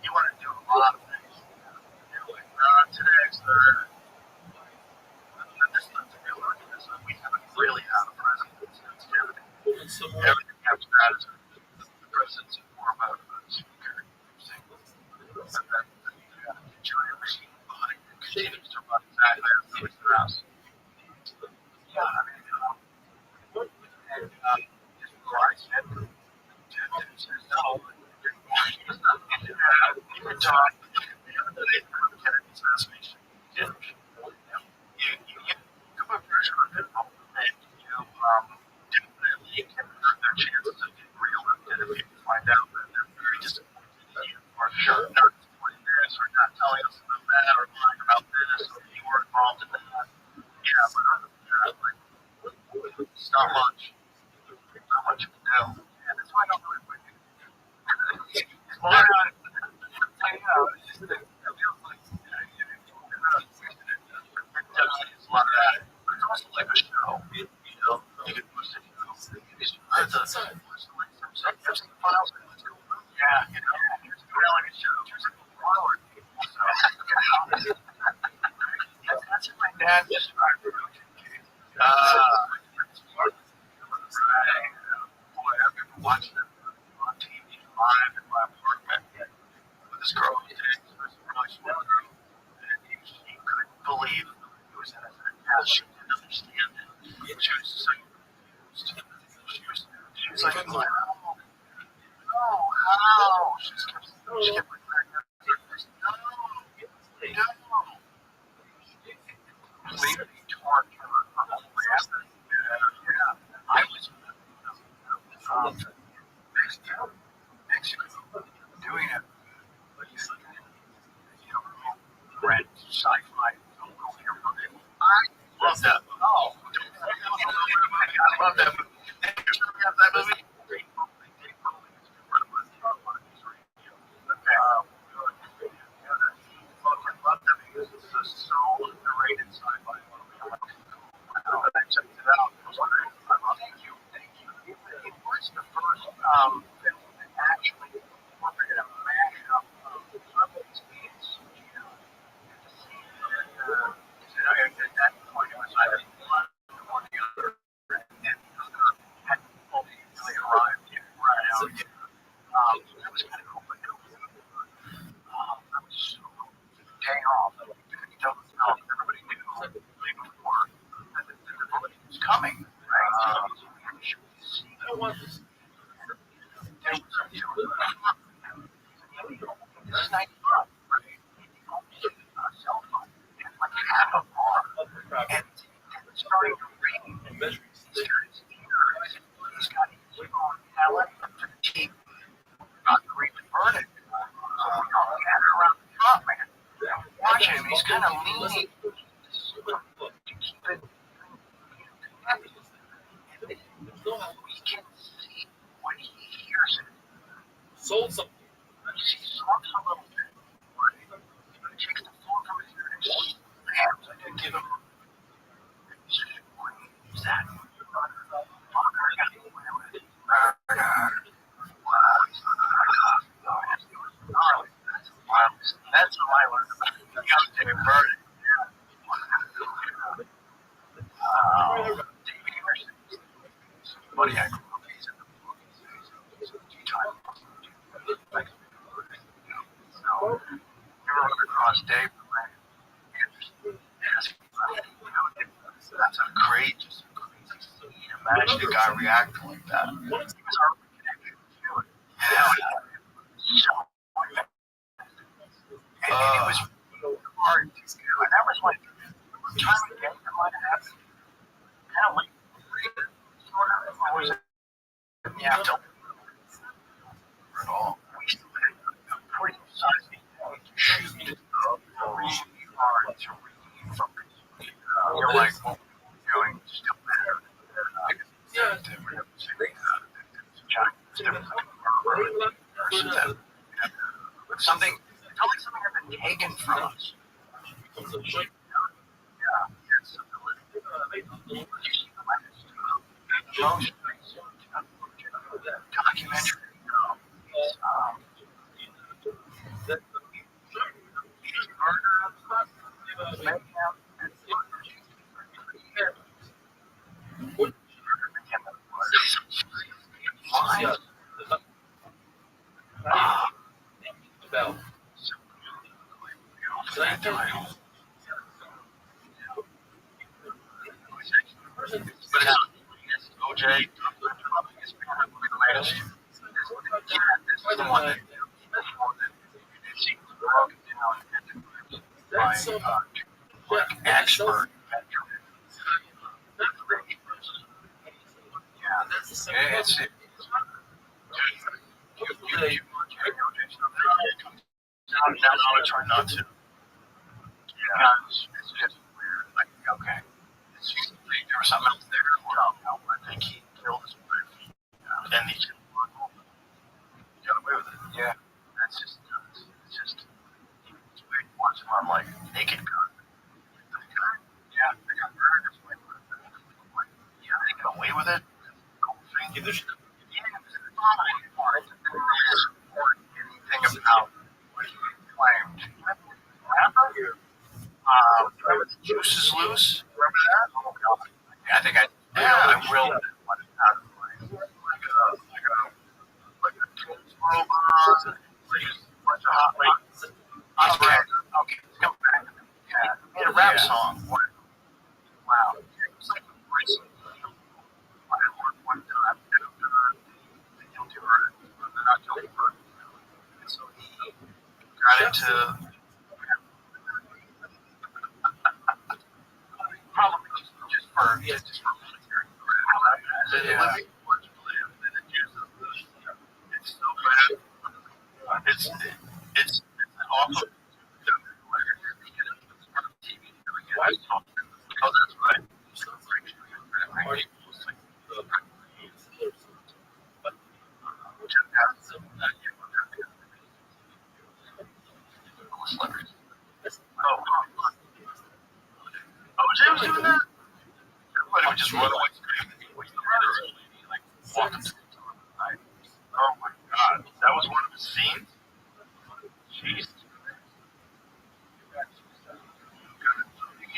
You want to do a lot of things. Today's that's not the real organism. We haven't really had a president since Kennedy. Everything after that is the president's more about a speaker. And then the giant machine behind it continues to run exactly as the house. Yeah, I mean, and his price and says no. You can talk the other day from Kennedy's assassination. You come up here and definitely can hurt their chances of getting reelected if people find out that they're very disappointed in you, or not supporting this, or not telling us about that, or lying about this, or you were involved in that. Yeah, but other than that, like, it's not much. Not much you can do. And that's why I don't really like it. Well, it's just that it feels like it's a lot of that. But it's also like a show. You can push it. It's a files. Yeah, it's like a show. It's like a file. So, that's what my dad described. Right. Boy, I've been watching it on TV live in my apartment with this girl who did it. She was a really small girl. And she couldn't believe it was innocent. She didn't understand it. She was so confused. She was like, how? She kept like, completely torn from the whole after. Yeah, I was Mexico doing a red sci-fi film called Airplane. I love that. Oh, I love that movie. Did you have that movie? So underrated sci-fi movie. I checked it out. It was great. I love it. Thank you. It was the first film that actually incorporated a mashup of puppets and CGI. At that point, it was either one or the other, and the other hadn't fully really arrived yet. Right. That was kind of cool. But that was so day off. You don't know. Everybody knew the day before that the bullet was coming. Right? I want this. This is 95, right? Cell phone. It's like half a bar. And it's starting to ring. He's got his own talent to the team. Not great to burn it. So we all gather around the top, man. Watch him. He's kind of leaning to keep it connected. And we can see when he hears it. Sold something. He smokes a little bit. He takes the phone from his ear and slams it and give him. He says, what is that? Fucker got away with it. That's what I learned about it. You got to burn it. Buddy, I grew up in the movies. So, you run across Dave, that's a great scene. Imagine a guy reacting like that. He was our connection to it. And it was hard to do. And that was like, time again, it might have happened. Kind of like, sort of, or was it? Yeah, don't at all. We still had a pretty sizable to shoot. Really hard to read from it. You're like, what we're doing still better. Yeah, something, it felt like something had been taken from us. Yeah, yes. Most documentary but it's OJ. It's the latest. This is the one that seems broken down by expert. Yeah, it's now I try not to. Because it's just weird. Like, okay, there was something else there. No, I think he killed his wife. And he got away with it. Yeah, that's just, it's just, it's weird watching him, like, naked gun. Yeah, they got murdered. Yeah, they got away with it. Yeah, there's anything about what he claimed. Juice is loose. Remember that? Oh god. Yeah, I think I will. Like a robot, like a bunch of hot ladies. Okay, come back. Yeah, made a rap song. Wow. It's like a voice. One time, the guilty verdict, the not guilty verdict. And so he got into. for just for military. Yeah. It's so bad. It's awful. Oh, that's right. Oh, Jay was doing that? Everybody would just run away screaming. Like, walk into oh my god. That was one of the scenes? Jeez.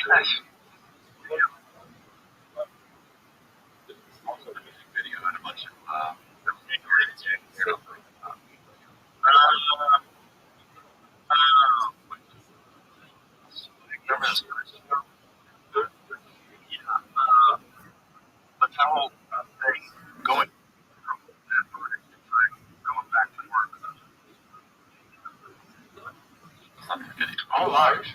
Yes. Also, the music video and a bunch of, remember this but that whole thing going from that verdict to going back to work. All lives.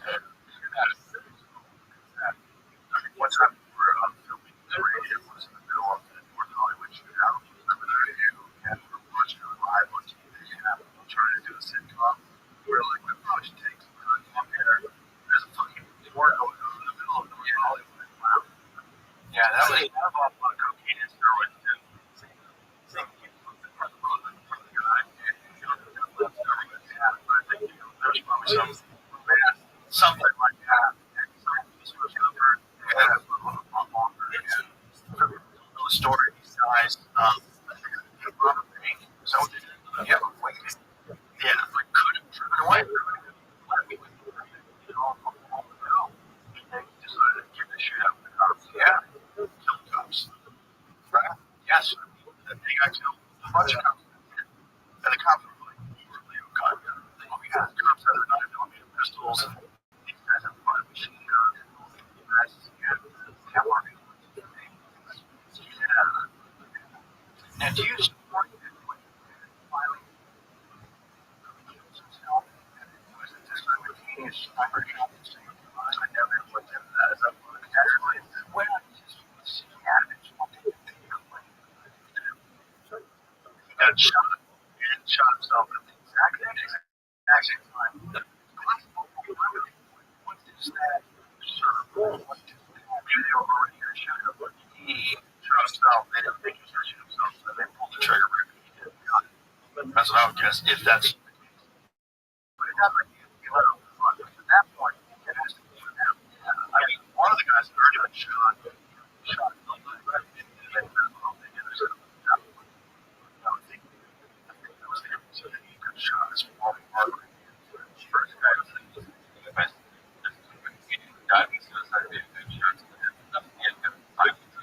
What's up? We're filming the radio was in the middle of the North Hollywood shootout. Remember the radio? And we're watching it live on TV. And we're trying to do a sitcom. We're like, we probably should take some time off here. There's a fucking war going on in the middle of North Hollywood. Wow. Yeah, that was a lot of cocaine and steroids too. There's probably something like that. The story, these guys, so yeah, like could have driven away. Decided to get the shit out of the cops. Yeah, kill cops. Right? Yes. And they got killed. A bunch of cops. And the cops were like, oh god, well, we got cops that are 9mm pistols. And these guys have fun machine guns and all these vests and cavalry. Yeah. Now, do you support it when filing himself? Was it just simultaneous sniper shot and saying, I never looked into that as a potentially? Well, yeah, it's something that they claim. He got shot and shot himself at the exact same time. What is that? Sir, what is that? Maybe they were already going to shoot him, but he shot himself. They didn't think he was going to shoot himself, so they pulled the trigger right when he did. Got it. That's what I would guess, if that's the case. But it doesn't like he let off the front. At that point, it has to be for them. I mean, one of the guys had already been shot. Shot in the leg. And they found out they did this. I would think that was the so that he could shot his former partner. First guy was diving suicide being good shots. Nothing yet got time to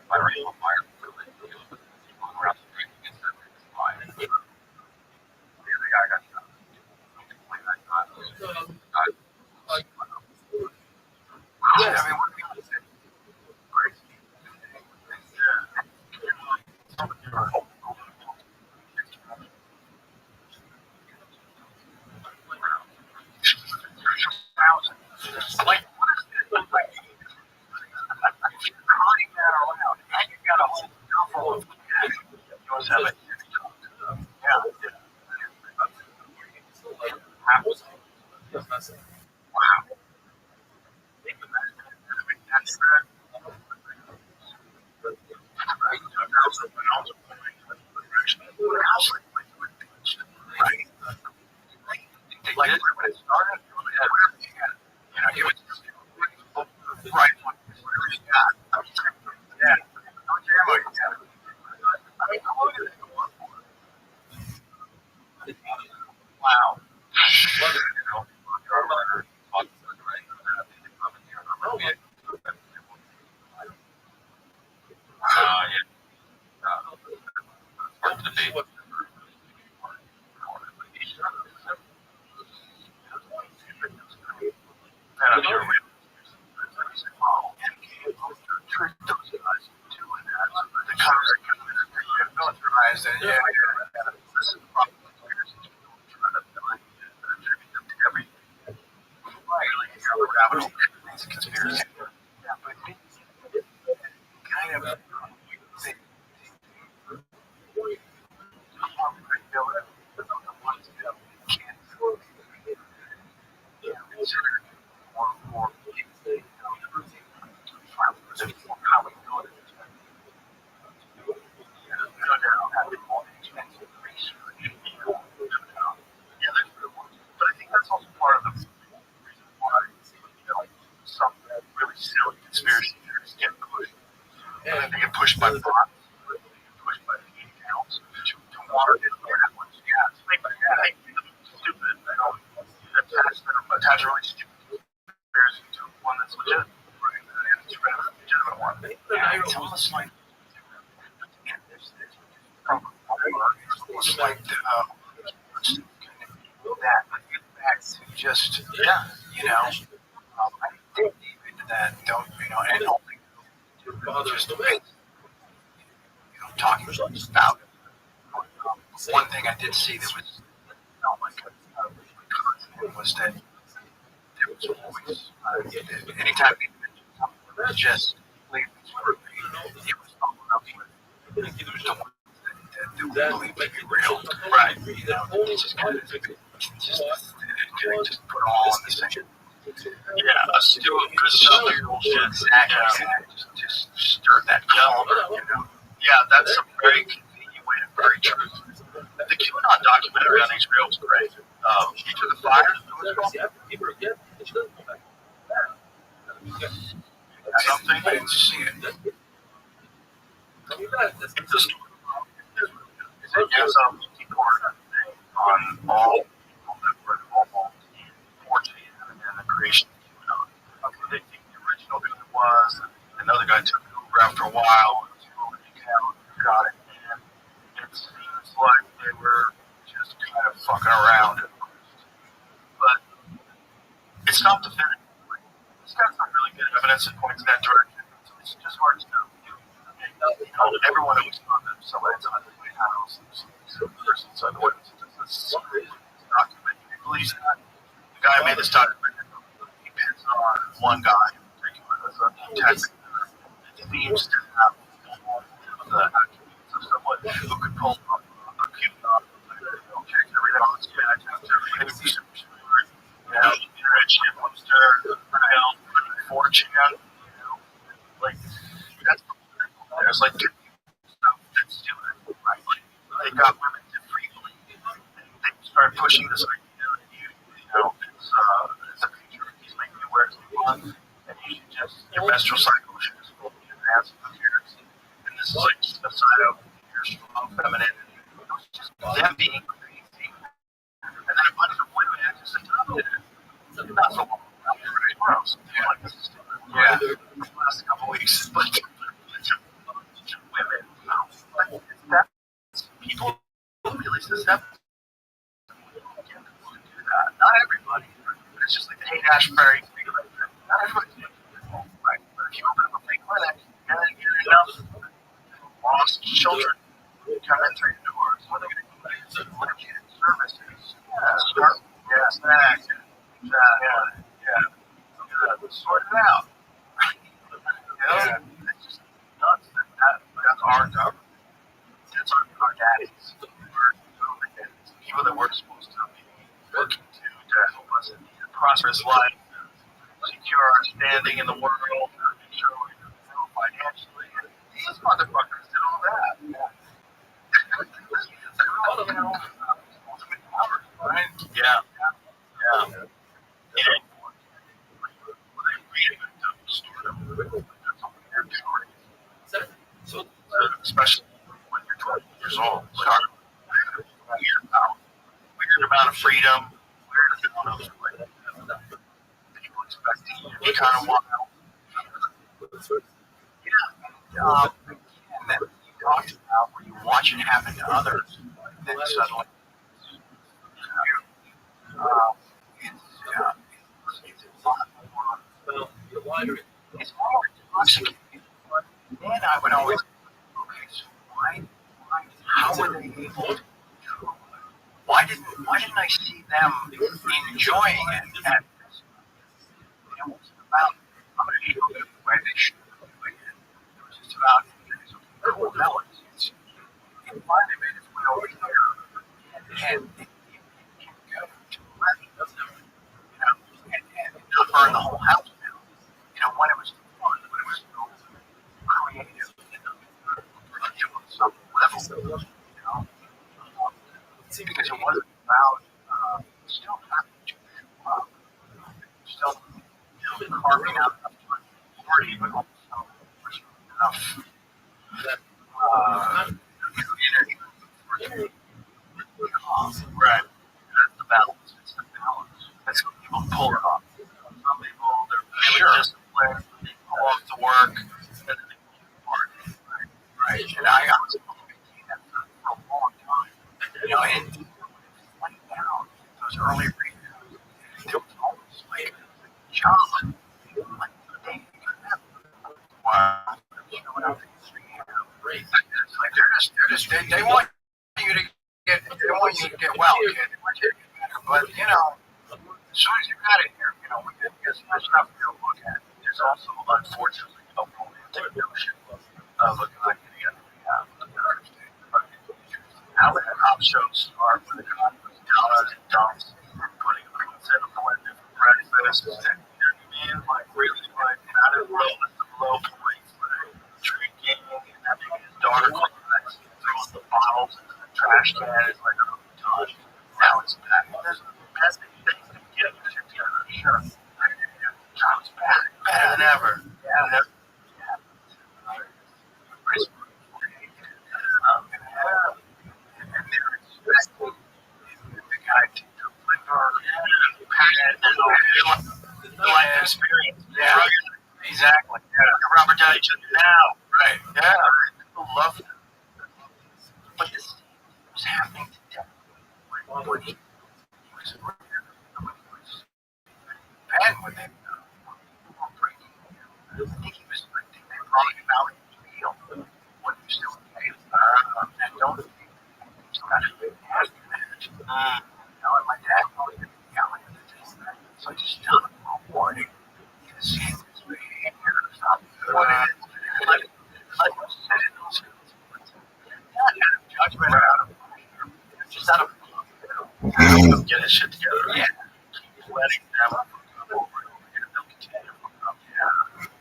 by racial fire for the deal with people around the street against their fine. The guy got shot. Like that guy. Yeah, I mean, what people say? Great. Like, what is this? Like, calling that around, and you got a whole duffel of cash. You always have it. Yeah. Wow. That's like when it started, it was just right. Yeah. I mean, how long did it go on for? Wow. Conspiracy. by bots, pushed by the accounts to market their networks. Yeah, it's like, stupid. They don't attach a really stupid conspiracy to one that's legit. Right? And it's a legitimate one. Yeah, it's almost like that. I get back to just, I dig deep into that. Don't, and only just talking about it. One thing I did see that was, was that there was always, anytime they mentioned something that was just completely scrutiny, it was followed up with the one that we believe to be real. Right. It's just kind of just put all on the same. Yeah, a stew of good stuff. Exactly. Just stir that cauldron, Yeah, that's a very convenient way to bury truth. The QAnon documentary on HBO was great. Each of the Fire. Something I didn't see it. It's a story. It gives a report on all people that were involved in forging and the creation of QAnon. How predicting the original who it was. Another guy took it over after a while. Got it. And it seems like they were just kind of fucking around at first. But it's not definitive. It's got some really good evidence that points in that direction. It's just hard to know. Everyone who was on them, somebody's on the White House, some person's on the White House. It's document. He believes that. The guy who made this document, he pins on one guy in particular as a tactic. It seems to have the attributes of someone who could pull from a QAnon. Okay, everything on the spin, everything super smart. Internet shit, Webster, Rothschild, 4chan, like, that's there's like good stuff that's doing it, right? Like, they got women to freely. They started pushing this idea that it's a picture. He's making you wear as you want, and you should just, your menstrual cycle should just fully enhance with appearance. And this is like just a side of your strong feminine. It was just them being crazy. And then a bunch of women just adopted it. Not so long. Tomorrow, something like this. Yeah. The last couple weeks. But women, that's people really susceptible to do that. Not everybody. But it's just like the Haight Ashbury thing. Not everybody's going to do it. Right? But if you open up a fake clinic, and then you get enough lost children come in through your doors, what are they going to do? Legit services. Yeah, snacks. Sort it out. It's just nuts that's our government. That's our daddies. People that we're supposed to be looking to help us in a prosperous life, secure our standing in the world, make sure we grow financially. And these motherfuckers did all that. Ultimate power, right? Yeah. Especially when you're 12 years old. Start weird amount of freedom, weird amount of people expecting you to be kind of wild. And then you talked about where you watch it happen to others, and then suddenly it's a lot more. It's more intoxicating. Then I would always, okay, so how were they able to? Why didn't I see them enjoying it? And it wasn't about I'm going to show them the way they should be doing it. It was just about cool melodies. It finally made its way over here, and it can go to 11, and not burn the whole house down. When it was fun, when it was creative, on some level, because it wasn't about still having to still carving out enough time for party, but also enough energy. Right. That's the balance. It's the balance. That's what people pull it off. Some people, they're really disciplined, they pull off the work, and then they pull it apart. Right. And I was able to maintain that for a long time. And went down those early reviews. There was almost like John, like they wow. It's like they want you to get well, kid. They want you to get better. But as soon as you got it here, we get some stuff to look at. There's also unfortunately a romantic notion of a guy getting out of rehab. How the cop shows start with a guy who's dollars and dumps, putting a pizza in a blender for breakfast. You know what I mean? Like really like out of low points, like drinking and having his daughter throwing the bottles into the trash can. It's like, oh my gosh, now it's back. There's the best things to get your shit together. Sure. John's back. Better than ever. Yeah. And they're expecting the guy to deliver life experience. Yeah. Exactly. Yeah. Robert Downey Jr. now. Right. Yeah. People love him. But this was happening today. When he was bad with it. I think he was like, they brought him out in the field when he was still in jail. And don't think he's got a good nasty match. And my dad probably didn't yell at him. So I just tell him all morning. His behavior is not good. Let him sit in those schools. Not out of judgment or out of just out of get his shit together. Yeah. Keep letting them come over and over again. They'll continue to fuck up.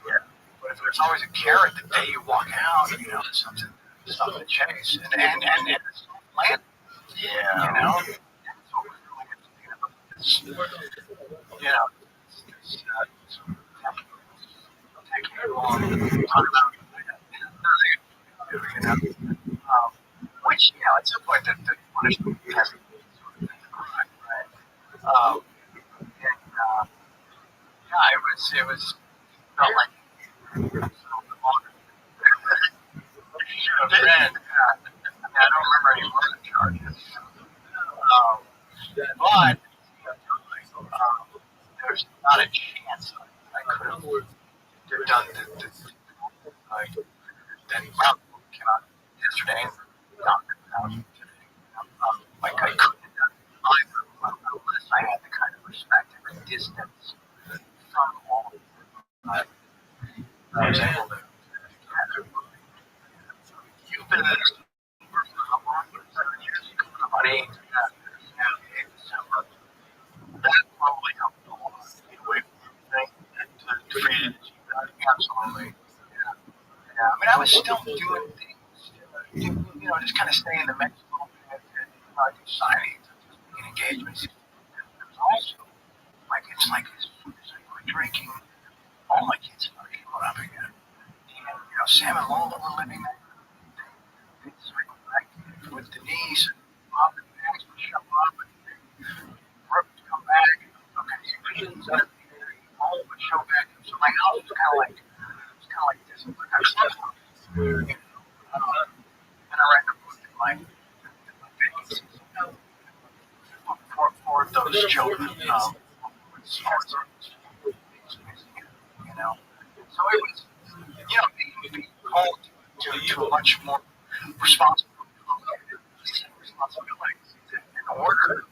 Yeah. But if there's always a carrot the day you walk out, something to chase. And it's land. Yeah. That's what we're really interesting about this. Take too long to talk about which, at some point the punishment has to be sort of the crime, right? It was felt like longer. Should have been. I don't remember any murder charges. But there's not a chance I could have done then came out yesterday. Like I couldn't have done either unless I had the kind of respect and distance from all of them. I was able to have everybody. You've been in this for how long? 7 years? About 8. December. That probably helped a lot to get away from everything and to create it. Absolutely. Yeah. I mean, I was still doing things, just kind of staying in the mix a little bit and do signings and just making engagements. There's also, it's like as soon as I quit drinking, all my kids started showing up again. And, Sam and Lola were living there. They cycled back with Denise and Bob and Max would show up and Brooke would come back. Okay, so all would show back. So my house was kind of like this. Like I slept on it. And I read the book in my vacancies for those children. So it was, being called to a much more responsibility in order,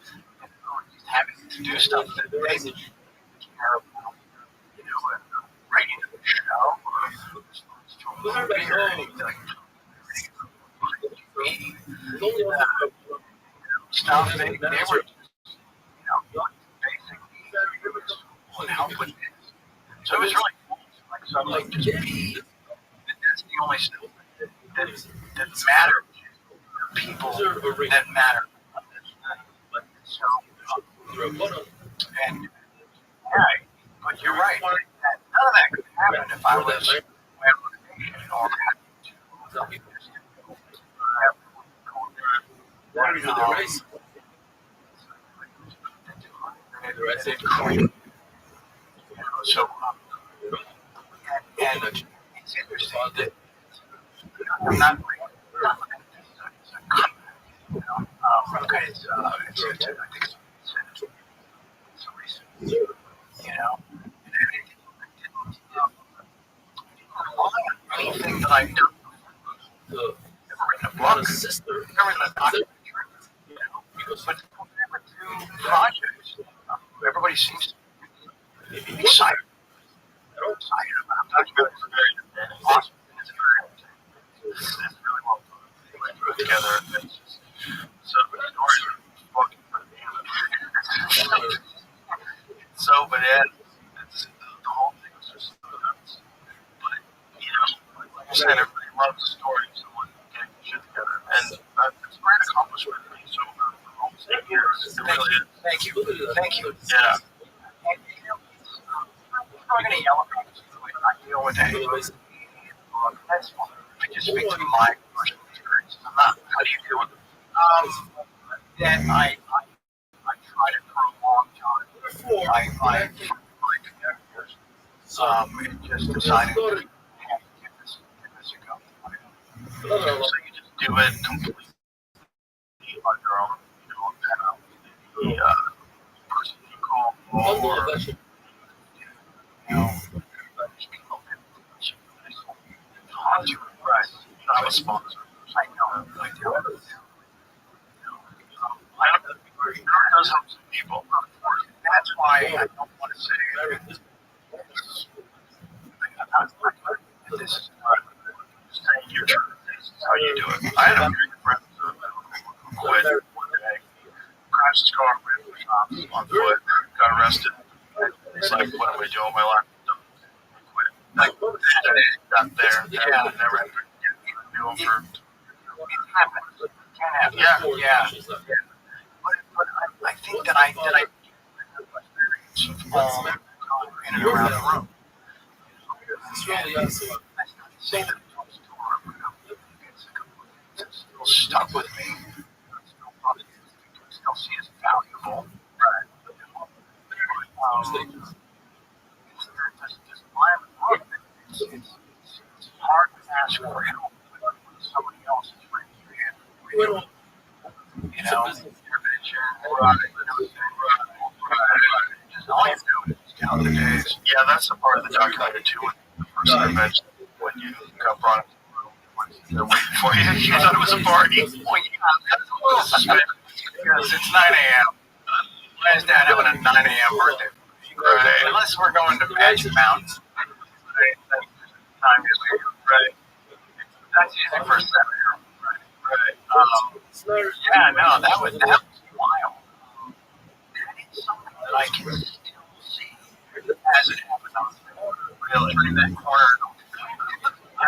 just having to do stuff that they didn't care about, and writing a show or response to a movie or anything. Stuff they were just, basic needs and help with this. So it was really cool. Suddenly just be, that's the only stuff that matters. People that matter. So, and but you're right. None of that could happen if I was my own or having to So, and it's interesting that I'm not looking at this as a comeback, because I think it's a recent, and I didn't rely on anything that I've done. Never written a book, never written a documentary, but never two projects. Everybody seems to be excited. They're excited about it. Awesome. It's really well put together. It's just, so many stories are fucking so bananas. The whole thing was just nuts. But, like I said, everybody loves the story. Someone getting shit together. And it's a great accomplishment. So, for almost 8 years, it really is. Thank you. Yeah. And, I'm not going to yell at me. I deal with it. That's fine. I just speak to my personal experience. I'm not. How do you deal with it? That I tried it for a long time. I and just decided to give this a go. So you just do it completely on your own. The person you call or just people right. I'm a sponsor. I know. I do. I don't does help some people. That's why I don't want to say this is not saying your truth. This is how you do it. I had a few friends who quit one day, crashed his car, ran to the shops on foot, got arrested. It's like, what am I doing with my life? Quit. Like, got there. Yeah, never had to do them for. It happens. It can happen. Yeah. But I think that I have experience of all in and around the room. That's not to say that it's still stuck with me. Still see it as valuable. Right. It's hard to ask for help when somebody else is right to your hand. Yeah, that's the part of the documentary too. When the person I mentioned, when you got brought into the room, when they're waiting for you, you thought it was a party. Well, yeah, that's a little suspicious because it's 9 a.m. Why is Dad having a 9 a.m. birthday? Right. Unless we're going to Magic Mountain. Right. Time to leave. Right. That's usually for a 7-year-old. Right. Yeah, no, that was wild. That is something that I can still see as it happens on the really turning that corner. My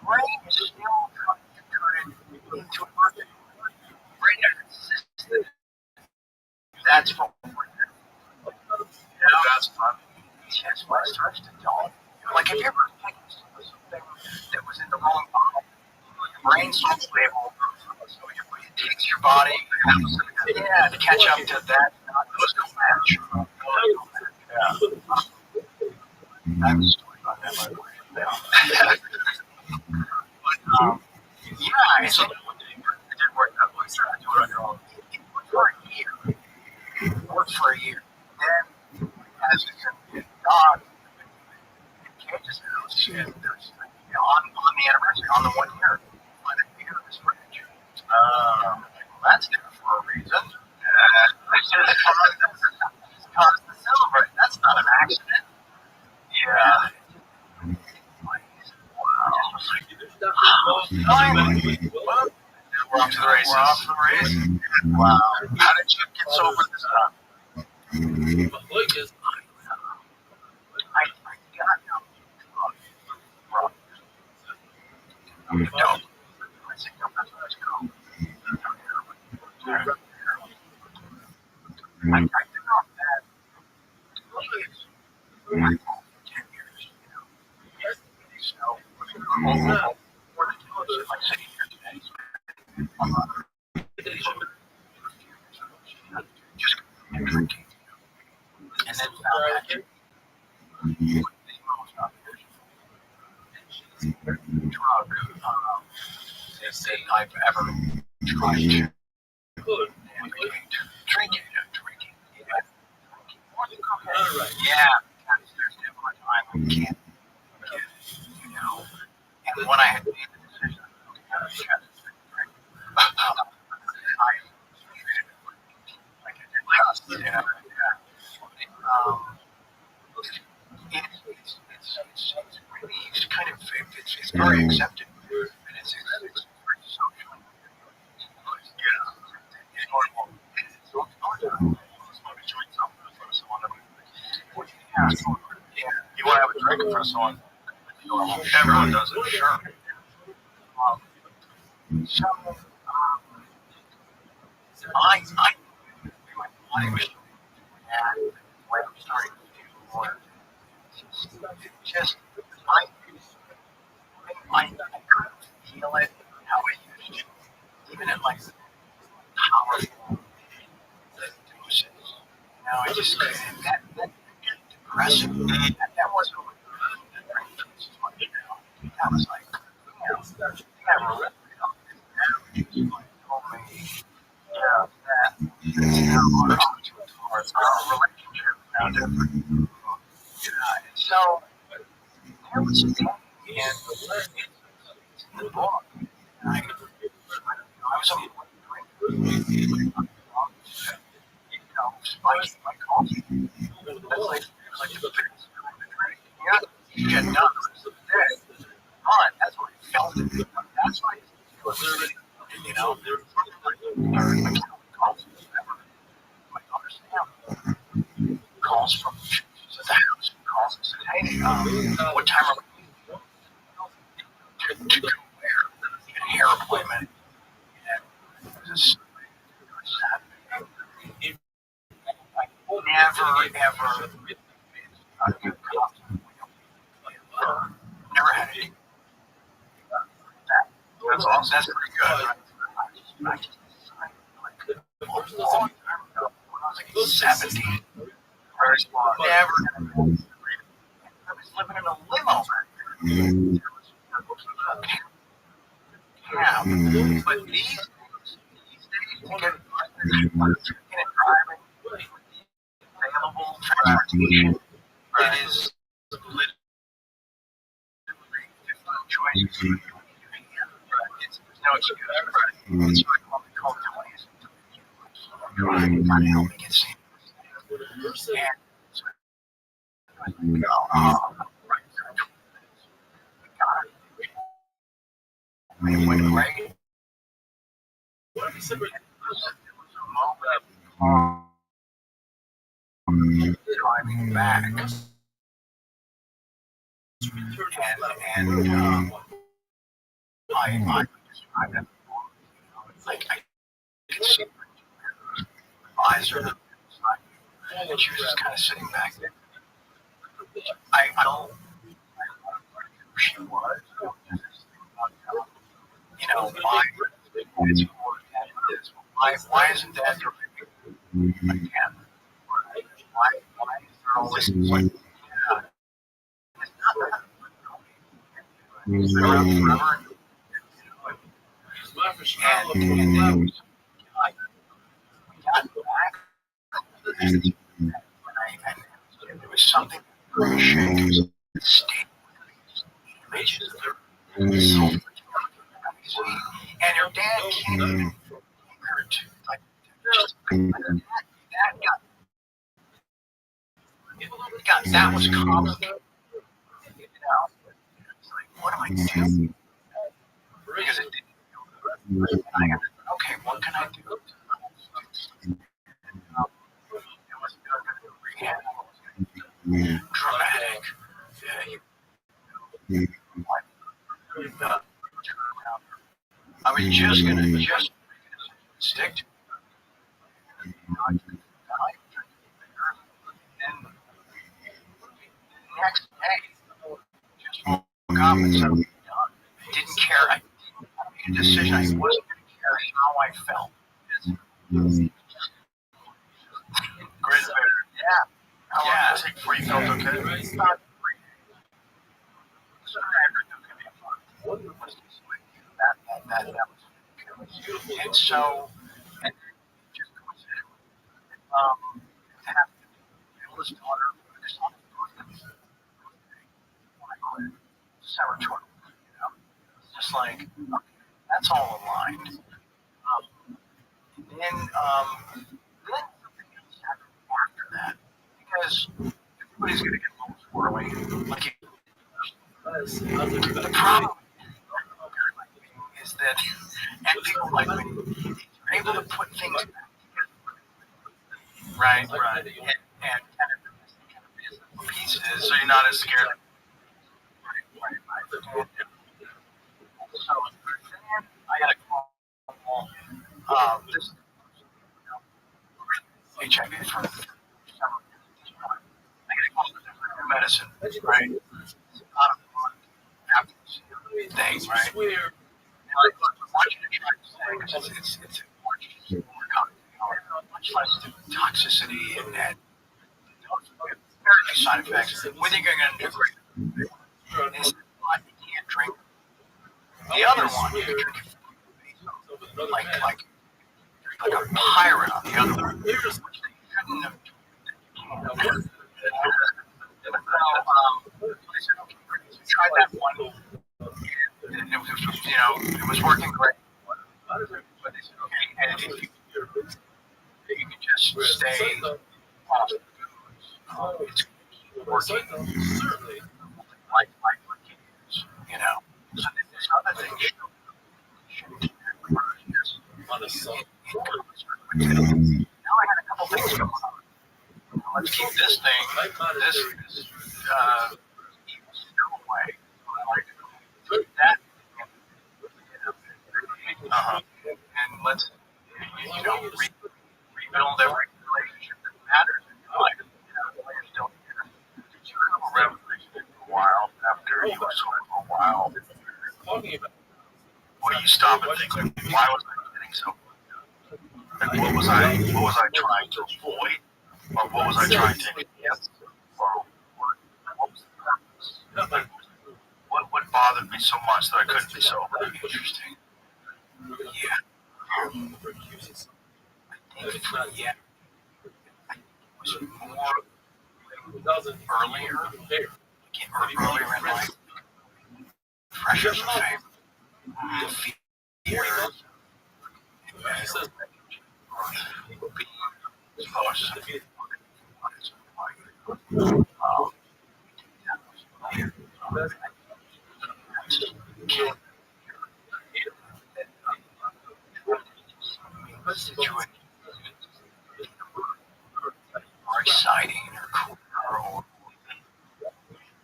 brain is still trying to turn it into a birthday. Brain is consistent. That's fun. That's fun. Yes, when it starts to dawn. Like, have you ever taken something that was in the wrong bottle? Your brain's so stable, so it takes your body, to catch up to that. Those don't match. I have a story about that, by the way. But, it's it didn't work out. Let's try to do it on your own. It worked for a year. Then, as it God, in Kansas House, and there's on the anniversary, on the 1 year, I think we got this footage. Well, that's there for a reason. It's cause to celebrate. That's not an accident. Yeah. Wow. We're off to the races. Wow. How did you get sober this time? I got no. I think no, that's where I go. I took off that. For 10 years, So, more than 2 years, like sitting here today. drug that I've ever tried to drinking. Yeah, there's never a time when you can't, And when I had made the decision, I treated it like I did last, it's really, it's kind of, it's very accepted, and it's very social. It's normal. So it's not to join something in front of someone. You want to have a drink in front of someone? Everyone does it, sure. So, I was, and when I'm starting to do more, just, I couldn't feel it how I used to, even at like powerful doses. I just couldn't, that depressing. That wasn't what that was like, relationship now different. So there was a time, and the book, I was on spicy my coffee. That's like the biggest yeah, no, but that's what I felt. That's what I was, my daughter's family calls from the house, calls and said, hey, what time are we to go where? Get a hair appointment. And this Saturday. Never, ever been a good cop. Never had any. That's awesome. That's pretty good. I just a long time ago, when I was like 17. Very smart. Never. I was living in a limo. Yeah, but these days, to get driving, available transportation, it is literally 15 choices. There's no excuse. It's like what we call 20s. I only get seen. And when right, driving back, and I could see her eyes are, and she was just kind of sitting back there. I don't know who she was. Why isn't that your again? Why is there always like, it's not that. And got back, and there was something shake, state, images of their soul, and her dad came her to like just that was complicated. It's like, what do I do? Because it didn't feel good. And I got, okay, what can I do? It was rehab, dramatic. I was just gonna stick to it. And the next day, just woke up and said, didn't care. I made a decision. I wasn't going to care how I felt. Great, yeah. How long did it take before you felt okay? About 3 days. So I heard there could be a fun. That was and so and just coincidentally, have the oldest daughter, because I'm December 12th, you know, it's just like okay, that's all aligned. And then something else happened after that because everybody's gonna get a little swirly. Like the problem is that and people like me, you're able to put things back together, right? And kind of pieces, so you're not as scared. Right. So then I got a call. This HIV for several years. I get a call for new medicine, right? About a month after this thing, right? And I want you to try this thing because it's much more much less toxicity and very few side effects. We think you're going to do great. And it's not, you can't drink. The other one, you can drink like a pirate on the other one, which they shouldn't have. Try that one. And it was working great. But they said, okay, and if you can just stay it's working like years, you know. So there's other things on a song. Now I had a couple things going on. Let's keep this thing, this away. Put that, and let's, rebuild every relationship that matters in your life. While you're still here. Did you have a revelation for a while after you were sober for a while? Where you stop and think, like, why was I getting so? Like, what was I trying to avoid? Or what was I trying to enhance? Or what was the purpose? Like, what bothered me so much that I couldn't be sober? Interesting. Yeah. I think it was more earlier in life. Pressures of fame. Fear. Or exciting or cool or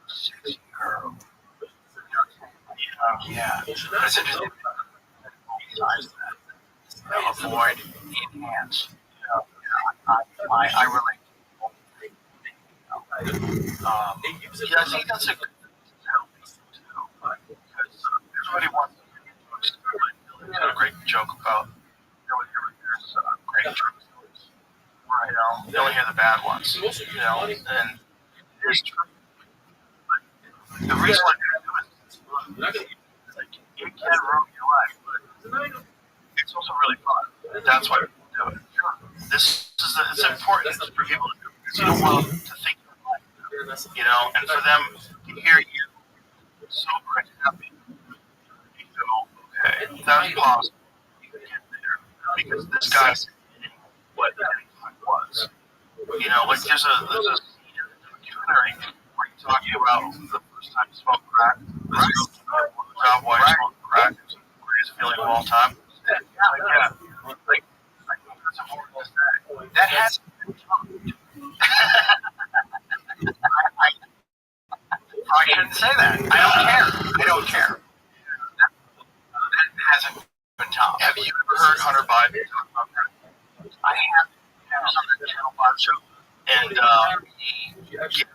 sexy girl. Yeah. But it's interesting. Avoid, enhance. I relate to I think that's a good because everybody wants to a great joke about there's great jokes where you only hear the bad ones, and it's true. But the reason why they do it is like you can ruin your life, but it's also really fun. That's why people do it. It's important for people to do because you don't want them to think you're lying, and for them to hear you sober and happy, you go, okay, that's possible. You can get there because this guy's what that was. Like there's a documentary where you're talking about the first time you smoked crack. This girl job why you smoked crack. It was the greatest feeling of all time. Like that's important to say. That hasn't been talked. I shouldn't say that. I don't care. That hasn't been topped. Have you ever heard Hunter Biden talk about that? I have. He was on the Channel 5 show, and he gives this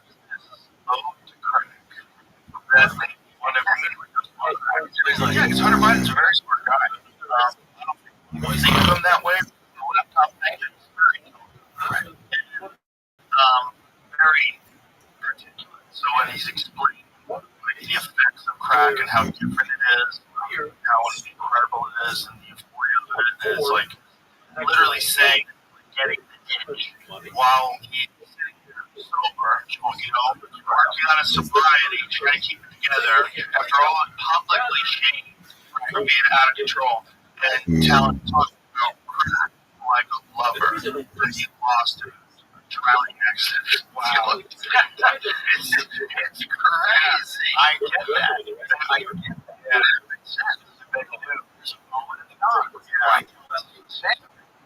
ode to crack. That made me want to he's like, yeah, because Hunter Biden's a very smart guy. I don't think of him that way. What I'm top thinking is very very how different it is, how incredible it is, and the euphoria that it is. Like, literally saying, getting the itch while he's sitting there sober, working on his sobriety, trying to keep it together after all publicly shamed for being out of control, and talking about crack like a lover that he lost in a drowning accident. Wow. It's crazy. I get that. I get that. Yeah, it makes sense. There's a moment in the dark. Yeah. That's insane.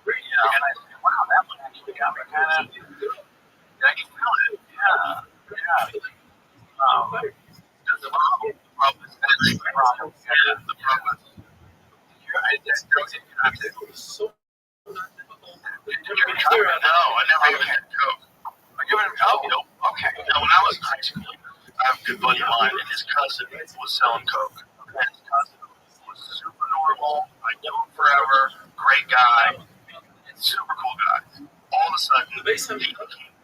Yeah. And I said, wow, that one actually got me kind of, I can feel it. Yeah. Yeah. The problem is the problem. Yeah, the problem is, I just don't think you have to. Did you ever try it? No, I never even did coke. I give it a go. Nope. Okay. Now, when I was in high school, I have a good buddy of mine, and his cousin was selling coke. And his cousin was super normal. I knew him forever. Great guy. Super cool guy. All of a sudden, he became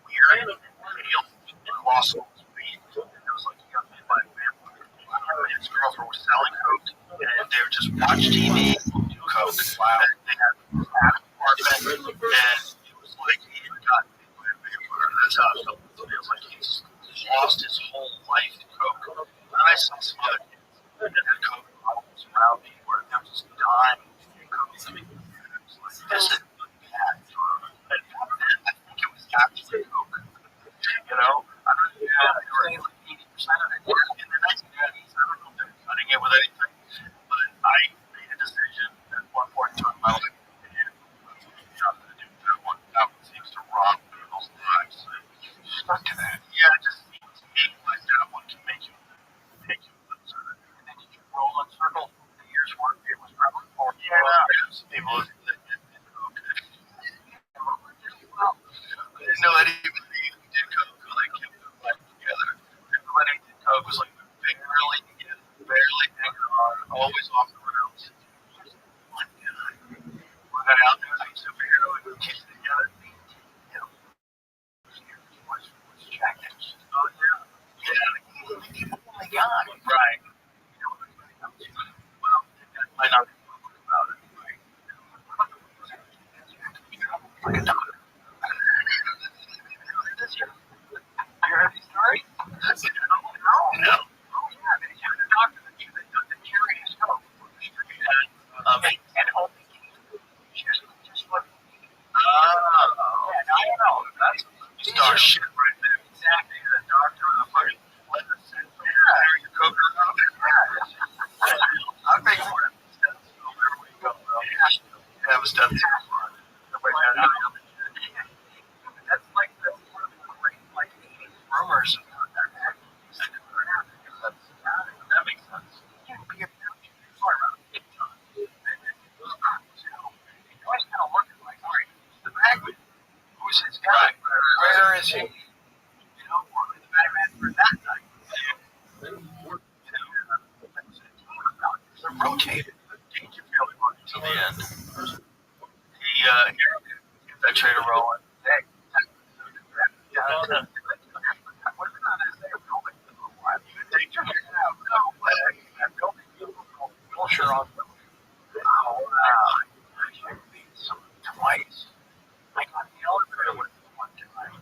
weird and pale and lost all his weight. And it was like he got bit by a vampire. Him and his girlfriend were selling coke, and they would just watch TV, do coke. Wow. And they had an apartment, and it was like he had gotten bit by a vampire. That's how it felt. It was like he just lost his whole life to coke. And I saw some other kids that had coke problems around me where they were just dying of coke. I mean, this is bad drug. And I think it was actually coke. I don't know, they were like 80% of it. In the 1980s, I don't know if they were cutting it with anything, but I made a decision at one point in time in my life, and I'm going to do that one. That one seems to rob people's lives. So stuck to that. Yeah, it just seems to me like that one can make you sort of. And then did you roll in circles the years work? It was probably 4 years. People that did coke. Well, I didn't know anybody who did coke who like kept their life together. Everybody who did coke was like barely hanging on, always off the rails. One guy. One guy out there, like a superhero, and we kicked it together. Was jackass. Oh yeah. Yeah. Oh my God. Right. Well, I know about it. Like a doctor. You heard the story? No. Oh, yeah. They had a doctor that carried his coat. And only just what. Yeah, I don't know. That's star shit right there. Exactly. The doctor with a fucking leather suit. Yeah. Your coke around. Yeah. I'm thinking more of stethoscope everywhere you go. Yeah, it was stethoscope. Nobody had it. That's one of the great, like, 80s rumors about that. That makes sense. Yeah, be a sorry about it. You always kind of looking like, all right, the bagman, who's his guy? Where is he? Or the bagman for that night? They're rotated. Dangerfield worked to the end. He that trader rolling. Hey. Twice. I got the elevator with him one time,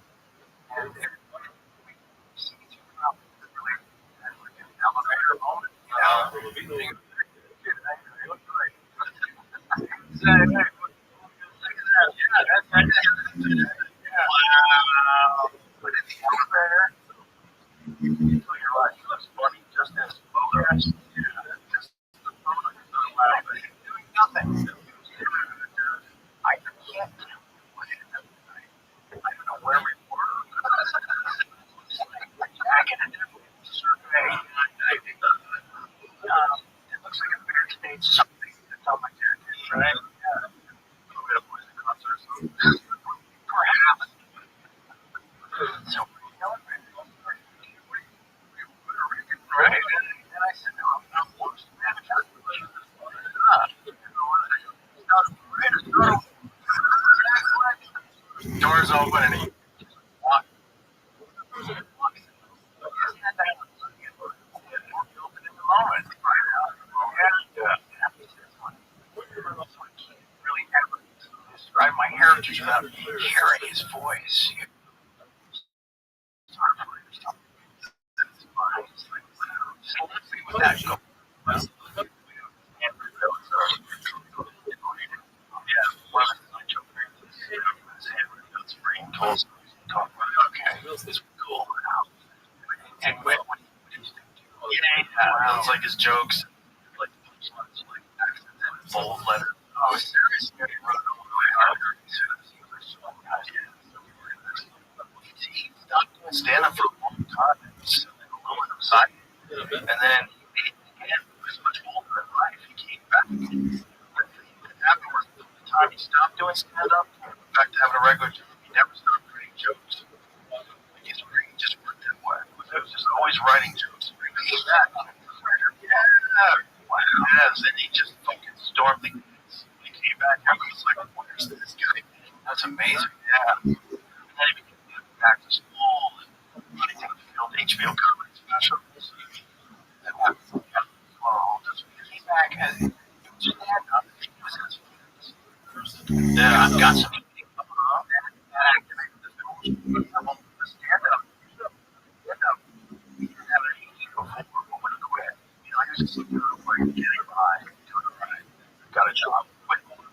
and everybody we see each other really elevator moment. Wow. But in the elevator, you're right. He looks funny just as photos. Just the photos are loud, but he's doing nothing. I can't tell what happened. I don't know where we were. Back in a different survey, I think it looks like a backstage something that's on my jacket, right? Perhaps. So, right. And I said, no, I'm worse than that. Doors open and he walks. Isn't that open in the moment? Right. characters without hearing his voice. So let's see what that goes. Okay, this is cool. And when sounds like his jokes, like bold letter. Oh, seriously? He stopped doing stand-up for a long time. He was alone inside. And then he was much older in life. He came back. Afterwards, the time he stopped doing stand-up, back to having a regular job, he never stopped writing jokes. Like his brain just worked that way. He was just always writing jokes. He came back. Yes, and he just fucking stormed the gates. He came back and was like, where's this guy? That's amazing. Yeah. And then he became back to school and running down the field HBO comedy specials. And what? He came back and he was stand-up. He was his friends. Yeah, I've got some that activated the film. The stand-up. He didn't have any before when he quit. You know, he was just getting by, doing it right. Got a job, quit for 10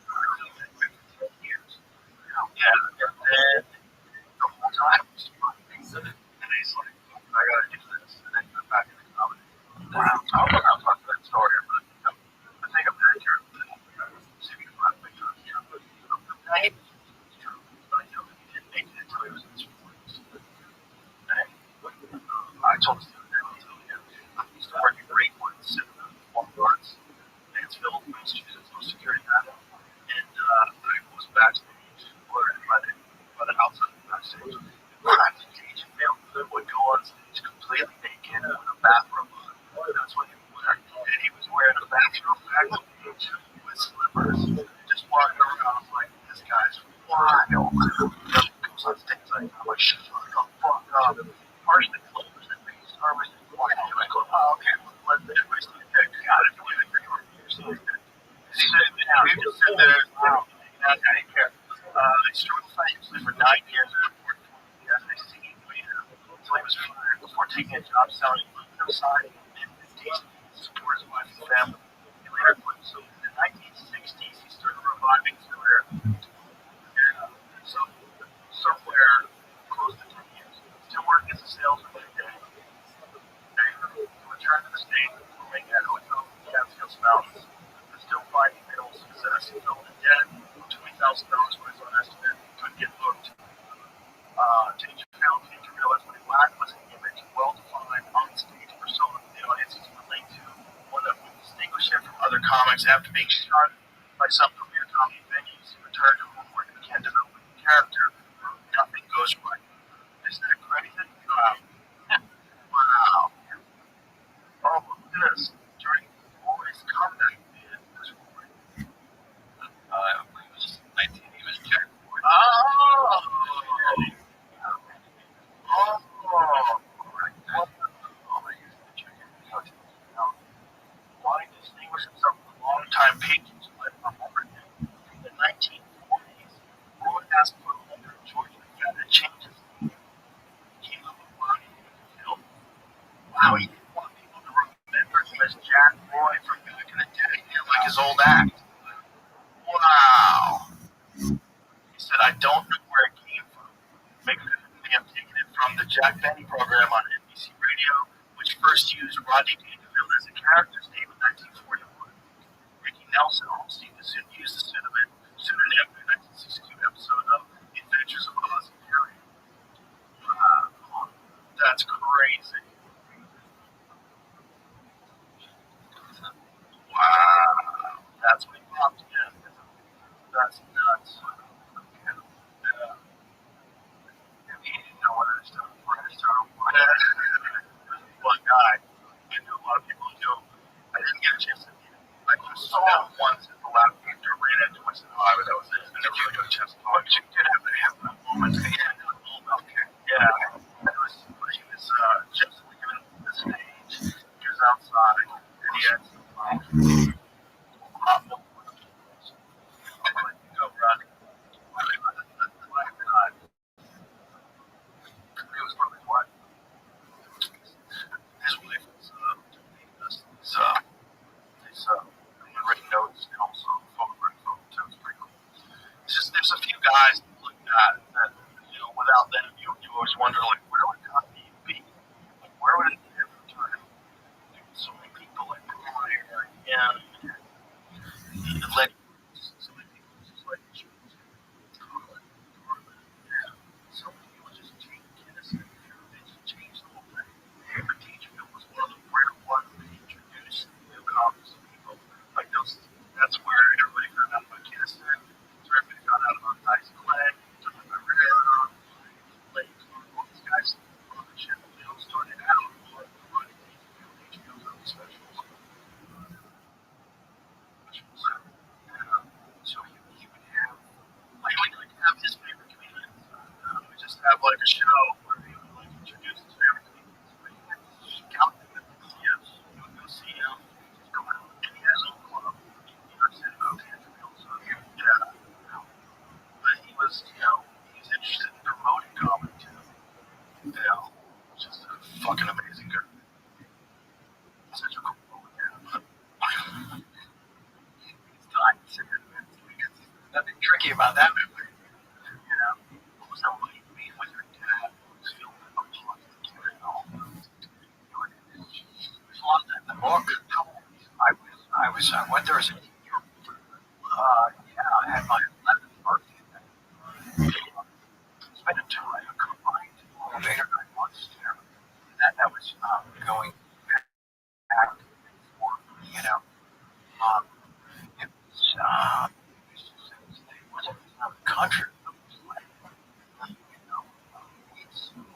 years. Yeah, and then the whole time he was funny. And he's like, I gotta do this. And then he went back into comedy. Wow. I'll talk to that story. I think I'm very careful. See if you can find a picture of him. I didn't make it until he was in his 40s. I told him I used to work at Great Woods in Walmart, Mansfield, Massachusetts, no security guard. And I was backstage, or by the outside of the backstage. Backstage, and would go on stage completely naked with a bathrobe on. That's what he would wear. And he was wearing a bathrobe backstage with slippers, just walking around like, this guy's wild. Goes on stage like, I'm like, shut the fuck up. Partially closed and we started walking. I go, oh, okay, let everybody see the picture. Got it. He said, we just sit there, wow. I didn't care. I struggled financially for 9 years and worked for the SAC until he was fired before taking a job selling aluminum siding and tasting to support his wife and family. He later quit. So in the 1960s, he started reviving his career. And so somewhere close to 10 years, still working as a salesman today. He returned to the States, working at a hotel in the Catskills Mountains, but still finding minimal success. He fell into debt, $20,000 was his own estimate, couldn't get booked. Change of film came to realize what he lacked was an image, well-defined on-stage persona the audiences could relate to, one that would distinguish him from other comics. After being shunned by some premier comedy venues, he returned to home where he began developing a character where nothing goes right. Isn't that crazy? Wow. Wow. Oh, look at this. During Roy's comeback, man, was Roy. I believe it was 19, he was Jack Boy. Oh! Why distinguish himself from longtime patrons who had remembered him? In the 1940s, Roy asked for a letter of George McFadden changes. He came up with Ronnie Dangerfield. Wow, he didn't want people to remember him as Jack Roy from back in the day. He didn't like his old act. Wow. He said, I don't know where it came from. Maybe I'm taking it from the Jack Benny program on NBC Radio, which first used Rodney Dangerfield as a character's name in 1941. Ricky Nelson also used the pseudonym in the 1962 episode of The Adventures of Oz and Harriet. Wow, that's crazy. Wow, that's what he popped in. That's nuts. Yeah. He didn't know where to start. One guy, I knew a lot of people who knew him. I didn't get a chance to meet him. I just saw him once at the lab after I ran into him. I said, oh, that was it. I never really got a chance to talk to him. You did have that moment. Okay. Yeah. He was just leaving the stage. He was outside, and he had some hot milk. I'm like, go, Ronnie. that without them, you always wonder, like, where would Coffee be? Like, where would it be every time? So many people, like, Pryor, him, and Letty, so many people just, like, so many people just take Guinness and they just change the whole thing. But Teachfield was one of the rare ones that introduced new coffees to people. Like, that's where everybody found out about Guinness. That's where everybody found out about Dice Clay, Herrera, Blake, all these guys on the channel, started out running Teachfield's own specials. So he would have, like, have his favorite comedians. We just have, like, a show where he would, like, introduce his favorite comedians. But he had to scout them at the CFs. You would go see him. He's going out. And he has his own club. He works in Canterville. So, yeah. But he was, he was interested in promoting comedy too. Just a fucking amazing guy. Such a cool guy. He's dying to because there's nothing tricky about that movie. What was that one you made with your dad? It was filmed in a plot. It was lost in the book. I went there as a year. Yeah, I had my 11th birthday then. Spent a time combined 8 or 9 months there. That was going back and forth, it wasn't a country. It was like, weeks from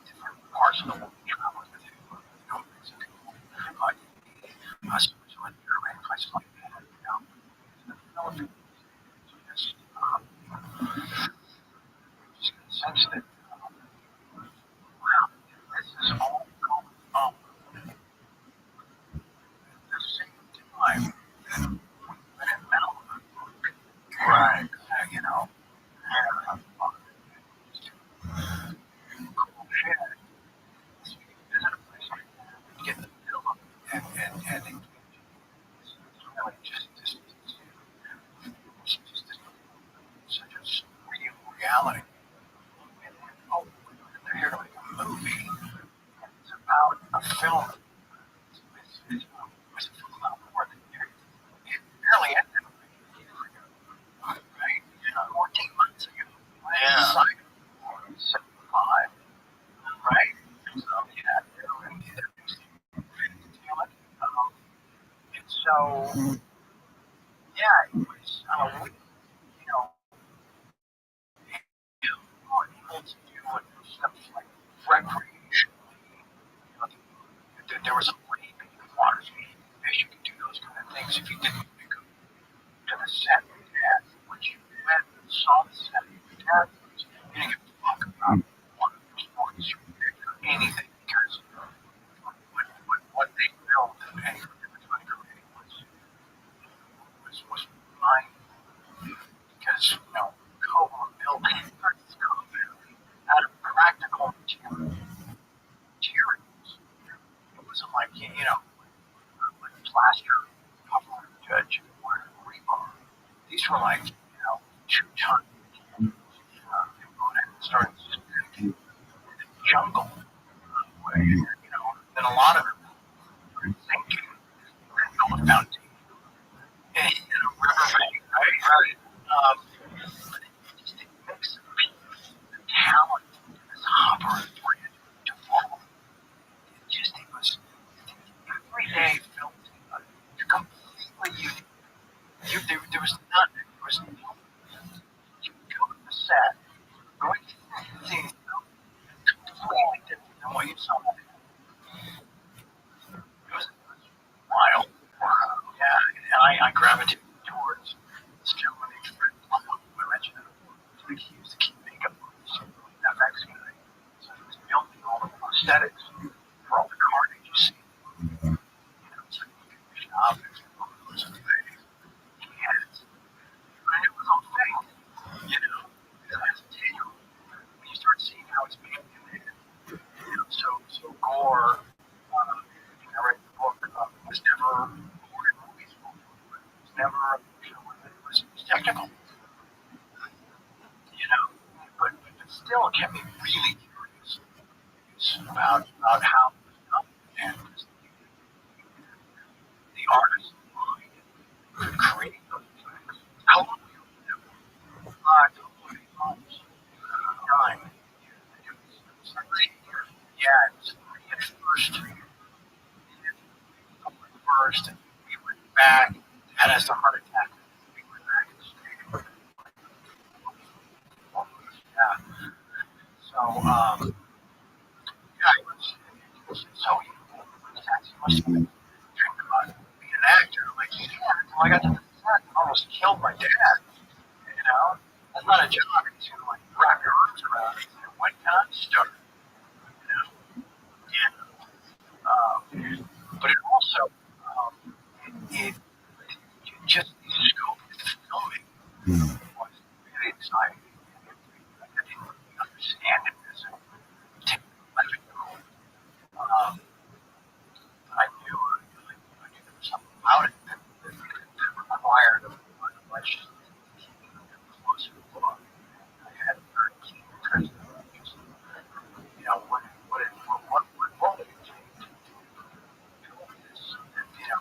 different parts of the world traveling with him. Mexico, Switzerland, Europe, places like that. The Philippines. So just get a sense that, wow, this is all going on at the same time that we've been in Melbourne. Right. Cool shit. So you visit a place like that, get in the middle of it, and really just such a surreal reality. And they're here to make a movie. It's about a film. It's a film about more than it barely ended. Right? 14 months ago. Yeah. 75. Right? So, yeah, they're and so, yeah, it was, we, were able to do stuff like recreation. There was a lake, water skiing, fish, you could do those kind of things if you didn't go to the set we had. Once you went and saw the set we had, you didn't give a fuck about what sports you picked or anything because what they built and everybody created was mine because, Cobra built out of practical materials. It wasn't like, like plaster, cover, judge, or rebar. These were like, 2 ton. They went and started in the jungle. Where, then a lot of it were thinking, build a fountain. And, riverbank, right? Right. But it makes the talent in this operator to follow. It was every day filmed completely unique. There was nothing. There was no. You go to the set, going to see completely different than what you saw. It was wild. Yeah, and I gravitated towards this gentleman named Fred Plummer, who I mentioned. Like he used to keep makeup on FX guy. So he was building all the prosthetics for all the carnage you see. It's like a shop and all those things. He had it. And it was all fake. As a 10-year-old, when you start seeing how it's being made, so Gore, I read the book, was never recorded movies. It was never, it was technical. still kept me really curious about how and the artist's mind could create those things. How long we do? 20 months. 9. It was 3 years. Yeah, it was 3 at first. First, and we went back. Dad has a heart attack. We went back and stayed. Yeah. So, yeah, it was so evil. He must have been dreaming about being an actor. Like, yeah, until I got to the set, I almost killed my dad. You know, that's not a job. It's to like wrap your arms around it. When can I start? You know, yeah. But it also, it just the scope of the filming was really exciting. I didn't really understand it as a 11-year-old. I knew there was something about it that required a much closer look. I had a very keen interest in just, you know, what would it take to build this, you know,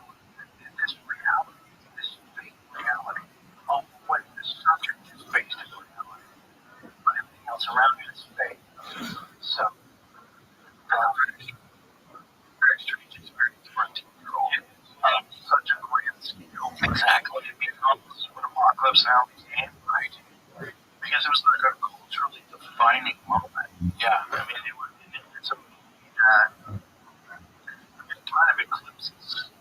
this reality, this fake reality of what the subject is based in reality, but everything else around it is fake. So, very strange experience for a 2-year-old. Such a grand scale. Exactly. It becomes what Apocalypse Now became, right? Because it was like a culturally defining moment. Yeah, I mean, it's a movie that it kind of eclipses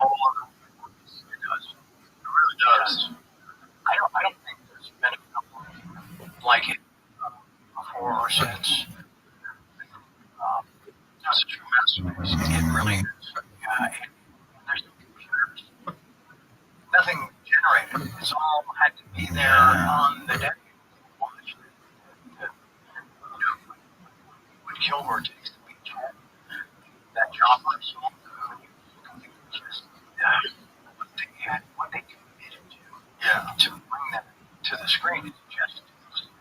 all other movies. It does. It really does. I don't think there's been a film like it before or since. It's a true masterpiece. It really is. Yeah, there's no computers. Nothing generated. It's all had to be there on the day. Watch what Kilmer takes to be Ken. That job I saw, just what they committed to. Yeah. To bring that to the screen is just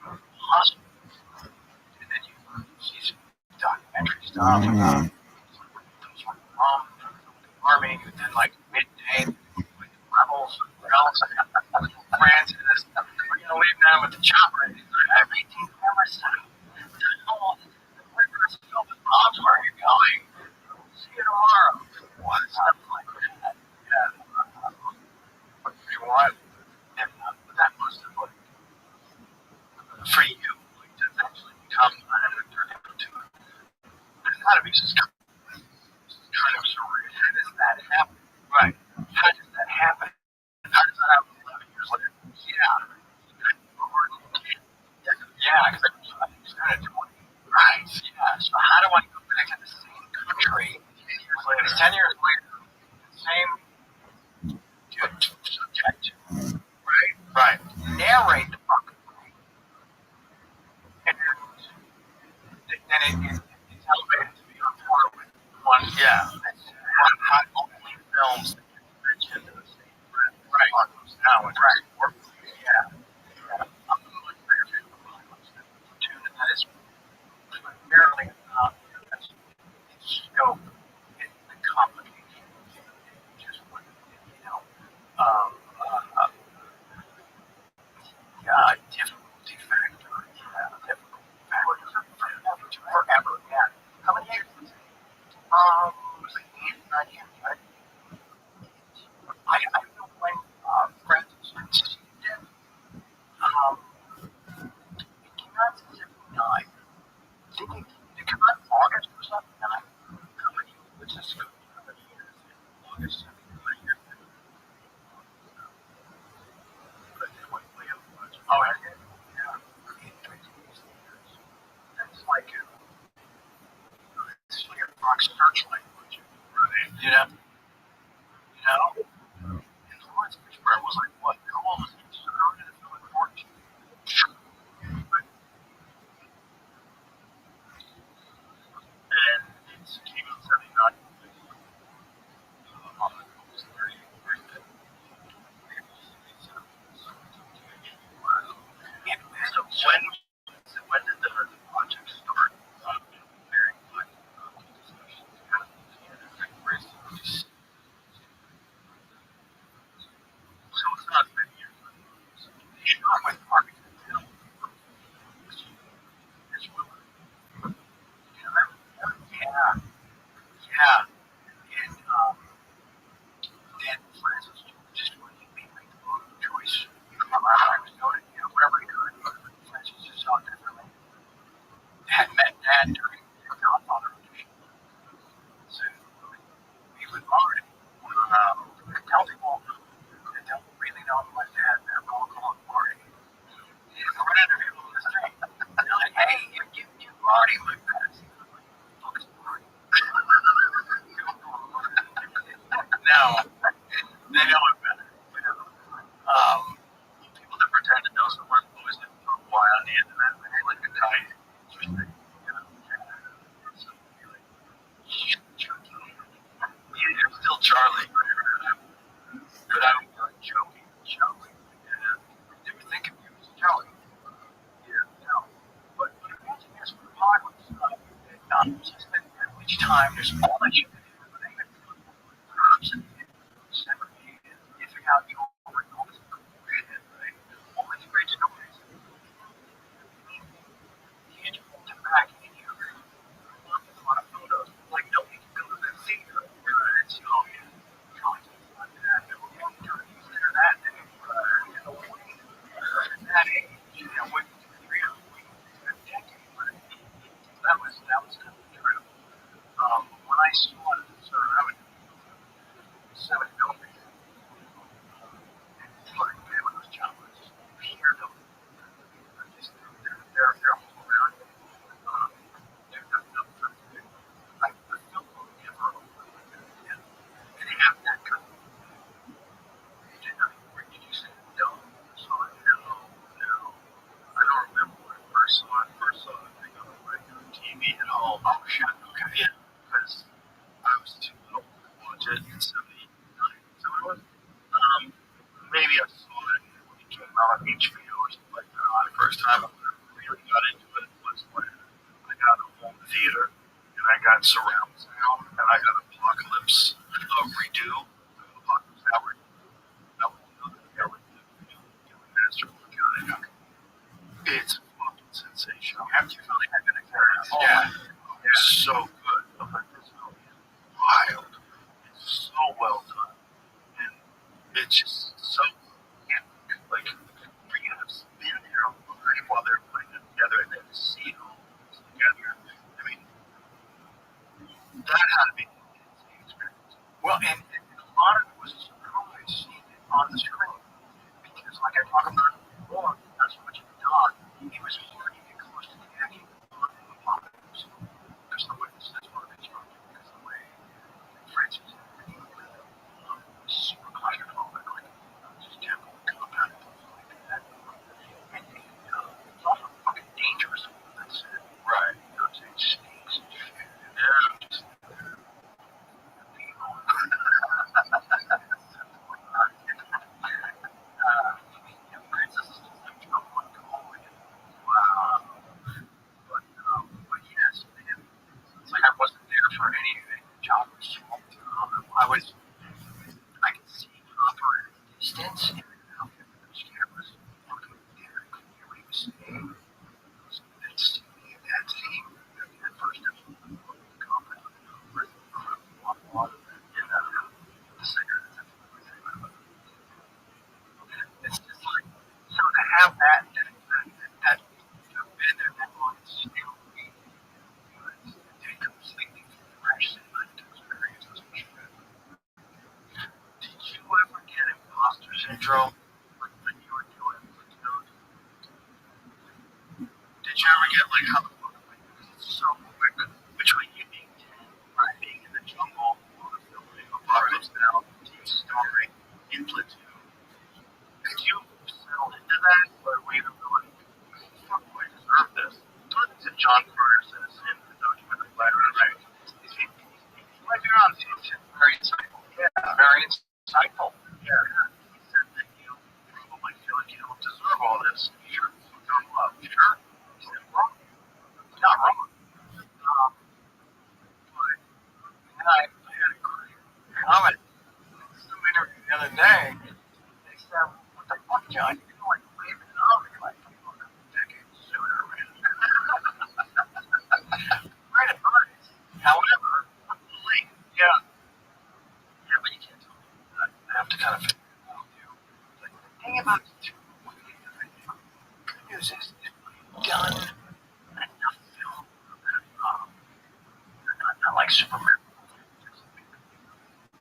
awesome. And then you see some documentary stuff. Army, and then like midday, with the rebels, else, France, and this, we're gonna leave now with the chopper. And I have 18 cameras. The bombs, where are you going? See you tomorrow. What? Stuff like that. Yeah. What do you want? And that must have like for you, like to actually become an actor into it. There's gotta be some kind of surreal. How does that happen? Right. How does that happen? How does that happen 11 years later? Yeah. Yeah, because I started 20. Right. Yeah. So how do I go back to the same country 10 years later? 10 years later, the same subject. Right. Right. Narrate the fucking thing. And then it's elevated to be on par with one. Yeah. Hot only films that get mentioned in the same breath. Right. Now it's right. Yeah. I'm much bigger fan of Apocalypse than Platoon, and that is primarily about its scope, the complication, just what, you know, difficulty factor. Yeah, difficulty factor. Forever. Yeah. How many years was it? It was like 8 or 9 years, right? I don't know when Francis conceived it. It came out in 79. Did it come out in August or something? How many, what's the scope? How many years in August 79? Oh, has it? Yeah. That's like it's like a Fox Searchlight budget. Right. You know? And Lawrence Fishburne was like, what? How old was he? So how did it feel like 14? But, and it came out 79. It was very, very good. So when time, there's all that shit to do, but they had props and segregated. You figure out you over all this cool shit, right? All these great stories. You get to pull them back and you look at a lot of photos. Like nobody can go to that theater and see, oh yeah, like that. There were attorneys there that day. That age, what, 3 or 4 years, a decade, right? That was kind of true. When I saw it, so I would 7 millimeters, and like when those choppers hear them, they're all around. They're not like the film will never open, and they have that kind of. Did you say no? So no. I don't remember when I first saw it. First saw it, I think on regular TV at home. Oh shit. Okay. Yeah, because I was too little to watch it in '79. So it was. Maybe I saw it when it came out on HBO or something like that. The first time I really got into it was when I got a home theater and I got surround sound and I got Apocalypse redo. Apocalypse Howard. That was another master look at it. It's a fucking sensational. After you finally had been experience. Yeah. It's so good. This film is wild. It's so well done. And it's just so like for you to spin there while they're putting it together and then to see it all together. I mean, that had to be an insane experience. Well, and a lot of it was a surprise seeing it on the screen. Because like I talk about before, not so much of the dog, it was hard to get close to the action on the Apocalypse. Because the way that's what it's from, because the way Francis was super claustrophobic, like just temple compound and things like that. And it's also fucking dangerous in that set. Right. You know what I'm saying? Snakes and shit. Yeah. Just people. Francis is just like Trump on going. Wow. But yes, man, it's like I wasn't there for anything. The job was swamped. I could see Hopper at a distance, and out there with those cameras, fucking there, I couldn't hear what he was saying. That scene, that first episode of the compound, where the water and the singer, it's just like, so to have that been there that long, it's still completely fresh and experiences. Did you ever get imposter syndrome when you were doing videos? Did you ever get like how the book it's so quick between you being 10, right, being in the jungle, filming Apocalypse Now, team starring in Platoon? Did you settle into that, or were you like, fuck, I deserve this? What John Carter says in the documentary letter, right? Like you're on it's very insightful. Yeah, very insightful. Yeah. He said that you probably feel like you don't deserve all this. Sure, don't love. Sure. He's not wrong. Not wrong. But then I had a great comment in some interview the other day. They said, what the fuck, John? You feel like leaving an army like a decade sooner, man. Great advice. However, yeah. Yeah, but you can't tell me that. I have to kind of figure it out, too. Like, the thing about the two news is they've done enough film that, not like Superman.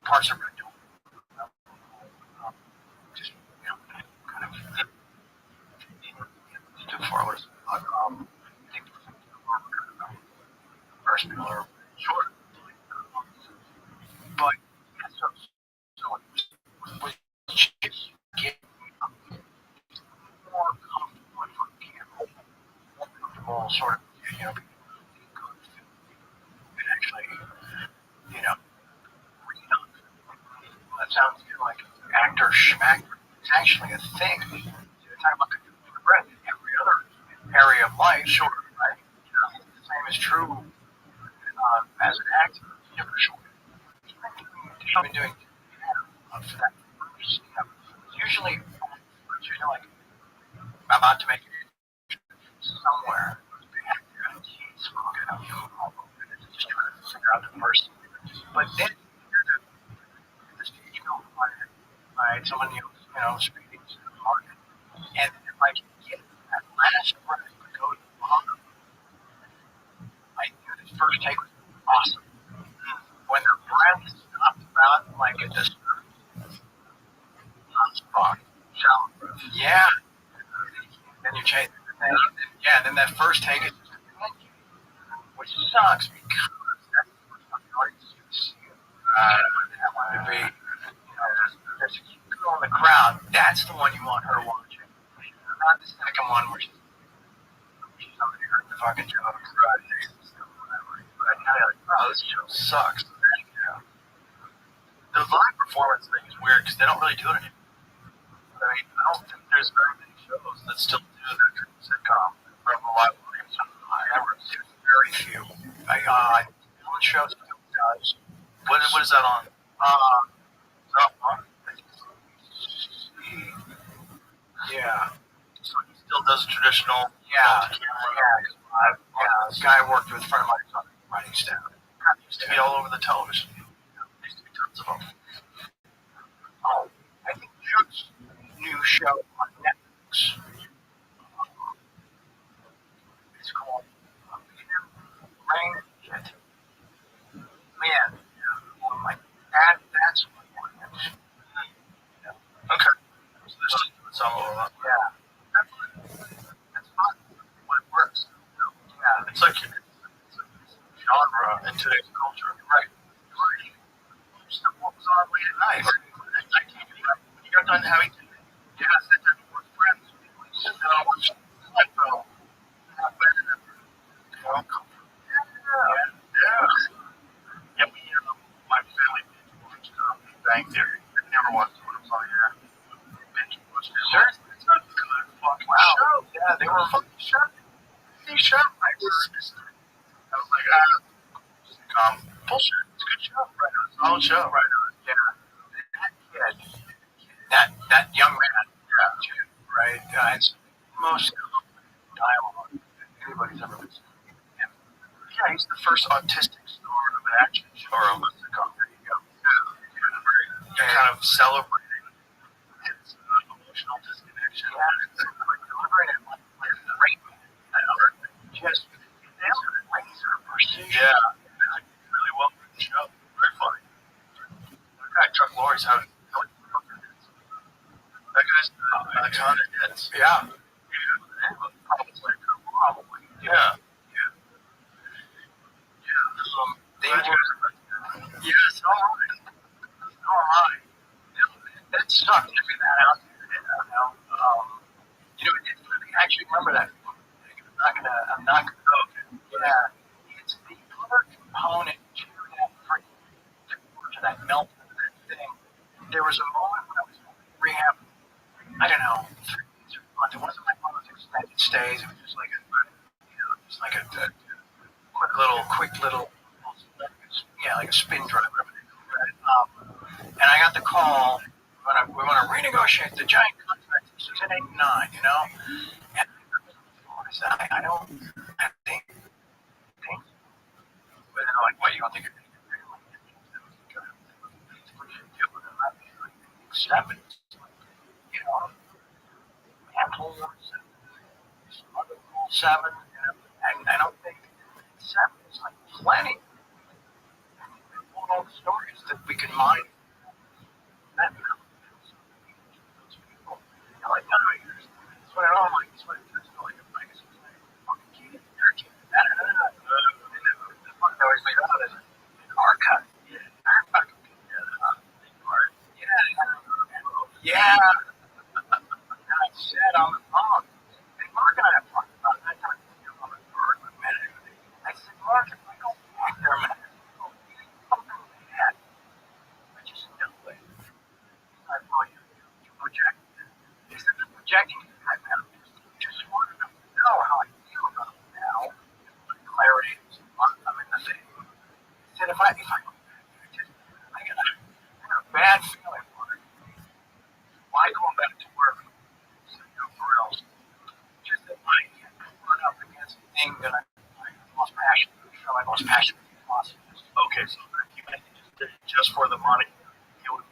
Parts of it don't. Just, kind of, too far less. I think first people are short. But, yeah, so get more comfortable for camera, more comfortable sort of, and actually, read on it. That sounds like actor schmack. It's actually a thing. You're talking about the breath in every other area of life, sure, right? The same is true as an actor. I've been doing for that first, usually like about to make it somewhere. Just trying to figure out the person. But then this right? Someone speaking to the market, and if I can get that last breath to go to the bottom, this first take was awesome. When the breath stopped about like at this spot, shallow breath. Yeah. Then you change. Then that first take is just which sucks because that's the first time the audience is seeing it. That one to be, there's a cute girl in the crowd. That's the one you want her watching. Not the second one where she's somebody heard the fucking jokes. But now you're like, oh, this show sucks. The live performance thing is weird because they don't really do it anymore. I don't think there's very many shows that still do that kind of sitcom from a live audience. Very few. One show still does. What is that on? Yeah. So he still does traditional. Yeah. This guy I worked with, a friend of mine, on the writing staff. Used to be all over the television. There used to be tons of them. Oh, I think Chuck's new show on Netflix. It's called Rain Shit. Man, that's what I want. Okay. So there's some of them. Yeah. That's fun. When it works. Yeah. It's like it's a genre in today's culture. Right. What was on late at night? When you got done having to sit there with friends, sit down and watch Seinfeld. Have bed and yeah, my family binge watched Bang Theory. I never watched it when it was on the air. Binge watched it. Seriously, it's a good fucking show. Yeah, they were fucking show. I was like, bullshit. It's a good show. Right on. Solid show. Right on. Yeah. That young man. Yeah. Right. It's most dialogue anybody's ever listened to. Yeah, he's the first autistic star of an action show or a sitcom. There you go. Kind of celebrating his emotional disconnection. Yeah, delivering it like great. Just laser precision. Yeah, it's a really well written show. Very funny. That guy Chuck Lorre's having that guy's a ton of hits. Yeah. Probably. Yeah. Yes, all right. That sucked to be that out there. I actually remember that. I'm not gonna go. Yeah. It's the other component to that melt of that thing. There was a moment when I was in rehab, I don't know, 3 weeks or months. It wasn't like one of those extended stays. It was just like a quick little, like a spin drive. And I got the call. We want to renegotiate the giant contract in season 8 and 9. And I said, I don't think. But they're like, what, you don't think you're going to get paid? Seven, Apple seven, and I don't think seven is like plenty. All the stories that we can mine. That those people, like, no, it's what I don't like. It's what it is. Like a legacy. Fucking kid, you're a kid. The fuck that always made out is our cut. Yeah. I said on the phone, and Mark and I have talked about that kind of thing on the bird with minute. I said, Mark, if we go back there a minute, I just most passionate possible. Okay, so if you did it just for the money, you would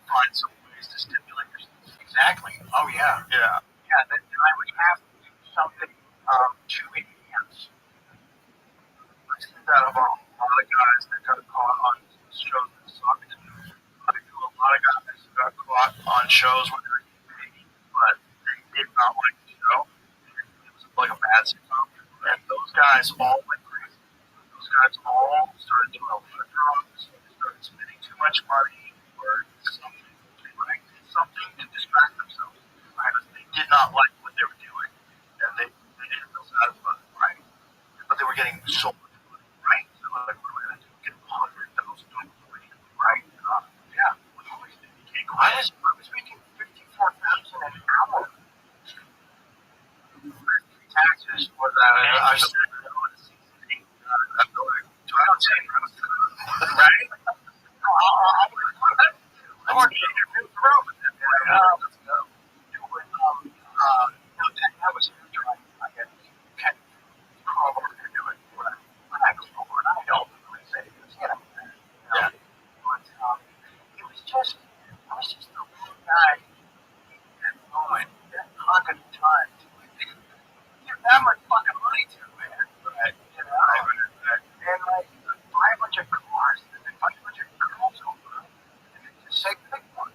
find some ways to stimulate yourself. Exactly. Oh yeah. Yeah. Yeah. Then I would have to do something to enhance. I see that about a lot of guys that got caught on shows that sucked. I do a lot of guys that got caught on shows where they were paid, but they did not like the show. It was like a bad sitcom, and those guys all went crazy. Those guys all started doing a lot of drugs, started spending too much money, or something. Right? Something to distract themselves. Right? They did not like what they were doing, and they didn't feel satisfied. Right? But they were getting so much money. Right? So like, what am I going to do? Get $100,000 a week. Right? Yeah. I was making $54,000 an hour. Taxes for that. I said, right? I want to get your food through. Let's go. That was after I had kind of crawl over to do it. When I go over and I don't really say it was him. Yeah. But it was just, I was just the one guy in that moment, that pocket of time to give that much fucking money to, man. Right. You know? And like 500 cars, and then 500 girls over, and then just say pick one.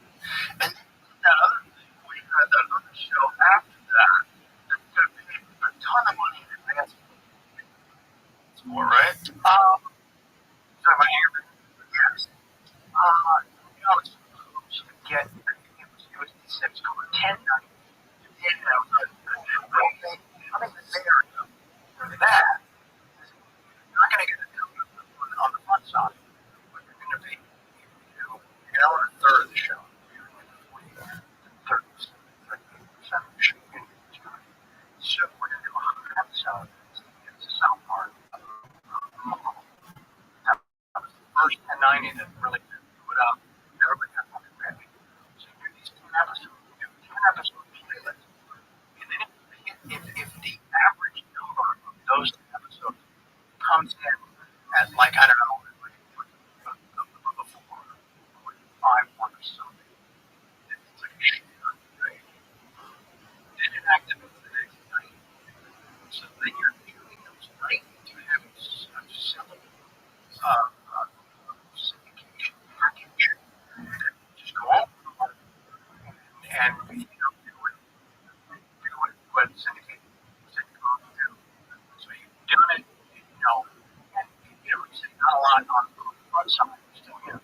And that other thing, we had that other show after that got paid a ton of money in advance. It's more, right? Sorry, my ear. Yes. You know, it's supposed to get, I think it was 10 nights. I mean, the scenario for that is you're not going to get a deal on the front side, but you're going to pay, an hour and a third of the show. You're going to get 30% of the show. So we're going to do a half salad. It's a south part. That was the first 1090 that really put out. Everybody got fucking ready. So you do these 10 episodes. You do 10 episode playlists. And then if the average number of those episodes comes in at like, I don't know, like 4 or 5 or something, it's like a shit, right? Then it activates the next night. So then you're doing those nights to have selling syndication package that just go out and do what syndication do. So you've done it, and it's not a lot on the front side. Still, fucking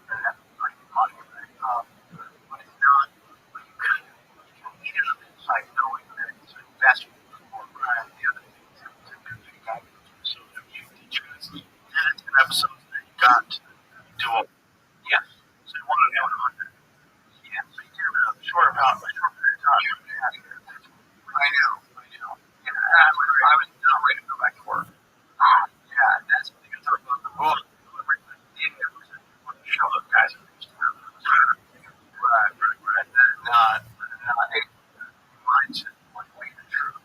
that's pretty money, right? But it's not, but you can eat it on the inside knowing that it's an investment for the other things to do that. So if you teach us 10 episodes that you got to do them. Yes. So you want to do 100. Yeah. So you do it in a short period of time. I know. Yeah, I was not ready to go back to work. Yeah, that's what you talk about the book. Show those guys are right. Not a mindset like way the truth.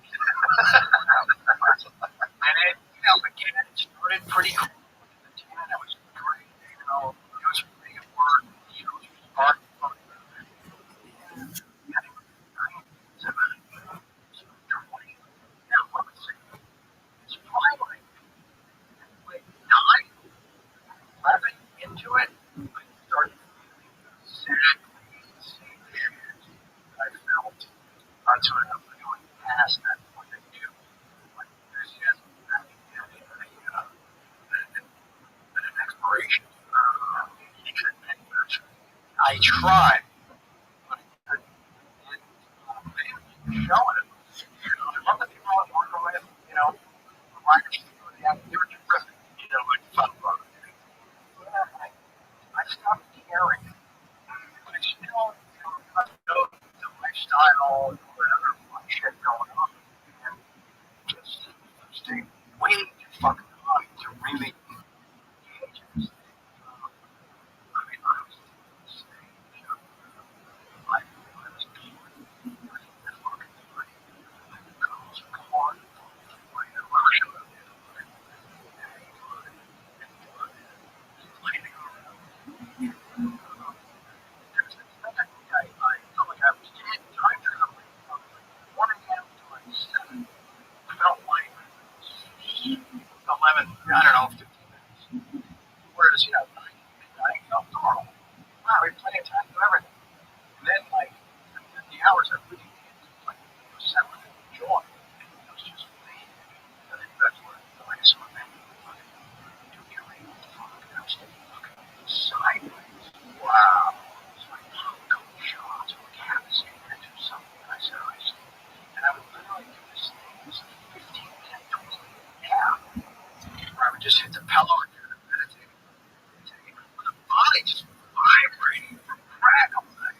And it, again, it started pretty cool. It was great, it was pretty good work. It was hard fun. It's probably like 9, 11 into it. I started exactly the same shit I felt until I was going past that point. I knew like enthusiasm an expiration. You couldn't manufacture. I tried, but I didn't show it. I love the people I was working with, the writers, they were terrific, like fun about it. I stopped caring. But I still, I know the lifestyle, whatever fun shit going on, and just stay way too fucking high to really engage in this thing. I mean, I was staying, like, I was doing the fucking thing. The girls are hard, 11, I don't know, 15 minutes. Whereas, 9, midnight, tomorrow. Wow, we have plenty of time to do everything. And then, the hours are really like, separate and joy. It's just me. I think that's what I saw that. Doing fucking sideways. Wow. It's like, couple shots, like half a second or something. I said, and I would literally do this thing, it was 15 minutes, 20 minutes, where I would just hit the pillow and meditate. The body just vibrating from crack. I'm like,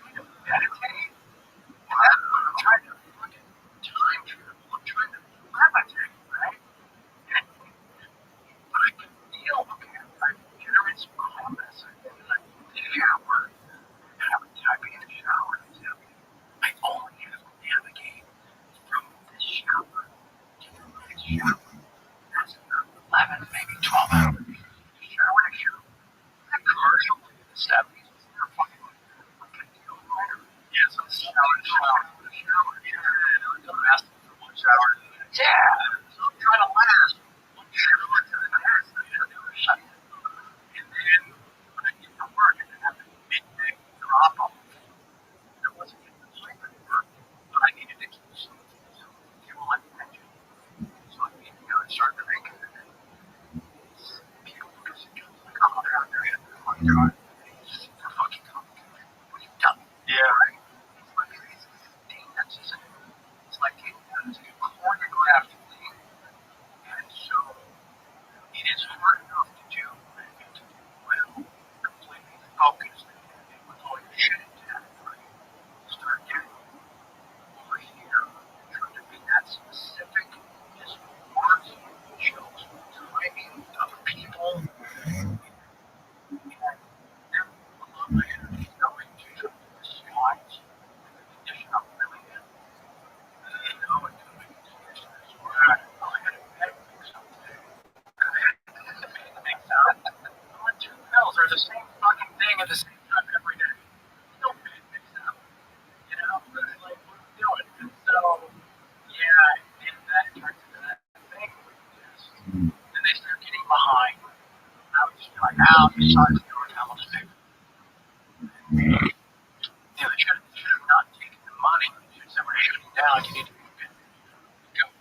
trying to meditate. And that's what I'm trying to fucking time travel. I'm trying to levitate, right? And, but I can feel, okay, I generate some calmness. And then I shower. And I would type in the shower. I only have to navigate from this shower to the next shower. That's 11, maybe 12 hours. Shower to shower. That commercial in the 70s was there fucking like a deal writer. Yeah, some shower to shower. Don't ask me for one shower to the next. Yeah. So I'm trying to last one shower to the next. And then when I get to work, I have a midday drop off. There wasn't even a sleep anymore, but I needed to keep some fuel and engine. So I started to make it. People look at it like, oh, they're out there having a fun time. It's super fucking complicated. What you've done. Yeah, right? It's like it's dance, isn't it? It's like it's a choreographed thing. And so it is hard enough to do well, completely focused and with all your shit intact, right? Start getting over here, trying to be that specific, just words, jokes, timing, other people, and then a lot of my energy going to the sides, and the condition I'm really in. And going to the condition is where I had a bed mix up there. Only 2 pills are the same fucking thing at the same time every day. No bed mix up. It's like, what are we doing? And so, yeah, and that turns into that thing where you just, and they start getting behind. I would just be like, besides the door, I'm just like, they should have not taken the money. They should have said, we're shutting down. You need to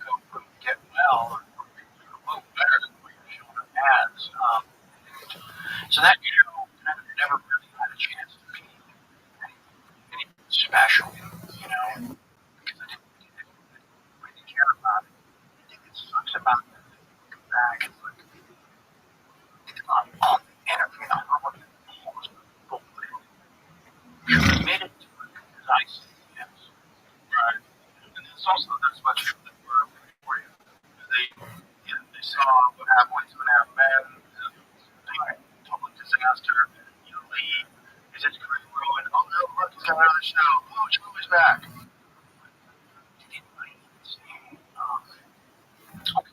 go get well, or move better than what your shoulder has. So that show kind of never really had a chance to be anything special, because I didn't really care about it. The thing that sucks about it, looking back, it's like, it's on the energy, the harmony, the whole bullshit. You're committed to it because I say yes. Right. And it's also this much that were for you. They saw what happened with 2.5 Men, total disaster, you leave, is it career ruined? Oh no, look, he's coming out of the show. Oh, Joey's back. You didn't even say, okay,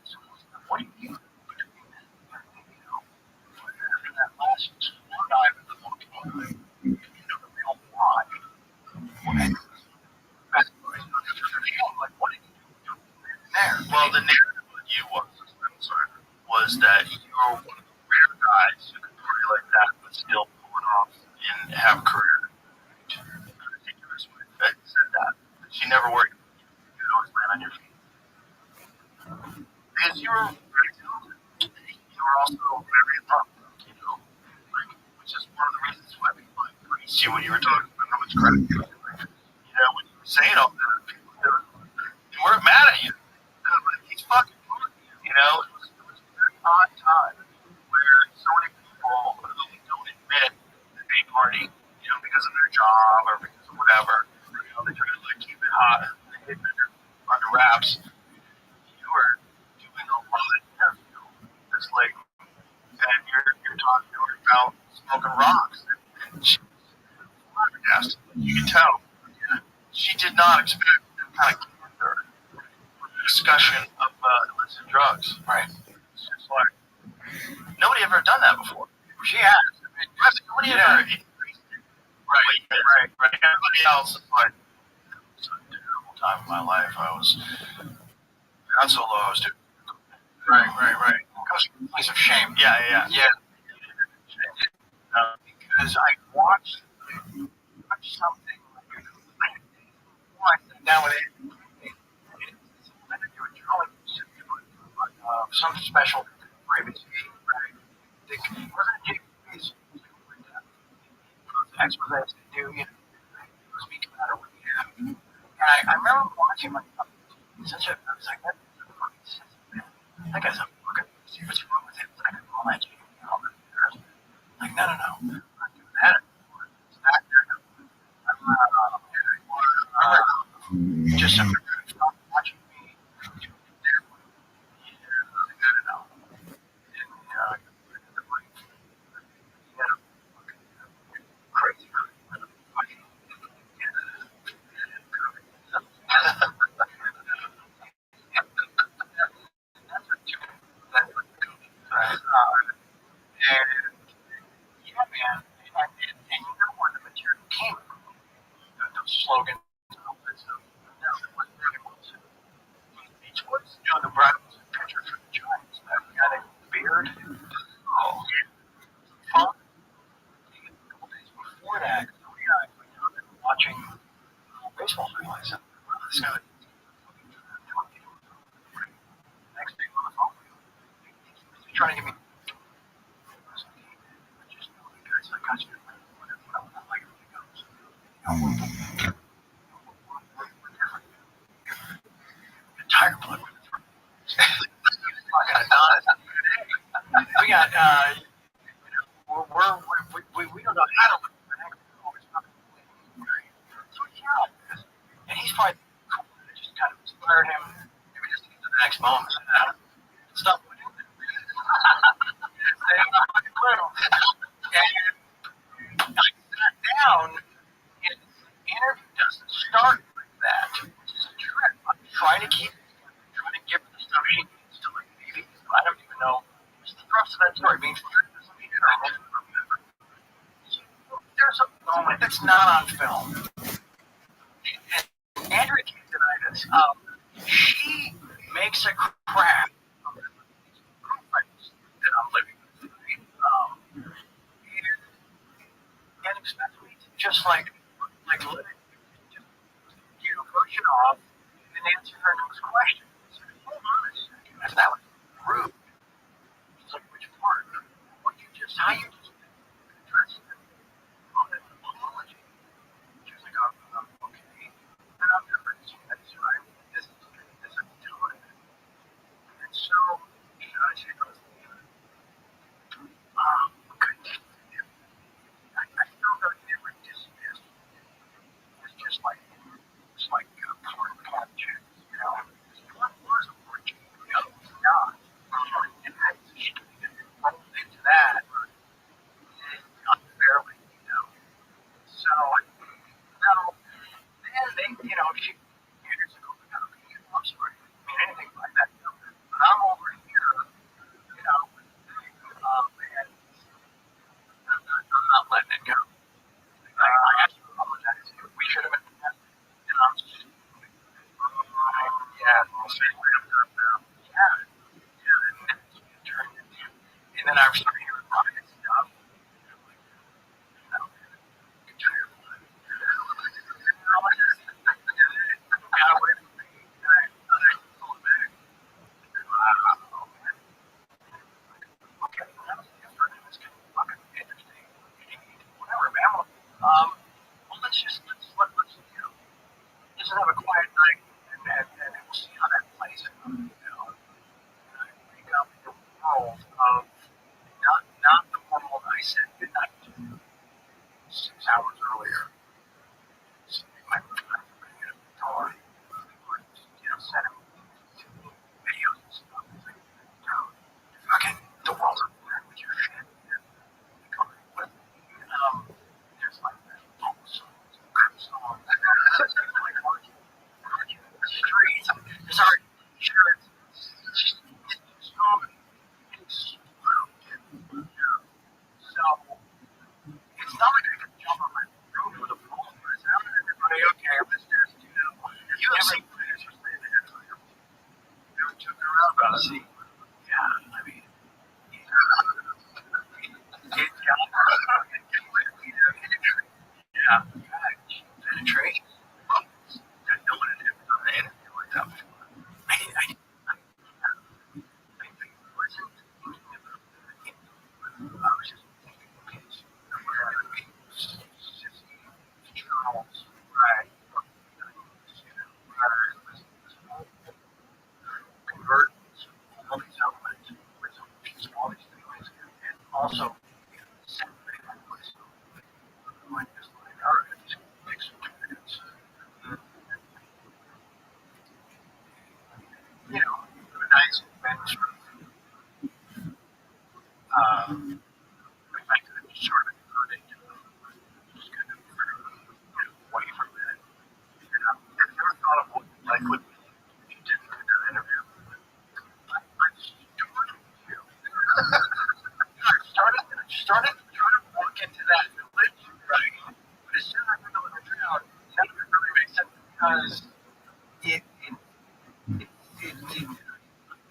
so what do you do between that? After that last slow dive into the volcano, the real why. What did you do there? Well, the narrative with you was that you were one of the rare guys who could party like that but still pull it off and have a career. I think you said that. She never worried. You would always land on your feet. Because you were very talented. You were also very in love, which is one of the reasons why we praised you when you were talking about how much credit you were giving. When you were saying all that, people they weren't mad at you. They were like, he's fucking good. It was a very odd time where so many people who don't admit that they party, because of their job or because of whatever, they try to keep it hot and hit it under wraps. You were doing a lot, it's like, and you're talking to her about smoking rocks, and she was flabbergasted. You can tell. She did not expect that kind of candor discussion of illicit drugs. Right. It's just like, nobody ever done that before. She has. Nobody ever increased it. Right. Everybody else is like, it was a terrible time in my life. I was not so low, I was doing. Right. was a place of shame. Yeah. Because I watched something like nowadays. Some special private right? It wasn't Japanese expose to do, speak about it with you. And I remember watching like such a, I was like, that guy's a fucking, see what's wrong with him? Like, all that shit, like, no, I'm not doing that anymore. It's not that. Just some watching me do that. I don't know. Crazy. And yeah, man, and you know where the material came from. Those slogans and all that stuff. No, it wasn't really bullshit. Beach Boys, the Brad was a pitcher for the Giants. That guy named Beard. Oh, yeah. Fun. A couple days before that, we went down there watching baseball highlights. This guy, next day on the phone, he's trying to get me. Just know the guys, I got you. Whatever. I don't like it when it goes. We're different. Tiger blood. We got, we don't know how to look back. So, yeah. And he's probably cool. It just kind of inspired him. Maybe just to get to the next moment. Stop what him. And I sat down, and the interview doesn't start like that. It's a trip. I'm trying to give her the stuff she needs to like maybe. I don't even know. What's the thrust of that story? Being fired doesn't mean I don't remember. There's a moment that's not on film. And Andrea can't deny this. She makes a craft of the that I'm living with. And expect me to just like let it, just, brush it off and answer her next question. So, hold on a second. That's not like rude. She's like, which part? How you just address it? Oh, that's an apology. She was like, okay. And I'm different. That's right. This is doing it. And so, she goes, okay. I feel that they were dismissed. It's just like part of capture. One was a fortune, the other was not. And I rolled into that unfairly, So, then they, she, years ago, I'm sorry, anything like that, But I'm over here, and I'm not letting it go. I have to apologize. We should have been, and I'm just, and then I started hearing rocket stuff. Got away from me. Okay, this could be fucking interesting. Whatever, man. Let's just have a quiet night, and we'll see how that plays out. Wake up in the world of not the world I said midnight 6 hours earlier. So my door, sent him videos and stuff. It's like, fucking the world's on fire with your shit. There's like songs, streets. There's already shirts. It's just comedy. So it's not like I can jump on my roof with a phone. Everybody, okay, I'm the stairs. You have seen players who stay there. They took around about a seat. Yeah, I mean, like when you did that interview, I started to try to walk into that village, right? But as soon as I went on the ground, none of it really makes sense because it I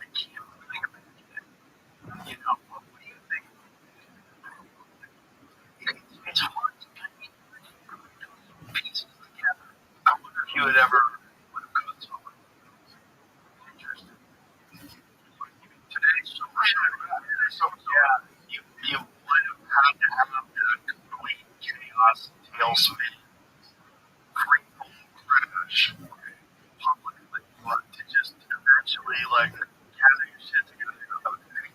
can't really imagine it. You know, what do you think? It's hard to kind of pieces together. I wonder if you would ever would have gone somewhere. Interesting. Today's so yeah, you would have had to have that complete chaos tailspin, free fall crash, publicly, but to just eventually like gather your shit together and go, okay,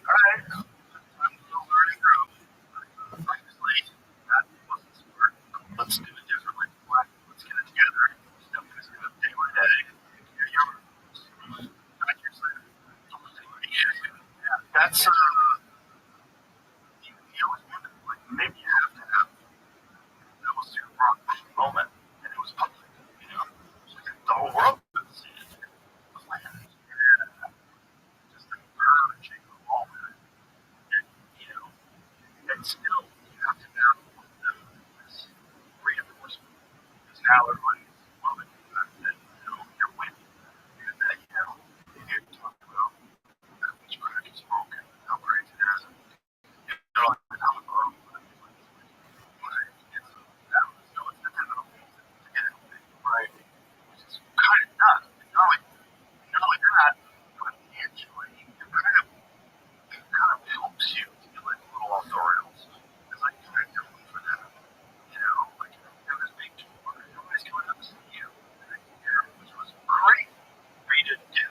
all right, I'm still learning grow. Obviously, that wasn't smart. Let's do it differently. Let's get it together. Still gonna do it day by day. Here you are. Back years later. Yeah, that's you always wonder, like maybe you have to have that was your rock moment, and it was public, you know, so the whole world could see it. It was like, yeah, just the urge of all that, and you know, and still you have to have this reinforcement because now everybody's loving the fact that you know you're winning, and that you know you're talking about that which crack is broken, how great it is, and you're like, how the world. Right. Which is kind of nuts. Not only that, but financially, it kind of helps you to be like a little off the rails. It's like you're known for that. You know, like you have this big tour, everybody's coming up to see you. Which was great for you to do.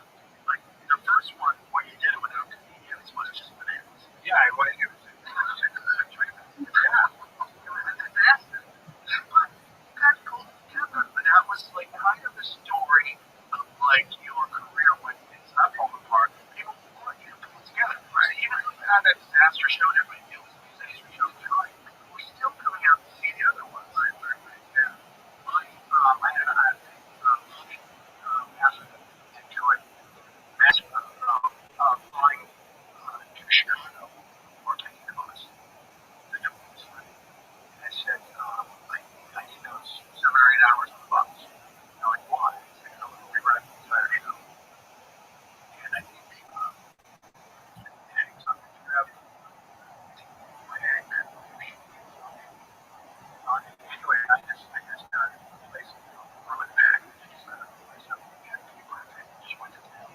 Like the first one where you did it without comedians was just bananas. Yeah, it was. Yeah. But that was like kind of the story of like your career when things not falling apart. People want you to pull it together. Right? Even though you had that disaster show and everybody knew it was a disaster show, we're still coming out to see the other ones. Right. Yeah. I had passion to do it. Flying to Chicago or taking costs. The difference. I said, I need those 7 or 8 hours on the bus. They're like, why? I said, we'll be right inside our show. And I think, something you have my head, man. Anyway, I just got a place, ruined back, and just set up a place up, and people just went to town.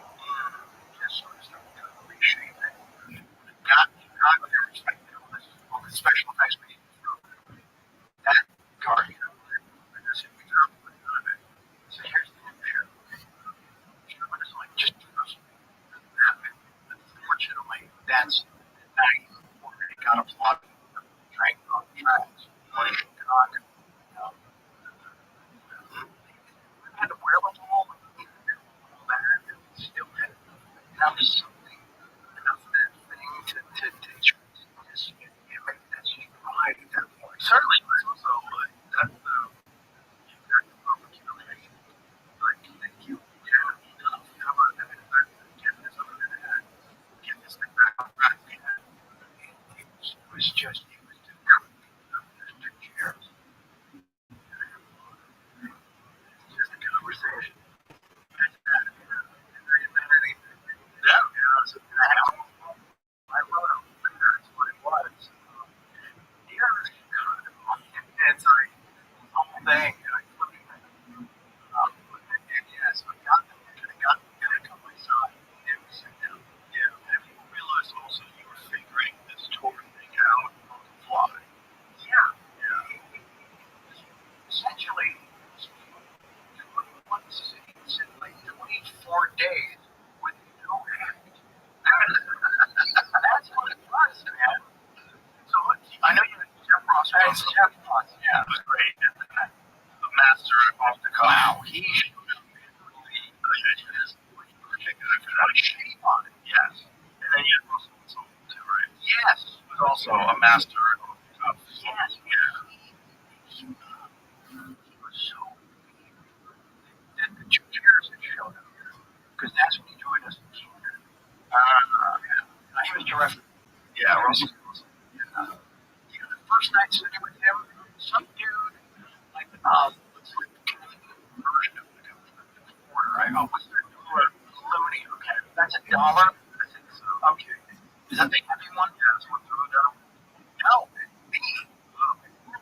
Just sort of started to reshape it. Got with your perspective on the special effects we that car, you know, and I said, we dropped none of it. So here's the new show. Show is like just trust me. Unfortunately, that's the night where they got a plot drank on the tracks. When it got, you know, we had to wear like all that, and still had enough something, enough of that thing to just make that stride at that point. Certainly, so that's the opportunity. Like, you have enough cover that get this other than that, get this thing back on track. It was just, it was just two chairs. Just a conversation. Yeah, so I wrote him, and that's what it was. And so the whole thing, and I put it and yes, I got them, and I got my side. It was, yeah, and you realize also you were figuring this tour thing out on the fly. Yeah. Essentially, 21 cities in like 24 days with no act. That's what it was, man. So I know you had Jeff Ross. Jeff Ross, yeah. It was great. The master off the cuff. Wow, he is a shape on it. Yes. And then you had Russell too, right? Yes. He was also a master off the cuff. Yes. Yeah. He was so. The like, oh, what's that door? Aluminum. Okay, that's $1. I said, so, okay. Is that the heavy one? Yeah, that's one through down. No,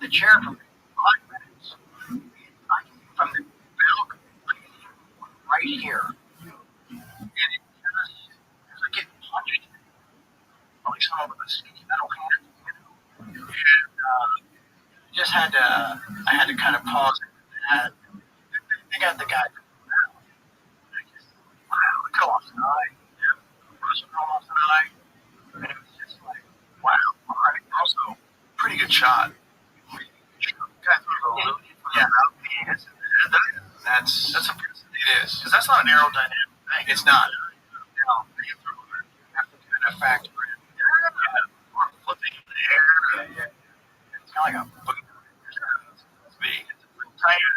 the chair from 5 minutes. I came from the balcony right here, and it was like getting punched. At least some of the skinny metal hand, and just had to. I had to kind of pause it. And they got the guy. Wow, we got lost an eye. Russell got lost an eye, and it was just like, wow. All right, also pretty good shot. Yeah, that's impressive. It is, because that's not an aerodynamic thing. It's not. No, you have to kind of factor in. Or flipping in the air. Yeah. It's kind of like a boogie. It's big. It's tighter.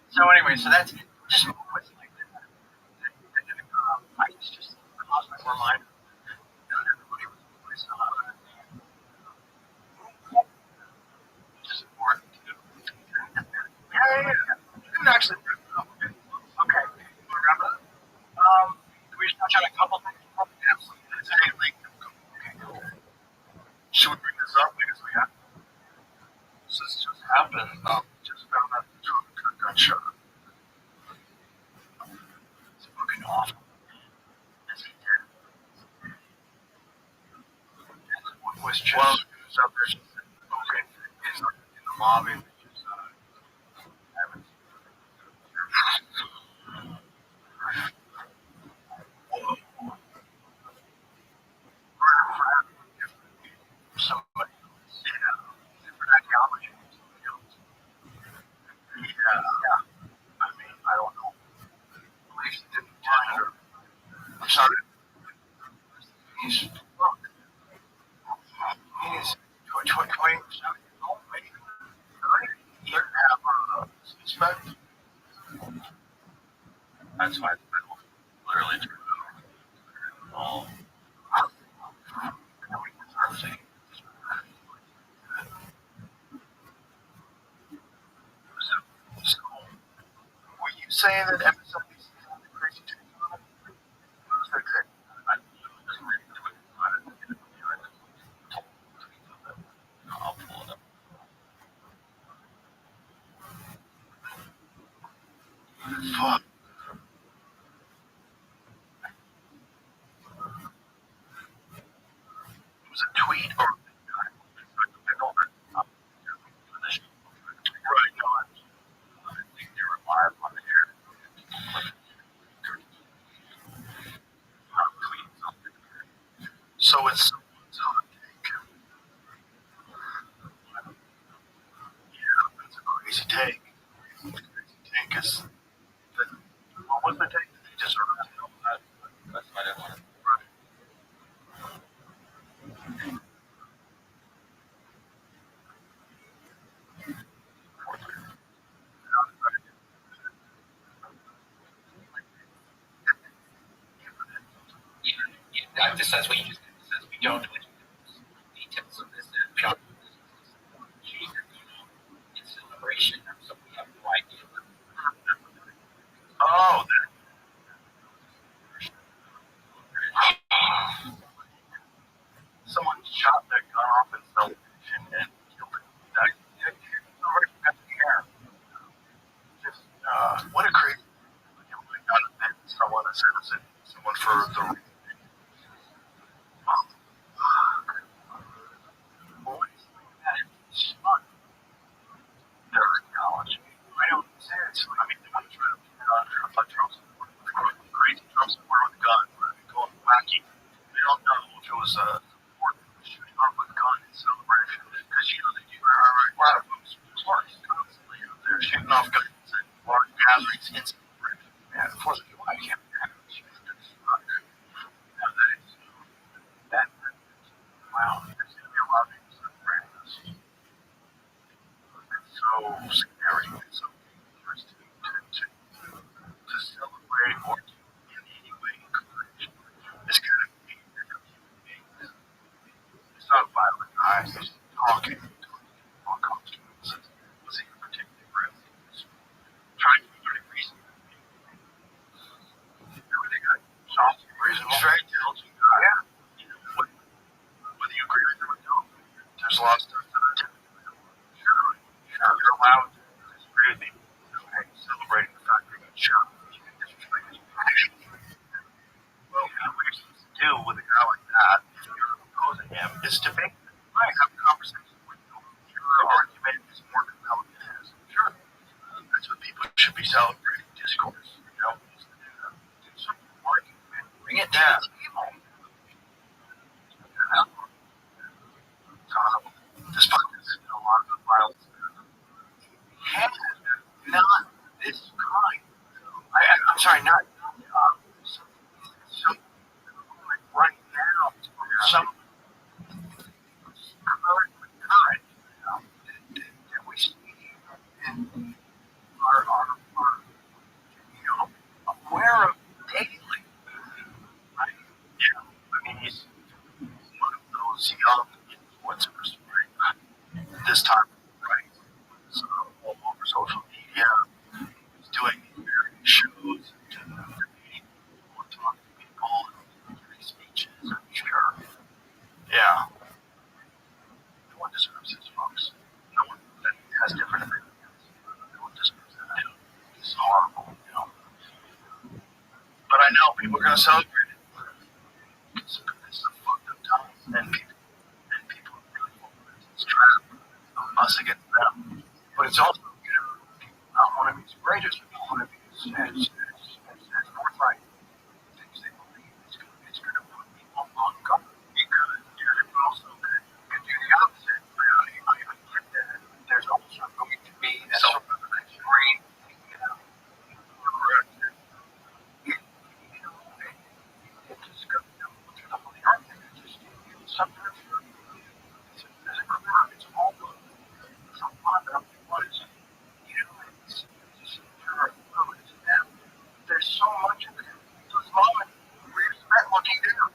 So anyway, so that's just moments like that. I just lost my mind. Not everybody was just important to do. Yeah. You can actually. Okay. Can we just touch on a couple things? Absolutely. Okay. Should we bring this up because we have? So this just happened. Just found out the truck got shot. It's fucking awful. Is he dead? One was just up there. Okay. In the lobby. Just, having somebody different ideology. Yeah. I mean, I don't know. At least it didn't tender. I'm sorry. He's look. He's 20 years old, maybe. He didn't have suspect. That's why literally true. Oh. Nobody deserves it. So, were you saying that MSNBC had the crazy take on it? What was their take? I doesn't really do it. I didn't I'll pull it up. Fuck. It was a tweet or right, no, I think they were live on the air. So it's hot take. Yeah, that's a crazy take. Crazy take is what was the take? They deserve to know that. That's why I didn't want to. This says what you just says we don't know details of this. We don't know in celebration, so we have no idea. Oh, someone shot their gun off in celebration and killed it. Already got the air. Just, what a crazy. Oh my God, and someone assassinated someone for the. Boys, it's fun. Their technology. I don't seriously. I mean, I'm trying to figure out if Trump supporter was crazy Trump supporter with a gun, going wacky. We don't know if it was a support shooting off with a gun in celebration because they do a lot of folks constantly out there shooting off guns and large gatherings in celebration. Yeah, of course, I can't. That wow, there's gonna be a lot of people celebrating this. It's so scary. It's so dangerous to celebrate or to in any way encourage this kind of behavior from human beings. It's not violent guys, it's talking on consequences. Was he particularly aggressive? Trying to be very reasonable. discourse. Do some work, bring it down. This podcast has been a lot of violence. Not this kind. I'm sorry, not some like right now. Some current that we see and are aware of daily. Right? Yeah. I mean, he's one of those young influencers, right? This time, right? So all over social media, he's doing various shows, debating people, talking to people, giving speeches. I'm sure. Yeah. No one deserves this, folks. No one that has different opinions. No one deserves that. It's horrible. But I know people are going to celebrate it. It's a fucked up time. And people are really falling into this trap of us against them. But it's also, people not want to be courageous. People want to be as forthright. Things they believe it's going to put people on guard. It could. It also could do the opposite. I get that. There's also going to be that sort of extreme, correct. Sometimes it's a crowd, it's all good. It's a lot of was, it's there's so much of it. Those moments where you're looking down.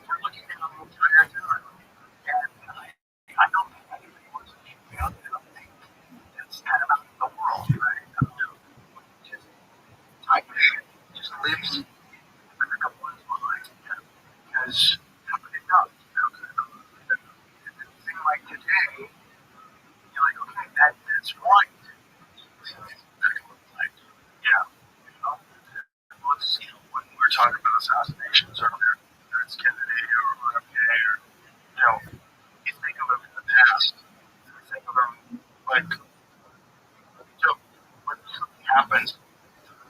We're looking down the entire time. And I don't think anybody wants to shoot me up. I don't think that's kind of out of the world, right? I don't know. Just type of shit just lives a couple months behind. Because how could it not? How could it not? And a thing like today, you're like, okay, that's right. Yeah. Let's see, when we were talking about assassinations earlier, whether it's Kennedy or RFK or, you think of them in the past, you think of them like, when something happens,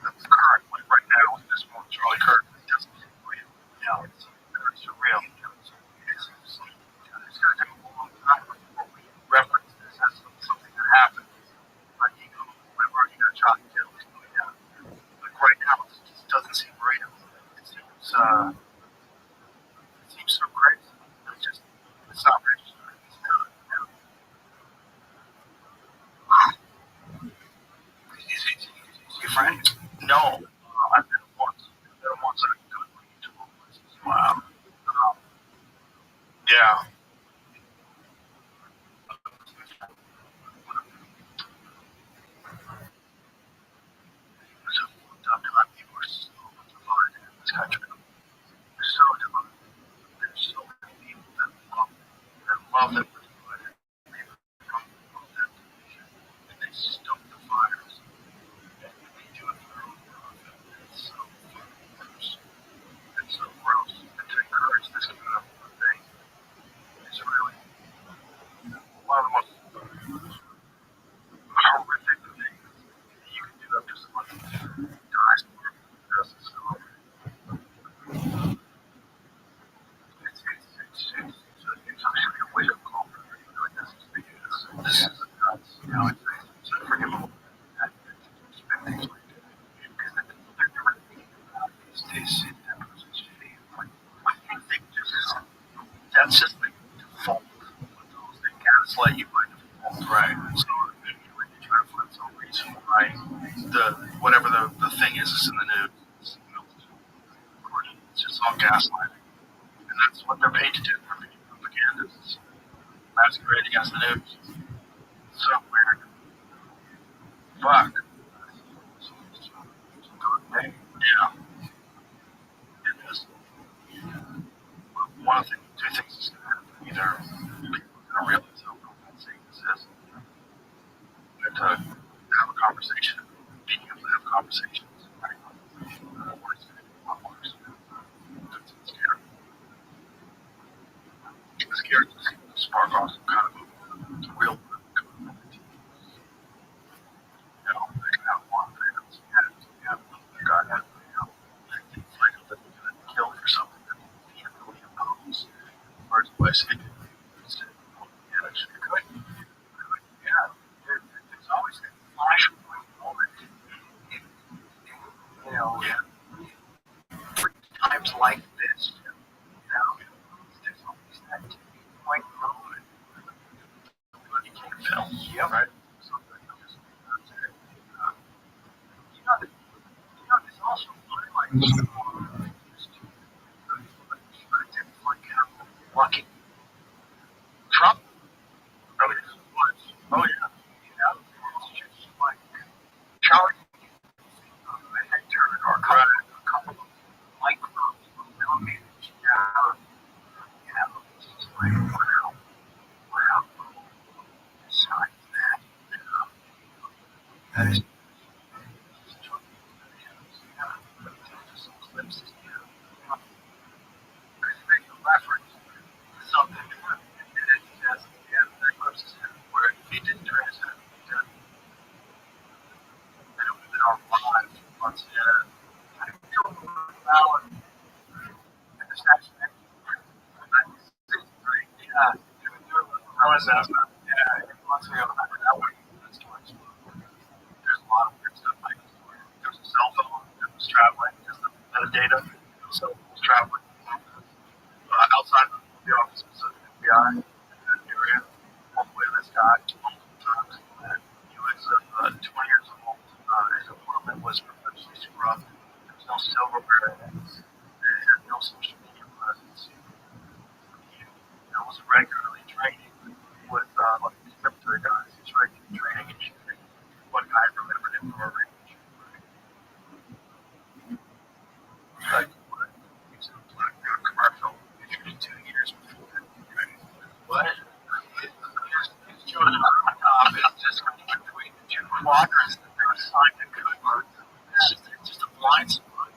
that's current, like right now, in this moment, Charlie Kirk, it doesn't seem real. It's very surreal. It's going to take a long time before we reference this as something that happened. Like, whenever he got shot and killed, like right now, it just doesn't seem real. It seems so crazy. It's not registered. It's not. Is he your friend? No. I've been once. I can go to places. Wow. Yeah. So fucked up. People are so divided in this country. They're so divided. There's so many people that love that we're divided. People don't love that division. And they stoke the fires. And they do it for their own profit. It's so fucking gross. It's so gross. And to encourage this kind of thing is really one of the most horrific things you can do after someone dies for justice. It's actually a wake-up call for everybody like this. This is nuts. It's unforgivable that expect things like that. Because they're never thinking about this in that person's face. I think they just, that's just the default with those. They gaslight you by default. Right. So anyway, they try to find some reason why whatever the thing is in the news. It's just all gaslighting. And that's what they're paid to do. They're making propagandists. Masquerade against the news. So weird. Fuck. Yeah. It is. One of the two things is going to happen. Either people are going to realize how compensating this is. They're to have a conversation. Being able to have conversations. Right? Or it's going to be a lot worse. That's scary. It's scary to see the spark off some kind of a real always, it could, yeah, there's always that flashpoint moment, for times like this, there's always that tipping point moment. You can't tell. Yeah. Right? Something just, there's also like, like how lucky Trump really was. Oh, yeah. It's just like Charlie Hector or a couple of micro millimeters down. It's just like, wow. Besides that, that is just eclipses, make a reference to something different. And it says, that eclipses him, where he didn't turn his head. And it was in our lives once again. I feel about the statue next to yeah. I was asking, yeah, months ago, that one, that's too much. There's a lot of weird stuff like this. There was a cell phone that was traveling, just the metadata, so it was traveling outside of the offices of the FBI in that area, all the way to this guy multiple times. And he was 20 years old. His apartment was professionally scrubbed. There was no silverware. It had no social media presence. He was regularly training with like these military guys. He was regularly training and shooting. One guy remembered him from a range. Like, he was in a black commercial. He shooting 2 years before that. What? He's showing it on top. It's just between the two quadrants that they're assigned to cover. It's just a blind spot.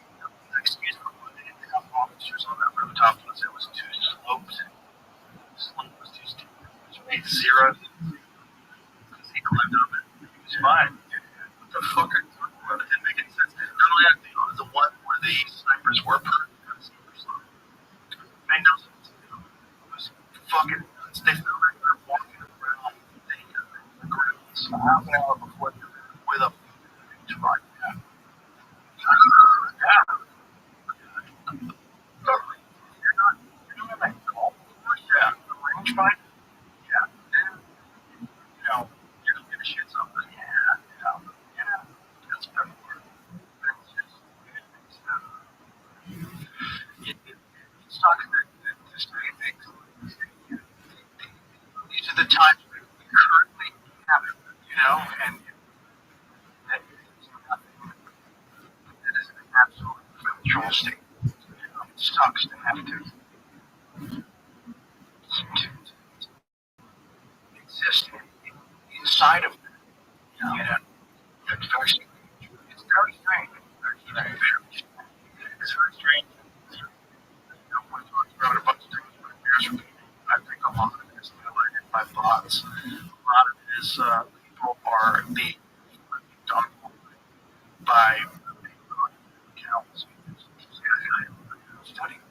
Excuse me, they didn't have officers on that rooftop because it was too sloped. The slope was too steep. Which made zero. Because he climbed up it. He was fine. What the fuck are you talking about? It didn't make any sense. Not only that, the one where the snipers were perfect. Made no sense. It was fucking nuts. They felt like they're walking around the grounds a half an hour before with a truck. Yeah. You're not in that golf course? Yeah. The range fight? Yeah. You're just gonna shoot something. Yeah. That's better work. That's just, it's talking that there's three things. These are the times we currently have it, and that is nothing. It is an absolute control state. It sucks to have to exist inside of that. It's very strange. It's very strange. It's very strange. We're talking about a bunch of things, but here's from I think a lot of it is related by thoughts. A lot of it is people are being done by accounts. Studying.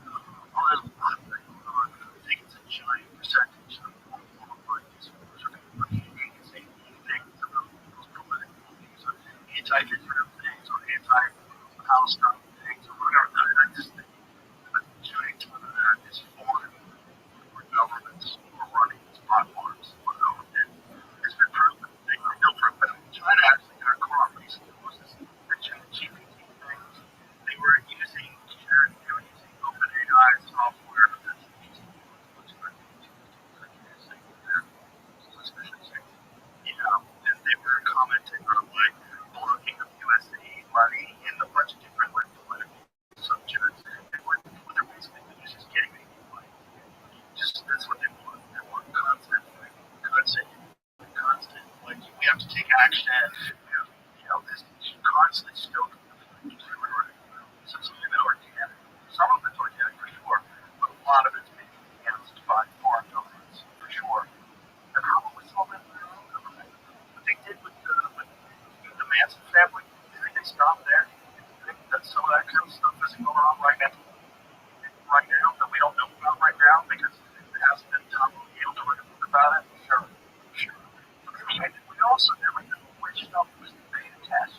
There's a lot of things going on. I think it's a giant percentage of all minds are saying things about those political things, or anti-Israel things, or anti-Palestine things, or whatever. I just think the majority of that is foreign or governments who are running these platforms. And it's been proven. They know for a fact. China actually got caught recently. The GPT things. They were using OpenAI software that's using and they were commenting on like blocking of USAID money in a bunch of different like political subjects. And what they're basically doing is just getting people like that's what they want. They want constant constant like we have to take action. This constantly still some of it organic. Some of it's organic for sure, but a lot of it's being enhanced by foreign governments for sure. They're probably solving their own government. What they did with the Manson family, I think they stopped there. I think that some of that kind of stuff is going on right now that we don't know about right now because hasn't been able to write a book about it. Sure. We also never knew which stuff was the beta test.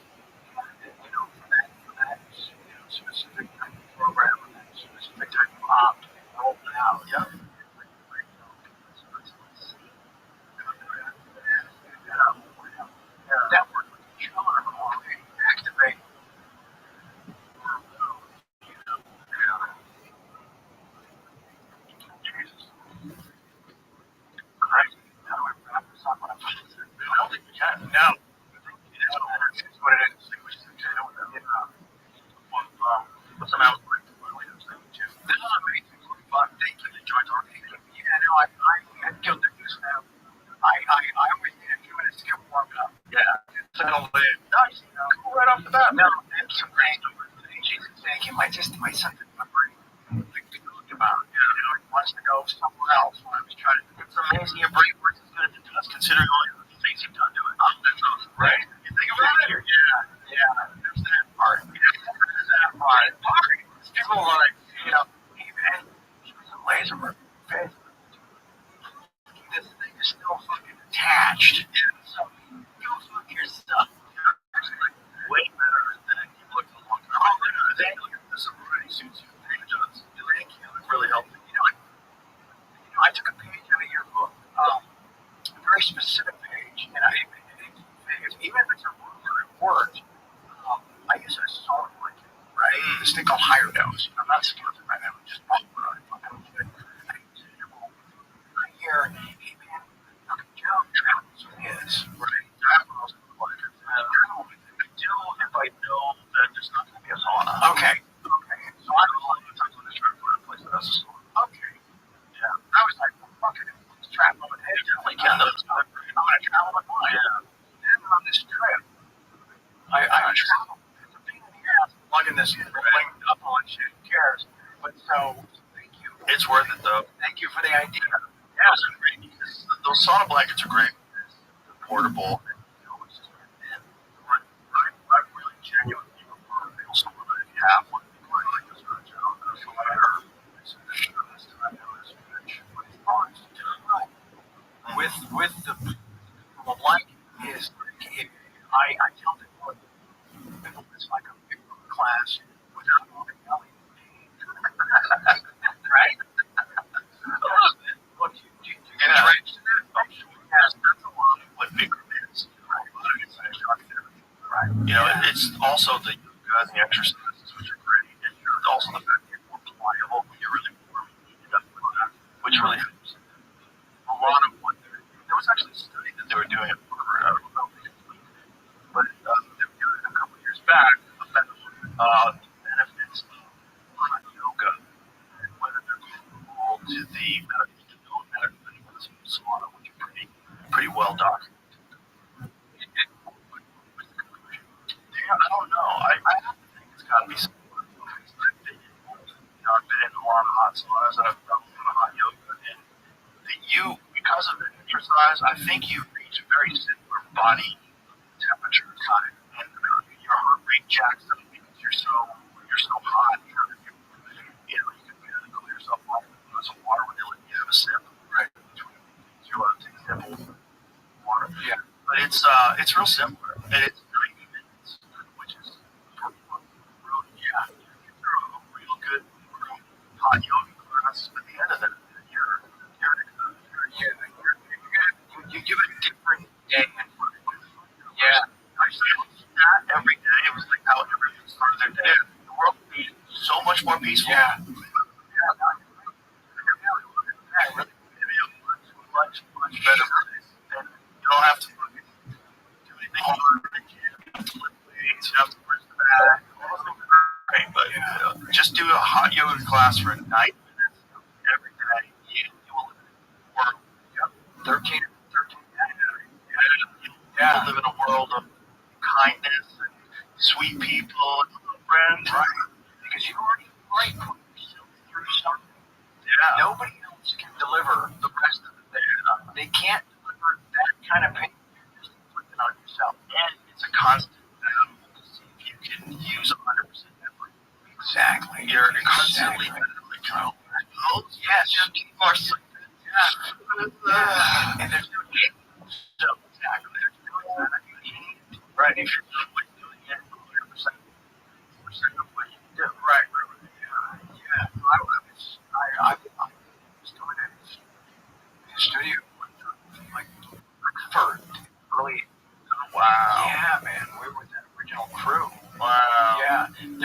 For that specific type of program, or that specific type of op to be rolled out. Yep. Network with each other or activate. Jesus. Crazy. How do I wrap this up? I don't think we can. No. It's what it is. Which is some else like too. This is amazing. Fun. Thank you. Enjoy talking. Yeah, no, I killed the news now. I always need a few minutes to get warmed up. Yeah. Settle in. Nice. Cool right off the bat. No, it's some great stories. Jesus, thank you. My son did my brain. Like we talked about. He wants to go somewhere else. When I was trying to. It's amazing your brain works as good as it does, considering all the things you've done to it. That's awesome, right? You think about it? Yeah. There's that part. There's that part. People like, hey man, she was a laser work. This thing is still fucking attached. Yeah. So go fuck yourself. Actually, like, way better than you looked a long time. They look at this already suits you. It does. Thank you. It really helped. I took a page out of your book, a very specific page, and even if it's a rumor of words, I use it as a solid blanket, right? This thing called higher dose. I'm not sponsored by them. I'm just talking about it. I use it in your book. I hear, hey man, Joe travels with his, right? Travels with like until if I know that there's not going to be a sauna. Okay. So I don't know if I'm going to try to find a place that has a sauna. Okay. Yeah. I was like, well, fuck it. Let's travel with him. Definitely can. I'm going to travel with mine. Yeah. And on this trip, I traveled. It's a pain in the ass plugging this in, rolling up on shit. Who cares? But so, thank you. It's worth it, though. Thank you for the idea. Yeah. Those are great because those sauna blankets are great. They're portable. And, it's just in. I really genuinely prefer a real sauna. If you have one, like this or a gel, or fire, with the blanket is I tell people it's like a big class without all the yelling. Right? What do you get drenched in that? I'm sure. Yes, that's a lot of what bigger is. Right. A lot of it's shock therapy. Right. It's also the yoga and the exercises, which are great, and also the fact that you're more pliable when you're really warm, which really helps. A lot of what there was actually a study that they were doing at Harvard. I don't know if they but they were doing it a couple of years back about the benefits of hot yoga and whether they're comparable to the known medical benefits of sauna, which are pretty well documented. What's the conclusion? Yeah, I don't know. I have to think it's got to be similar. I've been in a lot of hot saunas and I've done a lot of hot yoga, and because of the exercise, I think you reach a very similar body temperature time, and your heart rate jacks up because you're so hot. You can barely cool yourself off with a glass of water when you have a sip. Right. You want to take a sip of water. Yeah. But it's real similar, and it's 90 minutes, which is really a real good hot yoga class. At the end of it, you give a different day. Yeah. I used that every day. It was like how everyone started their day. The world would be so much more peaceful. Yeah. Really, much better place. And you don't have to do anything hard. You don't have to lift weights. You don't have to push the back. Great, but just do a hot yoga class for 9 minutes every day. You will work 13 You'll live in a world of kindness and sweet people and friends. Right. Because you already put yourself through something. Yeah. Nobody else can deliver the rest of the day. They can't deliver that kind of pain you're just inflicting on yourself. And it's a constant battle to see if you can use 100% effort. Exactly. You're constantly battling. Yes. People are so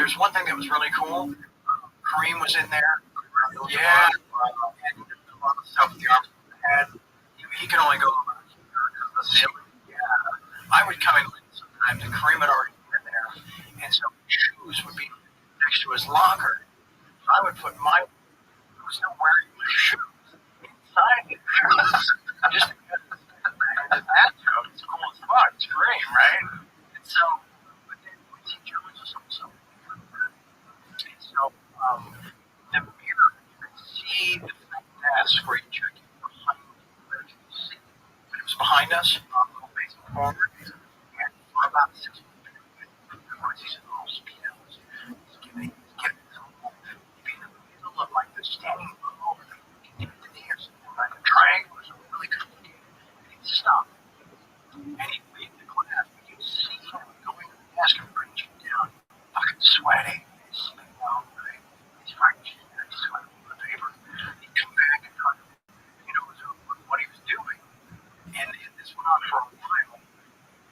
there's one thing that was really cool. Kareem was in there. Yeah. And a lot of stuff with the arms had. He can only go about here because of the ceiling. Yeah. I would come in sometimes and Kareem had already been there. And so shoes would be next to his locker. So I would put my, I was still wearing my shoes inside his shoes. Just because the bathtub is cool as fuck. It's great, right? And so, but then Quincy Jones was also and so, the mirror, you could see the front desk where you check in behind the seat. But it was behind us, facing forward. And for about 6 months, he said, oh, speedos. He's getting cool. He'd look like this standing over the ears, like a triangle or something really complicated. And he'd stop. And he'd leave the class. But you'd see him going to the desk and bringing down, fucking sweating. He's fighting sweating on the paper. He'd come back and talk to what he was doing. And this went on for a while.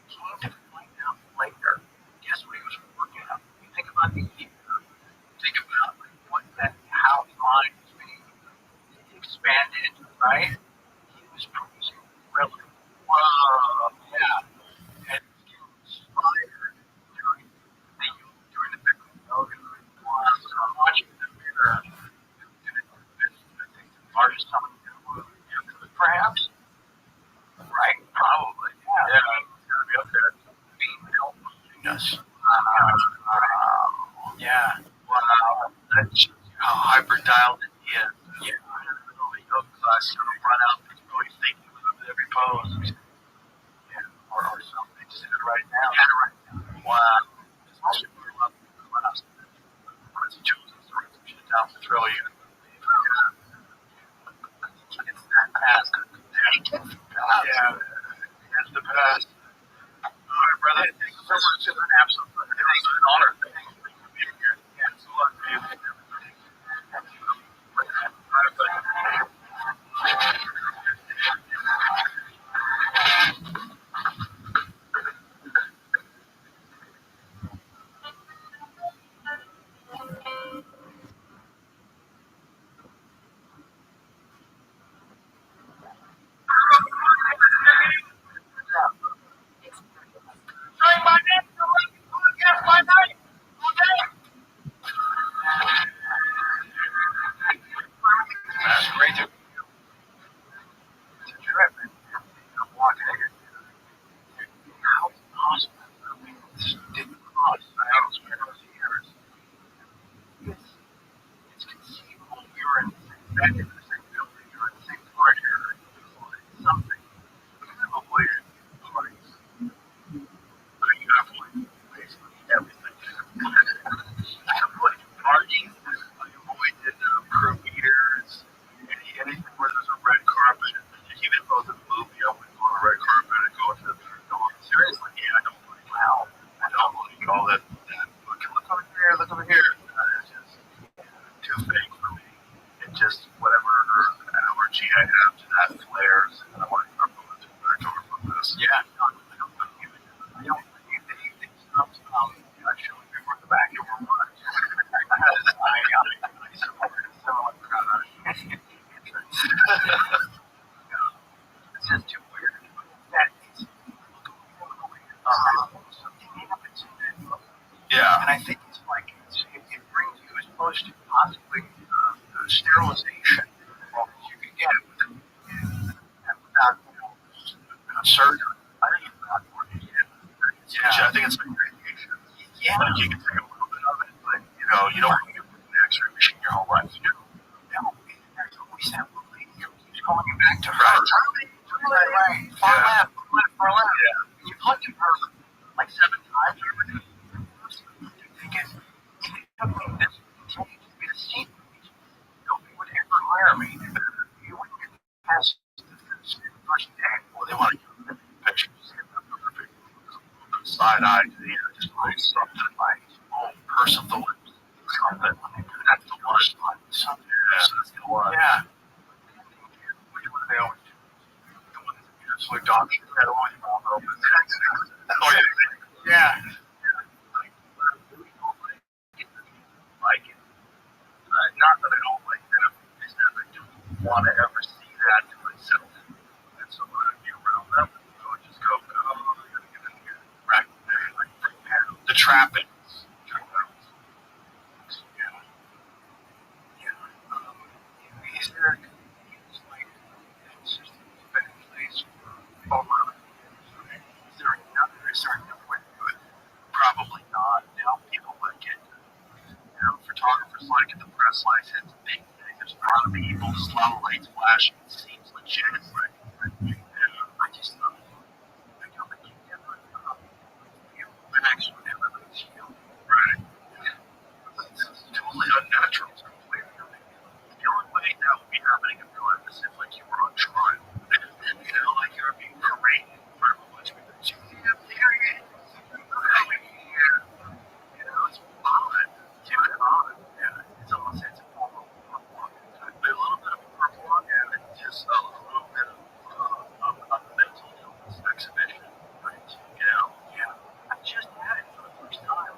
He came to find out later. Guess what he was working on? You think about the year. Think about what that, how his mind was being expanded, right? He was producing really yeah. And he was inspired during the big yoga. Watching the mirror, I think the largest time in the world, perhaps, right? Probably, yeah. Gotta be up there. Being held behind us. Yeah. Wow. That shows you how hyper dialed it is. Yeah. I had a yoga class, run out, really thinking about every pose. Yeah. Or something. Just did it right now. Wow. Especially if we're up in the class. Quincy Jones is throwing some shit down to throw you. It's that past. Yeah. It's the past. All right, brother. Thank you so much. It's an absolute pleasure. It's an honor. Thank you for being here. Yeah, it's a lot, man. All right, buddy. That's great to it's a trip. I'm walking here. How is it possible? This didn't cross the house for years. It's conceivable we were in the same venue, the same building, or in the same part here, or something. I've avoided parties. I have avoided basically everything. I avoided parties. I avoided crew meters. Anything where there's a red carpet. Even if I was in a movie, I wouldn't go on a red carpet and go to seriously, yeah, I don't like wow. I don't like all that look over here, look over here. It's just too fake for me. It just whatever allergy I have to that flares and I want to come back over from this. Yeah, I don't believe it. I don't believe that anything stops showing me from the back of your mind. I support it so much. It's just too weird. That is yeah. And I think it's like it brings you as close to possibly sterilization as you can get without surgery. I think it's not more than yeah. I think it's like radiation. Yeah. Like you can take a little bit of it, but you don't want to get an X-ray machine your whole life. No, there's always that one lady who keeps calling you back to her. Right. Far left. Yeah. You've looked at her like 7 times already. You're thinking, even if this continues to be the same, nobody would ever hire me. You wouldn't get past the first day. Well, they want to give pictures. Perfect. Side eye to the ear. Just really something like, person the lips. Something. That's the worst one. Something. Yeah, that's the one. Yeah. Which one do they always do? The one that's like doctor. Yeah, the one with your mouth open. Oh, yeah. Yeah. want to ever see that to myself. And so when I'd be around them, I would just go, oh, I gotta get in here. Right. The trappings. Yeah. Is there like it's just been in place for a lot of years, right? Is there another way to do it? Probably not. Now people like it. Photographers like it, the press likes it, it's a big thing. There's a lot of people, there's a lot of lights flashing, it seems legit. Right? I just I don't think you get an extra everybody's healed. Right. It's totally unnatural. It's completely unnatural. The only way that would be happening in real life is if like you were on trial. Like you were being paraded in front of a bunch of people. Yeah, there he is. It's odd. It's odd. Yeah. It's almost it's a form of purple. A little bit of purple and just a little bit of a mental illness exhibition. Right. I just had it for the first time.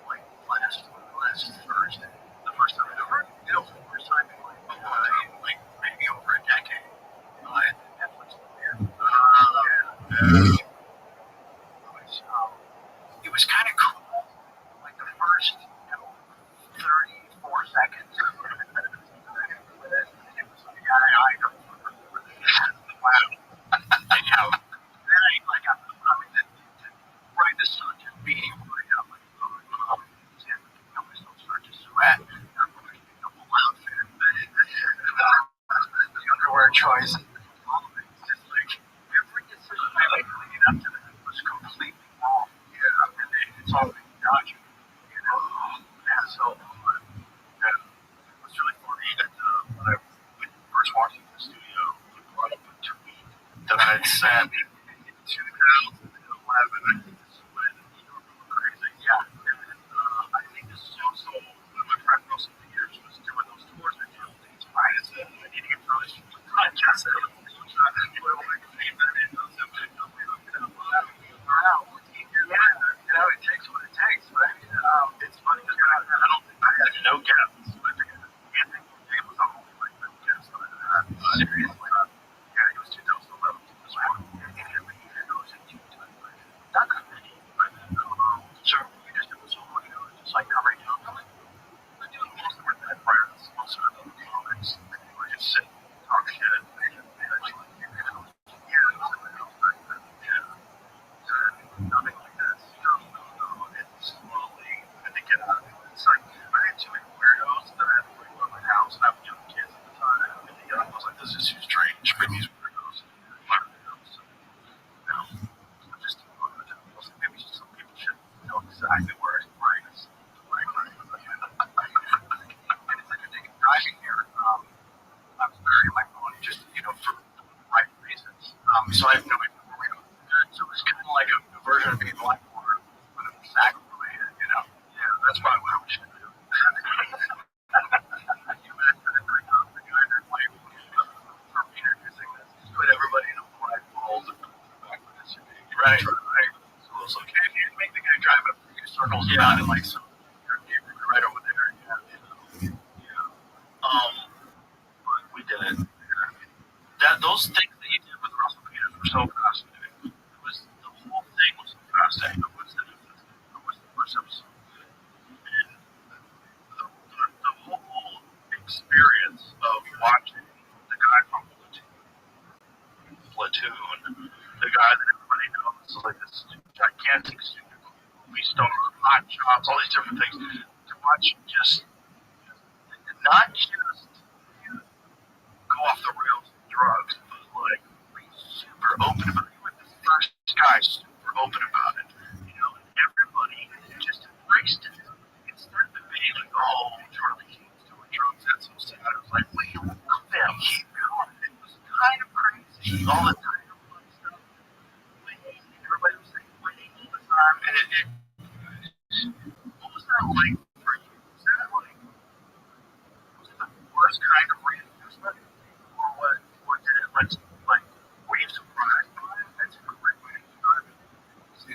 Like last Thursday. The first time I ever heard it. For the first time in like maybe over a decade. I had Netflix premiere. It was kind of cool. Like the first, 34 seconds. It was like, I don't remember that. Wow. Then I got right the sun just beating right up. Myself start to sweat. I'm wearing a full outfit. The underwear choice. All of it. It's just like every decision I made leading up to that was completely wrong. And it's all been dodgy. So what's really funny that when I first walked into the studio, I brought up a tweet that I had sent in 2011. I think this is when you were going crazy. Yeah. I think this is also when my friend Russell Peters was doing those tours with you. Right. I said, I need to get through this podcast. It takes what it takes, right? It's funny because I had no guests. I think it was a whole like no guests that I had. Seriously. It was 2011. Not that many. So we just did this whole just like covering most of our dead friends, most of the comics. We were just sitting, talk shit, and eventually, years in the house back then. Nothing like this. No. It's slowly, I think it's like, I had too many weirdos that I had to bring to my house, and I have young kids at the time, and I was like, this is too strange, bring these weirdos in my house. I'm just maybe some people should know exactly where his brain is. And it's interesting driving here. I was burying my phone just, for the right reasons. So I have no idea where we go. So it was kind of like a version of being black water, but it was sack related, Yeah, that's probably what we should do. You met the guy that like for introducing this. Just put everybody in a blindfold and back with this. Right. So it was like, hey, you make the guy drive up 3 circles around and like some right over there. But we did it. Those things that you did with Russell Peters were so fascinating. The whole thing was so fascinating. It was the first episode. And the whole experience of watching the guy from Platoon, the guy that everybody knows is like this gigantic movie star, hot shots, all these different things. To watch just not just go off the rails with drugs, but like be super open about it. Like the first guy super open about it. And everybody just embraced it. Instead of being like, oh, Charlie King's doing drugs, that's so sad. I was like, we love him. Keep going. It was kind of crazy. All the time. Everybody was saying, wait all the time. And what was that like for you? Was that like, was it the worst kind of reinforcement? Or what? Or did it like were you surprised by it? That's a great way to describe it. I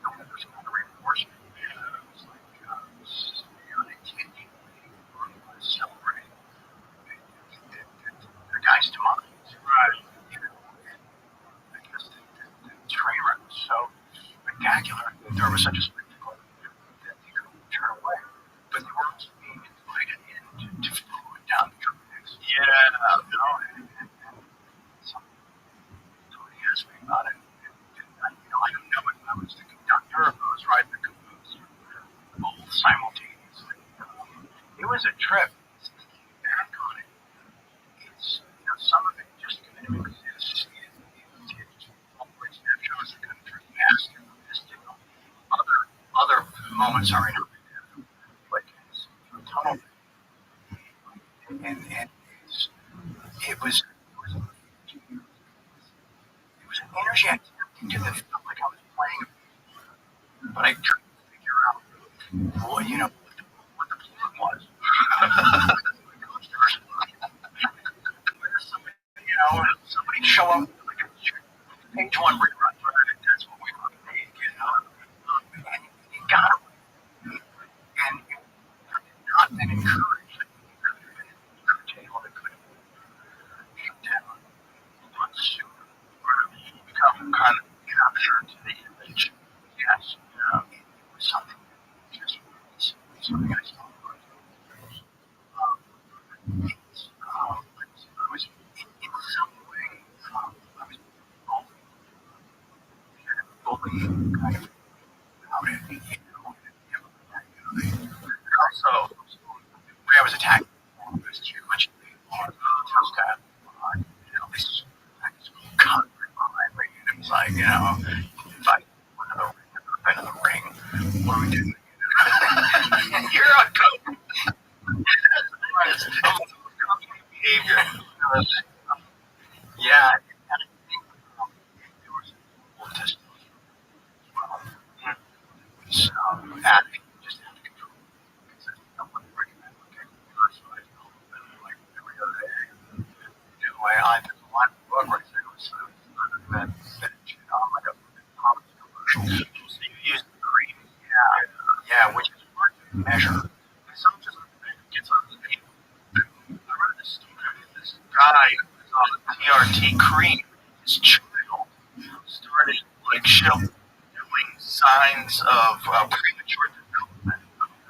don't understand the reinforcement. It was like, it was just unintended. Celebrating. was a trip. Thinking back on it, it's some of it just kind of exists. It just operates snapshots that come through past and mystical. Other moments are in but it's a tunnel. And it was an energy I tapped into that felt like I was playing, but I couldn't figure out what the plan was. Somebody show up like a page one rerun, right? That's what we want to make, and it got away. And it had not been encouraged. It could have been curtailed. It could have been shut down much sooner. Or become kind of captured to the image. Yes, it was something that just was something I saw. I was in some way, I was bullying kind of about it, also, the way I was attacked was too much house cat. This is cut behind me. It was like, if I went to the ring, what are we doing? You're on coke. It's behavior. Yeah, and I think there was just acting just out of control. Because I wouldn't recommend looking first, but I felt like every other day. I there's a line of the book right there was that like a promise commercial. So you use the cream, which is hard to measure. Some just gets on the table. I read this story of this guy who was on the TRT cream. His child started like showing signs of premature development,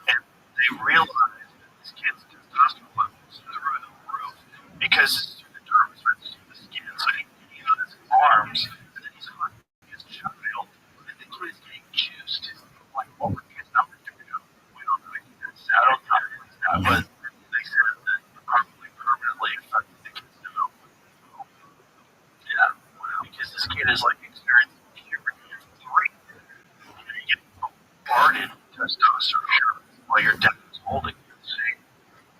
and they realized that this kid's testosterone levels through the roof because it's through the dermis, right? It's through the skin, so he on his arms, and then he's hugging his child, and the kid is getting juiced. Like, what were the kid's numbers doing? We don't know. I don't know, but they said that probably permanently affected the kid's development. Yeah, because this kid is like experiencing puberty at 3. You get bombarded with testosterone while your dad is holding you.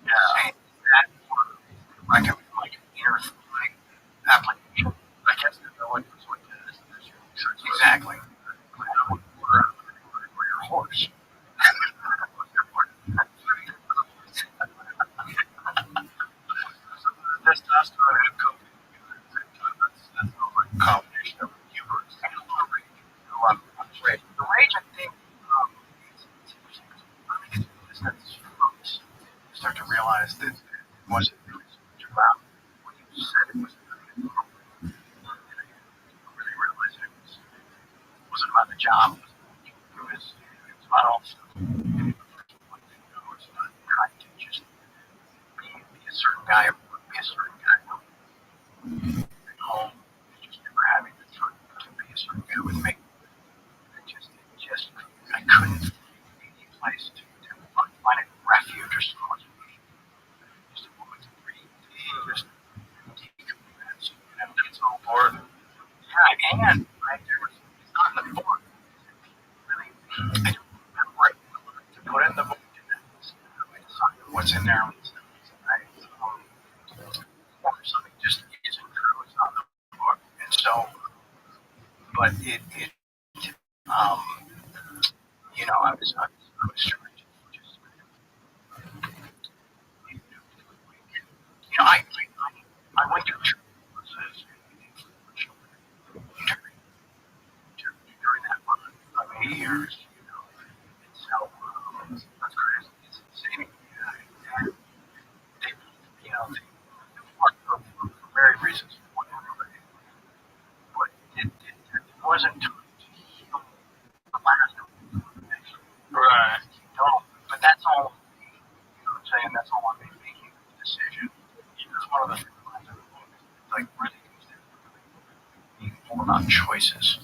Yeah, that like an inner thigh application. I guess the no one knows what that is. Exactly. Or your horse. Testosterone and coke at the same time. That's like a combination of hubris and a lot of rage. The rage, I think, you start to realize that it wasn't really so much about what you said, it was really realize it wasn't about the job. It was about all the stuff. It was about trying to just be a certain guy or be a certain guy. At home, just never having the time to be a certain guy with me. I couldn't find any place to find a refuge or solace. Just a moment to breathe. Just decompress. It's so important. Yeah, and it's not in the book. Really, I don't remember it. To put in the book, I decided what's in there. Or something just isn't true. It's not in the book. And so, but I was trying to just, I went to church during that month of 8 years, and so that's crazy. It's insane. And they for varied reasons, whatever. But it wasn't to heal the last one. Right. No, but that's all. I'm saying that's all I'm making the decision. It's one of the things I do. Like really being more about choices,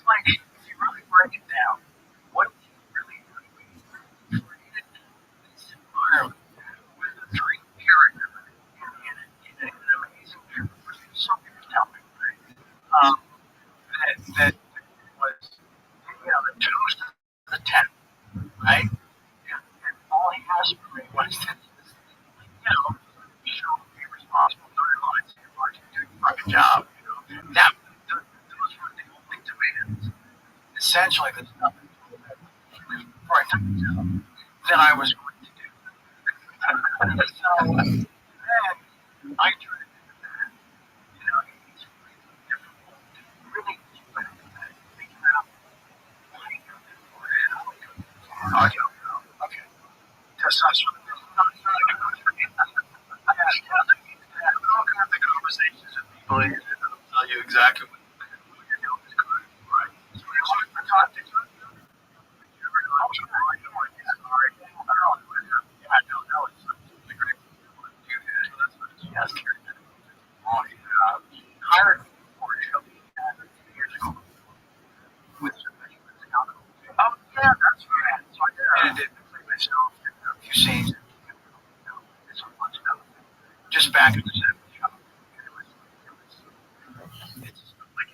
it's like, if you really break it down, what do you really do? We created this environment with the three characters in an amazing universe. Some people tell me, right? That was, the 2's to the 10, right? And all he asked for me was that, be responsible for your lives, and your life, do your fucking job, That, those were the only demands. Essentially, the stuff before I took the job that I was going to do. So then I tried to do that. It's really difficult to really figure out why I got that far, how I got that far. I don't know. Okay. Testosterone. All kinds of conversations with people and they'll tell you exactly what you're doing is good. Right. So we always talk to each other. Hired for a show years ago with some measurements accountable. Oh, yeah, that's right. So I did play myself in a few scenes. Just back in the 70s. It's like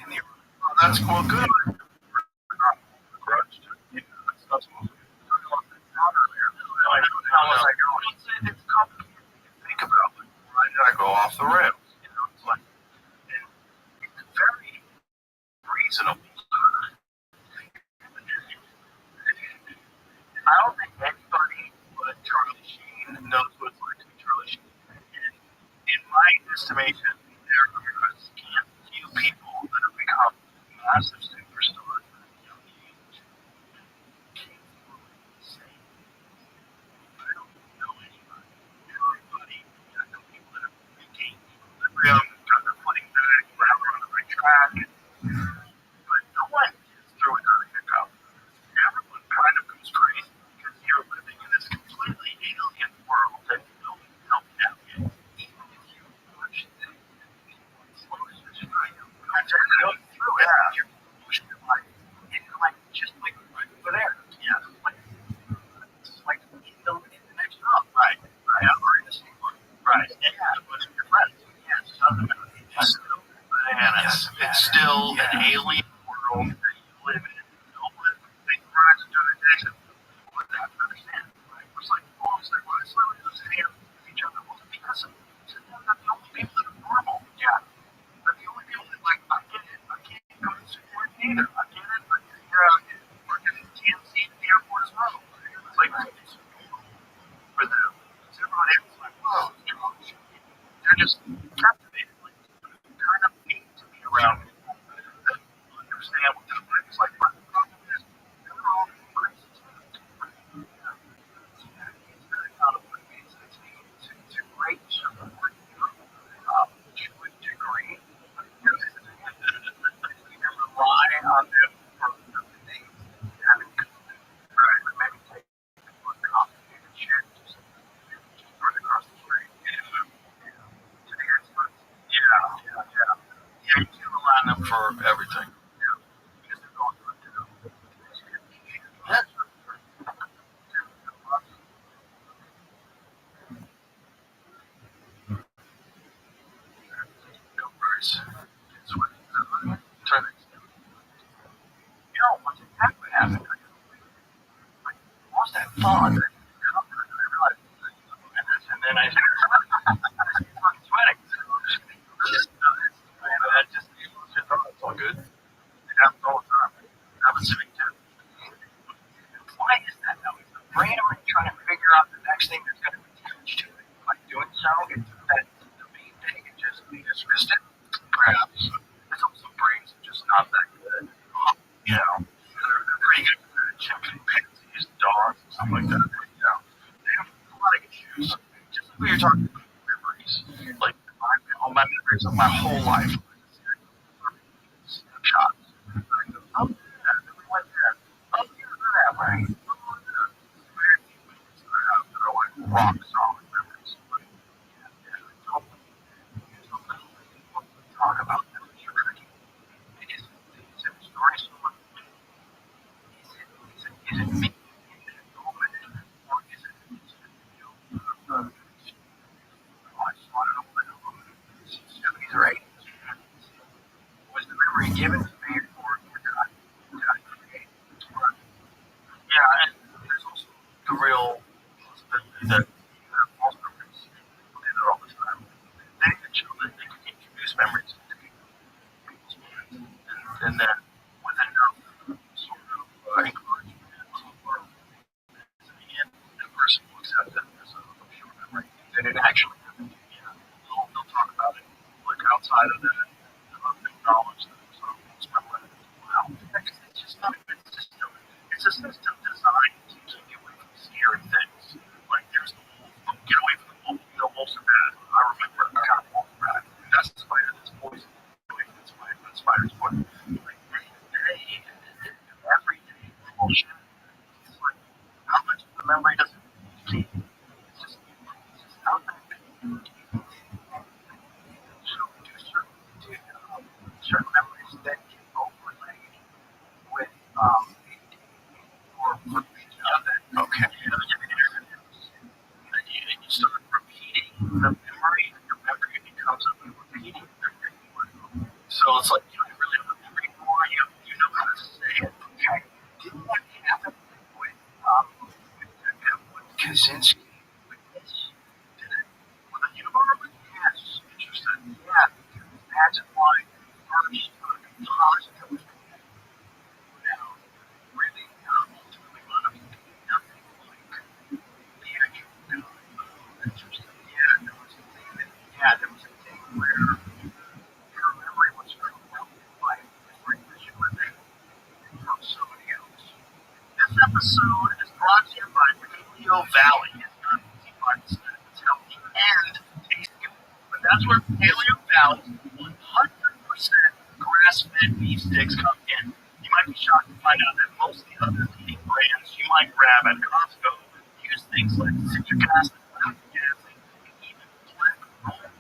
in the. Oh, that's cool. Good. That's cool. It's complicated to think about. Why did I go off the rails? It's like it's very reasonable. I don't think anybody but Charlie Sheen knows what it's like to be Charlie Sheen. And in my estimation, there are a few people that have become massive superstars at a young age. I don't know anybody. Everybody, I know people that have regained equilibrium, got their footing back, now they're on the right track. But no one gets through it on a hiccup. Everyone kind of goes crazy because you're living in this completely alien world that no one can help navigate. Even if you watch things in slow motion, you're going through it. You're emotionally like, just like right over there. Yeah. Like in the next room. Right. Or in the same one. Right. Yeah. But your friends. Yeah. It's still bananas. It's still an alien world that you live in. No one rides into the day and people would have to understand. Right? It's like, why is everybody just hands with each other? Well, because they're the only people that are normal. Yeah. They're the only people that I get it. I can't go to the supermarket either. I get it. But you're out here working in TMC at the airport as well. It's like, it's normal for them. So everybody else is like, whoa, it's wrong. They're just captivated. Kind of neat to be around people that understand what their life is like. But the problem is, they're all crazy too. It's very complicated. It's a great support to a degree. We can rely on them for the things having maybe take one complicated shit just run across the street. To the experts. Yeah. You can rely on them for everything. Yeah. Because they're going through it too. That's no worries. Try to, what's exactly happening? I lost that thought. And I realized, and then I started sweating. It's all good. It happens all the time. It happens to me too. Why is that though? Is the brain already trying to figure out the next thing that's going to attach to it? By doing so, it's that the main thing and just dismissed it. Perhaps. Some brains are just not that good. They're pretty good for chimpanzees, dogs, and stuff like that. They have a lot of issues. Just like we were talking about memories. Like my memories of my whole life. Snapshots. Oh, yeah, I never went there. Oh, yeah, that way. Oh, yeah. Very few memories that I have that are like rock solid memories. But, yeah, it's hopefully talk about them. It's tricky. given to me for that I create. But, yeah, and there's also the real possibility that false memories, people do that all the time. They can show that they can introduce memories into people's minds, and then with enough sort of encouragement or the person will accept it as a pure memory. And it actually happened. Yeah. They'll talk about it like outside of that, acknowledge that it's not false memory. Wow. Because it's just not a good system. It's a system designed to keep you away from scary things. Like there's the wolf. Get away from the wolf. You know, wolves are bad. I remember I got a wolf bad. That's the spider that's poison. Get away from the spider's poison. Like day to day, everyday bullshit. It's like how much of the memory does it keep? It's just nothing. So certain memories that get overlaid with or okay. And you start repeating the memory, and your memory becomes a repeating memory. So it's like you don't really have a memory anymore. You know how to say it. Okay. Didn't that happen with Kaczynski? With this? Did it? With the Unabomber? Yes. Interesting. Yeah. That's why first positive was now really ultimately wound up being nothing like the actual guy. Interesting. Yeah, there was a thing where your memory was corrupted by a different visualization from somebody else. This episode is brought to you by Paleo Valley. It's not easy by the it's healthy and tasty. But that's where Paleo Valley's 100% grass-fed beef sticks come in. You might be shocked to find out that most of the other leading brands you might grab at Costco use things like citric acid, lactic acid, and even black mold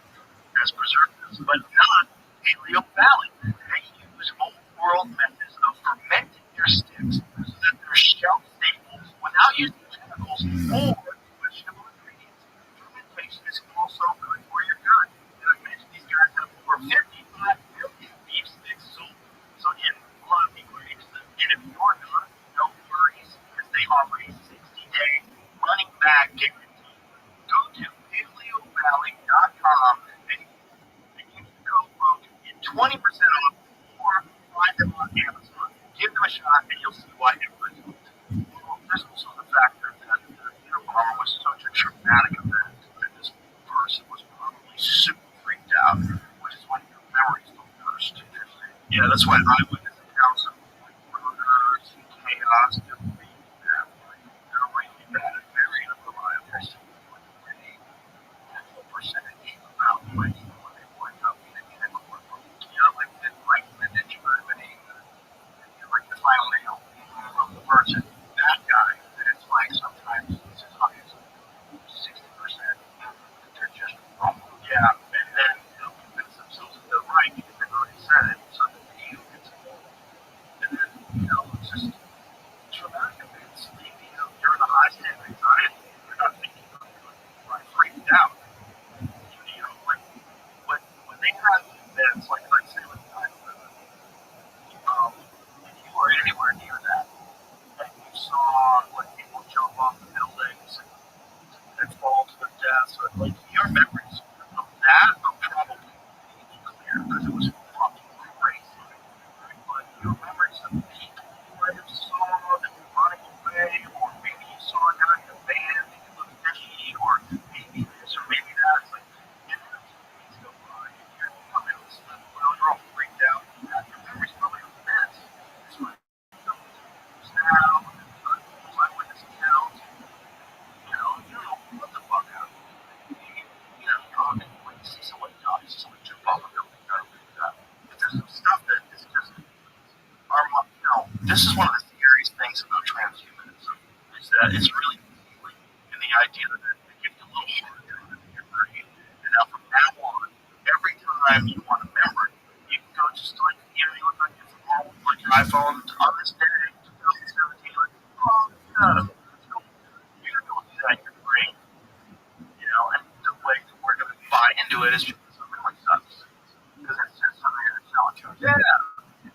as preservatives, but not Paleo Valley. They use old-world methods of fermenting their sticks so that they're shelf staples without using chemicals or questionable ingredients. Fermentation is also good for your gut. And I mentioned these guys have over 55 million beef sticks sold. So again, a lot of people are interested. And if you're not, no worries, because they offer a 60-day money-back guarantee. Go to paleovalley.com and use the code BROKEN and get 20% off or find them on Amazon. Give them a shot and you'll see why everybody's hooked. There's also the factor that the Unabomber was such a traumatic event that this person was probably super freaked out, which is when your memories go first. Yeah, that's why eyewitness accounts of like murders and chaos just really bad. They're really bad, very unreliable. Like pretty actual percentage about like when they wind up in a courtroom. You know, like the Germany, like the final nail of the person, that guy, that it's like sometimes it's as high as 60%. They're just wrong. Yeah, and then they'll convince themselves that they're right because they've already said it, so that the ego gets involved. And then, it's just traumatic events. You're in a high state of anxiety. You're not thinking about it. You're freaked out. Like when they have events, like let's say with 9/11, if you were anywhere near that, and you saw like people jump off the buildings and fall to their deaths, or like your memories of that are probably clear because it was fucking crazy. But your memories of people you might have saw that were running away, or maybe you saw a guy in a van that you looked fishy, or maybe this or maybe that. It's like, and then things go by, and you're probably on this level, you're all freaked out. Your memory's probably a mess. It's like, now, people's eyewitness accounts, you don't know what the fuck happened. When you see someone die, you see someone jump off a building, you gotta read that. But there's some stuff that is just, this is one of the scariest things about transhumanism, is that it's really healing in the idea that it gives you a little shortcut in your brain. And now from now on, every time you want to remember it, you can go just like, you look like your phone, like your iPhone, on this day, 2017, like, oh, yeah, let's go. You're going to go do that in your brain. And the way that we're going to buy into it is because it really sucks. Because it's just something that's selling to us. Yeah.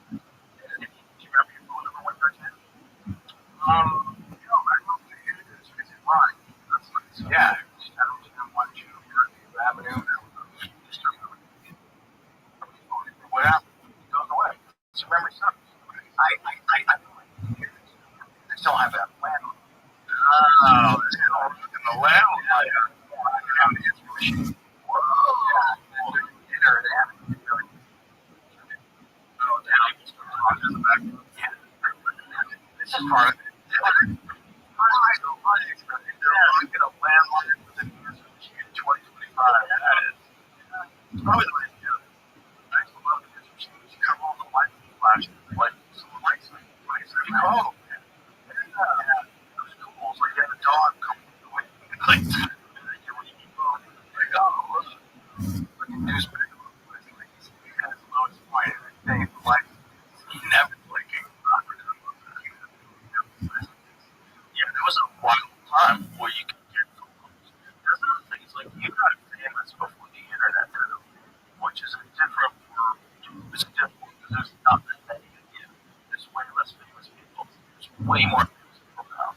So remember something. I still have that plan. Oh, there's no room in the landline. Dinner at Abby. Oh, down. In the back. Yeah. This is part of it. They're going to landline within 2025. That is probably the way to do it. I used to love the business machines. You come home, the lights flash, like someone likes me. You call them. Yeah. It was cool. It's like you had a dog come like, when you keep on. Like, oh, like a newspaper. He has the lowest point of everything in life. He never blinking. Yeah, there was a wild time where you could get phone calls. There's other things like you got famous before the internet, which is a different because there's not that many of you. There's way less famous people. There's way more famous people now.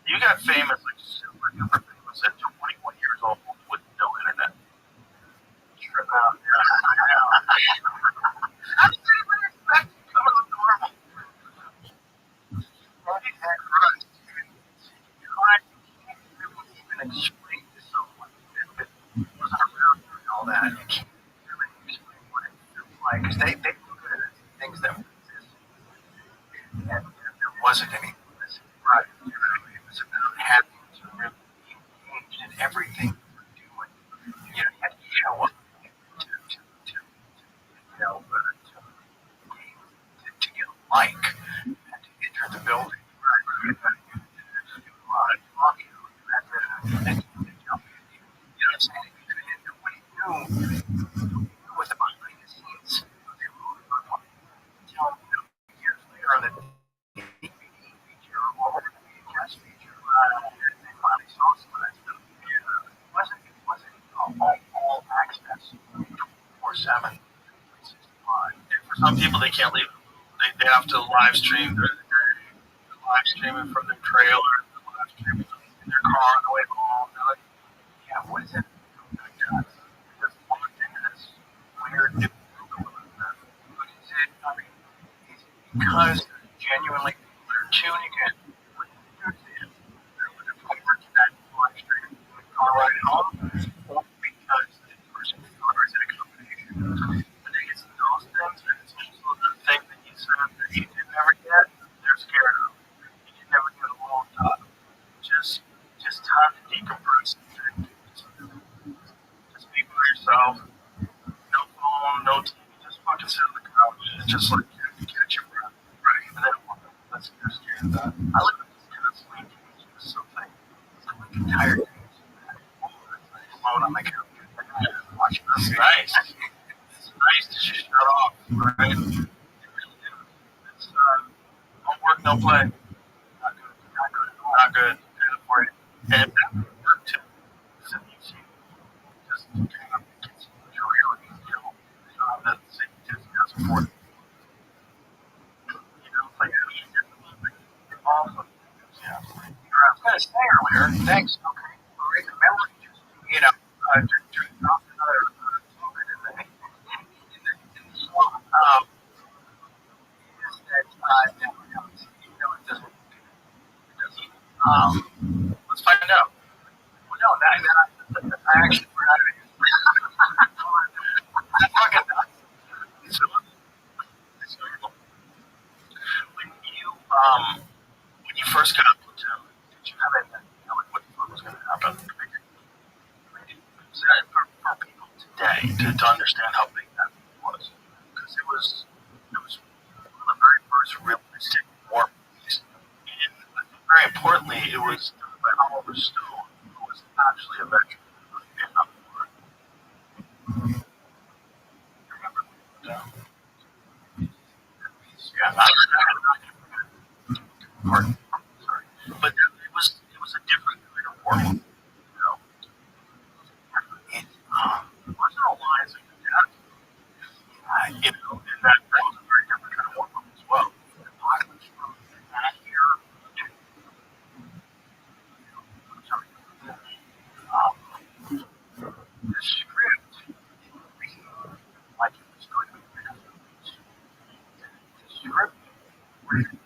You got famous, like super duper famous at 21 years old with no internet. Trip out. How did anybody expect you coming up normal? Right, right. I can't even explain to someone that wasn't around during all that. You can't really explain what it feels like because they look at it as things that exist, and there wasn't any. Right. It was about having to really be engaged in everything you were doing. You had to show up to get a mic and to enter the building. Right. With the behind the scenes, years later on the DVD feature or the VHS feature, they finally saw some of that stuff. It wasn't all access 24/7, 365. For some people, they can't leave. They have to live stream during the day, live streaming from their trailer, live streaming in their car on the way home. They're like, yeah, what is it? Just logged into this weird new world. What is it? I mean, because genuinely people are tuning in. They're looking forward to that live stream in the car ride home, or because the person is in a combination. When they get to those things, and it's also the thing that you said that you did never get, they're scared of. You can never get a long time. Just time to decompress. Just be by yourself. No phone, no TV. Just fucking sit on the couch. It's just like you catch your breath. Right? And then that's you're scared of that. I look at this kind of sleep. It's something. It's like an entire day. Alone on my couch. Watching this. Nice. It's nice to just shut off. Right? It really is. It's homework, no play. Not good. Not good. Kind of for you. And that would work too. So you see, just kind of gets your reality, that same enthusiasm for it. It's like awesome. Yeah. I was going to say earlier, thanks. Okay. Great memory. Just off another topic in the song. Is that it doesn't. Let's find out. Well, no, I actually forgot it. That's fucking nuts. So, when you first got up to, did you have any idea like what you thought was going to happen? For people today to understand how big that was, because it was one of the very first realistic war movies, and I think very importantly, it was done by Oliver Stone, who was actually a veteran of the Vietnam War. Remember? Yeah. Yeah. Pardon. Sorry, but it was a different kind of war movie. It wasn't a lies like that. And that was a very different kind of war movie as well. I was from that year to the script like it was going to be script written,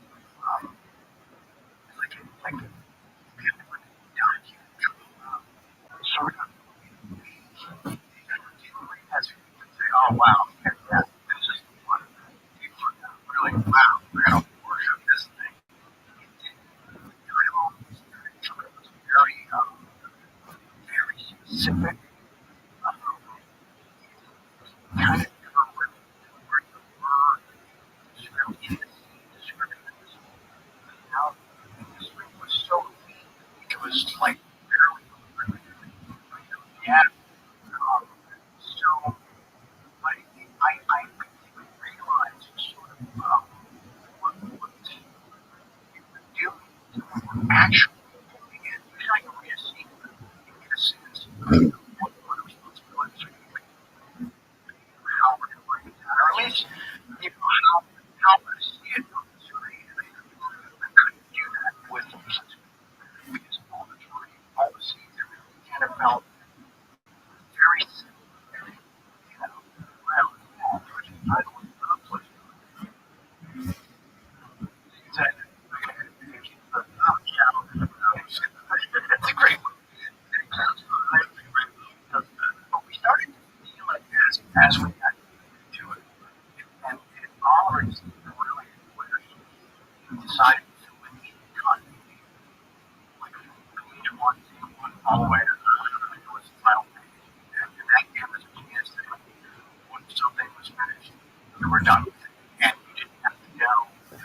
like sort of as you can say, oh wow, yeah, this is one of the people are really wow, we're gonna worship this thing. It was very very specific, kind of never really where you were describing in the scene, describing this out. The screen was so neat. It was like barely yeah. So I realized sort of what you were doing actually and usually I read a scene in a sense what responsibilities are you how we're going to write that, or at least how we're going to see it on the screen. I couldn't do that with because all the time, all the scenes, everything kind of felt very simple. You know, well, I don't know. It's a great one. But we started to feel it as we got into it. And it already seemed really where he decided to limit continuity. Like page one all the way to the final page. And that gave us a chance that when something was finished, we were done with it. And we didn't have to know how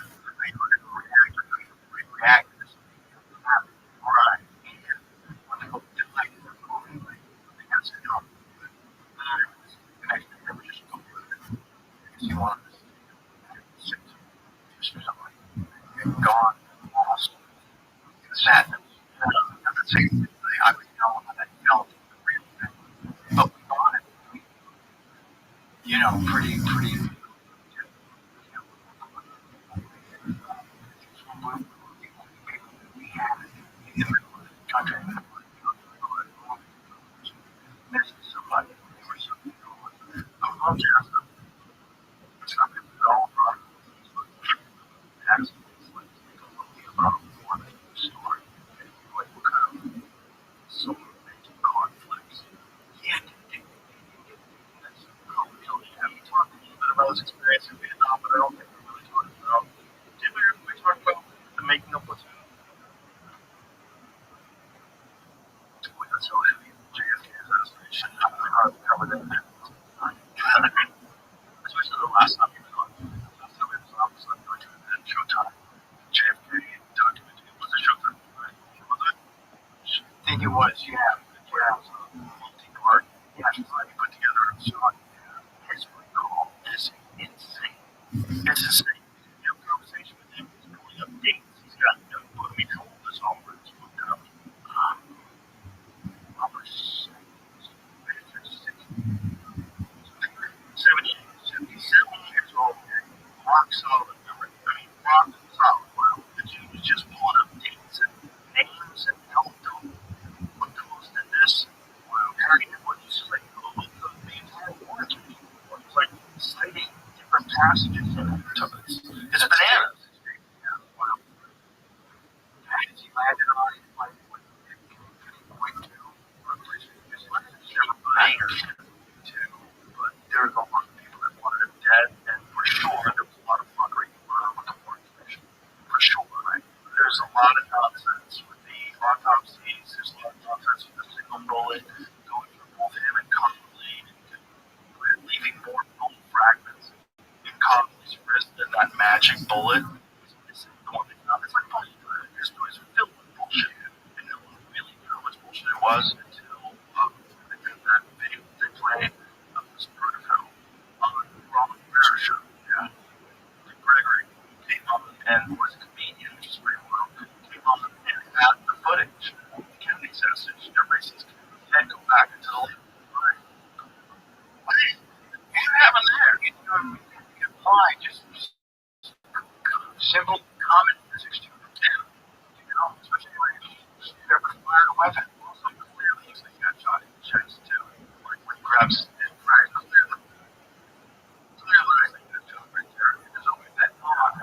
you were going to react or how you were going to react to something that happened. Right. And when they go to like the movie, like, they got to know. And I think they were just going with it. Because you wanted to sit just like gone, lost, sadness. Not the same thing. I would know how that felt in the real thing. But we bought it, pretty, we had it in the middle of the country. Missing somebody, there was something going on. I'm just something all from accidents, like about one story, like what kind of so many conflicts. Yeah, that's really have you talked a little bit about his experience in Vietnam, but I don't think we really talked about. Did we talk about the making of Platoon? That's how heavy JFK assassination. I hardly covered it. Especially the last time he was on. Last time he was on was like going to that Showtime. JFK documentary. Was it Showtime? Right? Was it? I think it was, yeah. Yeah, it was a multi-part. Yeah, he put together a shot. His recall is insane. It's insane. You have a conversation with him, he's pulling up dates. He's got, put me told this over. It's looked up. Robert 77 years old, rock solid memory. I mean, rock solid. Wow. The dude was just pulling up dates and names and helped them. What caused this? Wow. Harry, what you say? The entire war. It's like citing different passages. It's bananas. Yeah, wow. And he landed on it like what? 8.2. But there's a lot of people that wanted him dead, and for sure there was a lot of fuckery with the Warren Commission. For sure, right? There's a lot of nonsense with the autopsies. There's a lot of nonsense with the single bullet going through both him and Connolly, and leaving more bone fragments in Connolly's wrist than that magic bullet. It's like bullshit. Your stories are filled with bullshit, and no one really knew how much bullshit it was until they did that video they played of this protocol on Robin Bear show. Yeah. Gregory came on and was a comedian, which is pretty well. Came on and had the footage of the Kennedy assassination. Everybody sees Kennedy's head go back into the lake. What happened there? You can apply just simple common physics to it. Especially when you ever fired a weapon. Also, clearly he's got shot in the chest too. Like when he grabs and fires, clearly, right there. There's always that thought.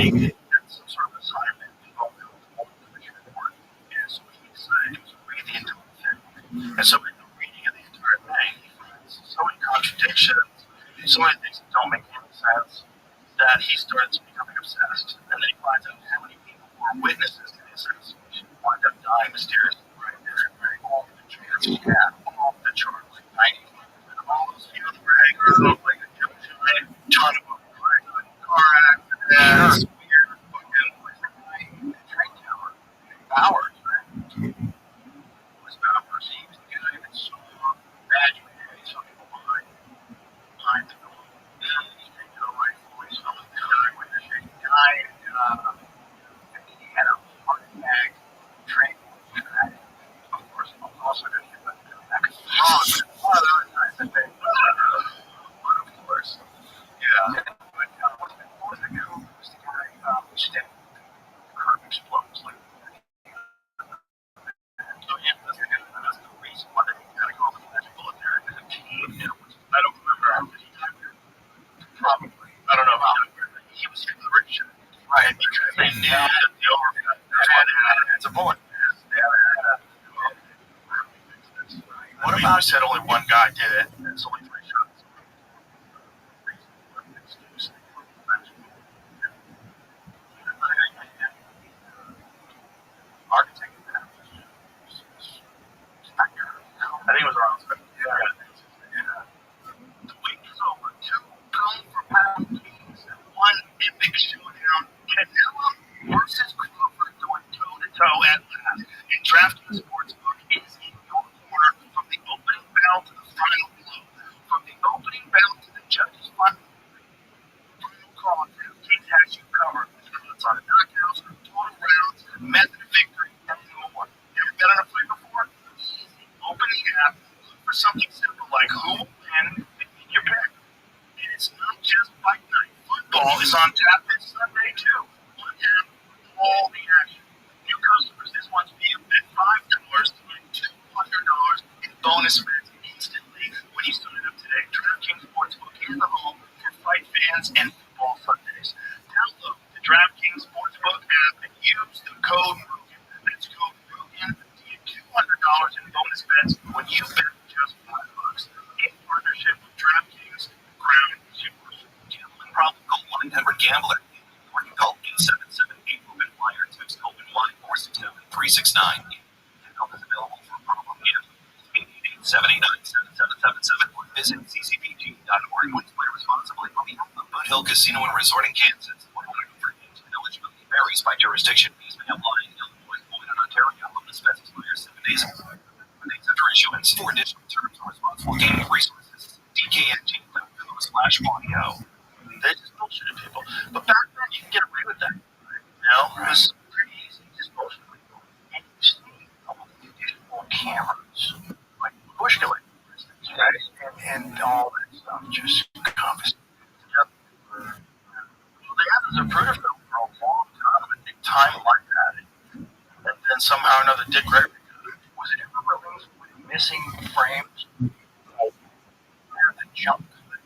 they had some sort of assignment involving the commissioner board, and so he decided to read the entire thing. And so in the reading of the entire thing, he finds so many contradictions, so many things that don't make any sense, that he starts becoming obsessed. And then he finds out how many people who were witnesses to the assassination wind up dying mysteriously. Right there, all the charts. Yeah, all the charts. Like 95% of all those people that were hanging around, like a ton of them. Right? Car accidents, weird fucking train tower. Hours, right? It was not perceived as good. It's so bad you had some people behind the door. He had a heart attack, train, of course, also didn't get that back wrong, but a lot of other times I think, but of course, yeah. But what was the guy who stepped the curb explodes like so yeah, that's the reason why they kind of go off with the magic bullet there. There's a team, I don't remember how many times. Probably. I don't know how he was hitting the rich. Right, because they knew that the overhead it's a bullet. What about I said only one guy did it, and it's only 3 shots? Architect. I think it was around 7. Yeah. The week is over. 2 pound for pound kings and 1 epic showdown. Canelo versus Crawford going toe to toe at last. And DraftKings Sportsbook is in your corner from the opening bell to the final blow. From the opening bell to the judge's final call, DraftKings has you covered. It's on knockouts, total rounds, method of victory, and more. Never bet on a play before? Easy. Open the app, look for something simple like who will win, and make your pick. And it's not just fight night. Football is on tap this Sunday too. One app, all the action. New customers, this one's being bet $5 to win $200 in bonus bets instantly when you sign up today. DraftKings Sportsbook is the home for fight fans and football Sundays. Download the DraftKings Sportsbook app and use the code RUGAN. That's code RUGAN to get $200 in bonus bets when you bet just $5. In partnership with DraftKings, crown is yours. Gambling problem? Call 1-800-GAMBLER. Or you call 877-8-OPEN-Y or text OPEN-Y 467-369. Help is available for problem gambling. 888-789-7777 or visit ccpg.org. Please play responsibly on behalf of Boot Hill Casino and Resort in Kansas. 100 games. Eligibility varies by jurisdiction. Fees may apply in Illinois, Florida, and Ontario. Bonus bets expire 7 days after issuance. For additional terms and responsible gaming resources, dkng.com/audio. They just bullshitted people. But back then, you can get away with that. You know, it was pretty easy. Just bullshit people. And you see all the additional cameras, like bush killing, right? And all that stuff just confiscated. Yep. Well, they had this Zapruder film for a long time, a big time like that. And then somehow or another, Dick Gregory was it ever released with missing frames? The jump that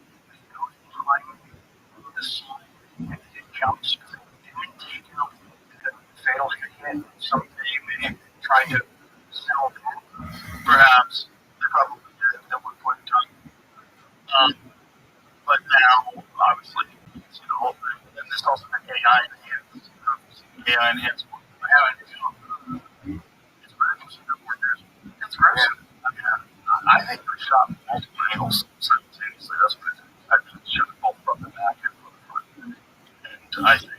goes behind the slide and it jumps because it didn't take out the fatal hit. Someday maybe tried to sell that. Perhaps they probably did at one point in time. But now, obviously, you can see the whole thing. And this also had AI enhanced. AI enhanced. It's very interesting that it's great. I mean, I think they shot multiple angles simultaneously. That's what I think. They shot both from the back and from the front. And I think,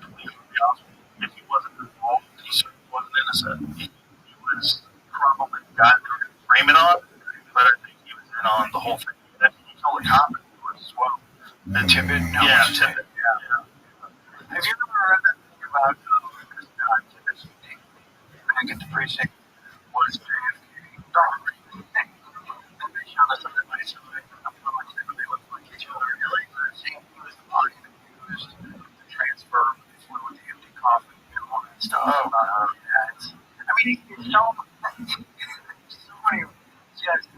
to be honest with you, if he wasn't involved, he certainly wasn't innocent. He was probably the guy they were going to frame it on, but I think he was in on the whole thing. And he told the cop afterwards as well. The Tippett? No, yeah, Tippett. Yeah. Have you ever read that thing about Tippett's back at the precinct was JFK? They showed us something like so they looked like each other. Really, seeing he was the body that used to transfer fluid, the empty coffin, and all that stuff. I mean, it's so many just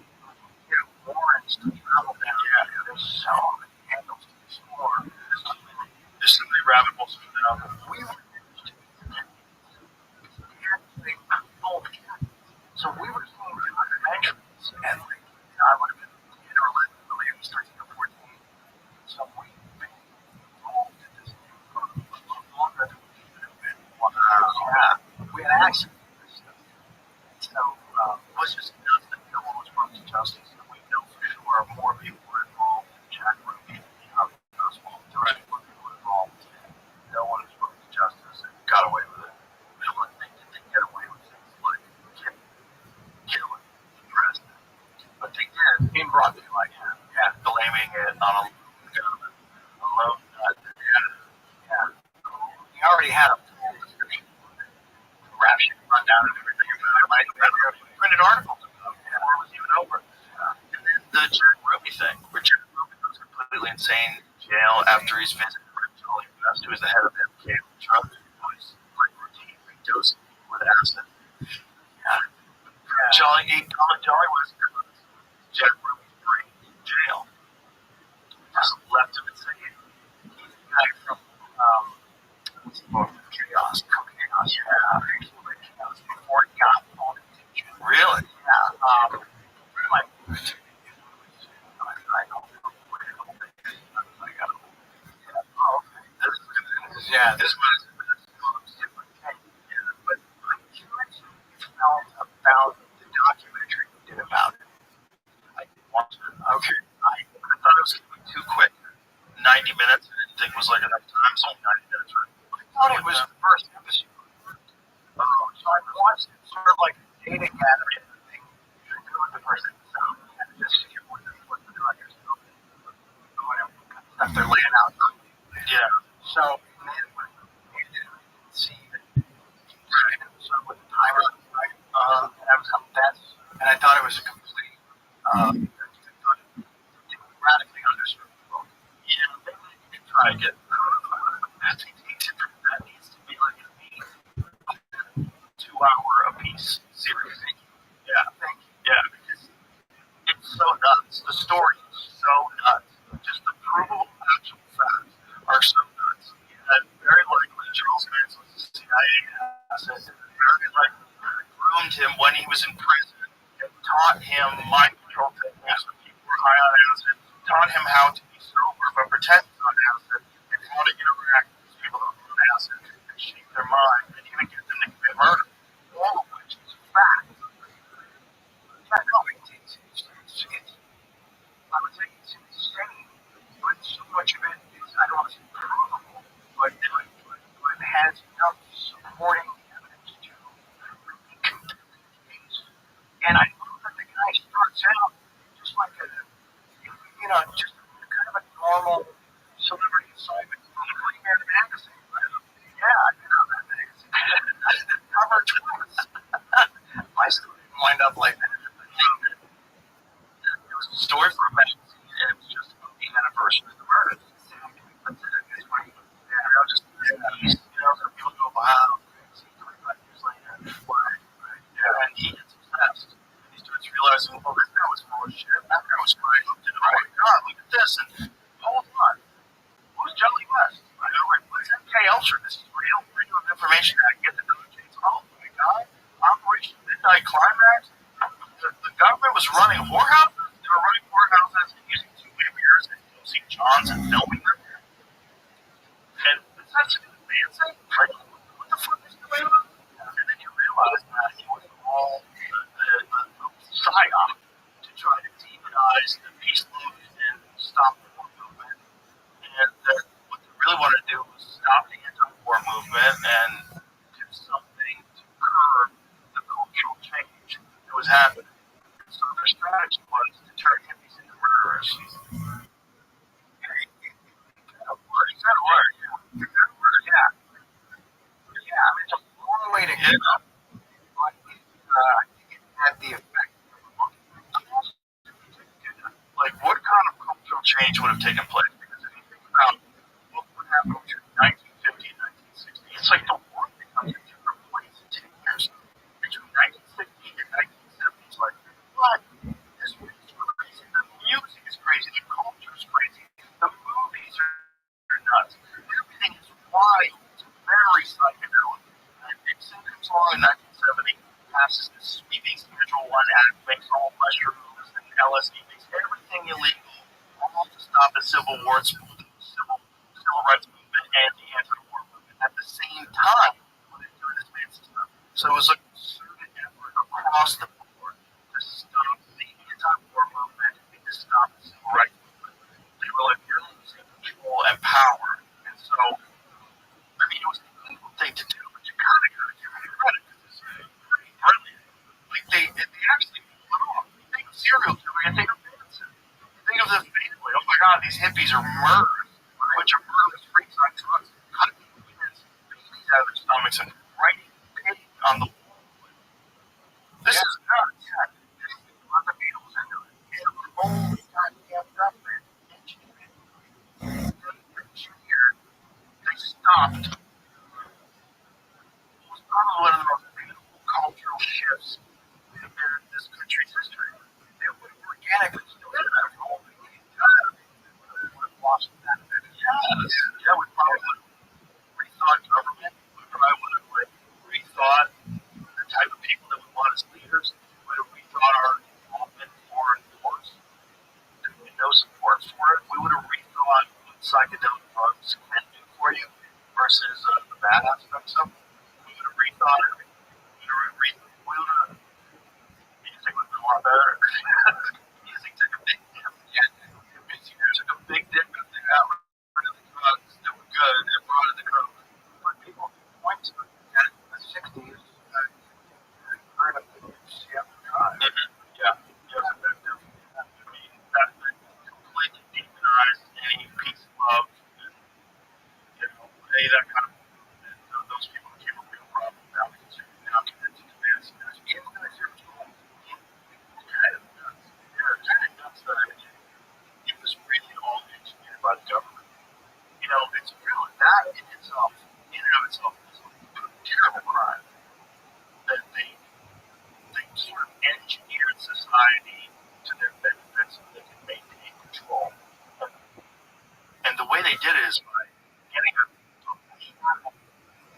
warrants to travel down. Yeah, there's so many handles to explore. There's so many rabbit we were so we were seeing documentaries, and like, I would have been 10 or 11, maybe 13 or 14. So we've been involved in this thing for a lot longer than we should have been. We had access to this stuff. So it was just enough that no one was brought to justice. And we know for sure more people were involved than Jack Ruby. Those direct more people were involved. No one was brought to justice and got away with it. I don't think that they get away with things like killing the president. But they did in broad daylight, blaming it on a lone nut. He already had a full description of it. Rap sheet rundown and everything about it. I printed articles about it before it was even over. And then the Jack Ruby thing, where Jack Ruby goes completely insane in jail after he's visited Rothschild, who is the head of MK Ultra, who is like routinely dosing people with acid. Jolly was Jack Ruby's brain in jail. Just left him insane. He's the guy from Chaos. Chaos before he got all the attention. Really? Yeah. My I know. This was different. But I'm curious if you felt about the documentary you did about it. I didn't watch it. Okay. I thought it was going to be too quick. 90 minutes. I didn't think it was like enough time. It's only 90 minutes, right? I thought it was the first episode. So I watched it sort of like a data gathering thing you do with the first episode. And just to hear what the director's doing. Whatever kind of stuff they're laying out. Yeah. So then when we did see the second episode with the timer, right? And I was and I thought it was a complete radically understood. Yeah, maybe you can try to get that needs to be like a 2-hour a piece series. Yeah, thank you. Yeah, because it's so nuts. The story is so nuts. Just the provable actual facts are so nuts. And very likely Charles Manson was a CIA asset. Very likely groomed him when he was in prison and taught him mind control techniques when people were high on acid, taught him how to be sober but pretend he's on acid, and how to interact with these people who are on acid and shape their mind and even get them to commit murder. All of which is fact. Yeah, no, I would say it's insane, but so much of it is, I don't want to say provable, but it has enough supporting evidence to really convict the case. And I love that the guy starts out just like just kind of a normal celebrity assignment on a Green magazine. Right? Yeah, I get on that magazine. Cover twice. My story didn't wind up like that. It was a story for a magazine, and it was just about the anniversary of the murder. That's it. That's why some people go, wow, 25 years later, why? Right? Yeah. And he gets obsessed. And he starts realizing, well, this guy was full of shit. That guy was crying. Oh my God, look at this. And hold on. Who's Jelly West? I know, like, what is MK Ultra? This is real freedom of information. I get the James. Oh my God. Operation Midnight Climax. The government was running whorehouses. They were running whorehouses and using 2-way mirrors and St. John's and filming them. And it's such an advancing. Like, what the fuck is going on? And then you realize that it was all the psyop to try to demonize the peace movement and stop the war movement. And that what they really wanted to do was stop the anti-war movement and do something to curb the cultural change that was happening. So their strategy was to turn hippies into murderers. Yeah. I mean, it's a long way to go. But I think it had the effect of like, what kind of cultural change would have taken place? Because if you think about what happened between 1950 and 1960, it's like the world becomes a different place in 10 years. Between 1960 and 1970, it's like, what? This is crazy. The music is crazy. The culture is crazy. The movies are nuts. Everything is wild. Civil War, civil rights movement, and the anti-war movement at the same time when they were doing this fancy stuff. So it was a concerted effort across the board to stop the anti-war movement and to stop the civil rights movement. They were like, you're losing control and power. And so, I mean, it was an evil thing to do, but you kind of got to give them credit because it's pretty brilliant. Like, they actually pulled it off. You think of serial killer, you think of Manson. You think of the family. Oh my God, these hippies are murderers. A bunch of murderers, freaks on drugs, cutting kids, babies out of their stomachs, and writing pig on the wall. This is nuts. Yeah, this is what the Beatles are doing. It's the only goddamn government engineering. They stopped. It was probably one of the most beautiful cultural shifts in this country's history. It would organically still have all the would have lost that. Yes. Yeah, we probably would have rethought government. We probably would have rethought the type of people that we want as leaders. We would have rethought our involvement in foreign wars. There would be no support for it. We would have rethought what psychedelic drugs can do for you versus the bad aspects of it. We would have rethought it. We would have music would have been a lot better. Music took a big dip. Yeah, music took a big dip and they got rid of the drugs that were good and brought in the coke. But people point to it that in the 60s, heard of the CF drugs. Yeah, effective. I mean, that completely demonized any peace, love, and, any of that kind of movement. Those people became a real problem now because you're now connected to mass message. Even though it's your tool, kind of nuts. Yeah, kind of nuts that it was really all engineered by the government. It's really that in itself, in and of itself, is a terrible crime. That they sort of engineered society to their benefit so they can maintain control. And the way they did it is by getting a horrible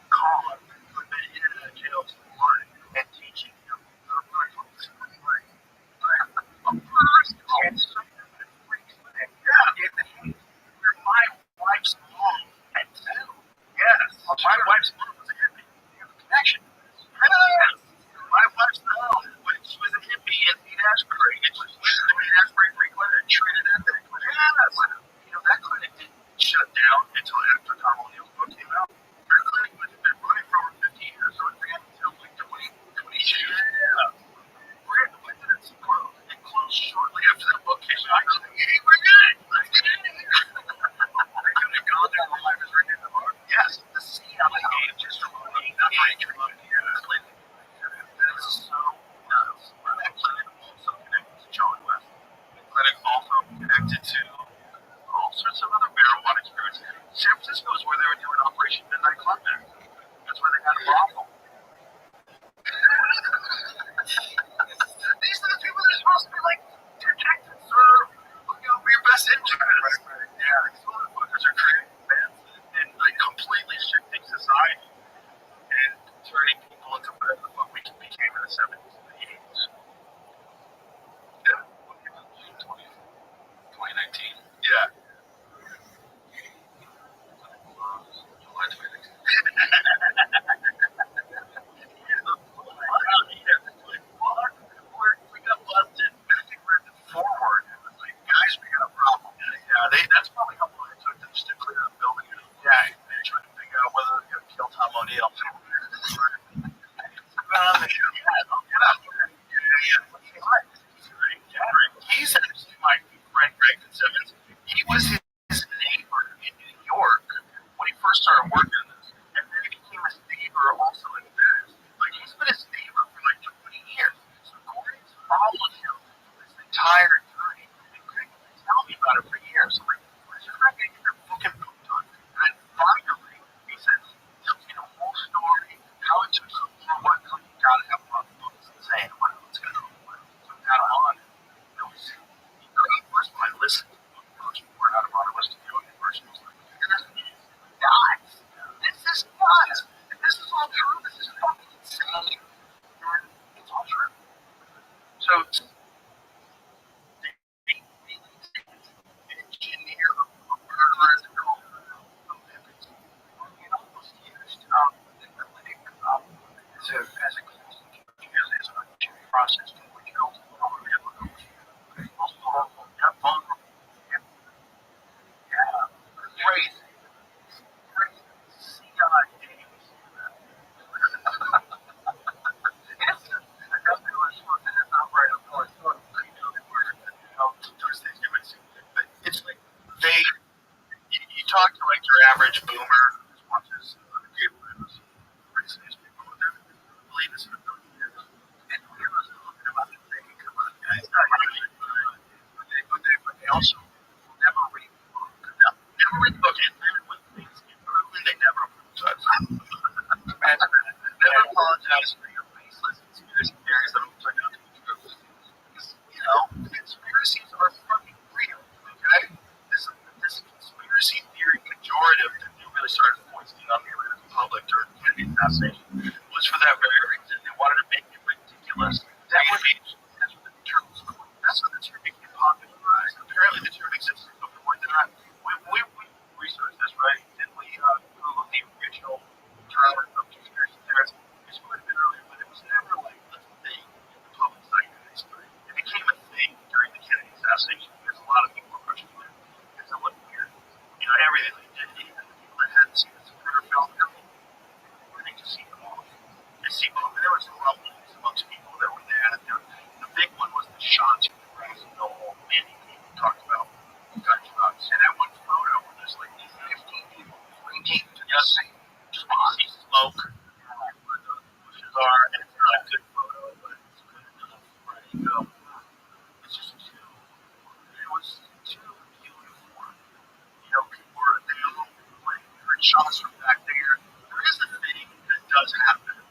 con who'd been in and out of jail to the line and teaching him how to run from the civil rights. A first and second and freaks and where my wife's mom had two. Yes. My wife's mom was a hippie. You have a connection. Yes. My wife's mom, when she was a hippie in Pete Ashbury, and she went to the Pete Ashbury Free Clinic and treated at that clinic. Yes. That clinic didn't shut down until after Tom O'Neill's book came out. Their clinic had been running for over 50 years, so it ran until like 2022. Yeah. When did it close? It closed shortly after that book came out. Hey, we're good. Let's get in here. They could have gone down the line as right in the bar. Yes, the scene on the game just remotely. That's right. That is so nuts. That clinic also connected to John West. The clinic also connected to all sorts of other marijuana experiences. San Francisco is where they were doing Operation Midnight Club there. That's where they had a brothel. These are the people that are supposed to be like protect and serve, look out for your best interests. Right. Yeah, these motherfuckers are creating events and like completely shifting society and turning people into whatever the fuck we became in the 70s and the 80s. Yeah. 2019. Yeah. July 2019. We got busted. I think we're at the forward. It was like, guys, we got a problem. Yeah, that's probably how long it took them just to clear the building. Yeah, they tried to figure out whether they're going to kill Tom O'Neill. On the show. He's actually my friend Greg Fitzsimmons. He was his neighbor in New York when he first started working on this, and then he became his neighbor also in Venice. Like he's been his neighbor for like 20 years. So Gordon's followed him this entire journey, and Greg would tell me about it for years. So like, where's your friend gonna get their fucking book done? And then finally, he says, tells me the whole story, how it took so long, what you gotta have a lot of books and saying, what's gonna put that on. It was, first when I listened to the book first before I got on, I listened to the audio version. I was like, this is nuts. This is nuts. If this is all true, this is fucking insane. And it's all true. So also never read the book. Never read the book, and then when things get proven, they never apologize. Never apologize for your baseless conspiracy theories that will turn out to be true. Because, conspiracies are fucking real, okay? This conspiracy theory pejorative that they really started foisting on the American public during the Kennedy assassination was for that very reason. They wanted to make it ridiculous. That's what the term became popularized. Apparently the term existed before that. We researched this, right? Didn't we Google the original term of conspiracy theorists? It's quite a bit earlier, but it was never like a thing in the public zeitgeist. It became a thing during the Kennedy assassination because a lot of people were questioning it. Because it looked weird. Everything they did, even the people that hadn't seen the Zapruder film, everything just seemed off. It seemed off. And there was rumblings amongst people that were there. The big one was the shots from the Grassy Knoll. Many people talked about gunshots. And that one photo where there's like 15 people, 20 just see smoke, where the bushes are, and it's not a good photo, but it's good enough. Right, you go. It's just it was too uniform. People were like heard shots from back there. There is a thing that does happen,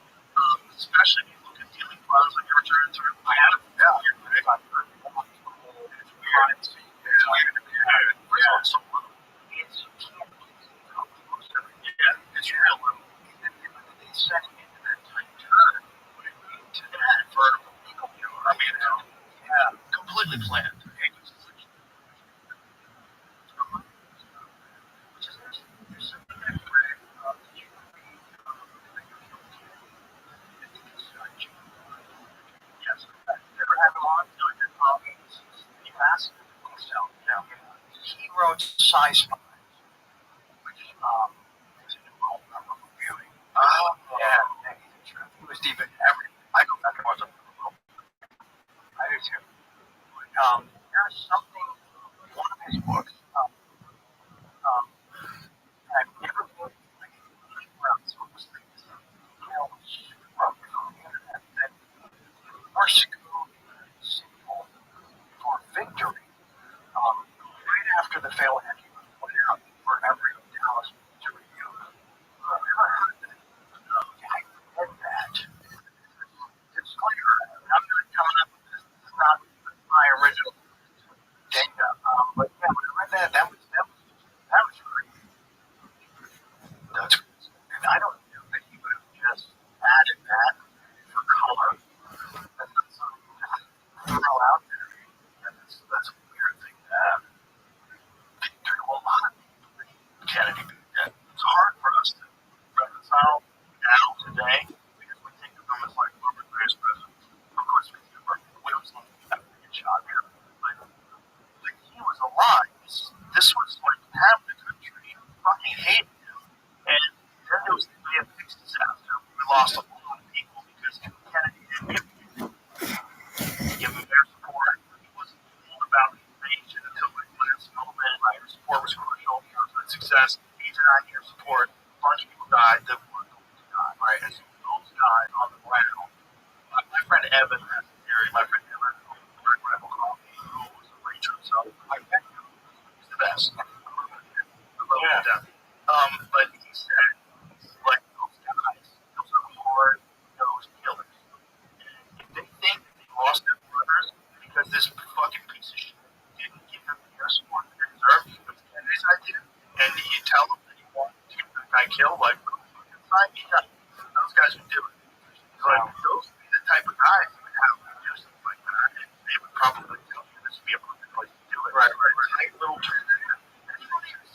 especially if you look at dealing files on your return through. I had a failure, right? It's weird. It's weird. It's so little. It's real little. And they set it into that tight turn to that vertical. Completely planned. Yes. Never had him on. No, he did he passed. Yeah. He wrote Sci-Fi, which was a new home viewing. Oh, yeah. He was deep in everything. I go back and watch him. I do too. There's something in one of his books. I've never been like around so it was like this from the internet that our school symbol for victory right after the fail had put it out for every Dallas to review. I've never heard that. I read that. Disclaimer, I'm not coming up with this. This is not my original data. But yeah, when I read that, that was crazy. That's crazy. And I don't know that he would have just added that for color. That's not something you just throw out there. And that's a weird thing to have. Victory. Well, a lot of people think Kennedy did that. It's hard for us to reconcile now today because we think of them as like one of the greatest presidents. Of course, we do. We always want to get shot here. But he was alive. This was like half the country fucking hated him. And then there was the Bay-of-Pigs disaster. We lost a lot of people because Kennedy didn't give him their support. He wasn't told about the invasion until like last moment. Like, their support was crucial for the success. He denied their support. A bunch of people died. That were going to die. Right? And so those guys on the ground. My friend Evan has a theory. My friend Evan, who worked at Coffee, who was a ranger himself. I met him. He's the best. I love him to death. But he said, like, those guys, those are hard-nosed killers. And if they think that they lost their brothers because this fucking piece of shit didn't give them the air support that they deserved, it was Kennedy's idea, and you tell them that you want to get the guy killed, like, those guys would do it. Like, those would be the type of guys that would have to do something like that, and they would probably tell you this would be a perfect place to do it. Right. Tight little turn.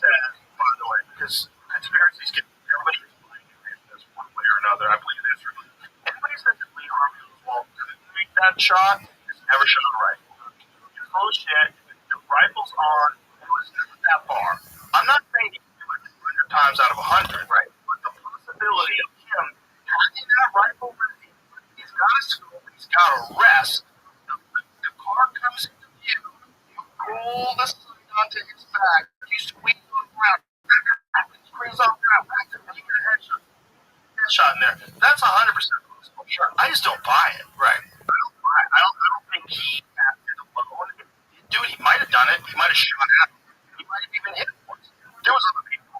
Says, by the way, because conspiracies get everybody is believing this one way or another. I believe it is really. Anybody says that Lee Harvey Oswald couldn't make that shot has never shot a rifle. You're full of shit. The rifle's on. It was never that far. I'm not saying he can do it 100 times out of 100, right? But the possibility of him having that rifle, he's got a scope, he's got a rest. The car comes into view. You roll the sight onto his back. You squeeze on the ground. Squeeze on the ground. And you get a headshot in there. That's 100% possible. Sure. I just don't buy it. Right. I don't think he acted alone. Dude, he might have done it. He might have shot at him. He might have even hit him once. There was other people.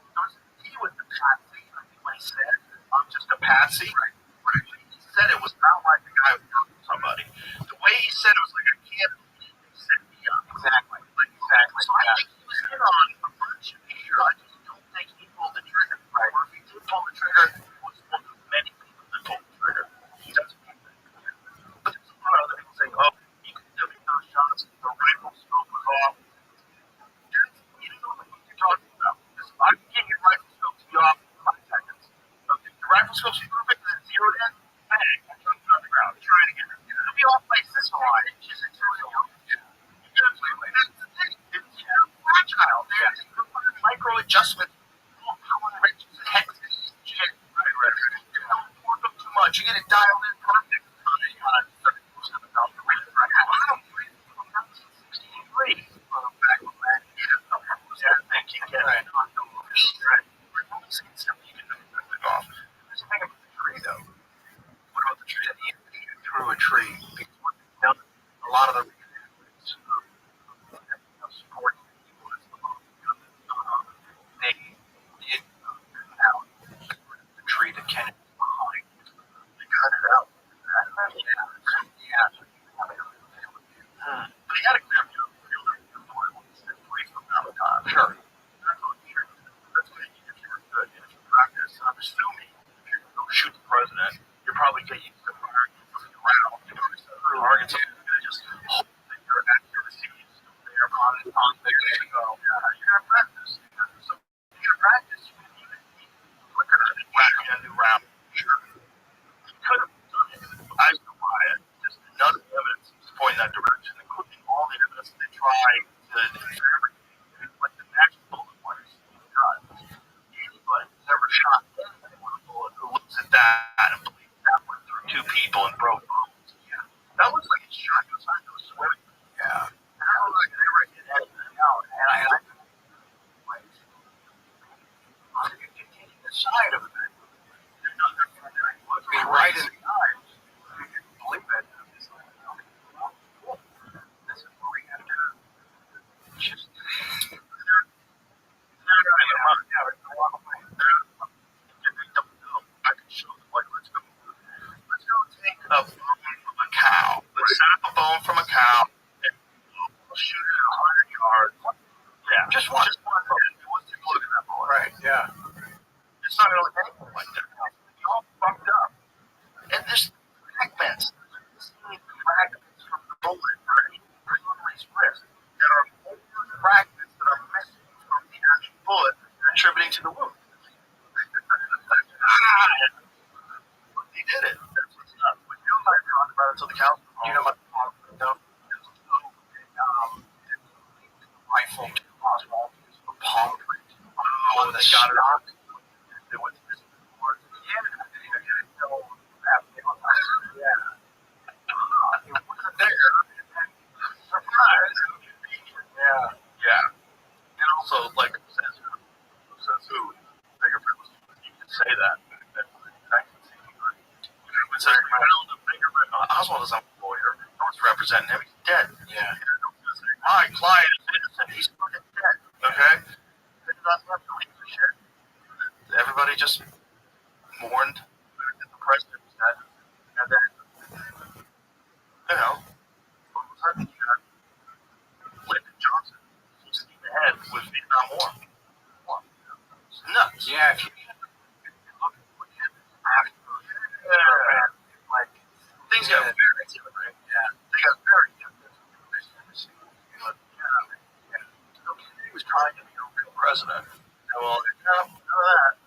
He was the patsy, I think what he said. I'm just a patsy. Right. He said it was not like the guy who killed somebody. The way he said it was like, I can't believe they set me up. Exactly. So I think he was in on a bunch of sure. I just don't think he pulled the trigger. Right. Or if he did pull the trigger, it was one of many people that pulled the trigger. That's what I think. But there's a lot of other people saying, oh, you could have those shots, the rifle scope was off. You don't know what you're talking about. Because I can get your rifle scope to be off in 5 seconds. But if the rifle scope's perfect and it's zeroed in, bang, I'm jumping on the ground, trying to get it. It'll be off by 6 inches until you know. That's the thing. It's fragile. There's micro adjustment. Power wrenches and hexes. You don't work them too much. You get it dialed in perfect. Through a tree, because what they've done, a lot of the support people is they did out the tree that Kennedy was behind. They cut it out. But he had a clear view of the field when he stepped away from Malachi. Sure. That's what you should do. That's what you if you were good. And if you practice, I'm assuming if you're going to go shoot the president, you'll probably get used to firing from the ground. You know, targets are going to just hope that your accuracy is still there on the way to go. Yeah, you got to practice. So you got to practice. You can even be quicker than a new round. Sure. You could have done it. I don't know why. Just none of the evidence seems to point in that direction, including all the evidence they tried to fabricate, like the match bullet pointers he's done. Anybody who's ever shot anything with a bullet who looks at that and believes that went through 2 people and broke bones. Yeah. That looks like it's shot outside those swimming. Yeah. That looks like they were getting anything out. And I like, you're taking the side of it. They're not looking right in the eyes. You can believe it. It's like, cool. This is what we have to do. Just, they're not going to run. Yeah, there's a lot of ways. They don't know. I can show them, like, let's go take a bone from a cow. Let's set up a bone from a cow and we'll shoot it at 100 yards. Yeah. Just one. Just one. Let's take a look at that bone. Right, yeah. It's not going to look anything like that. It's all fucked up. And there's fragments. Fragments from the bullet or somebody's wrist that are more fragments that are missing from the actual bullet contributing to the wound. He did it. That's what's nuts. But you and I talked about it until the cows were home. You know what? Rifle to Oswald for palm print on the shot. It was missing the part. Yeah. It wasn't there. Surprise. Yeah. Yeah. And also, like, says who? Fingerprint was. You can say that. It says, well, the fingerprint. Oswald is a lawyer. No one's representing him. He's dead. Yeah. My client is innocent. He's fucking dead. Okay? It doesn't have to leave the shit. Everybody just mourned that the president was dead. And then, you know, all of a sudden you got Lyndon Johnson full steam ahead with Vietnam War. It's nuts. Yeah, if you look at what happened after, like, things got very different. Yeah, they got very different. He was trying to be a real president. And well, none of that.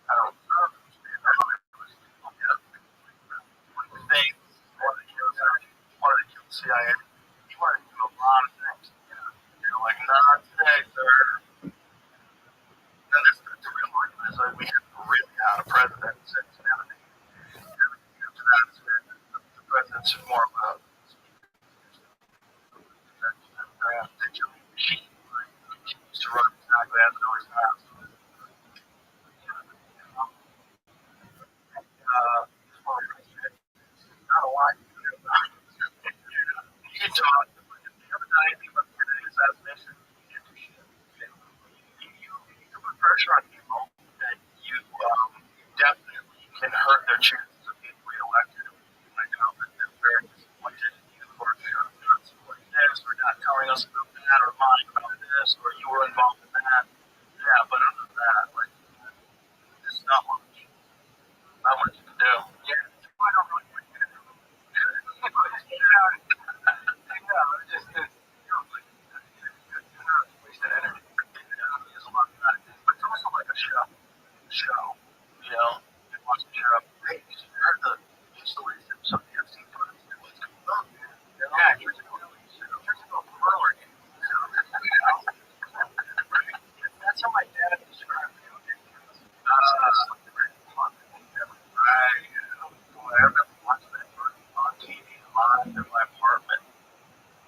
I don't understand. Wanted to kill the CIA. He wanted to do a lot of things. Like, not today, sir. Now, that's the real argument is like we haven't really had a president since everything. Everything after that has been the president's more of a machine. He continues to run exactly as it always has. Not a lot you can do about it. You can talk. Have you ever done anything about Kennedy's assassination? pressure on people, then you definitely can hurt their chances of being reelected. I know that they're very disappointed in you for not supporting this, or not telling us about that, or lying about this, or you were involved in that. Yeah, but other than that, like, it's not much you can do. Yeah, I don't really want you to do. Wasted energy. There's a lot of that. But it's also like a show. You know, you watch the show. Hey, you heard the stories of some of the FC players. Yeah, years ago, Perler. That's how my dad described it. I remember watching that on TV live in my apartment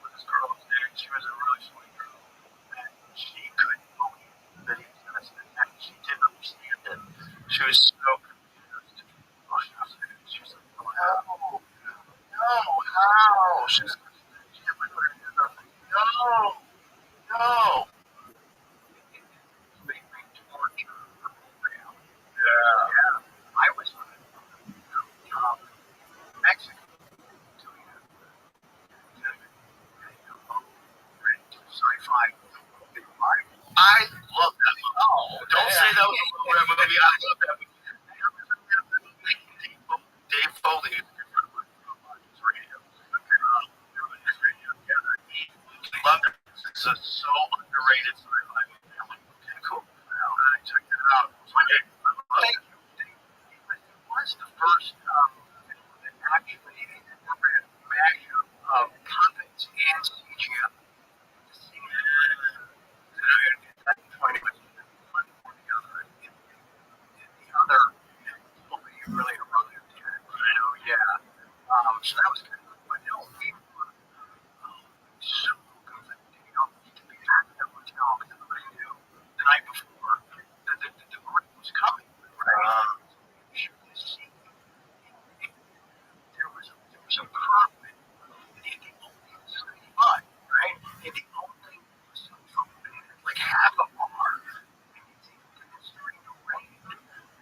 with this girl was there. She was a really sweet girl, and she couldn't believe that he was innocent, and she didn't understand it. She was so confused. She was like, "No, how?" She was like, "No, no." They torture her program. Yeah. I was Mexico. Sci-fi. I love that movie. Oh, don't say that was a program movie. I love that movie. Dave Foley is radio. He loved it. It's a so underrated sci-fi movie. I'm like, okay, cool. I checked it out. Thank you. It was the first that actually incorporated a mashup of puppets and CGI. So that was kind of cool. But no, we were so good at getting up to be at the hotel because everybody knew the night before that the group was coming. Right? Shoot this scene. There was a cockpit. And the only fun, right? And the only like half a bar. And it's starting to rain.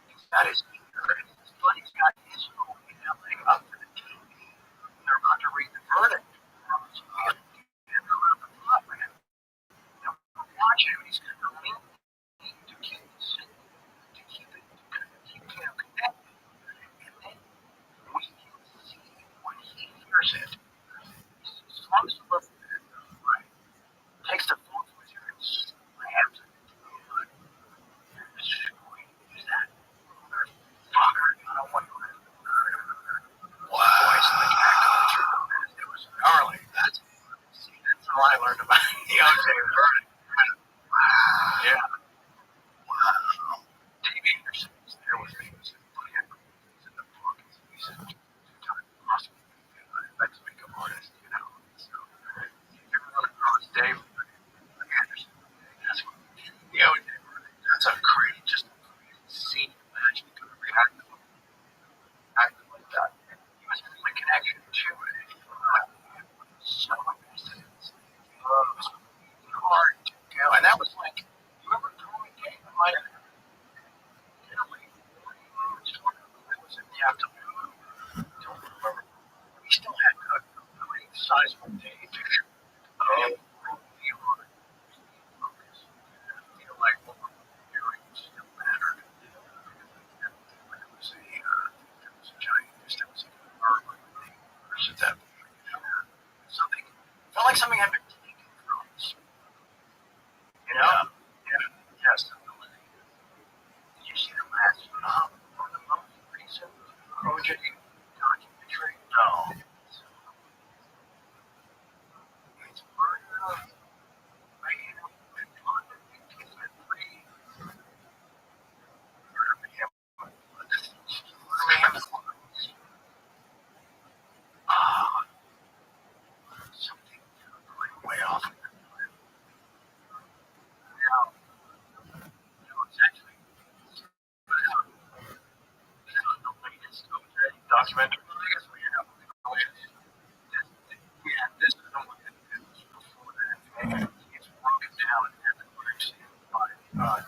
He's got his ear, and his buddy's got his phone in LA up to the TV. They're about to read the verdict. So and around the clock, man. You know, watch him. He's going to lean to keep it simple, to keep it connected. And then we can see when he hears it. Slumps a little bit, right? Takes the phone from his ear and slams it. Use that. Motherfucker. I don't want to live. Voice like echoed through. It was gnarly. That's how I learned about the OJ verdict. Yeah. Wow. Dave Anderson was there with me. He was in the book. He's a two-time awesome Mexican artist, you know. So, if you ever want to cross Dave Anderson, that's what the OJ verdict. That's a crazy, just a crazy scene. Imagine you could react like that. He was my connection to it. So invested in this thing. It was hard to go. And that was like, you remember Tony Game? Like, Italy. It was in the afternoon. Don't remember. We still had a pretty sizable day to shoot. You know, like what we're doing still mattered. It was a giant distance. At that point, you know, something felt like something had been taken from us. You know? Yeah. Yes, definitely. Did you see the last or the most recent OJ documentary? No. It's murder, mayhem, and plunder. It's been pretty murder, mayhem, something going way off. Now, it's actually the latest OJ documentary. I guess we have the latest. Yeah, this is the one that was before that. It's broken down and everywhere by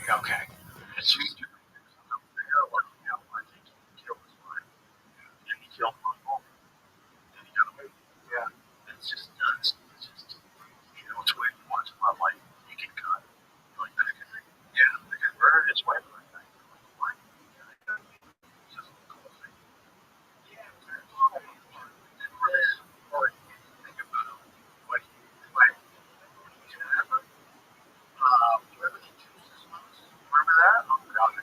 Okay. It's just, I think he killed his wife. And he killed my mom. And he got away. Yeah. It's just nuts. It's just, it's weird to watch my life. You get cut. Like, yeah, the guy murdered his wife like that. Why? It's just a cool thing. Yeah. Or think about what he, like, remember the juices ones? Remember that? Oh, God, I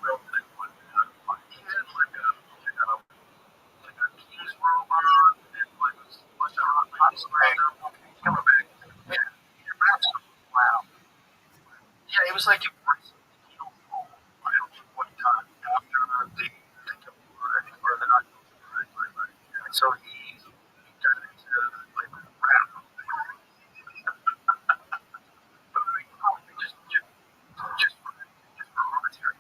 will think one. He had like a King's robot and like a bunch of hot spray. Coming back. Yeah. Wow. Yeah, it was like it was, I don't know what time after they killed or the not. And so he got into like rap. Just for arbitrary.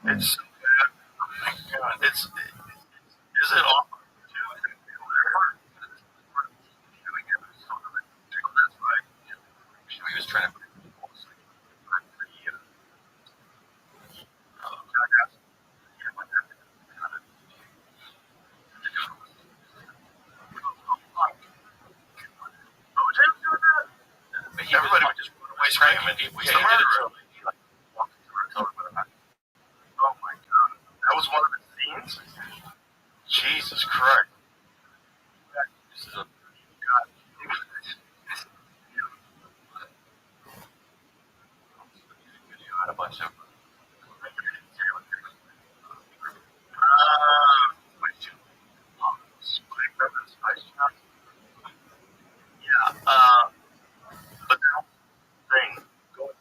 It's so bad. Oh my God. Is it awful? That's right. He was trying to put people everybody would just run away screaming. He was the murderer. He like walked into our cover with a knife. Oh my God. That was one of the scenes? Jesus Christ. This is a God. Video had a bunch of yeah, but the whole thing going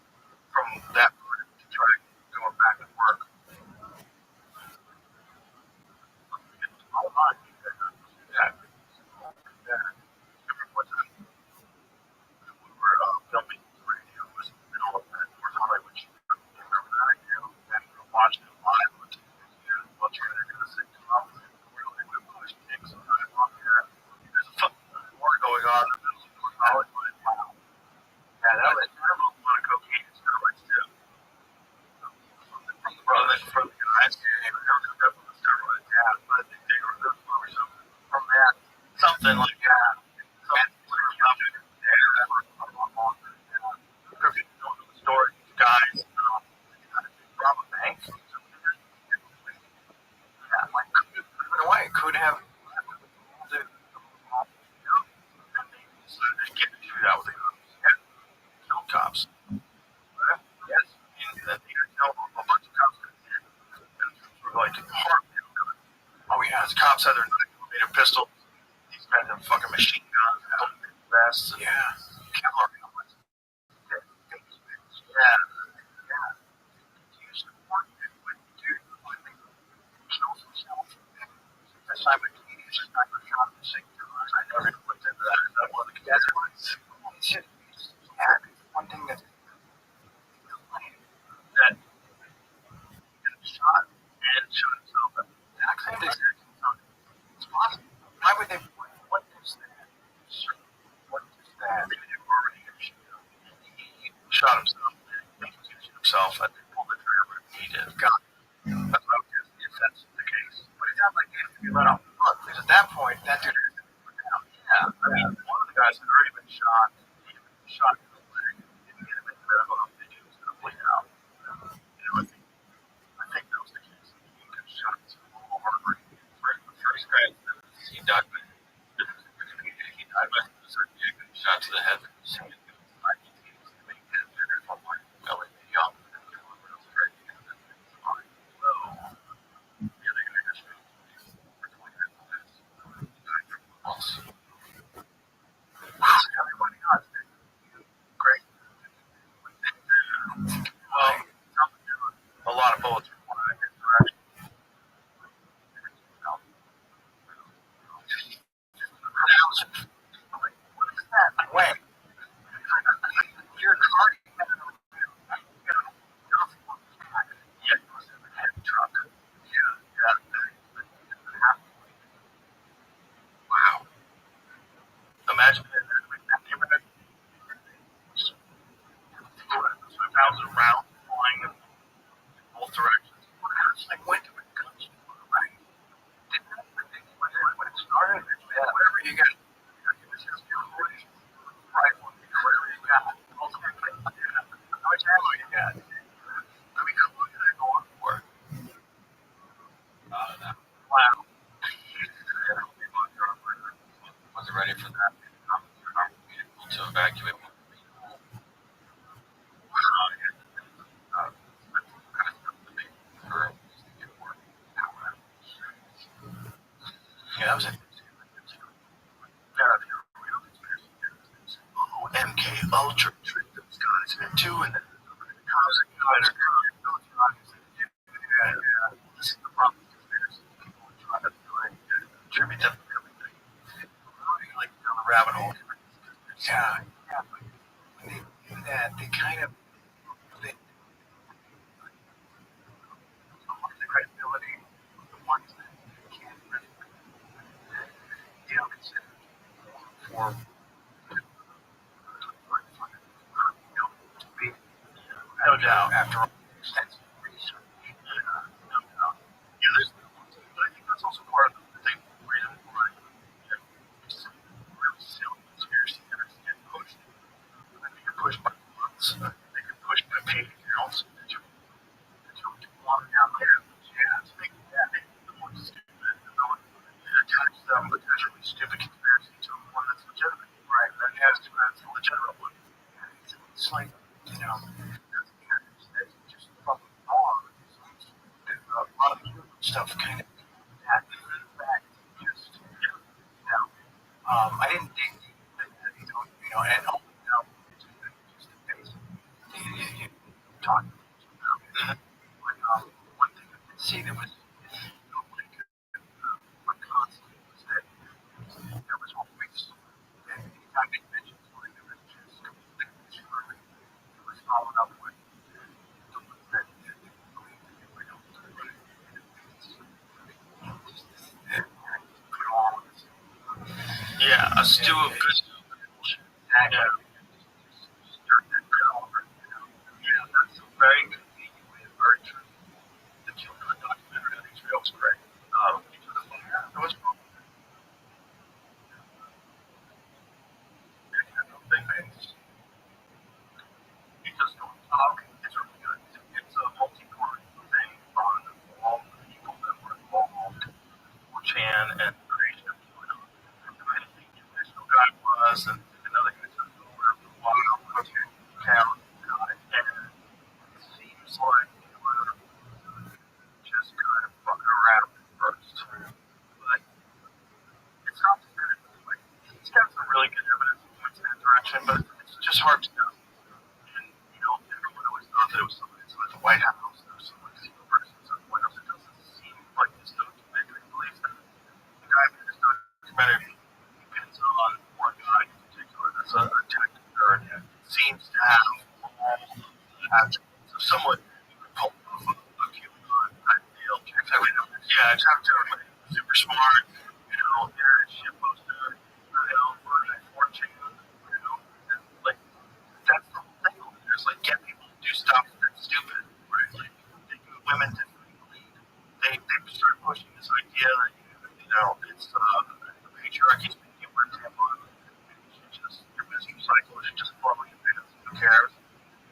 from that part to try going back to work. All on yeah. We were filming the radio. It was in the middle of that North Hollywood shoot. Remember that? And we were watching it live on TV. While trying to do the sitcom. We would push pigs sometime on there. There's a fucking war going on in the middle of North Hollywood. Wow. Yeah, that was terrible. A lot of cocaine and steroids too. From the guys, they were hooked up with the steroids. Yeah, but I think they were good for something from that. Something like that. Story guys rob a bank. Yeah, like in a way, it could have the get to that with the kill cops. Yes, and that they tell a bunch of cops were like hard. Oh yeah, the cops had their 9mm pistol. These guys have fucking machine guns, vests. Yeah, Kevlar helmets. Yeah, yeah. Use the work when you do when they kill themselves. That's simultaneous shot at the same time. I never looked into that. Is that one of the guys? Yeah, one thing that shot and shot himself at the exact same time. It's possible. Why would they? What is that? What is that? He shot himself. He shoot himself. I think pulled the trigger, but he did. God. That's what I would guess if that's the case. But it's not like he has to be let off the hook because at that point, that dude is put down. Yeah. I mean, one of the guys had already been shot. He had been shot in the leg. Didn't get him in the medical. They knew he was going to bleed out. I think that was the case. He got shot to a little heart rate. Right. The first guy, he died by shot to the head. Great. Well, a lot of bullets were flying in his direction. imagine that neighborhood? So thousands of rounds flying in both directions. Like when do it come to? Right? When it started, whatever you got, this is your rifle, whatever you got. Ultimately, how much ammo you got? I mean, how long did I go on for? Wow. Wasn't ready for that. To evacuate. Yeah, that was it. MK Ultra tricked those guys into, and then the cops guys yeah. This is the problem with conspiracy. People try to like attribute them to everything. Like down the rabbit hole. Yeah, yeah. But when they do that, they kind of they the credibility of the ones that can't really, consider for no doubt after all extensive research. No doubt. Yeah, but I think that's also part of the thing reason why really silly conspiracy theories get pushed. I think you're pushed by months. They get pushed by paid accounts that you walk down there. Yeah, it's making that the more stupid, the more attach them potentially stupid conspiracy to one that's legitimate. Right. That has to that's a legitimate one. It's like, that's just fucking wrong. A lot of stuff kind of that fact just I didn't think that and just the basic you talking about. But one thing I did see that was like constant was that there was always that anytime they mentioned something that was just completely true, it was followed up with the ones that they believed that they were able to do it. Yeah, a stew of good. Yeah. That's a very convenient way of very true. The children documentary on HBO was great. It was because it's really good. It's a multi-part thing on all the people that were involved, Chan and the creation of QAnon. I think the original guy was, and another guy took over after a while. Town, and it seems like they were just kind of fucking around at first, but it's not definitive. Like he's got some really good evidence that points in that direction, but it's just hard to know. And everyone always thought that it was somebody inside the White House. There was some single person inside the White House. It doesn't seem like this documentary believes that. The guy who this documentary depends on one guy in particular that's a tactic nerd. Seems to have all the attributes of someone who could pull off a QAnon type deal. Yeah, I talked to him. Super smart, internet shit poster, for 4chan, and like that's the whole thing over there. It's like get people to do stuff that's stupid, right? Like they do women differently. They start pushing this idea that it's the patriarchy's making you wear tampons. Your menstrual cycle should just flow in your pants. Who cares?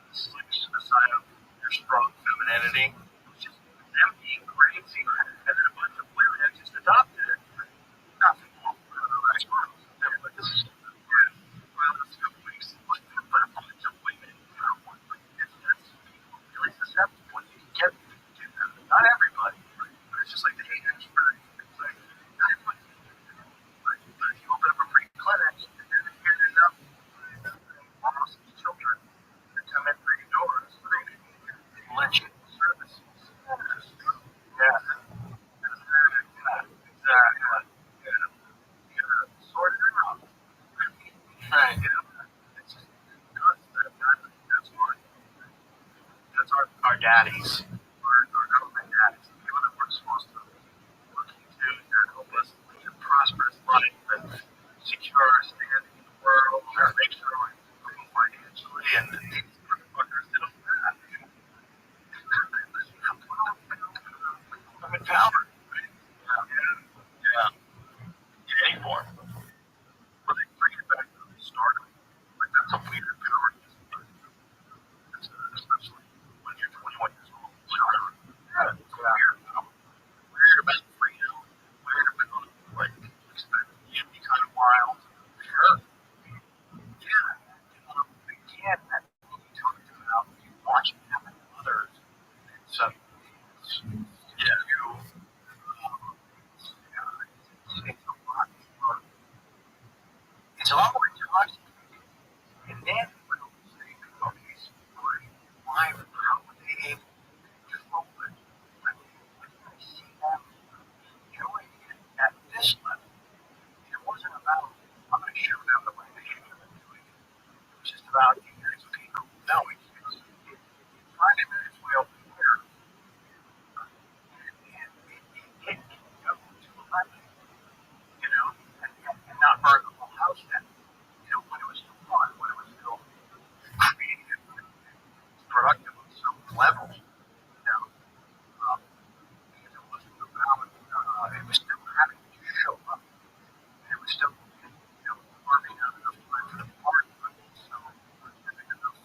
This is like a sign of your strong femininity. It's just them being crazy, and then a bunch of women have just adopted it. Nothing wrong with it. They're like, this is well, it's a waste. But a bunch of women, that's really susceptible. You can get them to do that. Not everybody, but it's just like the haters for it's like not everybody can do that. But if you open up a free clinic, and then you get enough almost children that come in through your doors, they let you services. Yeah. Exactly. You gotta sort it out. Right. It's just that's our daddies, our government daddies, the people that we're supposed to look into to help us lead a prosperous life and secure our standing in the It's a lot more intoxicating. And then when we say, okay, so why, how were they able to control it? I mean, when I see them doing it at this level, it wasn't about, I'm going to show them the way they should have been doing it. It was just about, you guys, okay, cool. No, it's finding that its way over here. And it didn't go to 11, and not burn the whole house down. When it was still fun, when it was still creative, productive on some level, because it wasn't about, it was still having to show up. It was still, carving out enough time for the party, but also having enough,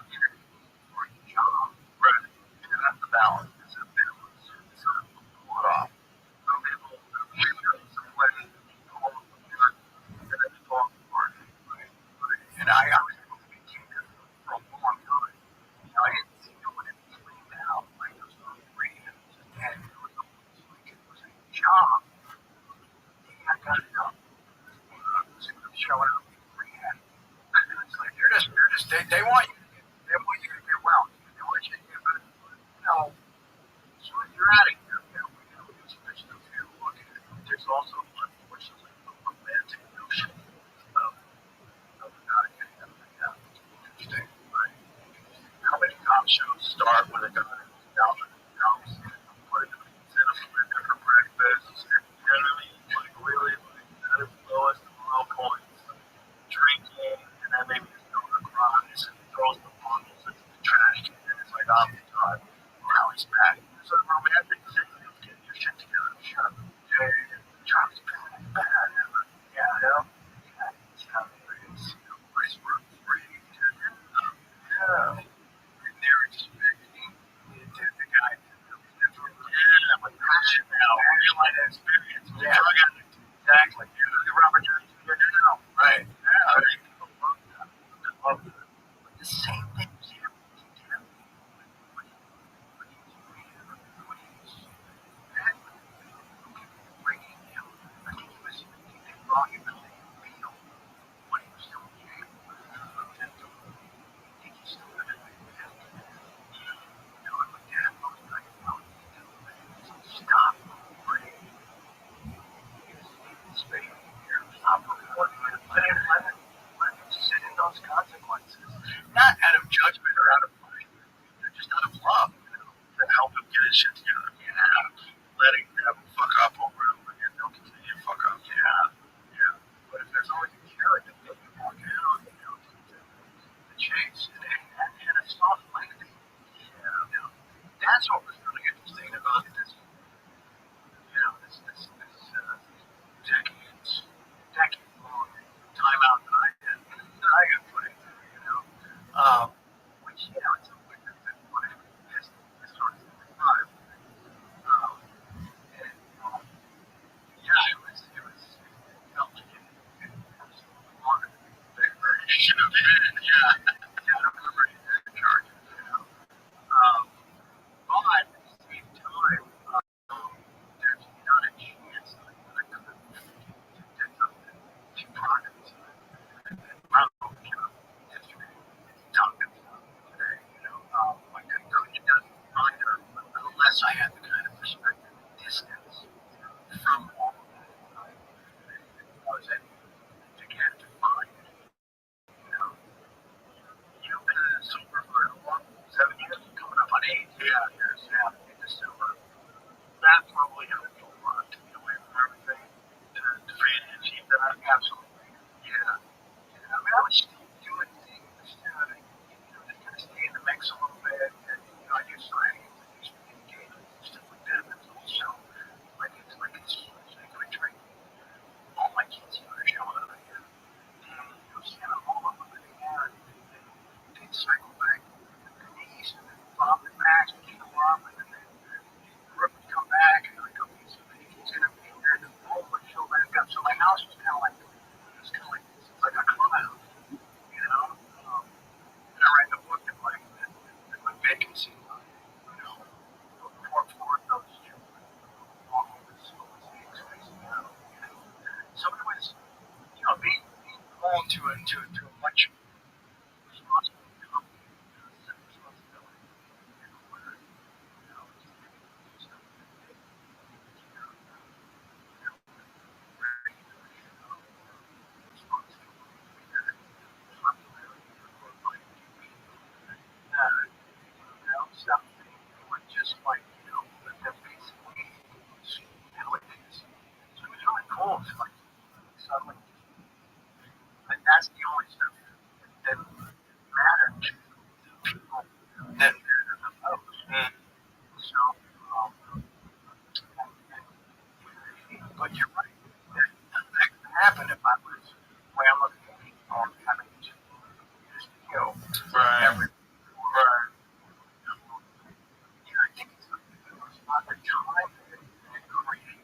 energy for the job. Right. And that's the balance. It's a balance. So pull it off. Some people, some places, go over here, and then talk party. Right. And I was able to maintain this for a long time. I didn't see no one cleaned out like those three hands. And it was almost like it was a job. I got it done. Showing up rehab. It's like they want you to get well. They want you to get better. So if you're out of here, we do some good stuff here. Look at it. There's also unfortunately a romantic notion of not getting everything done. It's interesting, right? How many cop shows start with a guy who's down in the house, putting a pizza in a blender for breakfast, and really, at his lowest of low points, drinking, and then maybe his daughter cries and throws the bottles into the trash can, and it's like, oh my god, now he's back. It's a romantic thing of getting your shit together. Shut up. Yeah. Trump's bad. Yeah. It's not nice. Nice work for you. Yeah. And they're expecting the guy to do different. Yeah, with passion now, real life experience. Yeah. Drug addict. Exactly. You're Robert Downey Jr. now. Right. Yeah. People love that. They love that. But the same thing was happening to him when he's breaking him. I think he was they brought him to feel when he was still in jail. I think he's still in it. Stop breathing. to a much responsible company, responsibility, where, stuff that they care about, responsibility, popularity, or stuff they would just like, let them basically how it is. So it was really cool to like suddenly, and that's the only stuff that mattered to the people that mattered the most. So, but you're right. That could happen if I was ramificating or having to use, every. Right. Yeah, I think it's not the time and create.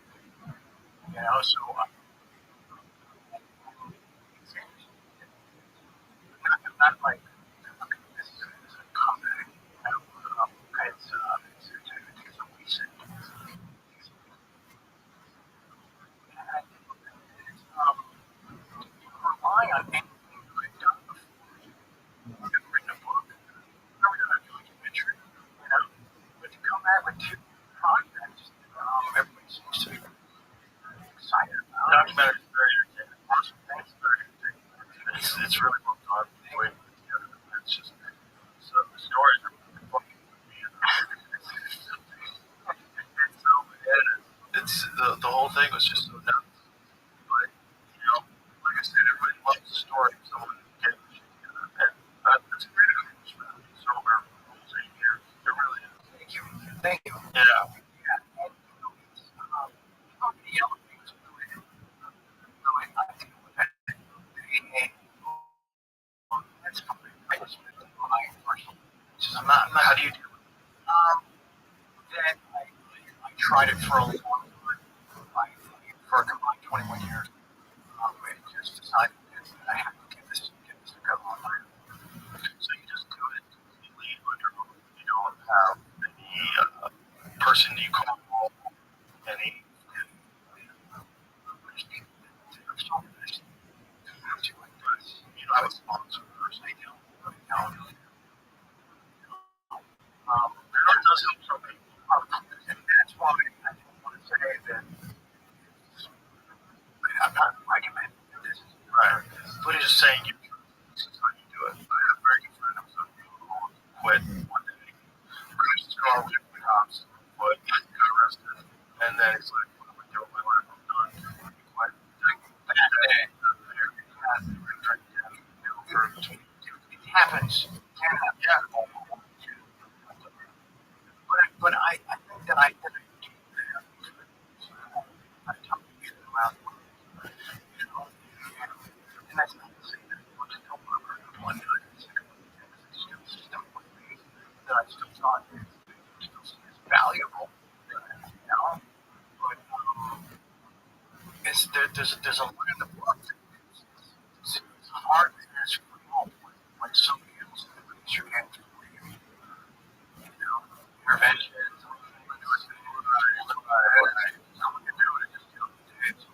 So not like this is a comeback. It's a recent. Rely on anything I've done before. I've written a book. Never done a documentary. But to come back with two projects, everybody seems to be excited about. Documentary is very entertaining. Awesome. Thanks. Very entertaining. It's really well done. The way it's put together. It's just so the stories are fucking. It's the whole thing was just so nuts. But like I said, everybody loves the story of someone getting the shit together, and it's a great accomplishment. So we're almost 8 years. It really is. Thank you. Thank you. Yeah. Yeah. And it's the elevators really. I think that that's something I just my personal. I'm not. How do you do it? That I tried it for a long time. For a combined 21 years. And just decided that I have to get this to go online. So you just do it completely under. You don't have any person you call, any. There's so much to like this. You don't have a sponsor person. I don't. It does help some people. And that's why I want to say that I'm not recommending this. Right. But it's just saying this is how you do it. I have a very good friend who quit one day. Crashed his car with the cops, but got arrested. And then he's like, what am I doing with my life? I'm done. Quit. That day. It happens. Can happen. Yeah. But I think that I did it. I talked to you about and that's not to say that I want to help one good it's still with me that I still thought still see as valuable. But there's a line in the book. It's hard to ask for help when somebody else is your hand for you. Intervention.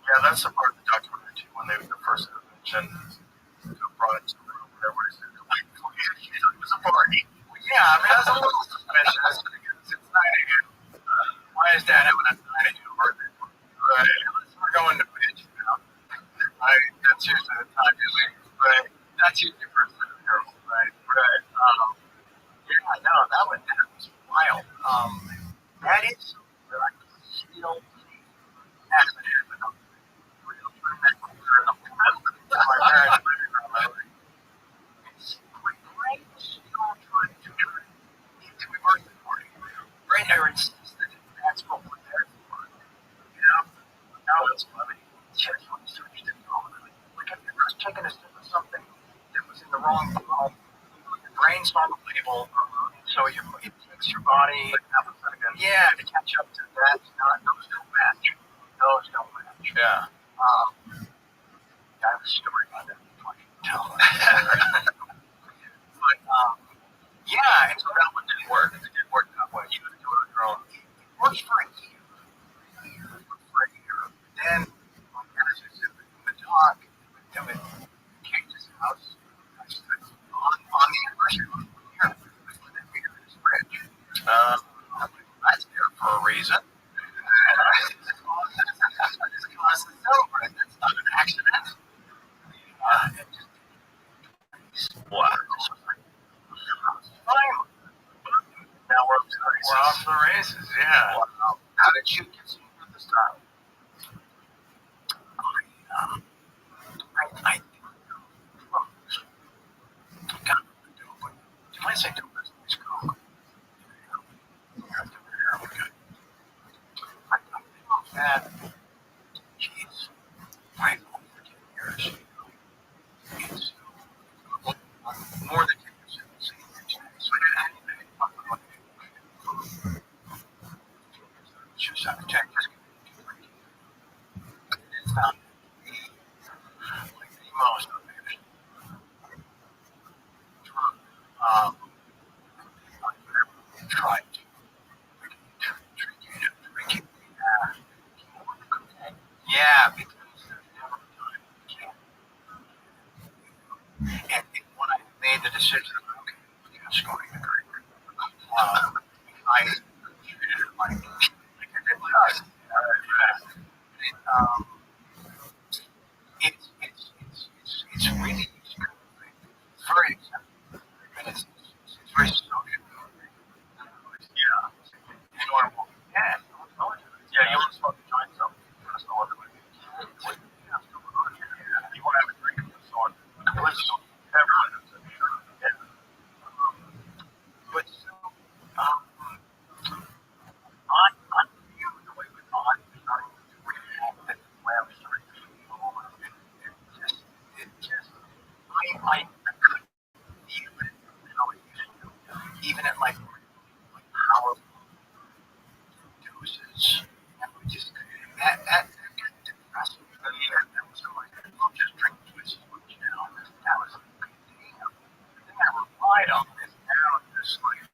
Yeah, that's the part of the documentary too. When they the first intervention brought it to the room, everybody said, "It was a party." Well, yeah, I mean that's a little suspicious because it's 9 a.m. Why is that having a 9 a.m. birthday party? Right. We're going to bed now. That's usually the time you leave. Right. That's usually first thing to go. Right. Right. Yeah, no, that was wild. That is something that I still see as an happened. My parents living around my way. My brain was still trying to turn into a birthday party. Right? I insisted that's what we're there for. Now it's 11. Check what switched it on. Like I've never taken a sip of something that was in the wrong bottle. Your brain saw the label, so it takes your body. Yeah, to catch up to that. Those don't match. Yeah. I have a story about that before I can tell. But yeah, and so that one didn't work. It didn't work that way. You had to do it on your own. It worked for a year. Then, as I said in the talk, Cage's house, this time. I got to do, but when I say do business, go. I think that, geez, right over 10 years, it's more than 10 years. Just have to check this. It's not like the most amazing drug. I've tried to drink it. Yeah, because there's never a time you can't. And when I made the decision, okay, I'm just going to drink. I treated it like I did my eyes. It's really very acceptable. And it's very social. Yeah. You want to walk in? Yeah, you want to smoke a joint, so you want to smoke it. You want to have a drink of some sort. Everyone does it. Yeah. But so, I feel the way we thought, we had that way I was starting to feel, it just, I couldn't feel it how it used to. Even at like powerful doses, and we just, that got depressing. That was like, I'll just drink twice as much now. That was a good thing. The thing I relied on is now just like,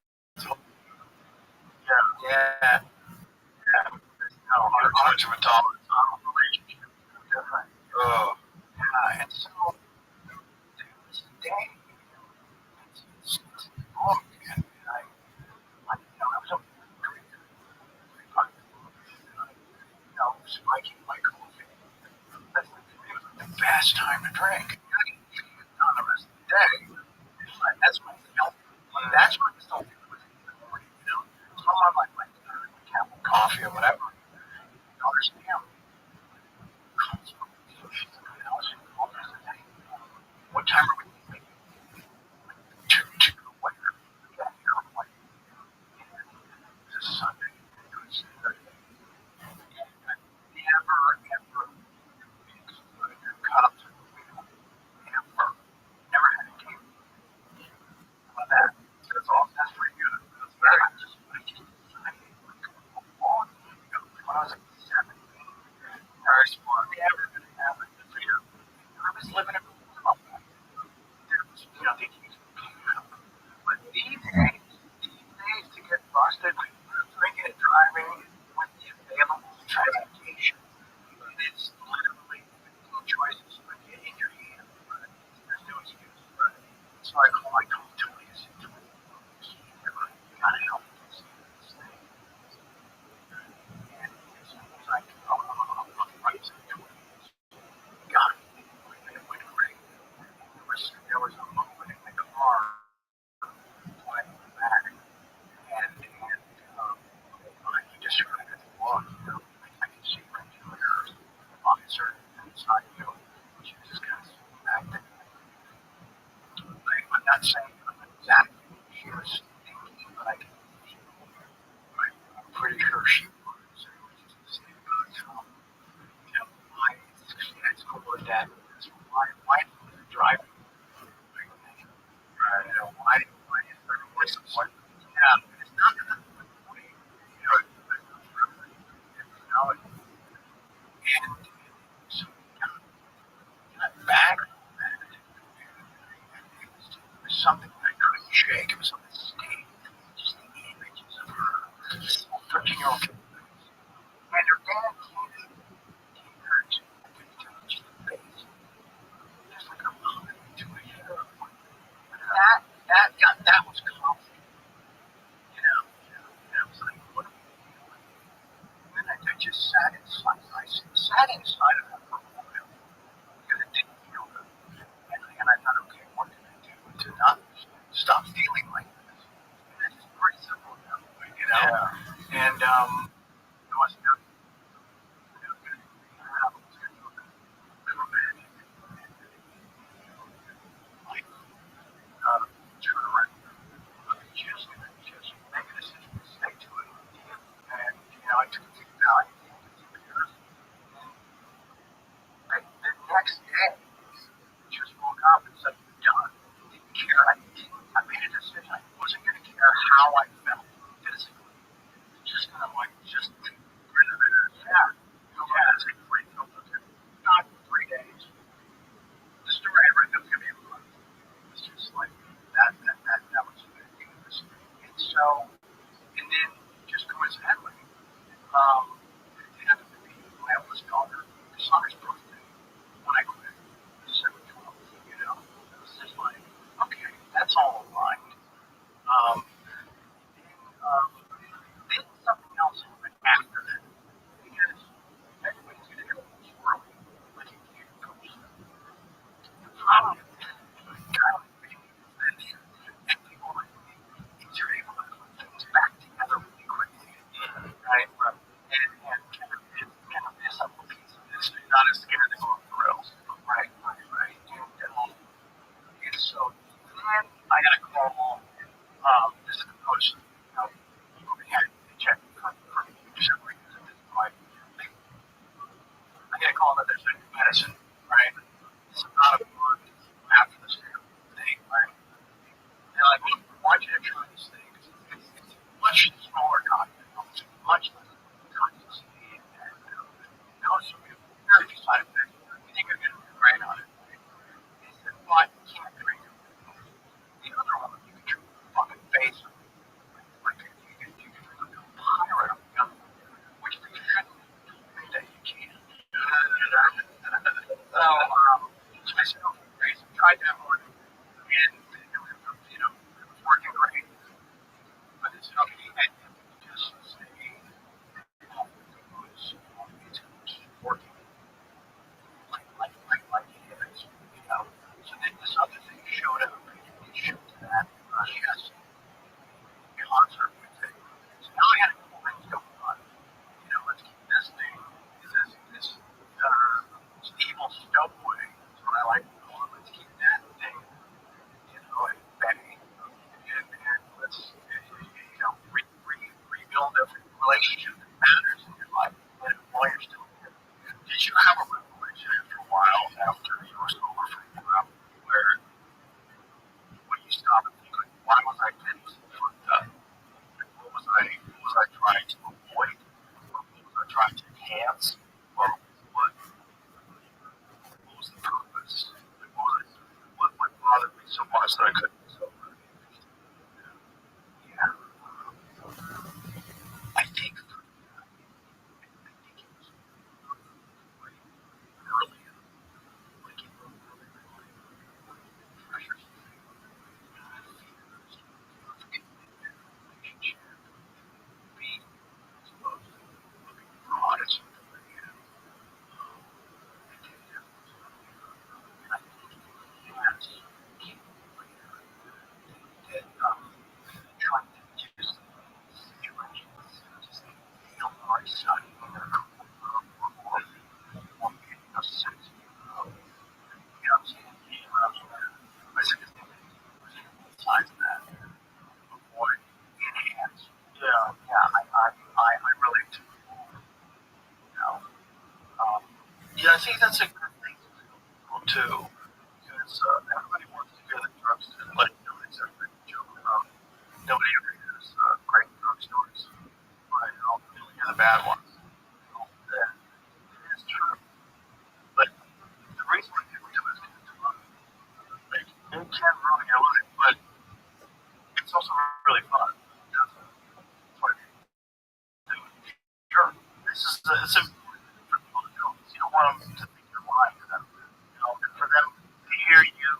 yeah. No, how much of a tolerance on a relationship is different. Oh. Yeah, and so to this day, it's wrong. And I was a drinker. Spiking my coffee. It was the best time to drink. Not the rest of the day. That's my health. That's my health. Someone like my Camel coffee or whatever. Understand? What time are we leaving? To what? This Sunday. Never, ever cut up to the wheel. Never had a game. How about that? That's awesome. That's pretty good. That's very good. When I was like 17, very smart. Never going to happen. I was living in a they keep but these days to get busted, drinking and driving with the available transportation, it's literally no choices but get in your hand. There's no excuse. So I call Tony and say, Tony, you gotta help us this thing. And it's like, right to Tony. Got it. It went great. There was a moment in the car when I went back, and he described it as a walk. I could see right through her officer inside she was just kind of sitting back there. I'm not saying exactly what she was thinking, but I can feel it. I'm pretty sure she was. It was just the same about it's cool with that. Why was it driving? Why is there a support? Yeah, it's not that the way, and so got back on that. It was something I couldn't shake. It was something stayed. Just the images of her, this 13-year-old, and her dad came her to touch the face, just like a mom into a hair. That was conflict. I was like, what are we doing? And then I just sat inside. I sat inside of her for a while because it didn't feel good. And I thought, okay, what can I do to not stop feeling like this? And it's pretty simple, Yeah. And it was oldest daughter, son's birthday, when I quit, December 12th, it was just like, okay, that's all right. Um, then something else happened after that, because everybody's going to have a swirl, like you can't coach them. The problem kind of is that people like me, you're able to put things back together really quickly, right? And kind of miss up a piece of this. You're not as scared to go off the rails, right. And so then I got a call home. This is the coach. We had to check for several reasons at this point. I get a call that there's a new medicine, right? It's about a month after the thing, right? They're like, we want you to try this thing. It's much smaller content. It's much less toxicity and so very few side effects. We think you're going to do great on it. They said, but you can't drink it. The other one, you can drink the fucking face of it. Like you can drink a pirate of the other one, which they shouldn't do that you can. So I said, okay, great. So tried that one, and it was working great. But it's okay, and just say, it's working like it is. So then this other thing showed up, and it showed that yes, concert with it. So now I had a couple things going on. Let's keep this thing. This evil stowaway. That's what I like to call it. Let's keep that thing, at bay. And let's, rebuild every relationship that matters in your life while you're still here. Did you have a revelation after a while, after you were sober for a while, where when you stop and think, like, why was I getting so fucked up? What was I trying to avoid? Or what was I trying to enhance? Or what was the purpose? What bothered me so much that I couldn't be sober? Yeah. I think it was early, like in the pressures, fears of commitment, relationship, being exposed to looking for audits with the man. I think that's key later. That trying to just situations just feel right side or getting a sense of, I'm saying, I said, sides of that, avoid, enhance. I really do. I think that's a good thing too, because everybody wants to hear the drugs, like nobody's ever been joking about. Nobody ever hears great drug stories, but you only hear the bad ones. That it is true, but the reason why people do it is because it's fun. Like, it can ruin your life, but it's also really fun. That's what people do. Sure, it's important for people to know. You don't want them to think you're lying to them. And for them to hear you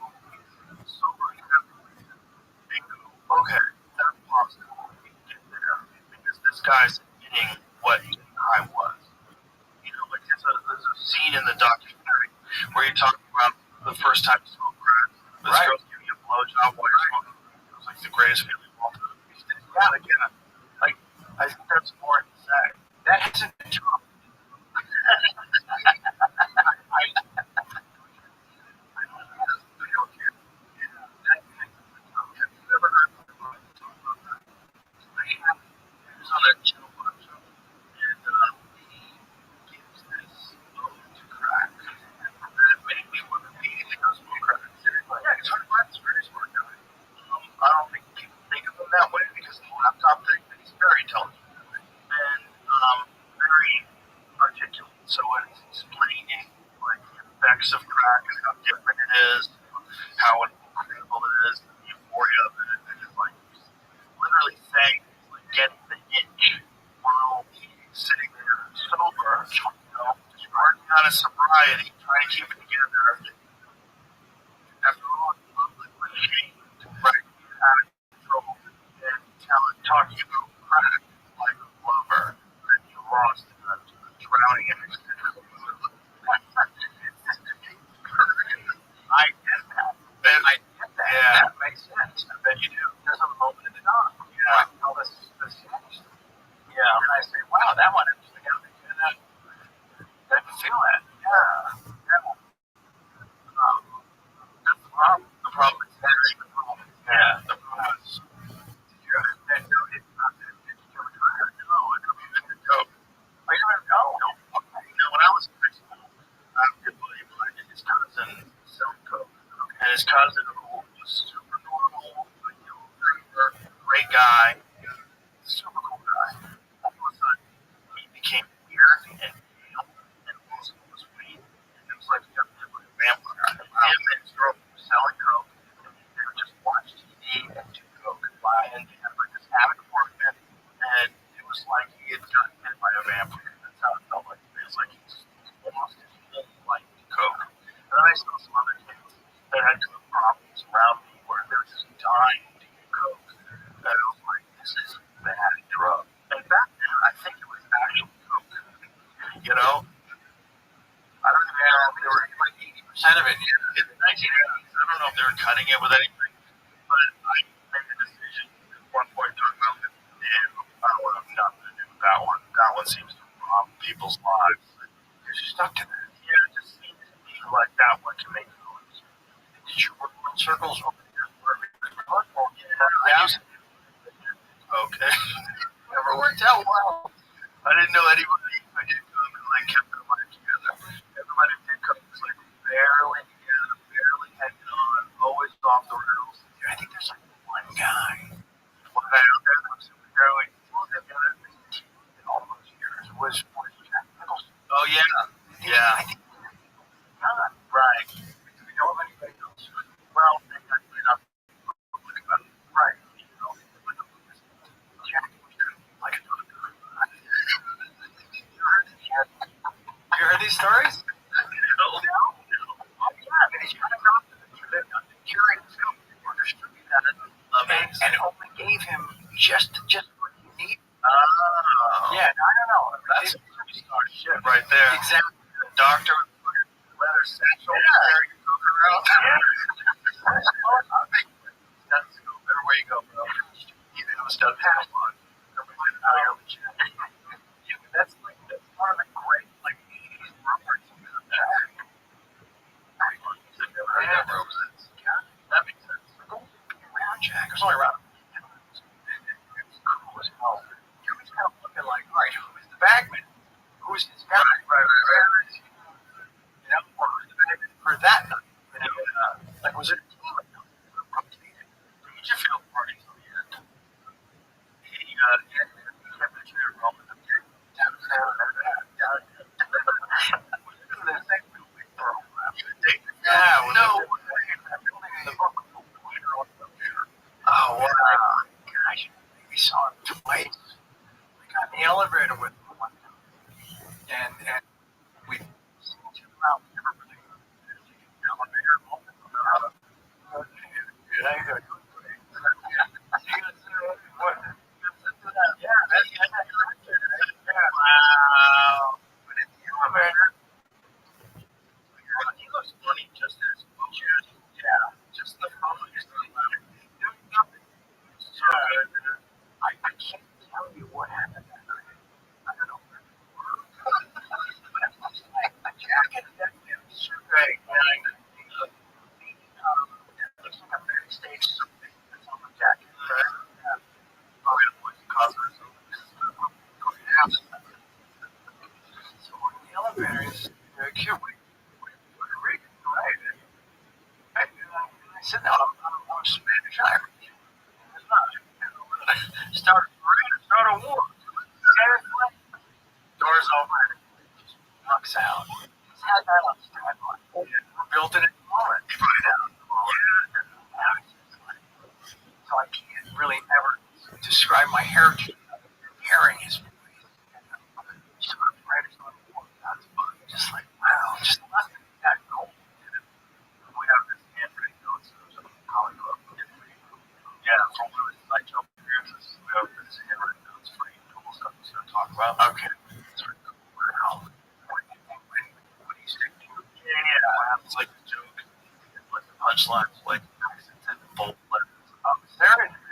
sober and happy and go, okay, that's possible. We can get there because this guy's admitting what I was. Like there's a scene in the documentary where you're talking about the first time you smoke crack. This girl's giving you a blowjob while you're smoking. It was like the greatest feeling of all time. Yeah. Like, I think that's important to say. That hasn't been true. On a channel show, and he gives this ode to crack. And many people immediately go smoke crack. Yeah, it's hard to find this very smart guy. I don't think people think of him that way because of the laptop thing, but he's very intelligent and very articulate. So when he's explaining like the effects of crack and how different it is, how incredible it is, the euphoria of it, and just like literally saying, like, getting the itch while he's sitting there sober, just society, trying to keep it together. After all, publicly shamed, right, out of control, and talking about crack like a lover that you lost in a drowning accident. I get that. I get that. Yeah. That makes sense. I bet you do. There's a moment in the dark. Yeah. I tell this text. Yeah. And I say, wow, that one actually got me doing that. I can feel that. Yeah. Yeah. That's the problem. The problem is that. Yeah. The problem is. Did you ever know it's not that? Did you ever try it? No, I never even go. Oh, you never go? No. Okay. You know, when I was in high school, good buddy of mine and his cousin selling coke. And his cousin, who was super normal, great guy, super cool guy. All of a sudden, he became weird and pale and also was weak. And it was like he got bit like a vampire. Him and his girlfriend were selling coke, and they would just watch TV and do coke. And they had like this attic apartment, and it was like he had gotten bit by a vampire. That's how it felt like. It was like he just lost his whole life to coke. And then I saw some other kids that had coke problems around me where they were just dying to get coke. And I was like, this is a bad drug. And back then, I think it was actually coke. You know? I don't even know if they were like 80% of it. In the 1980s, I don't know if they were cutting it with anything, but I made a decision at one point during my life. I don't want nothing to do with that one. That one seems to rob people's lives. Because you're stuck to that. Yeah, it just seems to me like that one can make noise. Did you work in circles over there? Yeah. Okay. Never worked out well. I didn't know anybody who did coke and like kept their life together. Everybody who did coke was like barely together, barely hanging on, always off the rails. Dude, I think there's like one guy out there that was barely together in all those years was Jack Nicholson. Oh yeah. Yeah. I think right. Do we know of anybody else? Well, they got public about it. Right. You know, but the Jack was treated like a doctor. You heard these stories? No. Oh, yeah. I mean, he's kind of doctor that curing film or distribute that. And only gave him just what he needed. Oh. Yeah, I don't know. That's superstar shit right there. Exactly. The doctor with leather satchel. Yeah. I think that's everywhere you go, bro. Even though it's got a pass on. Yeah, that's one of the great, like, 80s rumors of Jack. Yeah, bro. That makes sense. Around Jack. It was only around. It was cool as hell. He was kind of looking like, all right, who is the bagman? Who's his guy? Right. You know, or who's the bagman for that night? You know, like, was it a team or not? Did you feel party till the end? He kept the chair rolling up there. Yeah, no. Oh, wow. Gosh, we saw him twice. We got in the elevator with him one time. And we seen him out. Never really in the elevator moment. Wow. But in the elevator, he looks funny just as much. Yeah, just the phone is not loud. Doing nothing. So I can't tell you what happened that night. I don't know where we were. But it looks like a jacket that is survey wearing it looks like a backstage something that's on the jacket. Yeah. Probably a poison causer or something. So we're in the elevator. It's very cute. We're reading, right? And I said, no, I'm Spanish Irish. It's not. Start a war. Doors open. Just knocks out. He's had that on standby. We're built in at the moment. He put it out. So I can't really ever describe my heritage. Hearing his voice. Just like, wow, just it's like a joke. It's like the punchlines, like accents and bold letters. Sarah and I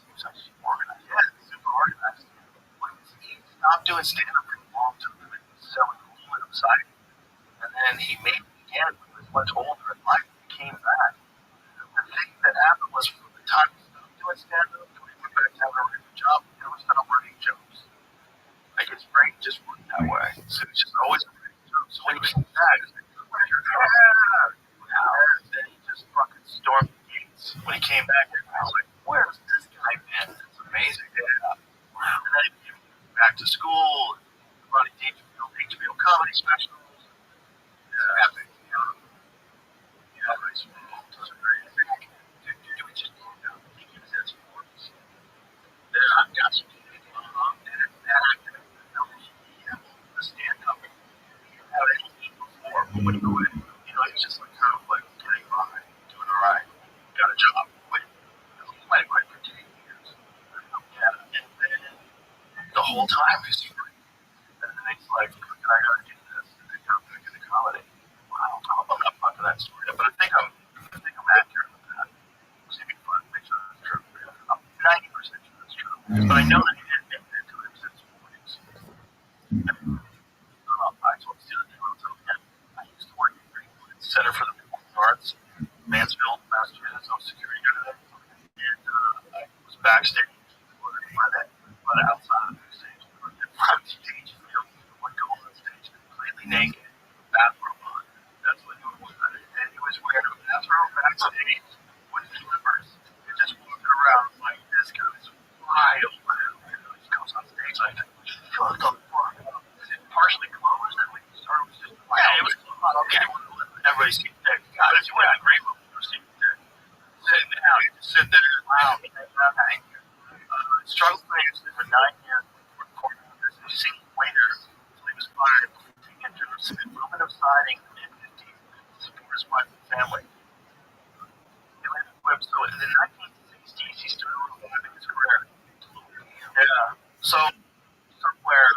seems like she's organized. Yeah, super organized. He stopped doing stand-up for a long time. He was selling aluminum siding. And then he made it again when he was much older in life. He came back. The thing that happened was from the time he stopped doing stand-up, when he went back to having a regular job, he never stopped writing jokes. Like his brain just worked that way. So he's just always writing jokes. So when he came back, he's like, then he just fucking stormed the gates. When he came back, I was like, where's this guy been? It's amazing. Yeah. And then he came back to school, running HBO comedy specials. Yeah. Epic. Yeah, those are very epic. Do we just think he was at sports? Yeah, I've got some the stand-up. He didn't have anything before, but when he quit, he's just like kind of like getting by, doing all right. Got a job, quit. He might have quit for 10 years. Yeah, and then the whole time he's free. And then he's like, I gotta do this. And then I'm gonna get a comedy. Wow, I'm not fucking that story, but I think I'm accurate with that. It's gonna be fun to make sure that's true. I'm 90% sure that's true. But I know that he didn't admit it to him since mornings. I told you the other day, I used to work at Greenwood Center for the Performing Arts, Mansfield, Massachusetts. I was security guard there. And I was backstage by the outside of the stage. And front stage, would go on stage completely naked, bathrobe on. That's what he was. And he was wearing a bathrobe backstage with slippers and just walking around like this guy's wild. He goes on stage like, what the fuck? Is it partially closed? And we started just like, yeah, it was closed. Okay. Everybody seemed dead. God, it's a great movie. Sitting down, you just sit there. Wow. Struggled for 9 years. He seemed later, so he was fired. He entered aluminum siding in the mid-50s to support his wife and family. He later quit. So in the 1960s, he started reviving his career. Yeah. So somewhere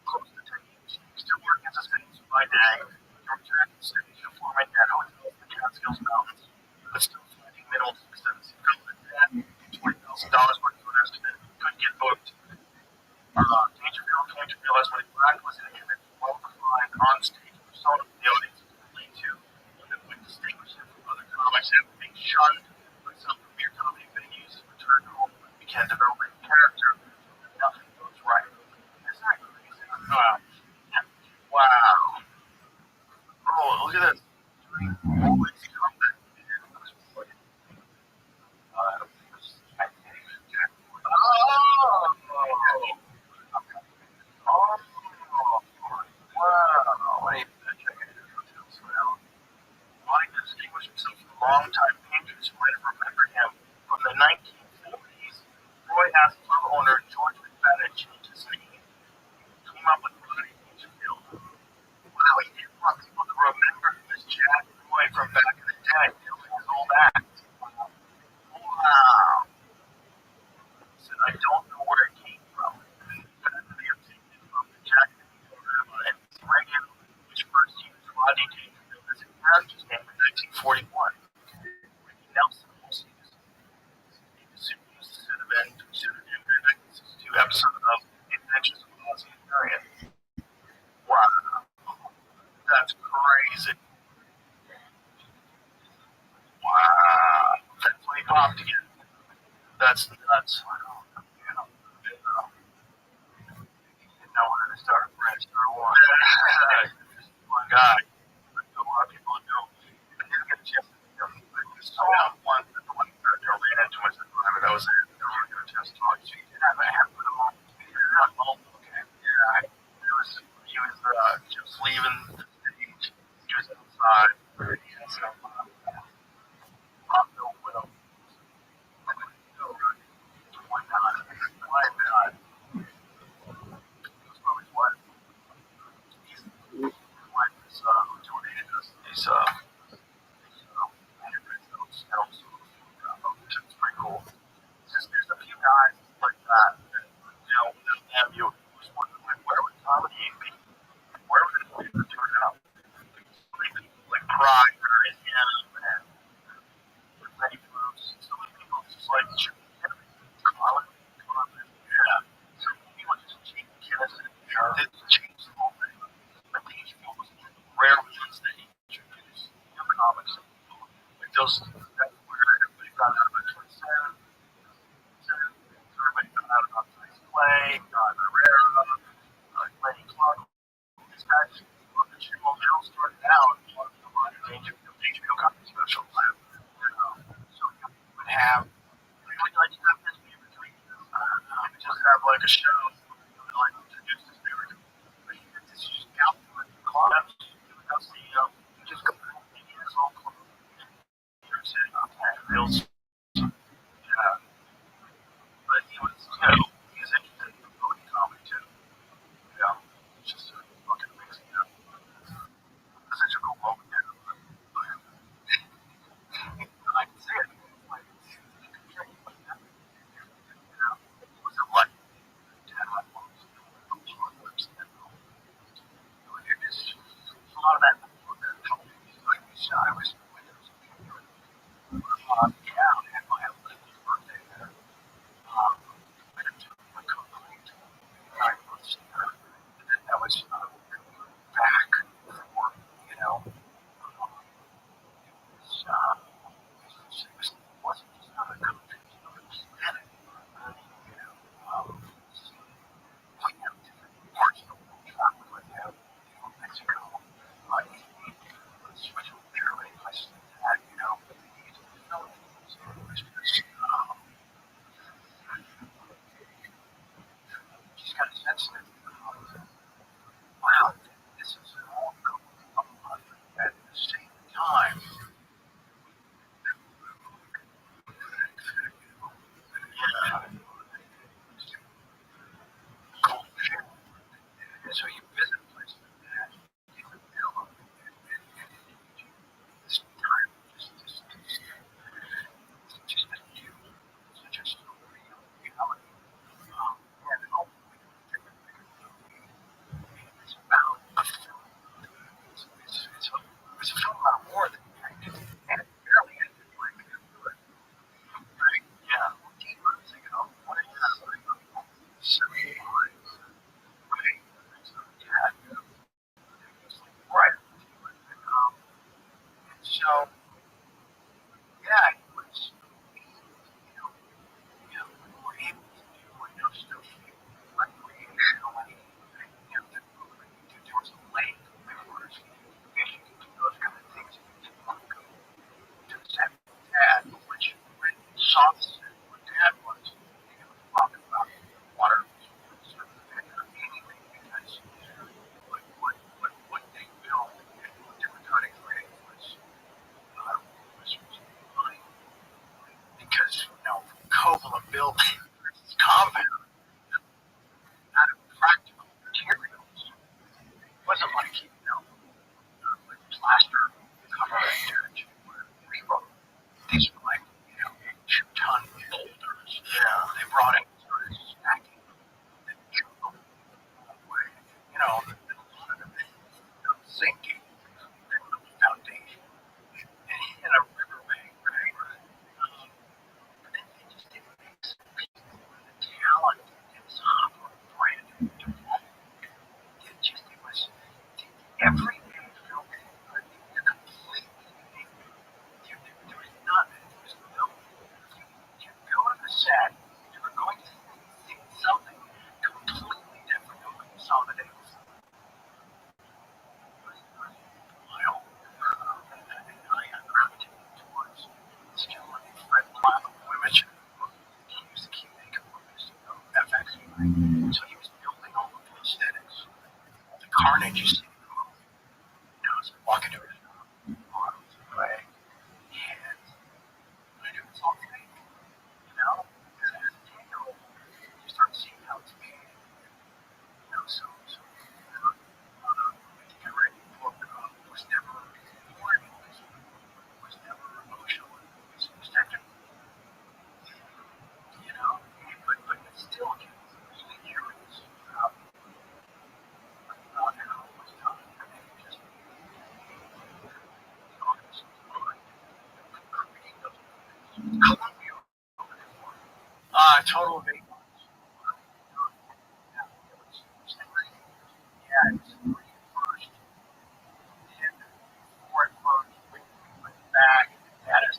close to 10 years, he still working as a student by day. He returned to the city performing at hotels in the Catskills Mountains, but still finding minimal success. He got the debt, $20,000 worth of investment, couldn't get booked. Dangerfield came to realize what he lacked was an image well-defined on-stage persona for the audience to relate to, and that would distinguish him from other comics. After being shunned by some premier comedy venues, he returned home and began developing a character. Nothing goes right. Isn't that crazy? Wow. Oh, look at this. Always comeback. Wanting to distinguish himself from longtime patrons who might have remembered him from the 1940s, Roy asked club owner George McFadden to change his name. He came up with Rodney Dangerfield. Wow, he didn't want people to remember him as Jack Roy from back in the day, doing his old act. Wow. He said, I don't know where it came from. That may have taken it from the Jack program on NBC Radio, which first used Rodney Dangerfield as a character's name in 1941. Ricky Nelson also used the pseudonym in a 1962 episode of The Adventures of Ozzie and Harriet. Wow. That's crazy. Wow. That's when he popped again. That's nuts. Didn't know where to start. Brand Star One. One guy. A lot of people do. I didn't get a chance to meet him. I saw him once at the one that I ran into him. That was it. I never got a chance to talk to him. Yeah, I have put him on. Okay. Yeah. He was just leaving the stage. He was outside. He had some Rothschild with him. Why not? Why not? He was probably what? His wife is who donated us these handwritten notes. Which is pretty cool. There's a few guys like that. Without them, you was wondering, like, where would comedy be? Where would it turn out? So feels that's where everybody found out about 27. Everybody found out about Nice Clay, Herrera, Lenny Clark. These guys on the channel, they all started out on HBO Comedy Special. So you would have, like you have this in between. You would just have like a show, you would like introduce this narrative. But you could just scout through the clubs, you would go see, you just go through the all clubs. You're sitting on that real, yeah. But he was, he was interested in movie comedy too. Yeah, it's just fucking amazing. Yeah, it's such a cool moment there. I can see it. Like, was it like 10 months? Just a lot of that. Like I was yeah, I had my 11th birthday there. I didn't do my complete 9 months there. And then that was back for, it wasn't just another country, it was another planet. We have different parts of the world travel with him, Mexico, switch over there, many places like that, but they need to develop it. So it was just, just got a sense that, wow, this is all going on at the same time. Cool shit. And so you visit places like that, you can feel this time, just a new, such a surreal reality. And ultimately, it's about a film. It's a film about war that and it barely ended like it would. Right? Yeah. Demons, what is that? 75. Right? Yeah. Right. So, yeah, it was, we were able to do stuff recreationally. There was a lake, there was fishing, those kind of things. To set dad, which when he saw the set, what dad was, he was talking about water, anything, because what they built and what they were trying to create was funny. Because, Coval building this compound out of practical materials. It wasn't like, like plaster covered rebar. These were like, 2-ton boulders. Yeah. They brought in, started stacking them, and chunk them away. Sinking, foundation, and a riverbank, right? But then they just didn't make some people with the talent and some brand new development. It was everyday filming, completely unique. There was nothing. There was no. You go to the set, you're going to see something completely different than what you saw the day before. I gravitated towards this gentleman named Fred Platt, who I mentioned in the book. He used to keep makeup artist, FX. So he was building all of the aesthetics, the carnage you see in the movie. So walking to his arms away, and I knew it's all fake, because as a 10-year-old, you start seeing how it's made. So I think I read your book, was never boring, was never emotional, it was technical, but it still gets really curious about how much time and just the artist creating those movies. How long were you over there for? Total of 8 months. Yeah, it was 3. Yeah, it was 3 at first. And before it closed, we went back. Dad has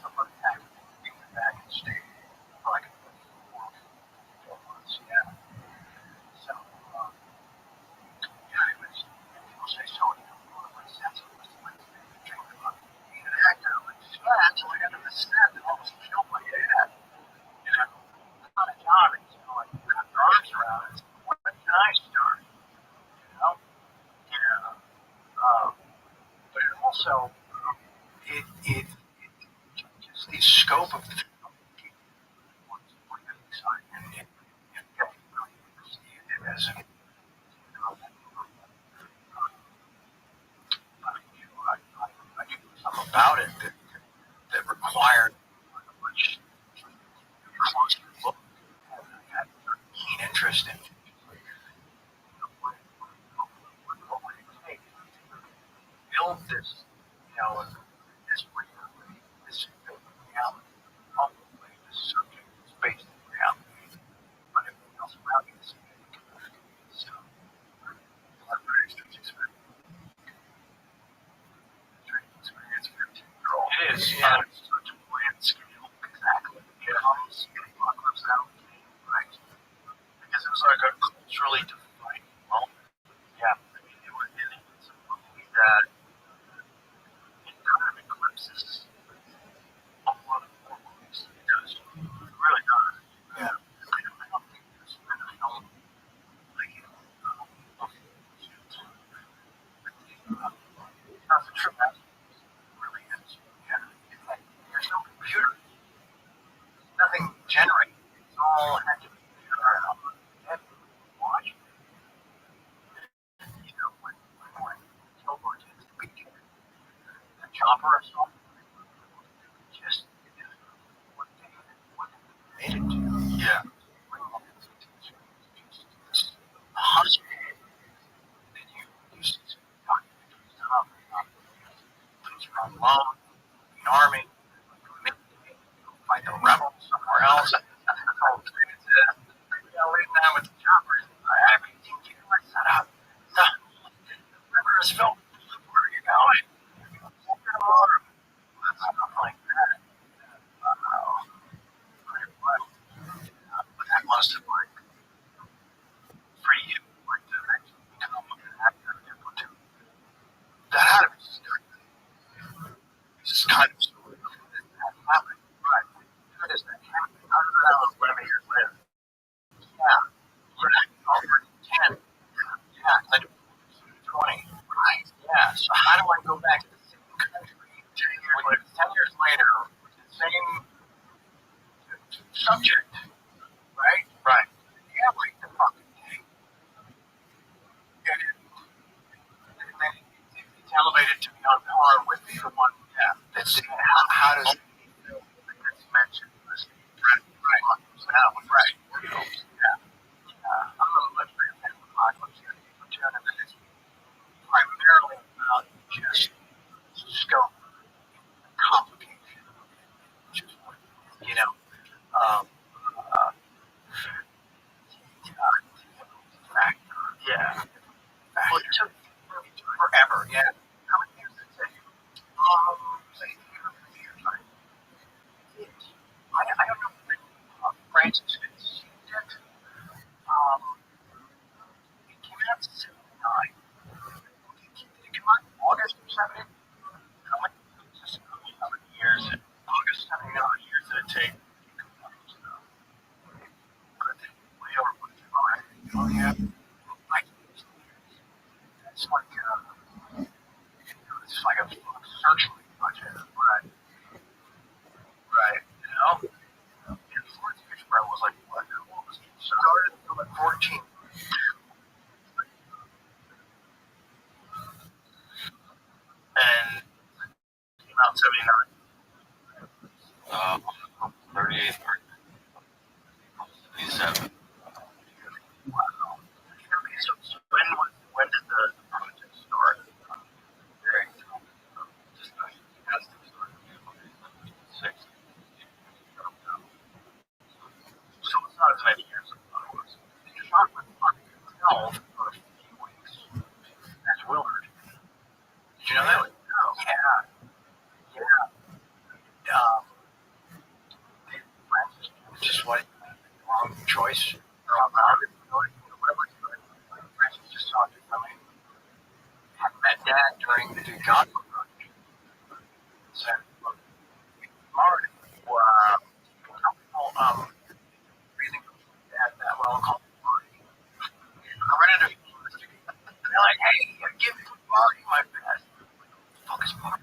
So it just the scope of the film and really understand it as an I knew something about it that required a much closer look. I had a keen interest in what would it take to build this, this reality, this reality, ultimately this subject is based in reality, but everything else around you is fake. So, a very strange experience. It is, yeah. It's such a grand scale. Exactly. It comes in apocalypse now. Right. Because it was like a culturally defining moment. Yeah. I mean, it was a movie that it kind of eclipses a lot of more movies. It does. It really does. Yeah. I don't think there's been a film like it. That's a true masterpiece. It really is. Yeah. It's like there's no computer. Nothing generated. It's all had to be there and watch. When Kilgore takes the beat, the chopper or something, just what they made it to. Yeah. The hustle that you used to documentary stuff, things around love, the army, fight the rebels somewhere else. Leave them with the choppers. I mean, you can't let that up. The river is filled. Where are you going? Stuff like that. Pretty wild. But that must have free you, to actually become an actor and platoon. That had to be scary. It's just kind of story that happened. Right. How does that happen? How does that happen 11 years later? Yeah. Over 10. Yeah. 20. Right. Yeah. So how do I go back to the same country 10 years later with the same subject? Right? Right. Yeah, like the fucking thing. And then it's elevated to be on par with the one. Yeah. That's how does it feel that gets mentioned? Right. Right. Yeah. I'm a much bigger fan of Apocalypse than Platoon, and then it's primarily about just scope and complication. Just, you know, um, uh, factor. Yeah. Well, it took forever. Yeah. How many years did it take? Say 3 years, right? I don't know if Francis conceived it. It came out in 79. Did it come out in August of 70? How many years? August 79 years did it take? Way over. Oh, yeah. Like, it's like, it's like a searchlight budget. Right. Right. And Ford's Future Pro was like, what? What was it? Started at 14. And came out in 79. 38th birthday. 77. Wow. Okay, so when did the project start? Very just as it started. 6. So it's not as many years as I was. You shot with myself for a few weeks as Willard. Did you know that? Oh, yeah. Yeah. Francis just what wrong choice. Francis just saw it coming. Had met Dad during the Godfather project. Said, look, Marty, some people really Dad that well called Marty. I ran into people. They're like, hey, give Marty my best. Fuck is Marty?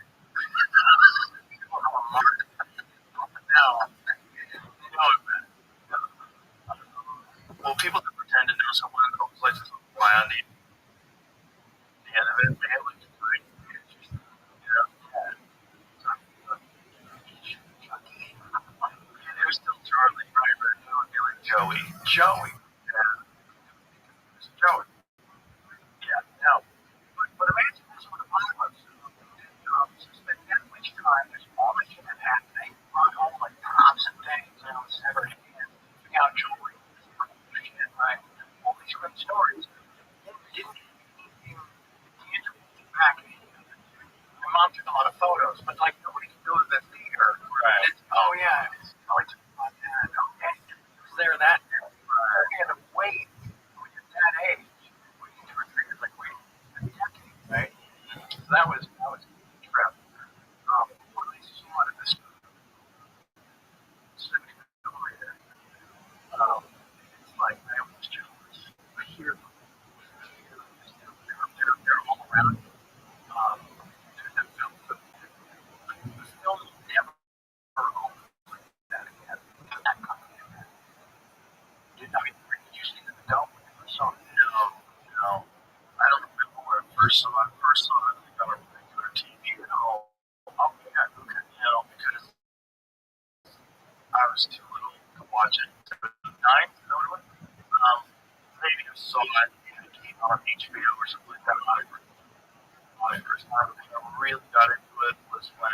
took a lot of photos, but like nobody can go to the theater. Right. It's, oh yeah, it's I took my dad. Okay, it's there that day. We had to wait when you're that age. Waiting 2 or 3 years, like waiting a decade, right? So that was a trip. What I saw at this 70 millimeter, it's like I almost jealous. I hear them. They're all around. The film never opened that again. That company again. I mean, did you see the film when you first saw it? No. I don't remember where I first saw it. First saw it, I think on a regular TV at home. Oh, yeah, okay. Because I was too little to watch it. 79, you know what? Maybe I saw it on HBO or something like that. My first time I really got into it was when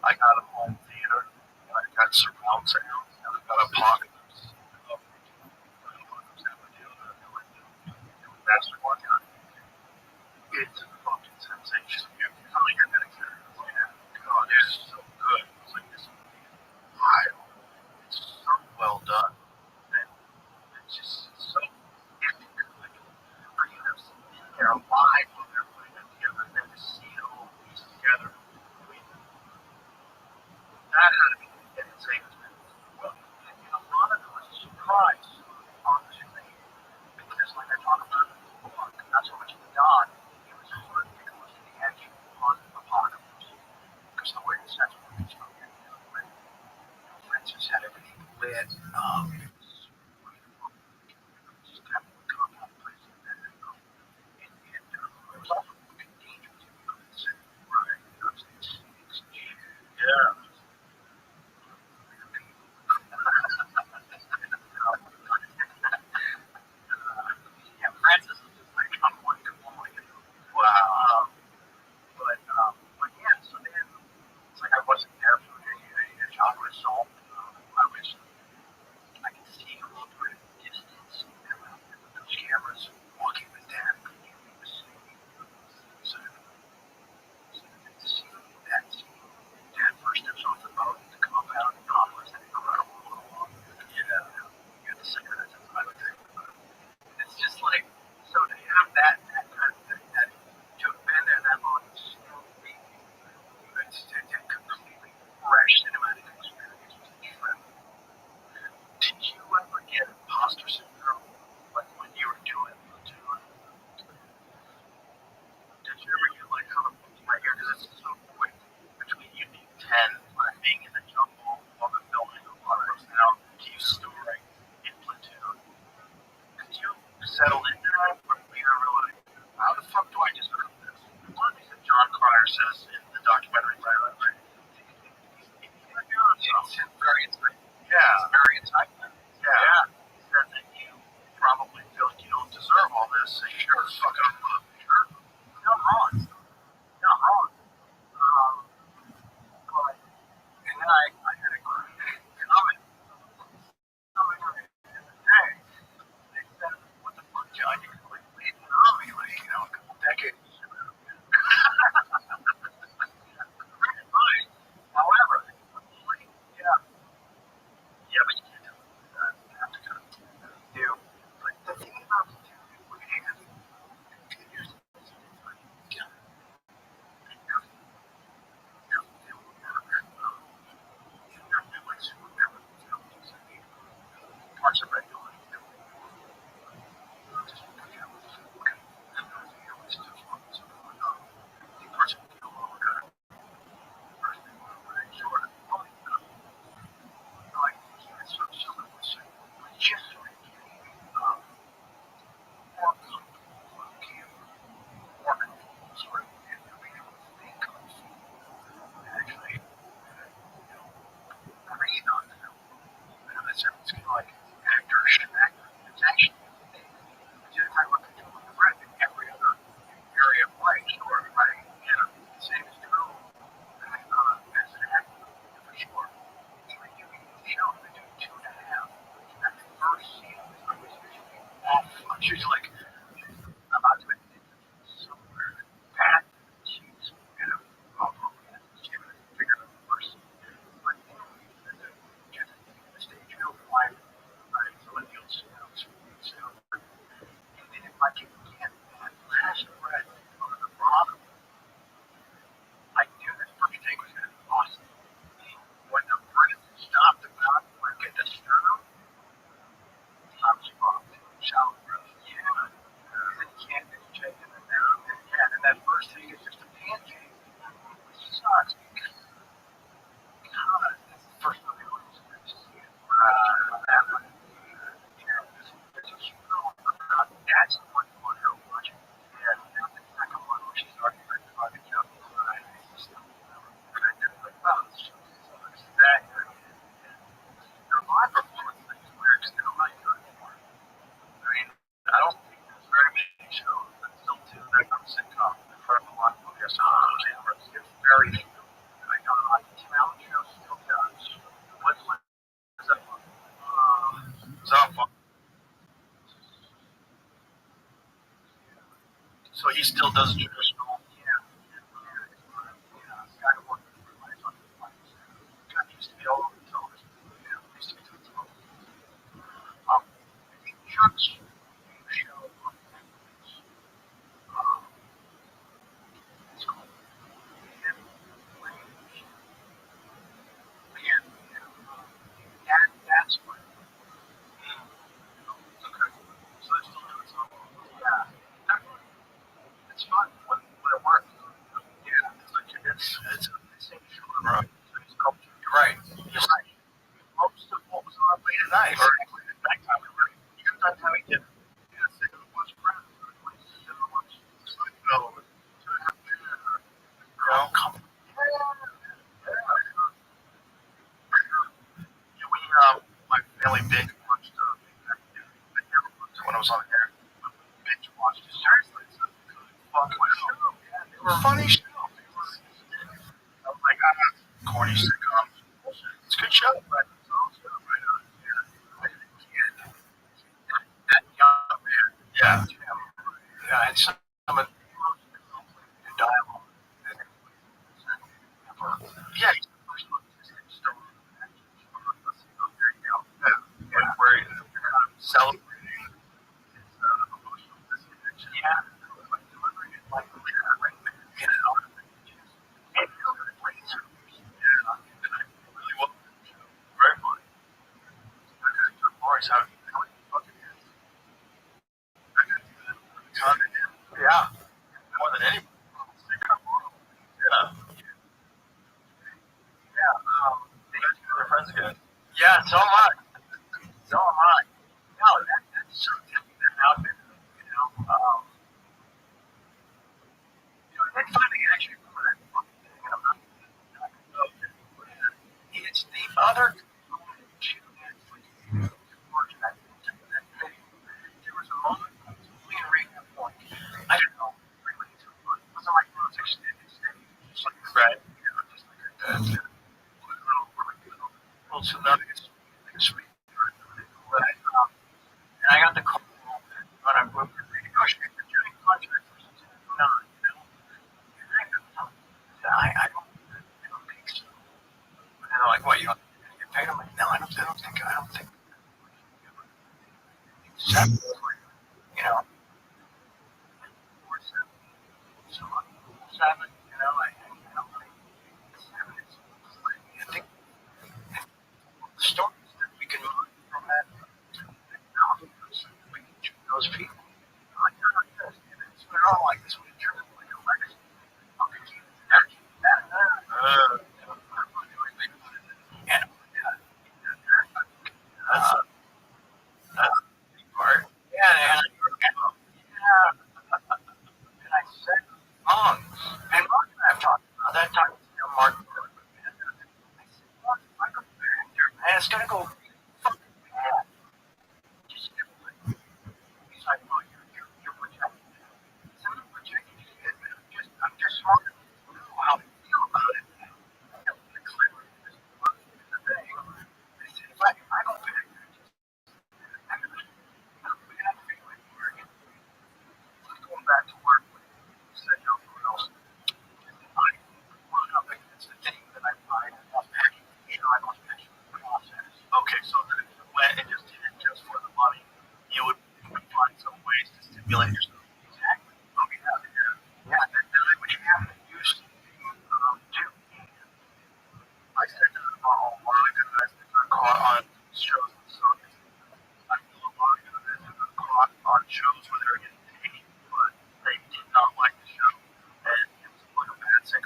I got a home theater and I got surround sound and I got Apocalypse. That's the one time. It's a fucking sensation. You're gonna get it. God, it's so good. It's like this wild. It's so well done. And it's just so epic. Like, for you to be there alive when they're putting it together and then to see it all piece together. I mean, that had to be the same experience. Well, and a lot of it was a surprise on the screen. Because like I talked about in the book, not so much beyond, it was hard to get close to the edge on Apocalypse. Because the way the sets were reached from the way Francis had everything lit, it was just kind of a compound place like that. And there was also fucking danger to be on the set. Right. There was these snakes and shit. Yeah. Yeah, Francis is just like, I'm going to wow. But yeah, so then it's like I wasn't there for a genre assault. I could see a little bit of distance with those cameras walking with them. So to see that scene, Dad first steps off the boat in the compound and Papa is an incredible little you got the cigarettes and I would think. It's just like, so to have that kind of thing, that to have been there that long, it's a completely fresh cinematic experience was a trip. Did you ever get imposter syndrome, like when you were doing Platoon? Did you ever get like, how the fuck am I here? Because it's so quick between you being 10, being in the jungle, while the filming of Apocalypse Now, to you storing in Platoon. Did you settle into that, or were you ever like, how the fuck do I deserve this? One of the things that John Cryer says in the documentary, right? It's very insightful. Yeah. It's very insightful. Yeah. He said that you probably feel like you don't deserve all this, and you're fucking up. Sure. You're not wrong. You're not wrong. But, and then I had a comment. Somebody the other day. They said, what the fuck, John? You could like lead an army, like, a couple decades ago. first thing is just a pancake. Which sucks because that's the first time I noticed this. That one. There's a show about that's the one you want to watch. And the second one, which is already fucking joke. That their live performance things where it's still like good for. I mean, I don't think there's very many shows that still do that kind of sitcom in front of a lot of people. It's very few. I know Tim Allen show still does. What's that one? Zomba. So he still does traditional. Yeah. Guy who worked for my son. Guy used to be all over the television. Yeah, used to be doing television. I think Chuck's show on Netflix. It's called Man Language. That's what. Okay. So they're still doing something. Yeah. Definitely. It's fun when it works. Yeah. It's like it's the same genre. It's culture. You're right. You're right. Most of what was on late at night, or at nighttime, we were even that time we did. We had to sit and watch Friends. We sit and watch Seinfeld. To have dinner. Come. Yeah, my family binge watched. I never watched when I was on air. Binge watched it. Seriously, it's a good fucking show. Yeah, they were funny show. I was like, corny sitcom. It's a good show, but it's also right on. Yeah, that young man. Yeah, yeah, and some of the dialogue. Yeah, he's the first one. His name's still. There you go. Yeah, where he's celebrating his emotional disconnection. Yeah, like delivering it like a right there. You know, and yeah, really well. Very funny. Okay, so Boris, how many fucking years? I got to do that a ton of him. Yeah, more than anyone. Yeah. Yeah, they're friends again. Yeah, so am I. So am I. No, that's something that out there. You know, that's funny actually. For that fucking thing, and I'm not. It's the other component to that freaking version that video. There was a moment we can read that point. I don't know. Really, it wasn't like one of those extended stages. Just like right. You know, just like a little tsunami. Sweet. Right. And I got the call when I moved to renegotiate the June contract for 2009, you know. And I don't think so. And they're like, what, you don't get paid? I'm like, no, I don't think. Seven, you know, 4 7. So 7, you know, I don't think.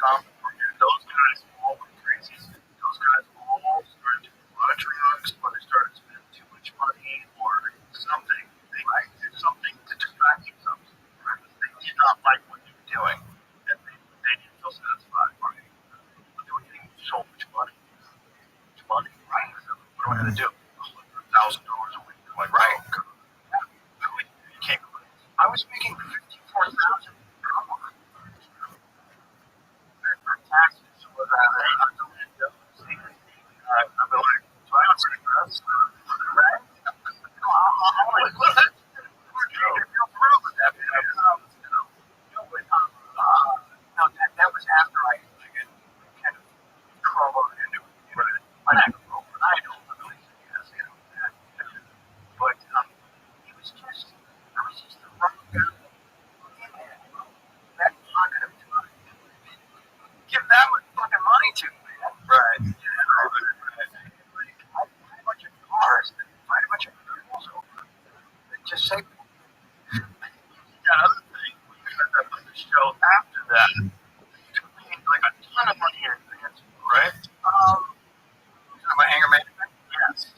income, and those guys all went crazy. Those guys all started doing a lot of drugs, or they started spending too much money, or something. They did something to distract themselves. Right? They did not like what they were doing, and they didn't feel satisfied. Right? But they were getting so much money. Right? So what am I going to do? $1,000 a week. I'm like, right. You can't go. I was making $54,000. Come on. For taxes, so I've been like, do I have to dress? Right? I'm like, what? You're thrilled with that. No, that was after I kind of crawled into it. I don't know. I don't really yes, that. But it was just, I was just the wrong guy in that pocket of time. Give that much fucking money to, man. Right. You know, like, I buy a bunch of cars and find a bunch of girls over. And just say, that other thing, we had that other show after that. You paid like a ton of money in advance, right? My anger management? Yes.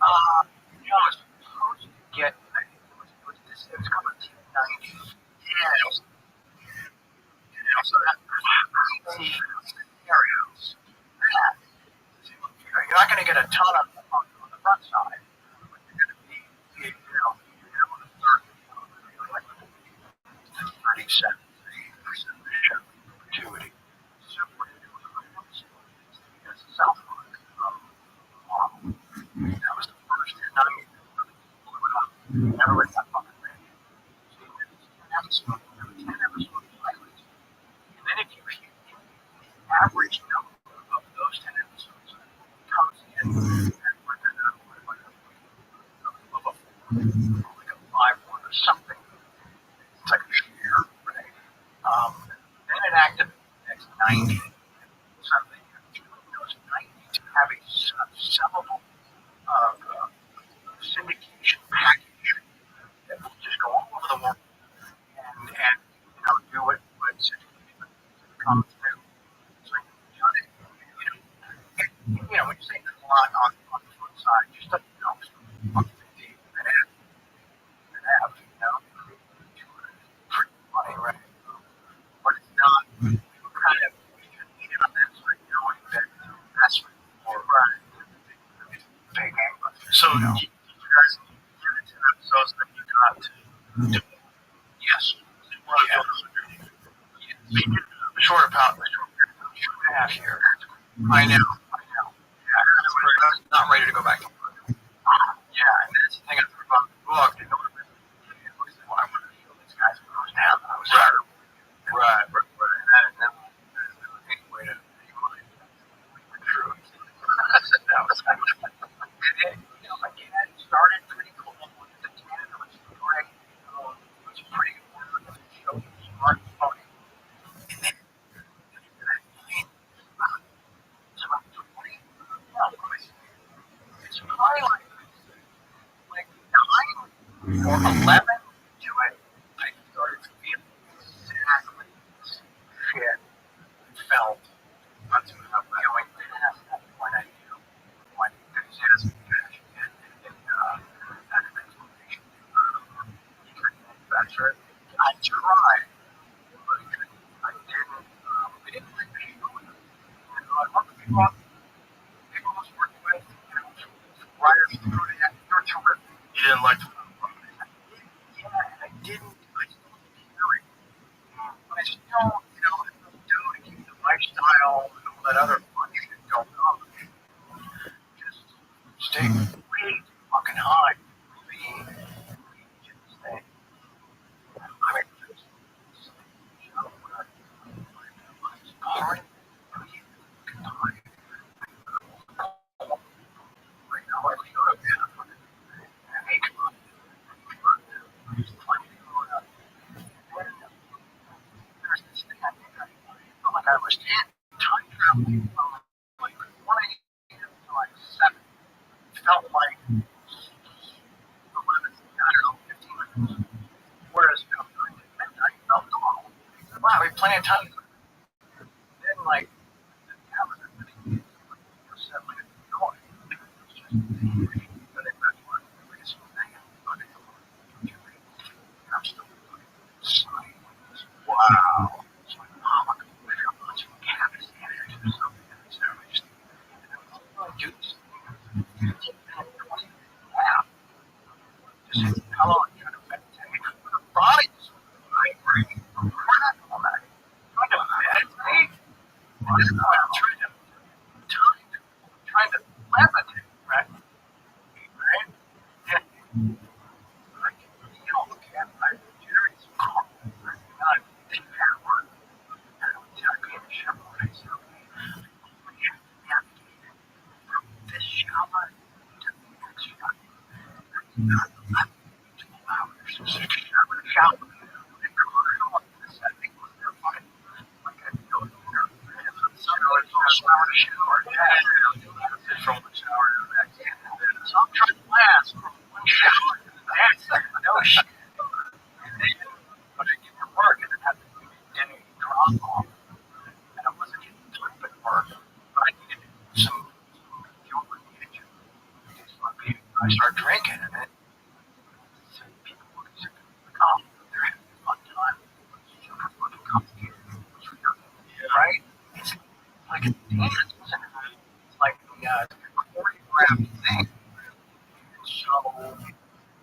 I was supposed to get, I think it was coming to 90. Yeah, it was. So that crazy scenarios. You're not going to get a ton on the front side, but you're going to be, on the third, like 37, 38% perpetuity. So what do you do? That's South Park. That was the first year, not even never read that fucking thing. So you have 10 episodes of pilots. And then if you the average number of those 10 episodes comes in at like a 5-1 or something. It's like a share, right? Then it activates the next 90. Something those 90 to have a sellable syndication package that will just go all over the world and do what syndication comes through. So when you say there's a lot on the front side, just on the 50 and a half, pretty money, right? But it's not, you kind of need it on that side, knowing that the investment or big gangbusters. So you guys give it 10 episodes that you got to do. Yes. The shorter pound, the short and a half year. I know. Yeah, I was not ready to go back to work. Yeah, and that's the thing I thought about the book. I wanted to show these guys when I was down. I was hurt. Right. And that was any way to true. That was and then, again, it started pretty cool with the 10. It was great. It was pretty cool. It showed the smart funny. And then it's about 20. It's probably like 9 or 11 to it. I started to feel exactly the same shit and felt once going past that point. I knew what enthusiasm and explanation manufacture. I tried, but I didn't. I didn't like the show. I love the people I was working with, writers, they're terrific. You didn't like the film? Yeah, I didn't. I still hear it. But I still, do to keep the lifestyle and all that other fun shit going on. Just stay way fucking high. Stay. I mean, just boring. I was time traveling from like 1 a.m. to like 7. It felt like 11, I don't know, 15 minutes. Whereas, 9 to midnight felt normal. Wow, we have plenty of time. didn't like the calendar. But it was like annoying. But it was like, it's man, but I'm still signing. Wow. It's like, oh my God, I'm not so campus manager or something. So I just, I do this. Wow. Just how long you trying to meditate? Your body's vibrating. Crap on that. Trying to meditate? Trying to levitate, right? Right? Yeah. Like, you don't look at it, right? Jerry's calm, right? And I think that work. And I would tell you in the shower, right? So, you navigate from this shower to the next shower. Not 2 hours. So, shower. And commercial, I think was there fine. Like, I go there. And so, it's all shower to shower. Yeah. From the shower to the next. So I'm trying to last from one shower to the next. No shit. But I get to work and it had to be getting drop off. And I wasn't getting through at work. But I needed some fuel I needed to. So I started drinking and then people were sick of the coffee. They're having a fun time. It's super fucking complicated. Right? It's like a dance, isn't it? It's like the choreographed thing. So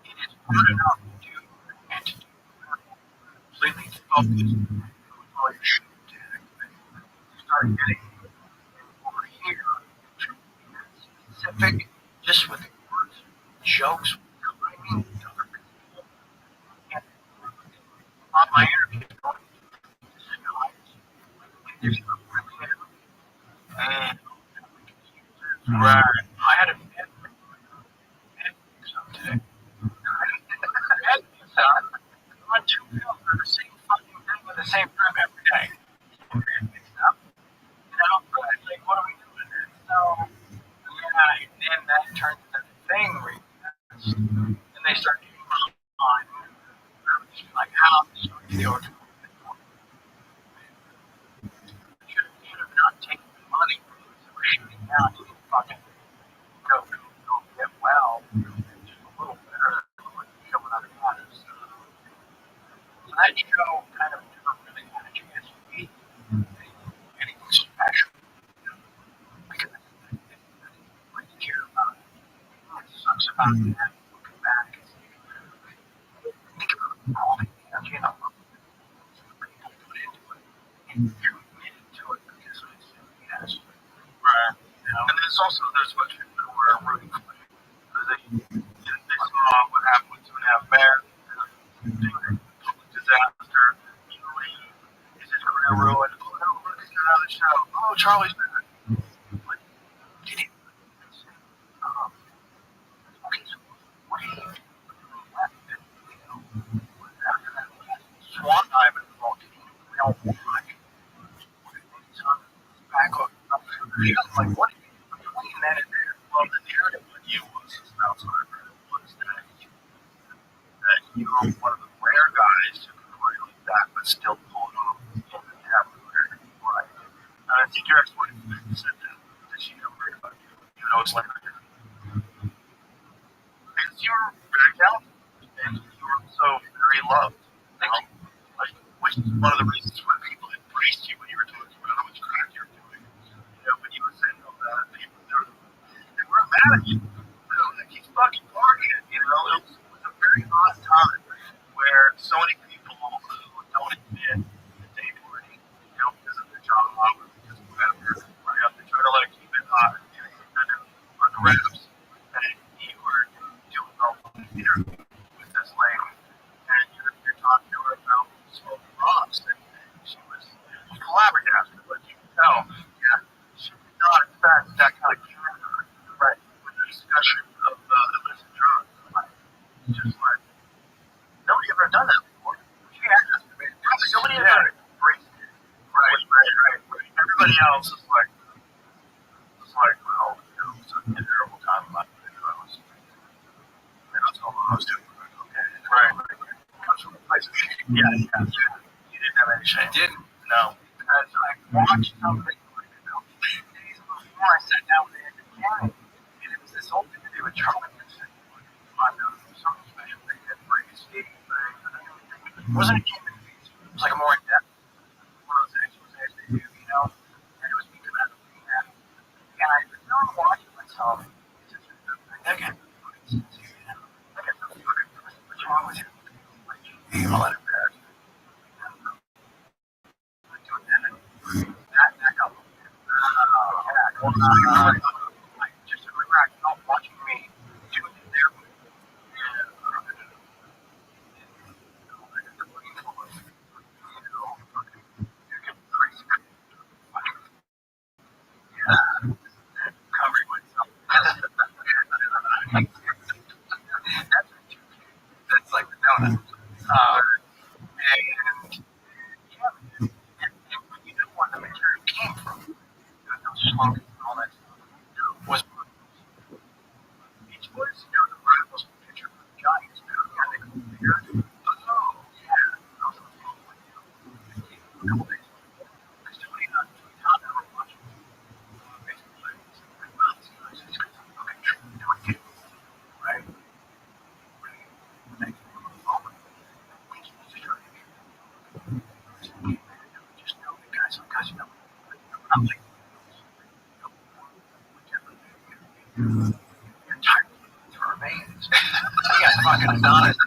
it is hard enough to do and to do completely focused with all your shit to start getting over here specific just with the words, jokes, timing, other people, and on my interview, there's no really and right. I had a bad today. On 2 pills for the same fucking thing with the same drug every day. Mixed up. You know, like, what are we doing? And so, yeah, and then that turns into the thing where and they start getting on. Like, how should have not taken the money that we're shooting down to fucking go get well. Just a little better than what coming out of that is. So that show kind of never really had a chance to be anything special. Because I didn't really care about it. What sucks about that, looking back, is think about all the energy and all the people put into it. And you're committed to it because I said yes. Right. You know? And there's much people who are rooting for you. Because they saw what happened with 2.5 Men, public disaster, you leave, is his career ruined? Oh, no, look, he's got another show. Oh, Charlie's back. Like, did he? Okay, so what do you do? After that Swan Dive involved, we all watch. Back up the show. Like, what do you do between that and there? Well, the narrative with you was outside was that you were one of the rare guys who could play like that, but still pull it off and have a career. Right. And I think your ex-wife said that she never heard about you. You know, it's like because you were very talented and you were also very loved. You know? Like, which is one of the reasons why people embraced you when you were talking about how much crack you were doing. You know, when you were saying all that, people they were mad at you. You know, like, he's fucking partying. You know, it was a very odd time where so many people who don't admit that they party, you know, because of their job or because of whatever, right? They try to like keep it hot, you know, kind of on the wraps. And you were doing a interview with this lady, and you're talking to her about smoking rocks, and she was flabbergasted, but you can tell, yeah, she did not expect that kind of character, right, with the discussion of illicit drugs. Like, just like, nobody ever done that before. She had just probably nobody ever embraced it. Right. Everybody else is like, well, you know, it's a terrible time in my life. That's all I was doing. Okay. Right. Yeah. You didn't have any shame. I didn't? No. Because I watched something like about 8 days before I sat down with Andrew Cannon, and it was this whole interview with Charlie Nixon on some special thing that Break Escape thing. It wasn't a game of movies. It was like a more in-depth one of those exposés they do, you know? And it was me about the thing that. And I was not watching myself. I got what's wrong with you? I'm a lot embarrassed. That got I just remember I felt watching me doing it there. Covering myself. That's like the donut. And you know where the material came from. Those slogans and all that stuff was Beach Boys. You know, the Rivals picture of the Giants. Yeah, they go there. Oh, yeah. Those were a couple days ago. I still ain't on top of it watching baseball games. Okay, right? Just know the guys, because you know, I'm like, you're tired of our veins. We got fucking Adonis.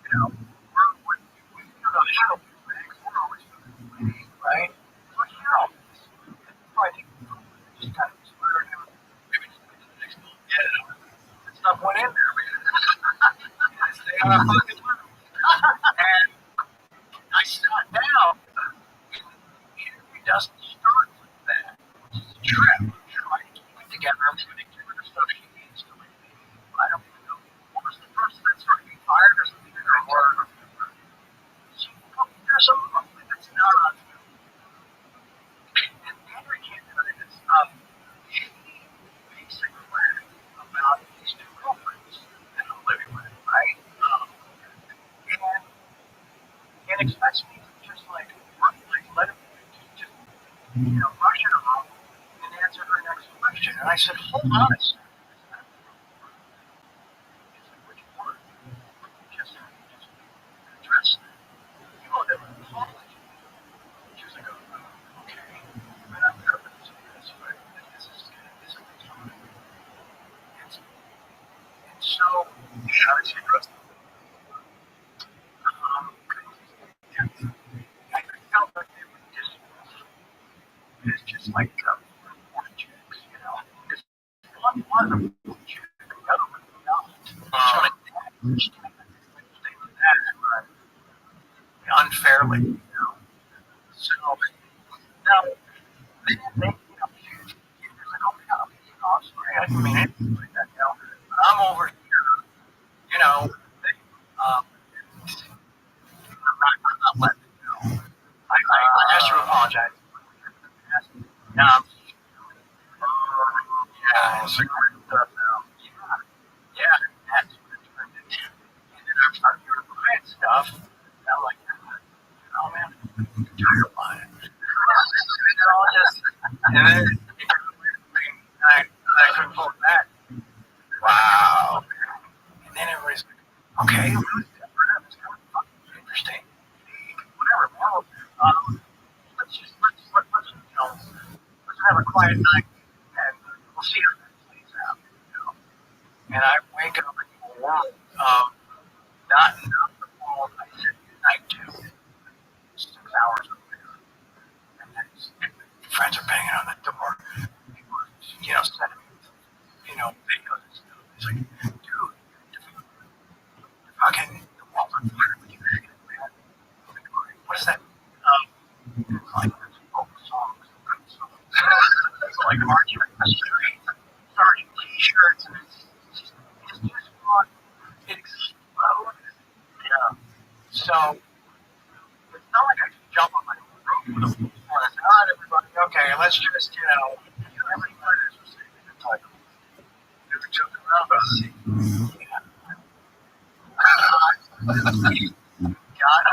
You know, we're always right? We're heroes. I think just kind of inspired him. Maybe just get to the next level. Yeah, that stuff went in there, man. Stay on our fucking level. And I sat down. He doesn't start with that. It's a trip. Trying to keep it together. I'm putting together the stuff he needs to make. I don't even know. What was the person that started being fired or something? Or there's some that's not on film. And Andrew can't do this stuff. He makes a clear about these two girlfriends that I'm living with, right? And expects me to just like let him just brush it off and answer her next question. And I said, hold on a second. Which word? Just address that. You owe them an apology. She was like, oh, okay. And I'm nervous of this, but this is the time. And so, how did she address it? I felt like they were dismissed. It's just like one chicks, you know. Because one was a chick, the other one was not. She unfairly, you know. So now they you know, she was like, oh my god, I'm sorry, I didn't mean anything like that, you know. But I'm over here, you know, I'm not letting it go. I asked her to apologize. No, yeah, it's a great stuff now. Yeah, that's what it turned into. And then I started hearing quiet stuff. And I'm like, oh man, I'm tired of lying. And then I couldn't pull it back. Wow. And then everybody's like, okay, it's kind of fucking interesting. Whatever, man. Let's have a quiet night and we'll see how that plays out. You know? And I wake up in the world of not the world I said goodnight to 6 hours earlier. And then friends are banging on the door. People are, sending me, videos and stuff. It's like, dude, fucking the world's on fire with your shit, man. What is that? It's like there's folk songs, good songs. It's like marching in the street, starting t-shirts, and it's just fun. It explodes. Yeah. So it's not like I can jump on my roof with a before I say, all right, everybody, okay, let's just, everybody is receiving the title. They were joking around about it. God.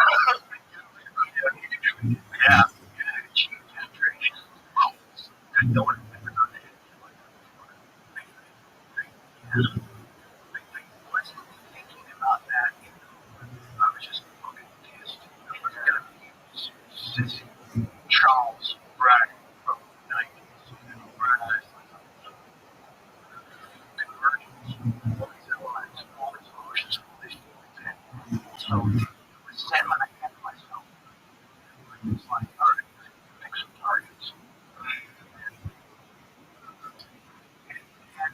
this Charles Bragg from the 90s, organized convergence, all these elements, all these emotions, all these feelings. So it was then when I had myself, it's like, all right, pick some targets. And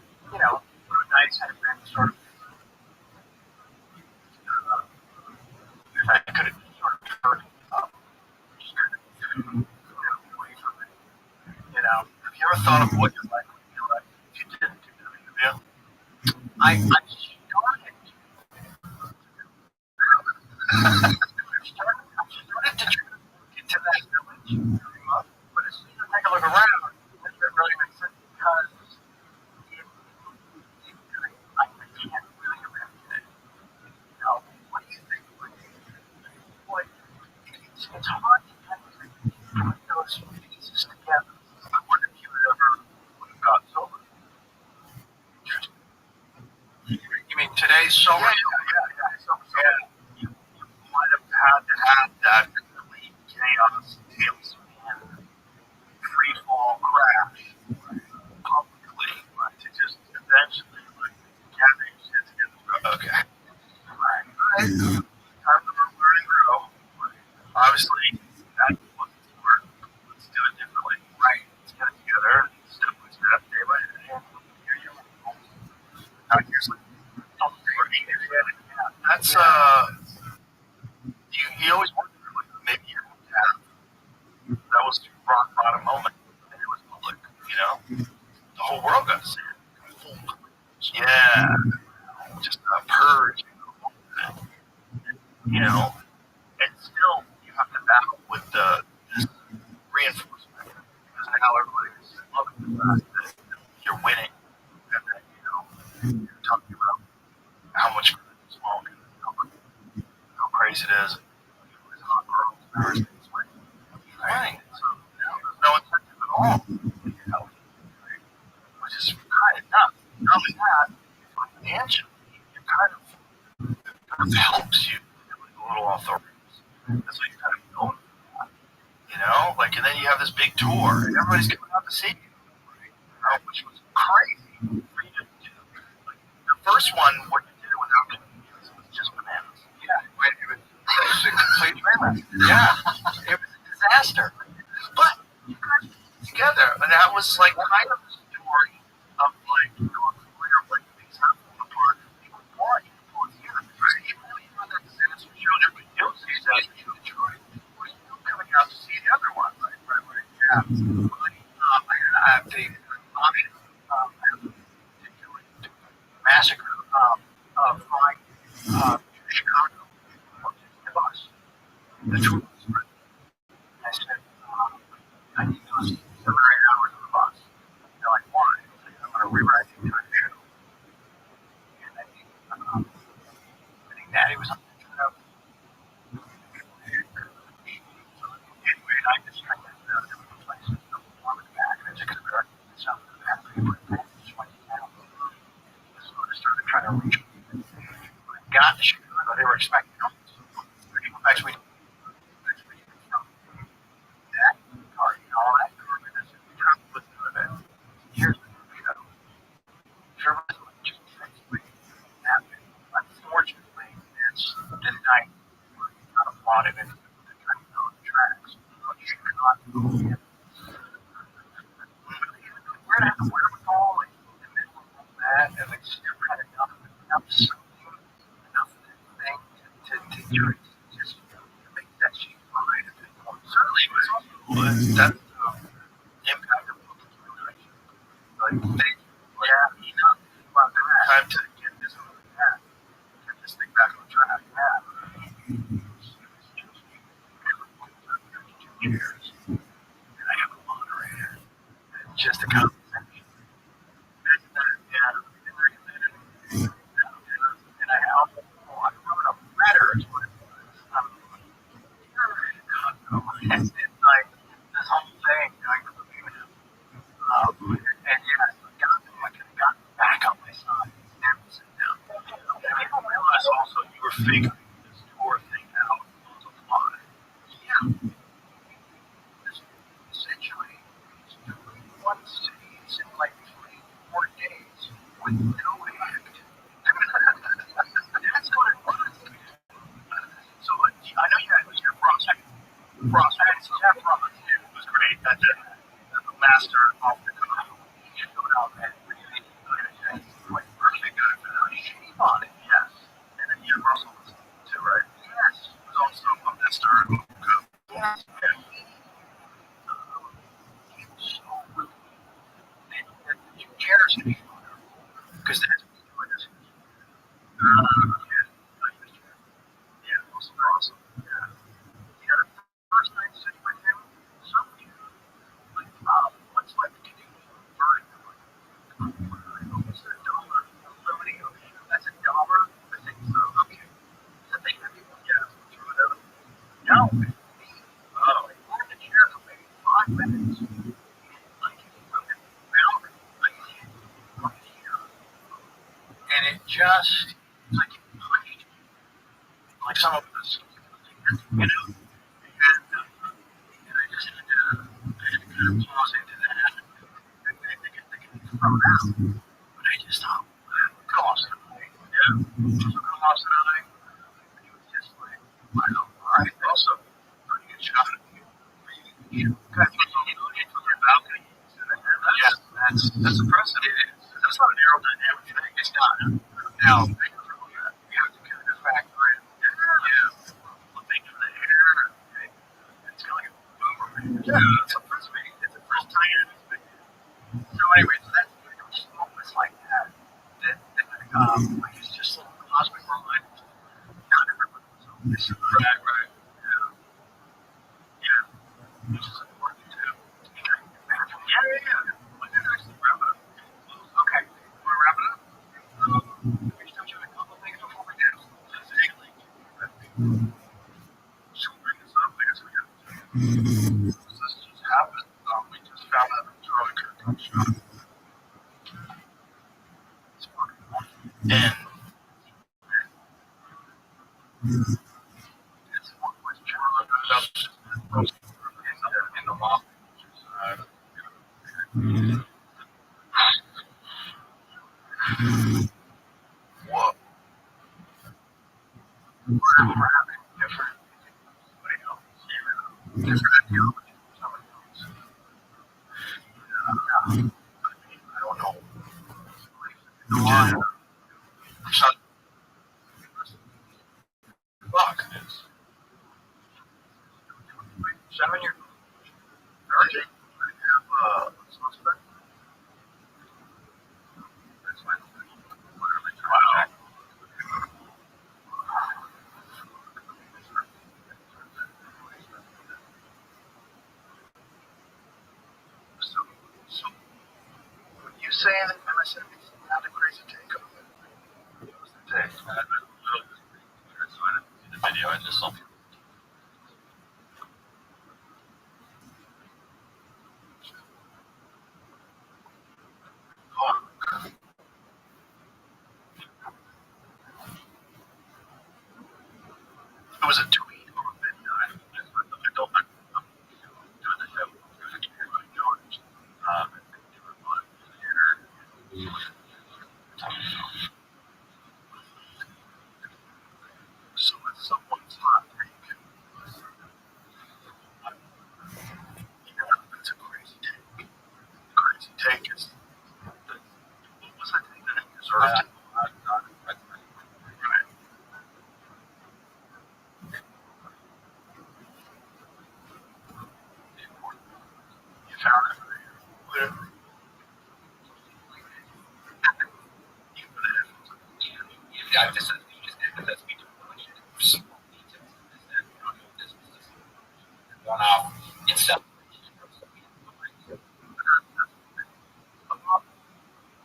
nights had been sort of, I could have sort of turned up, just kind of away from it. Have you ever thought of what your life would be like if you didn't do that interview? I started to try to get to that village, but as soon as I take a look around, it really makes sense because I can't really imagine it. What do you think? It's hard to kind of put those pieces together. I wonder if you would have got sober. Interesting. You mean today's sober? Yeah. You might have had to have that complete chaos, tailspin, free fall crash publicly to just eventually gather your shit together. Okay. All right. Time to learn and grow. Obviously, that wasn't smart. Let's do it differently. Right. Let's get it together, step by step, day by day. Here you go. Now here's like, that's you always wonder maybe your dad, that was a rock bottom moment, and it was public. The whole world got to see it. Yeah, just a purge. And still you have to battle with this reinforcement because now everybody's loving the fact that you're winning, and that you're talking about how much smoke, how crazy it is. These hot girls, everything's winning. Right. So there's no incentive at all, which is kind of nuts. Not only that, financially, it kind of helps you a little off the rails. That's what you kind of going for that. And then you have this big tour, and everybody's coming out to see you, which was crazy for you to do. The first one where you did it without comedians was just bananas. Yeah, it was a complete failure. Yeah, it was a disaster. But you guys did it together, and that was like kind of the story of a career where things have fallen apart. People want you to pull it together. Right. Even though you had that disaster show, and everybody knows the disaster show in Detroit, we're still coming out to see the other one. Right. Yeah. I have the option. I have the particular massacre of flying to Chicago the bus. The tour was right. I said, I need those 7 or 8 hours on the bus. They're like, why? I'm going to rewrite the entire show. And I think Daddy was on the trip. Anyway, and I just tried to get out of different places. The warm in the back, and I took it back to the south of the back. Just went down. So I started trying to reach them. When I got to Chicago, they were expecting us. Actually, from that car, all that car, and I said, you're not listening to that. Here's the show. Sure, just happened. Unfortunately, it's midnight. We're not applauded and they're trying to go on the tracks. You cannot move it. We're going to have the wherewithal in the middle of all that, and they just never had enough thing to try to just make that sheet fine. Certainly, it was also that's the impact of public communication. Enough about that. Time to get this on the path, get this thing back on track. Chairs, and I have a moderator, and just a conversation. And I also wrote a letter to it. It's like this whole thing going to the community. And yes, I could have gotten back on my side and never sit down. And people realize also you were figuring this tour thing out on the fly. Yeah. so Jeff Rothschild was great at the master of the company. He showed up and really like perfect guy for that. Shame on it, yes. And then Ian Russell was too, right? Yes. Was also a master of the company. Yes. He was so good. And you cares because that's what you do. Yeah, it was awesome. Yeah. You know, the first night sitting with him, some dude, like, what's like the Canadian version of like, is there a dollar aluminum? That's $1? I think so. Okay. Is that the heavy one? Yeah. Throw it out. No. Oh. Like, one of the chairs for maybe 5 minutes. Like, found it. Like, right here. And it just, it's like it punched me. Like some of us, you know? And I just had to kind of pause into that. I think they can throw it out. But I just thought, come on, tonight. Yeah. Come on, tonight. And he was just like, wow, all right. Also, pretty good shot at you. You kind of from your balcony. Yeah, that's impressive. It is. That's not an aerodynamic thing. It's not. Now, you have to kind of factor in. Yeah. Looking for the air. It's kind of like a boomerang. Yeah, it's a frisbee. It's a first time. So anyway, so that's just moments like that. Like it's just little cosmic reminders. Not everybody was always right, right. Yeah. Which is important too. Yeah. We can actually wrap it up. Okay. Want to wrap it up? We should touch on a couple things before we do. Exactly. Should we bring this up? I guess we have to. This just happened. We just found out that Charlie Kirk got shot. It's fucking awesome. And it's what was Charlie got up in the mall. What? We're having different, different ideologies. I don't know. The line. Fuck. 7 years. Urgent. I have suspect. That's fine. Wow. So you saying that MSNBC had a crazy take on it? What was the take? The video I just saw. It was a tweet or a video. I don't. I'm doing the show. George. So it's someone's hot take. It's a crazy take. Crazy take is. What was that thing that he deserved? Right. You found it. Literally. Yeah, this is just because we don't know any small details of this that we don't know this was just one off in celebration of something.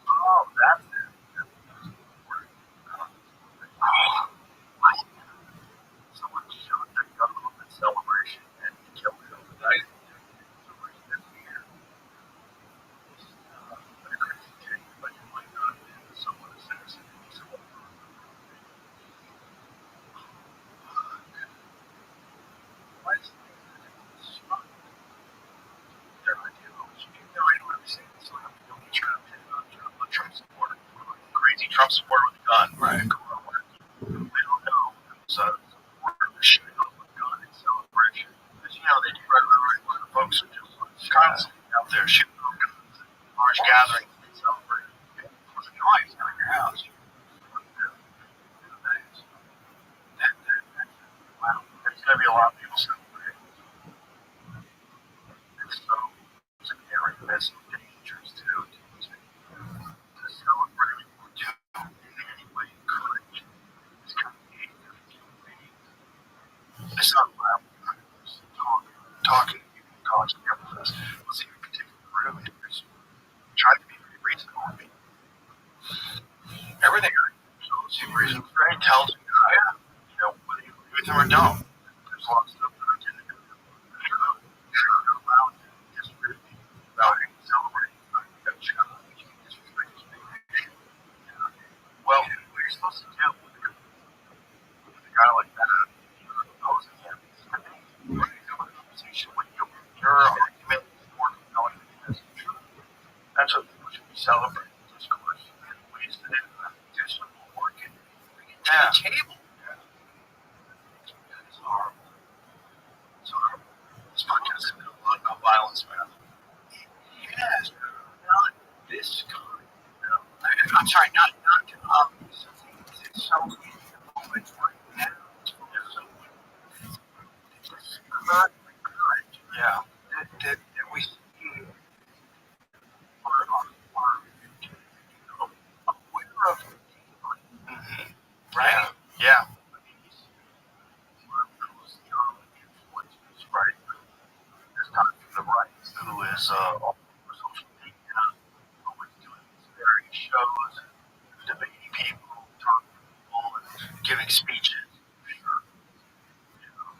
Oh, that's it. Someone shot that gun off in celebration and killed him. Right? Celebration this year. What a crazy take. But it might not have been someone assassinating someone. Why is it shot? Their ideology. No, I don't understand. So I don't get trapped in a Trump supporter. Crazy Trump supporter with a gun. Right. We don't know. So, the shooting off a gun in celebration. Because you know they do right large gathering to celebrate. It was a noise down your house. Wow, there's going to be a lot of people celebrating. And so it's a very messy dangerous too. To celebrate or do in any way encourage this kind of behavior. I saw talking to people in college campuses was even particular room leaders trying to be very reasonable. Everything seemed reasonable. Very intelligent guy. You know, whether you agree with him or don't. There's a lot of stuff that I didn't agree with. Sure, you're allowed to disagree with people about it and celebrate. But you can't disrespect his nation. Well, what you're supposed to do with a guy like that, opposing him, you have a conversation with your argument is more compelling than his. That's what people should be celebrating. Discourse and ways to do some work and bring it to the table. Yeah. It's horrible. It's horrible. This podcast has been a lot about violence, man. Yes, not this kind. No. I'm sorry, not obvious. It's so easy to moment right now. It's not good. Yeah. That we see are aware of right? Yeah. I mean, he's one of those young influencers, right? There's not the right who is all over social media, always doing these various shows, debating people, talking to people, and giving speeches. Sure. You know,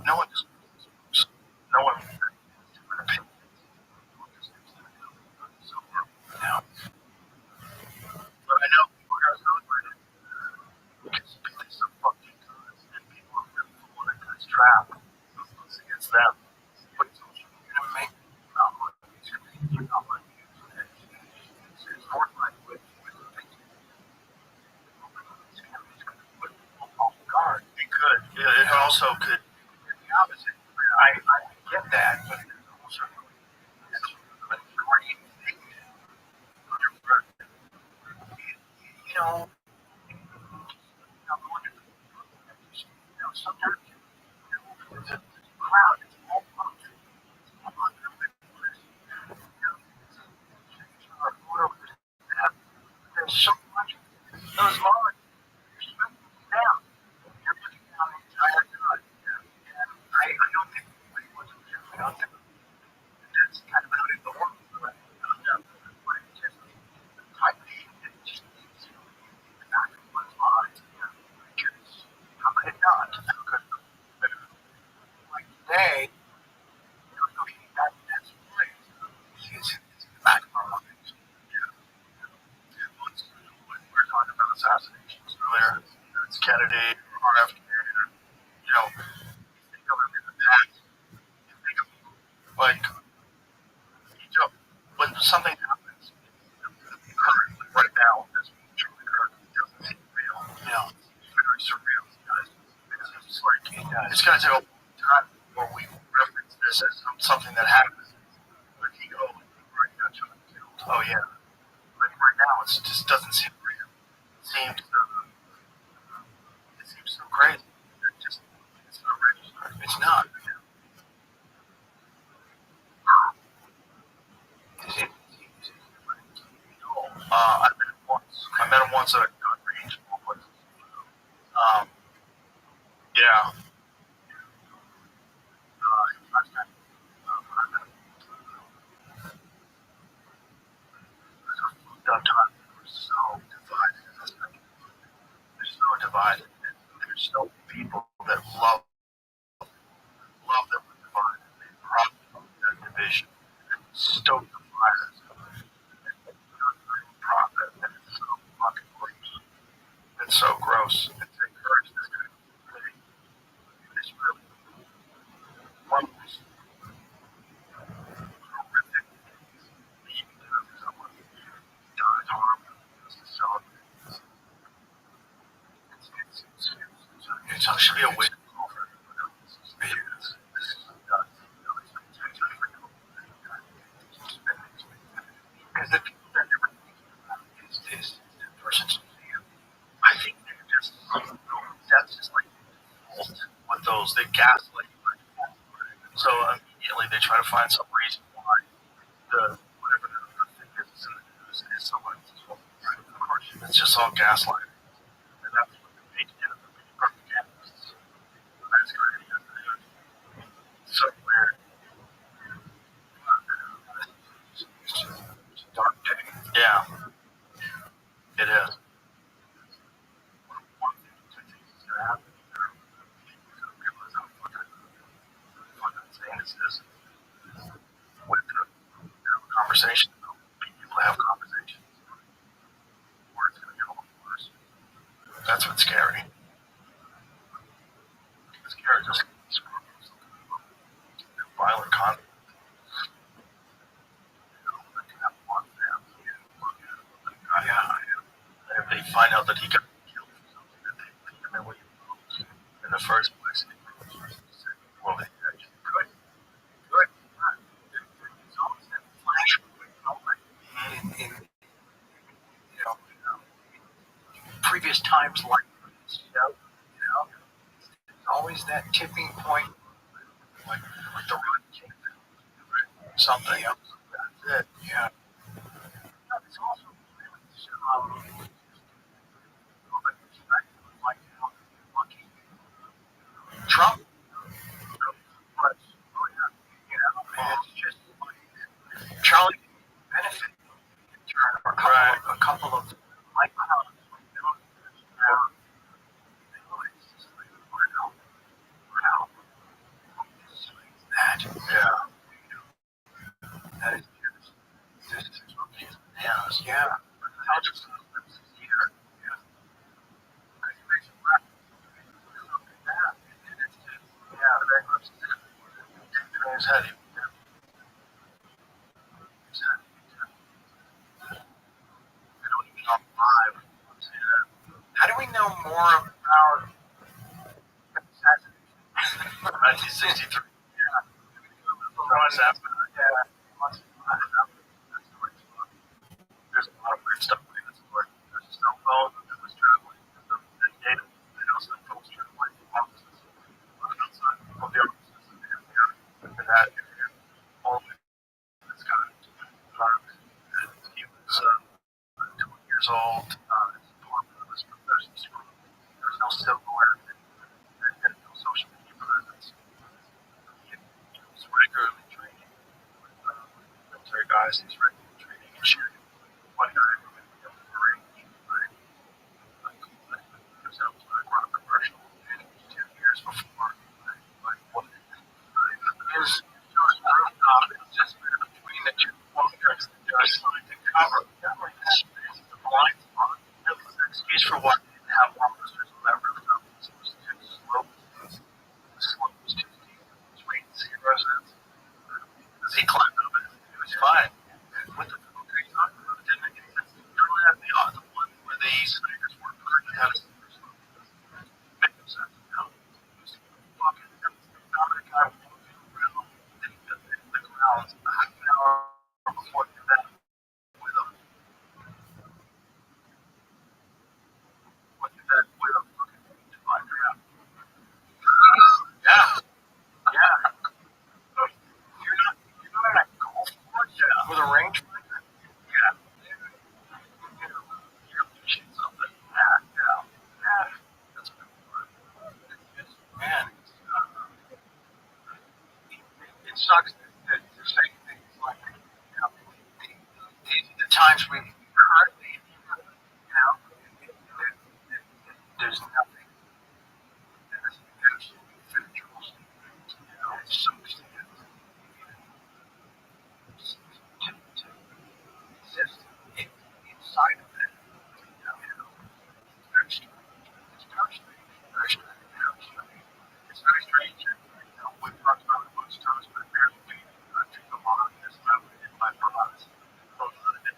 no one just no one has different opinions. No one just thinks that so now. But I know people are gonna celebrate it because it's so fucking good, and people are really falling into this trap. It's against them. But it's also gonna make not money. It's gonna make you not money. It's more like with thinking. It's gonna put people off guard. It could. It also could be the opposite. I get that, but there's also a majority thing. You know, sometimes it's a crowd. It's all punch. There's so much. Those moments, you're shutting down. You're putting down the entire time. And I don't think anybody wants to do it. I don't think that's kind of out in the world. But it's just the type of shit that just needs to be in the back of one's mind. Because how could it not? How could it? Like today, okay, that's great. It's in the back of our minds. We were talking about assassinations earlier. It's Kennedy, RFK, you know, you think of it in the past. You think of like, when something happens, current, like right now, as Charlie Kirk, it doesn't seem real. You know, it's very surreal, guys. It's like, it's going to take a long time before we reference this as something that happened. Like, right now, Charlie killed. Oh, yeah. Like, right now, it just doesn't seem real. It seems so crazy. It's not registered. It's not. I met him once at a gun range. Yeah. We're so divided. There's so divided. There's so people that love that we're divided. They profit that division and stoke the fires. And profit. And it's so fucking gross. It's so gross. And to encourage this kind of thing is really one of the most horrific things that you can do to someone. Done harm. So it should be a win. So immediately they try to find some reason why whatever the thing is in the news is so unsuccessful. Right? Of course, it's just all gaslighting. And that's what the big propagandists. That's great. So weird. It's a dark day. Yeah, it is. One thing I think is going to happen here, people are going to realize how fucking insane this is. With conversation, people have conversations, or it's going to get a lot worse. That's what's scary. It's scary just violent conduct. Yeah. If they find out that he got killed for something that they think they would in the first place, well, they actually could. Good. It's always that flash moment in previous times like this, it's always that tipping point, like the root something else. That's it. Yeah. It's also like lucky Trump. But, it's just Charlie benefit in turn for a couple of microns. That, that is just bananas. Yeah. How just here. Yeah. Because he makes it laugh. Yeah, very much. His head. How do we know more about assassination? 1963. Yeah. There's a lot of weird stuff in this story. There's a cell phone that was traveling. And data, cell phones traveling from offices outside of the offices and the FBI. And that, all of this guy, and he was 20 years old. It's part of this professional school. There's no civil awareness and no social media presence. He was regularly training with military guys. He's regularly training and sharing. One guy from the Marine, right? Himself was like run a commercial 2 years before. Like what his rooftop is just between the two bunkers that just to cover. The blind spot. That was an excuse for why they didn't have officers on that rooftop. It was too slow. The slope was too steep. It was waiting to see residents. As he climbed up it, it was fine. What the fuck are you talking about? It didn't make any sense. You don't have the one where the snipers were currently had a slipper slope. Make no sense. No. It was fucking found a guy walking around in the grounds a half an hour before the event with him. What did that with him fucking to find her out? Yeah. Yeah. You're not at a golf course with a rangefinder? Yeah. You're pushing something. Yeah. That's a good word. Man, it sucks that you're saying things like, the times we currently, there's nothing that is absolutely factual. It's so to exist inside of that. It's very strange. It's very strange. Very strange. Very strange. It's very strange. We've talked about it most times, but apparently I think a lot of this happened in my province. Both of this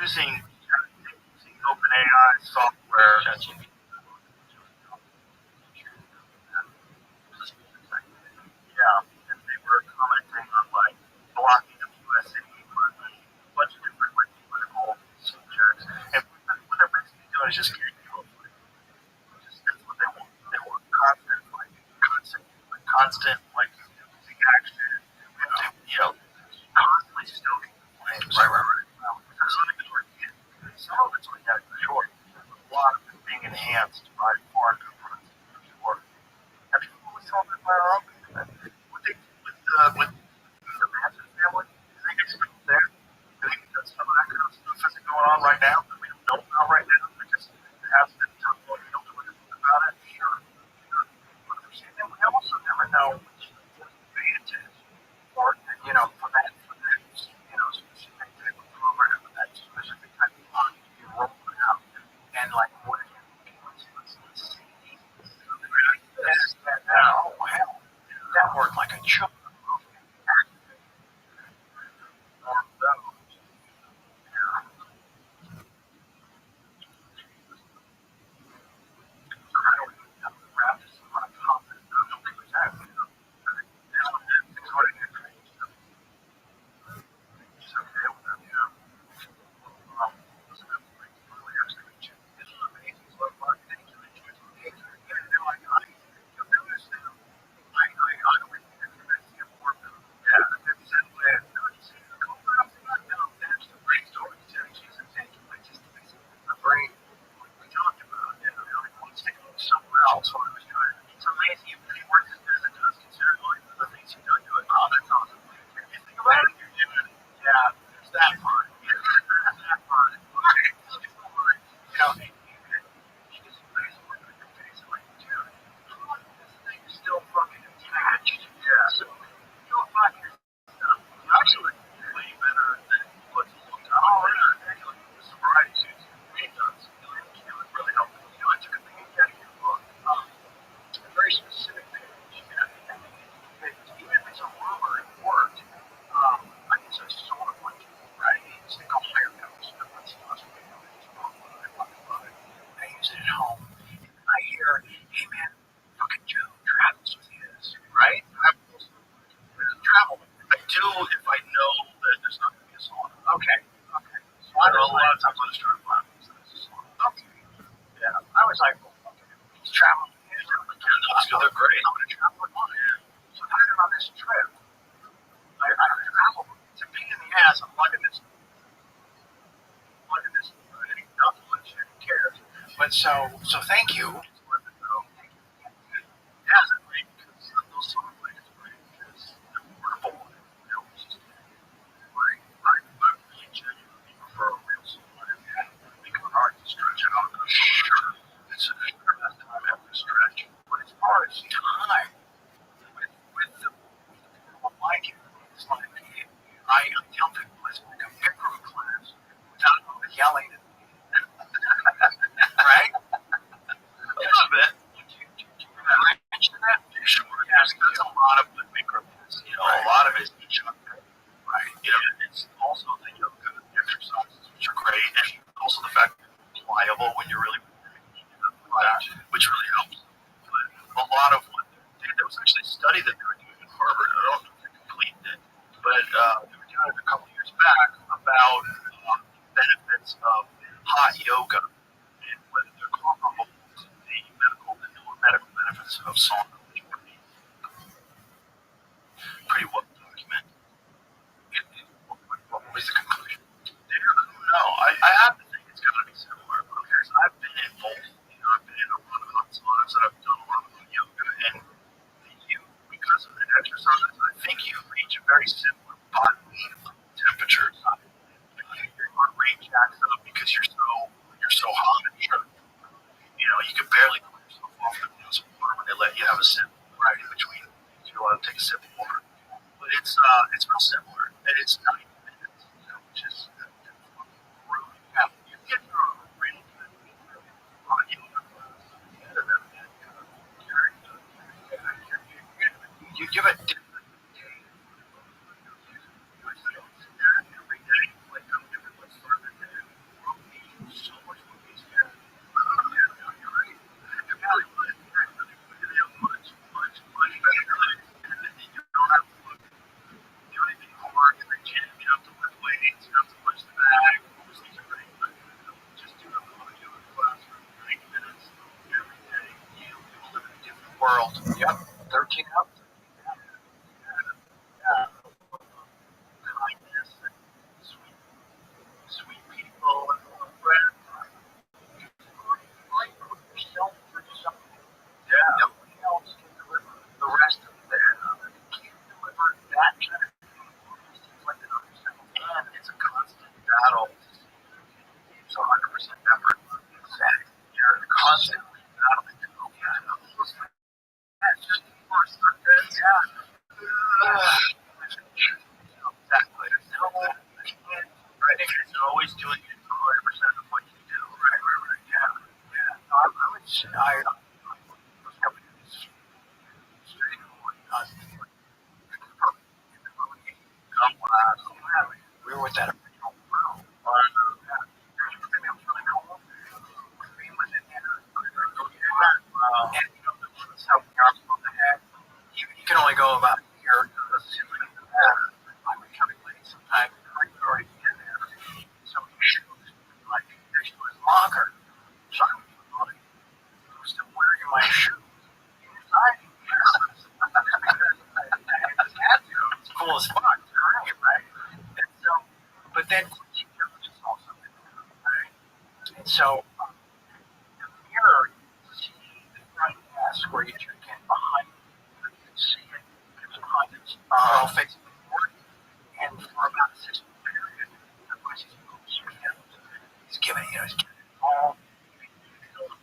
using OpenAI software. Yeah, and they were commenting on like blocking of USA for a bunch of different like political subjects. And what they're basically doing is just getting you hopefully. That's what they want. They want constant like action. You know, constantly stoking the flames. Right. Because some of it's like that for sure. A lot of it being enhanced by foreign governments for sure. Have you always told me about our own government? What they did with the Manson family? Do they get stuff there? Do they think that some of that kind of stuff isn't going on right now that we don't know about right now? Because it has been tough for you to look about it. Sure. And we also never know which advantage or for that specific type of program, that specific type of fund you roll it out. And like what if let's see. Oh hell. That worked like a charm. Else when I was trying to. It's amazing if it works as good as it does, considering all the things you don't do it. Oh, that's awesome. If you think about it, you're doing it. Yeah, it's that fun. It's that fun. Okay, you know, she gets amazing work on your face. I'm like, dude, this thing is still fucking attached. Yeah. So, you don't find your stuff. Actually, way better than what's looked at. Oh, yeah. Actually, the sobriety suits. It does. It was really helpful. You know, I took a thing and getting your book. A very specific page. Even if it's a rumor at work, I guess I sort of like it, right? It's like a higher dose. Everyone's not so big. I fucking love it. I use it at home. I hear, hey man, fucking Joe travels with his, right? I travel. I do if I know that there's not going to be a sauna. Okay. So I know a lot of times I'll just try to find there's a sauna. Okay. Yeah. I was like, well, fucking, he's traveling. They're great. I'm going to travel with one. So I had on this trip. I travel. It's a pain in the ass. I'm lugging this. Not much. Who cares? But so thank you. Yeah, it's great because those sort of things are great because they're portable. You know, it's just like I really genuinely prefer a real sauna. Make it hard to stretch it out. Sure. It's a best time after stretch. But as far as time, with the people like it, it's like I tell people it's like a micro class without yelling at me. Right? A little bit. Mention that? Sure. Yes, that's a lot of the micro class. You know, a lot of it is each other. Right. You know, it's also the yoga exercises, which are great, and also the fact that it's pliable when you're really which really helps. But a lot of what there was actually a study that they were doing at Harvard. I don't know if they completed it, but they were doing it a couple years back about benefits of hot yoga and whether they're comparable to the medical benefits of sauna, which would be pretty well documented. What was the conclusion? No, I have to think it's going to be similar because I've been in both. You know, I've been in a lot of hot saunas and I've done a lot of yoga, and because of the exercise, I think you reach a very similar body temperature. Your heart rate jacks up because you're so hot and you know you can barely cool yourself off with some water when they let you have a sip right in between. So you want to take a sip of water, but it's real similar and it's 90 minutes, you know, which is really you get through a really good hot yoga class. You give it every day, like I'm doing what's further to do. doing it for 100% of what you do. Right. Yeah. No, I would say I was coming to this straight on. We were with that original crew. Here's the thing that was really cool. Green was in there. And that's how we are supposed to have. You can only go about here. I would come in late sometimes. I could already be in there. So he shoes like next to his locker. So I was like, I'm still wearing my shoes. Inside. It's cool as fuck. Right? And so, but then is also in there, right? And so the mirror, you see the front desk where you check in behind you. You can see it. It's behind it. All facing forward. And for about a 6-month period, the voice is he's giving it all.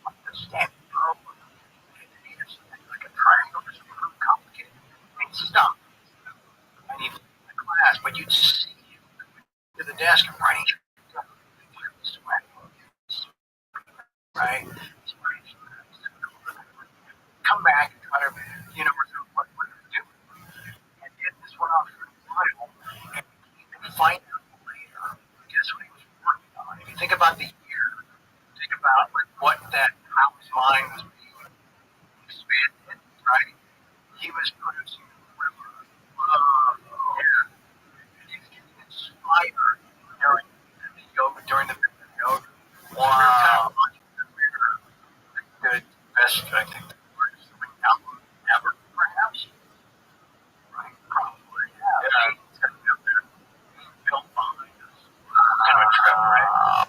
Like the standing rope. It's like a triangle. It's really complicated. And stuff. I need the class, but you'd see him to the desk and writing. Right? Come back and try to, what we're doing. And get this one off for a while and find out later. Guess what he was working on? If you think about the year, think about what how his mind was being expanded, right? He was producing river. He was getting inspired during the yoga. Wow. The best, I think, the worst album ever, perhaps. Right? Probably. Yeah. It's going to be up there. Built behind us. Kind of a trip, right?